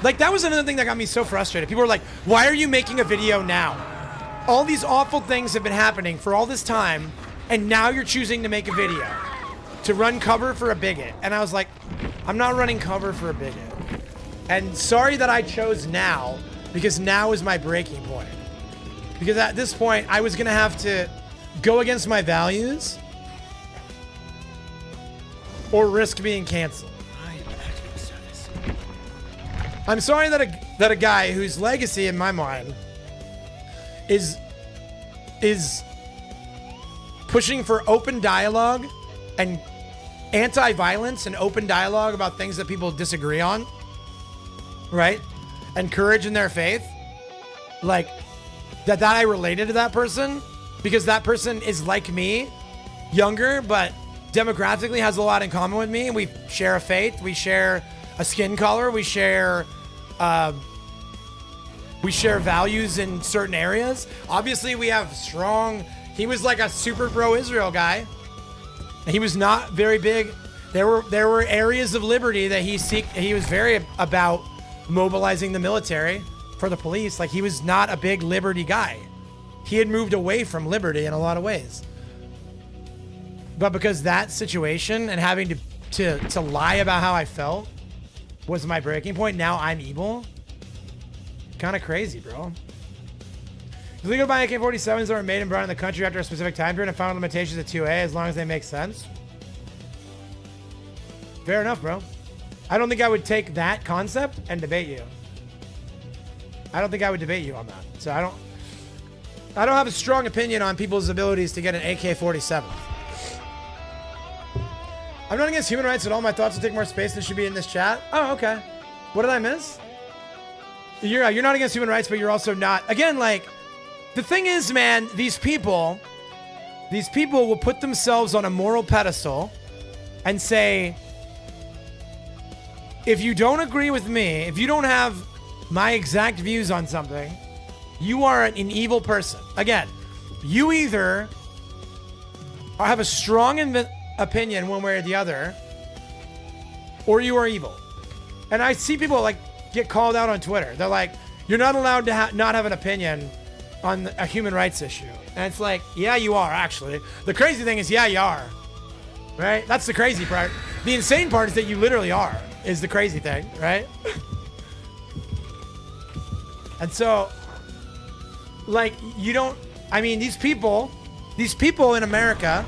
Speaker 1: like, that was another thing that got me so frustrated. People were like, why are you making a video now? All these awful things have been happening for all this time, and now you're choosing to make a video to run cover for a bigot. And I was like, I'm not running cover for a bigot. And sorry that I chose now, because now is my breaking point. Because at this point, I was gonna have to go against my values or risk being canceled. I'm sorry that a guy whose legacy in my mind is pushing for open dialogue and anti-violence and open dialogue about things that people disagree on, right? And courage in their faith, like, that I related to that person because that person is like me, younger, but demographically has a lot in common with me. We share a faith, we share a skin color, we share values in certain areas. Obviously, we have strong. He was like a super pro-Israel guy. He was not very big. There were areas of liberty that he was very about mobilizing the military for the police. Like, he was not a big liberty guy. He had moved away from liberty in a lot of ways. But because that situation and having to lie about how I felt was my breaking point, now I'm evil. Kind of crazy, bro. It's legal to buy AK-47s that were made and brought in the country after a specific time period and found limitations at 2A as long as they make sense. Fair enough, bro. I don't think I would take that concept and debate you. I don't think I would debate you on that. So I don't have a strong opinion on people's abilities to get an AK-47. I'm not against human rights at all. My thoughts will take more space than should be in this chat. Oh, okay. What did I miss? You're not against human rights, but you're also not. Again, like, the thing is, man, these people will put themselves on a moral pedestal and say, if you don't agree with me, if you don't have my exact views on something, you are an evil person. Again, you either have a strong opinion one way or the other, or you are evil. And I see people like get called out on Twitter. They're like, you're not allowed to not have an opinion on a human rights issue. And it's like, yeah, you are, actually. The crazy thing is, yeah, you are. Right? That's the crazy part. The insane part is that you literally are, is the crazy thing, right? And so, like, you don't, I mean, these people in America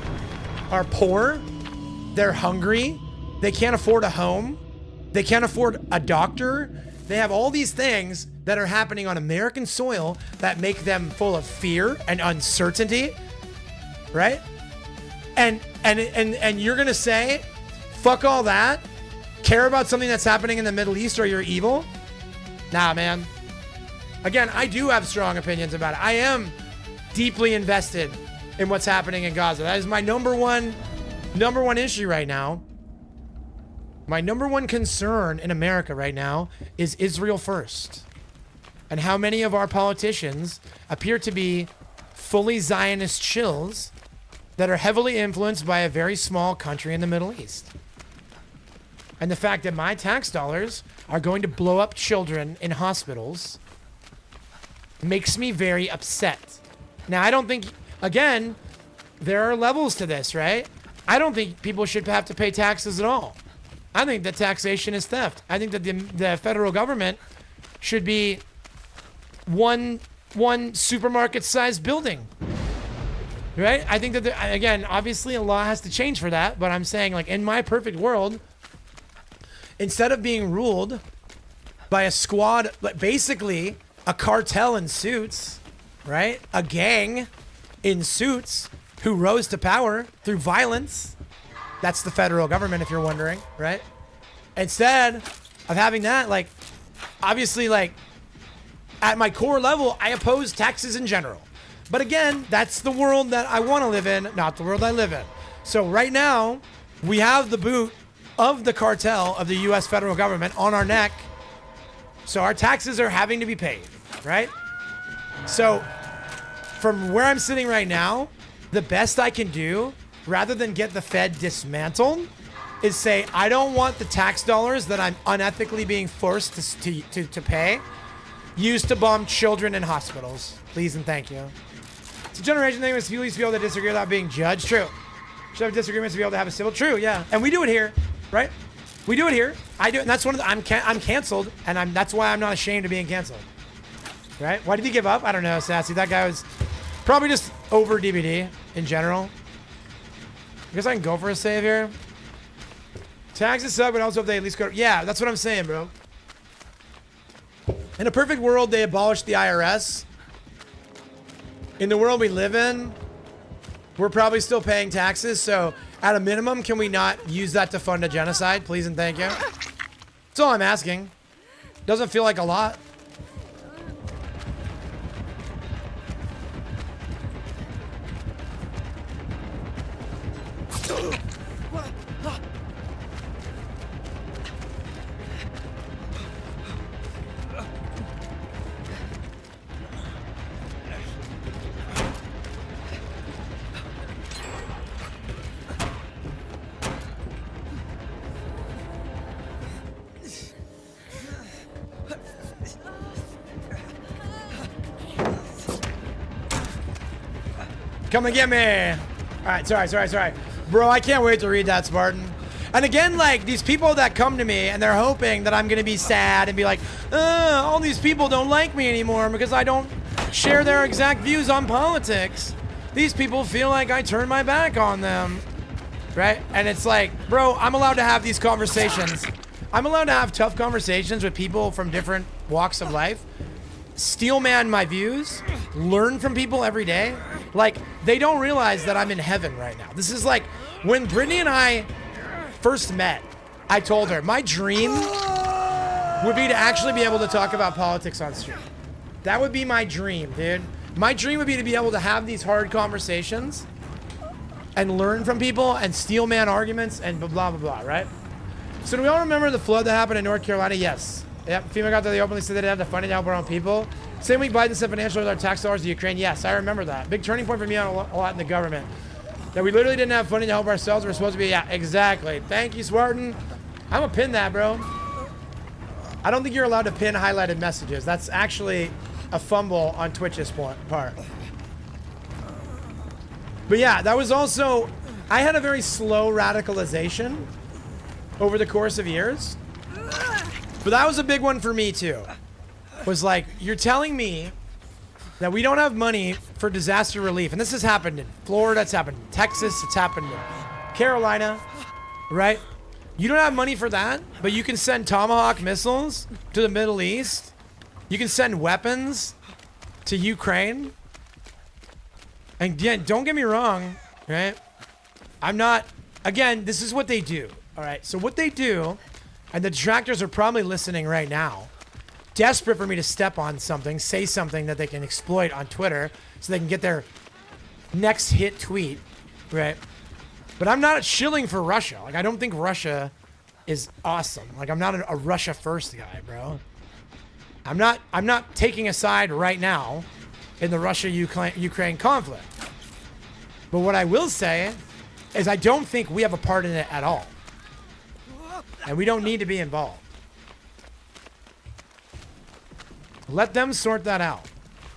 Speaker 1: are poor, they're hungry, they can't afford a home, they can't afford a doctor. They have all these things that are happening on American soil that make them full of fear and uncertainty, right? And you're gonna say, fuck all that, care about something that's happening in the Middle East, or you're evil? Nah, man. Again, I do have strong opinions about it. I am deeply invested in what's happening in Gaza. That is my number one issue right now. My number one concern in America right now is Israel first. And how many of our politicians appear to be fully Zionist shills that are heavily influenced by a very small country in the Middle East. And the fact that my tax dollars are going to blow up children in hospitals makes me very upset. Now, I don't think, again, there are levels to this, right? I don't think people should have to pay taxes at all. I think that taxation is theft. I think that the federal government should be one supermarket-sized building, right? I think that, again, obviously a law has to change for that, but I'm saying, like, in my perfect world, instead of being ruled by a squad, like basically a cartel in suits, right? A gang in suits who rose to power through violence. That's the federal government, if you're wondering, right? Instead of having that, like, obviously, like, at my core level, I oppose taxes in general. But again, that's the world that I want to live in, not the world I live in. So right now, we have the boot of the cartel of the U.S. federal government on our neck. So our taxes are having to be paid, right? So from where I'm sitting right now, the best I can do, rather than get the Fed dismantled, is say, I don't want the tax dollars that I'm unethically being forced to pay used to bomb children in hospitals. Please and thank you. It's a generation thing. People used to be able to disagree without being judged. True. Should have disagreements to be able to have a civil. True, yeah. And we do it here, right? We do it here. I do it, and that's one of the, I'm canceled, and that's why I'm not ashamed of being canceled. Right? Why did he give up? I don't know, Sassy. That guy was probably just over DBD in general. I guess I can go for a save here. Taxes suck, but also if they at least go. Yeah, that's what I'm saying, bro. In a perfect world, they abolished the IRS. In the world we live in, we're probably still paying taxes. So at a minimum, can we not use that to fund a genocide? Please and thank you. That's all I'm asking. Doesn't feel like a lot. Come and get me. All right, sorry. Bro, I can't wait to read that, Spartan. And again, like, these people that come to me and they're hoping that I'm going to be sad and be like, all these people don't like me anymore because I don't share their exact views on politics. These people feel like I turn my back on them, right? And it's like, bro, I'm allowed to have these conversations. I'm allowed to have tough conversations with people from different walks of life. Steel man my views, learn from people every day. Like, they don't realize that I'm in heaven right now. This is like, when Brittany and I first met, I told her, my dream would be to actually be able to talk about politics on stream. That would be my dream, dude. My dream would be to be able to have these hard conversations and learn from people and steel man arguments and blah, blah, blah, right? So do we all remember the flood that happened in North Carolina? Yes. Yep, FEMA got there, they openly said they didn't have the funding to help our own people. Same week Biden said financial with our tax dollars to Ukraine. Yes, I remember that. Big turning point for me on a lot in the government. That we literally didn't have funding to help ourselves. We're supposed to be, yeah, exactly. Thank you, Spartan. I'm gonna pin that, bro. I don't think you're allowed to pin highlighted messages. That's actually a fumble on Twitch's part. But yeah, that was also, I had a very slow radicalization over the course of years. But that was a big one for me too. Was like, you're telling me that we don't have money for disaster relief. And this has happened in Florida, it's happened in Texas, it's happened in Carolina, right? You don't have money for that, but you can send Tomahawk missiles to the Middle East. You can send weapons to Ukraine. And again, don't get me wrong, right? I'm not, again, this is what they do, all right? So what they do, and the detractors are probably listening right now, desperate for me to step on something, say something that they can exploit on Twitter so they can get their next hit tweet, right? But I'm not shilling for Russia. Like, I don't think Russia is awesome. Like, I'm not a Russia first guy, bro. I'm not taking a side right now in the Russia-Ukraine conflict. But what I will say is I don't think we have a part in it at all. And we don't need to be involved. Let them sort that out.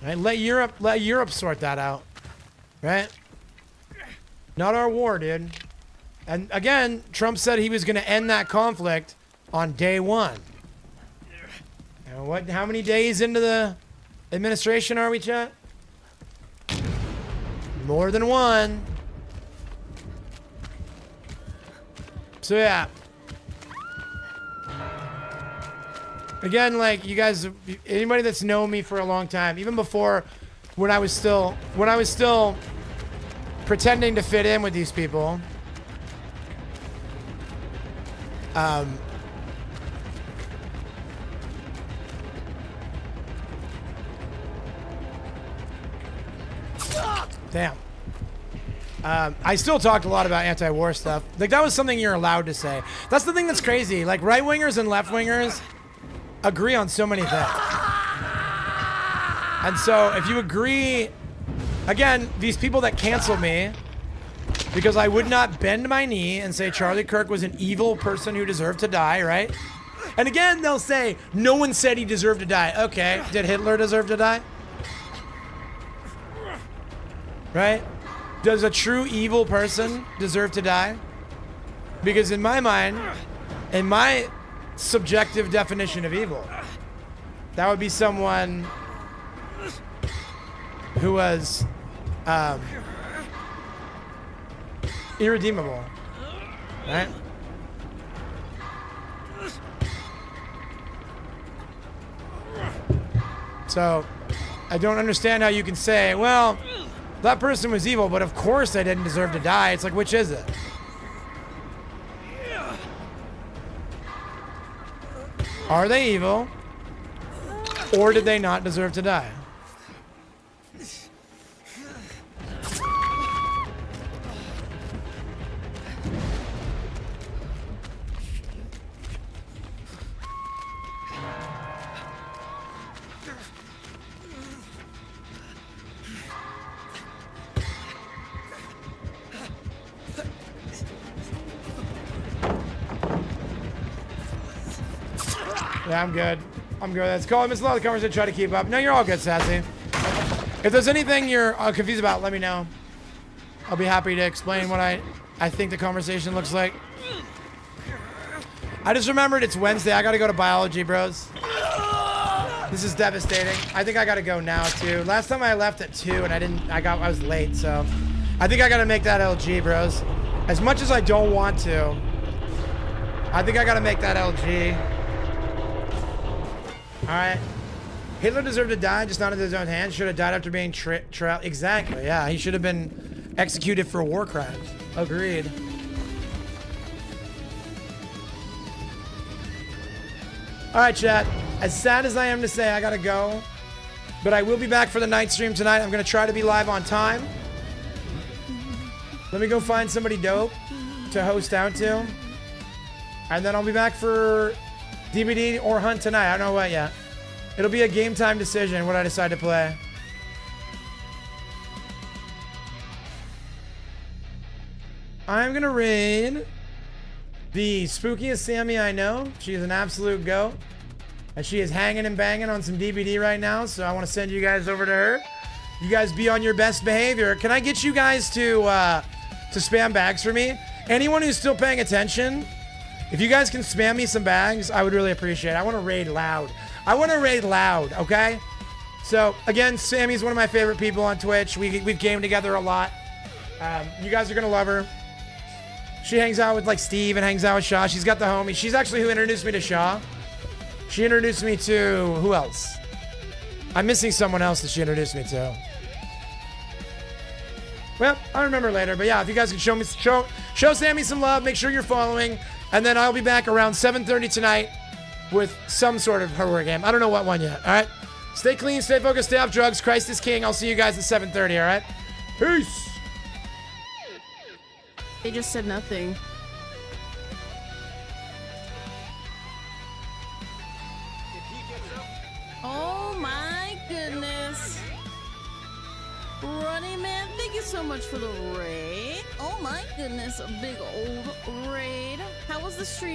Speaker 1: Right? Let Europe sort that out. Right? Not our war, dude. And again, Trump said he was going to end that conflict on day one. And how many days into the administration are we, chat? More than one. So yeah. Again, like, you guys, anybody that's known me for a long time, even before when I was still pretending to fit in with these people, damn. I still talked a lot about anti-war stuff. Like, that was something you're allowed to say. That's the thing that's crazy. Like, right-wingers and left-wingers agree on so many things. And so if you agree, again, these people that cancel me because I would not bend my knee and say Charlie Kirk was an evil person who deserved to die, right? And again, they'll say, no one said he deserved to die. Okay, did Hitler deserve to die? Right? Does a true evil person deserve to die? Because in my mind, in my subjective definition of evil, that would be someone who was irredeemable, right? So I don't understand how you can say, well, that person was evil, but of course they didn't deserve to die. It's like, which is it? Are they evil? Or did they not deserve to die? Yeah, I'm good. I'm good. That's cool. I missed a lot of the conversation. Try to keep up. No, you're all good, Sassy. If there's anything you're confused about, let me know. I'll be happy to explain what I think the conversation looks like. I just remembered it's Wednesday. I gotta go to biology, bros. This is devastating. I think I gotta go now too. Last time I left at 2 and I was late, so I think I gotta make that LG, bros. As much as I don't want to, I think I gotta make that LG. All right. Hitler deserved to die, just not in his own hands. Should have died after being trial. Exactly. Yeah, he should have been executed for war crimes. Agreed. All right, chat. As sad as I am to say, I gotta go, but I will be back for the night stream tonight. I'm gonna try to be live on time. Let me go find somebody dope to host out to, and then I'll be back for DBD or Hunt tonight. I don't know what yet. It'll be a game time decision what I decide to play. I'm gonna raid the spookiest Sammy I know. She is an absolute goat. And she is hanging and banging on some DBD right now. So I want to send you guys over to her. You guys be on your best behavior. Can I get you guys to spam bags for me? Anyone who's still paying attention, if you guys can spam me some bags, I would really appreciate it. I want to raid loud. I want to raid loud, okay? So, again, Sammy's one of my favorite people on Twitch. We've gamed together a lot. You guys are going to love her. She hangs out with, like, Steve and hangs out with Shaw. She's got the homies. She's actually who introduced me to Shaw. She introduced me to... Who else? I'm missing someone else that she introduced me to. Well, I'll remember later. But, yeah, if you guys can show Sammy some love, make sure you're following. And then I'll be back around 7:30 tonight with some sort of horror game. I don't know what one yet, all right? Stay clean, stay focused, stay off drugs. Christ is king. I'll see you guys at 7:30, all right? Peace!
Speaker 3: They just said nothing. Oh my goodness. Running Man, thank you so much for the raid. Oh my goodness, a big old raid. How was the stream?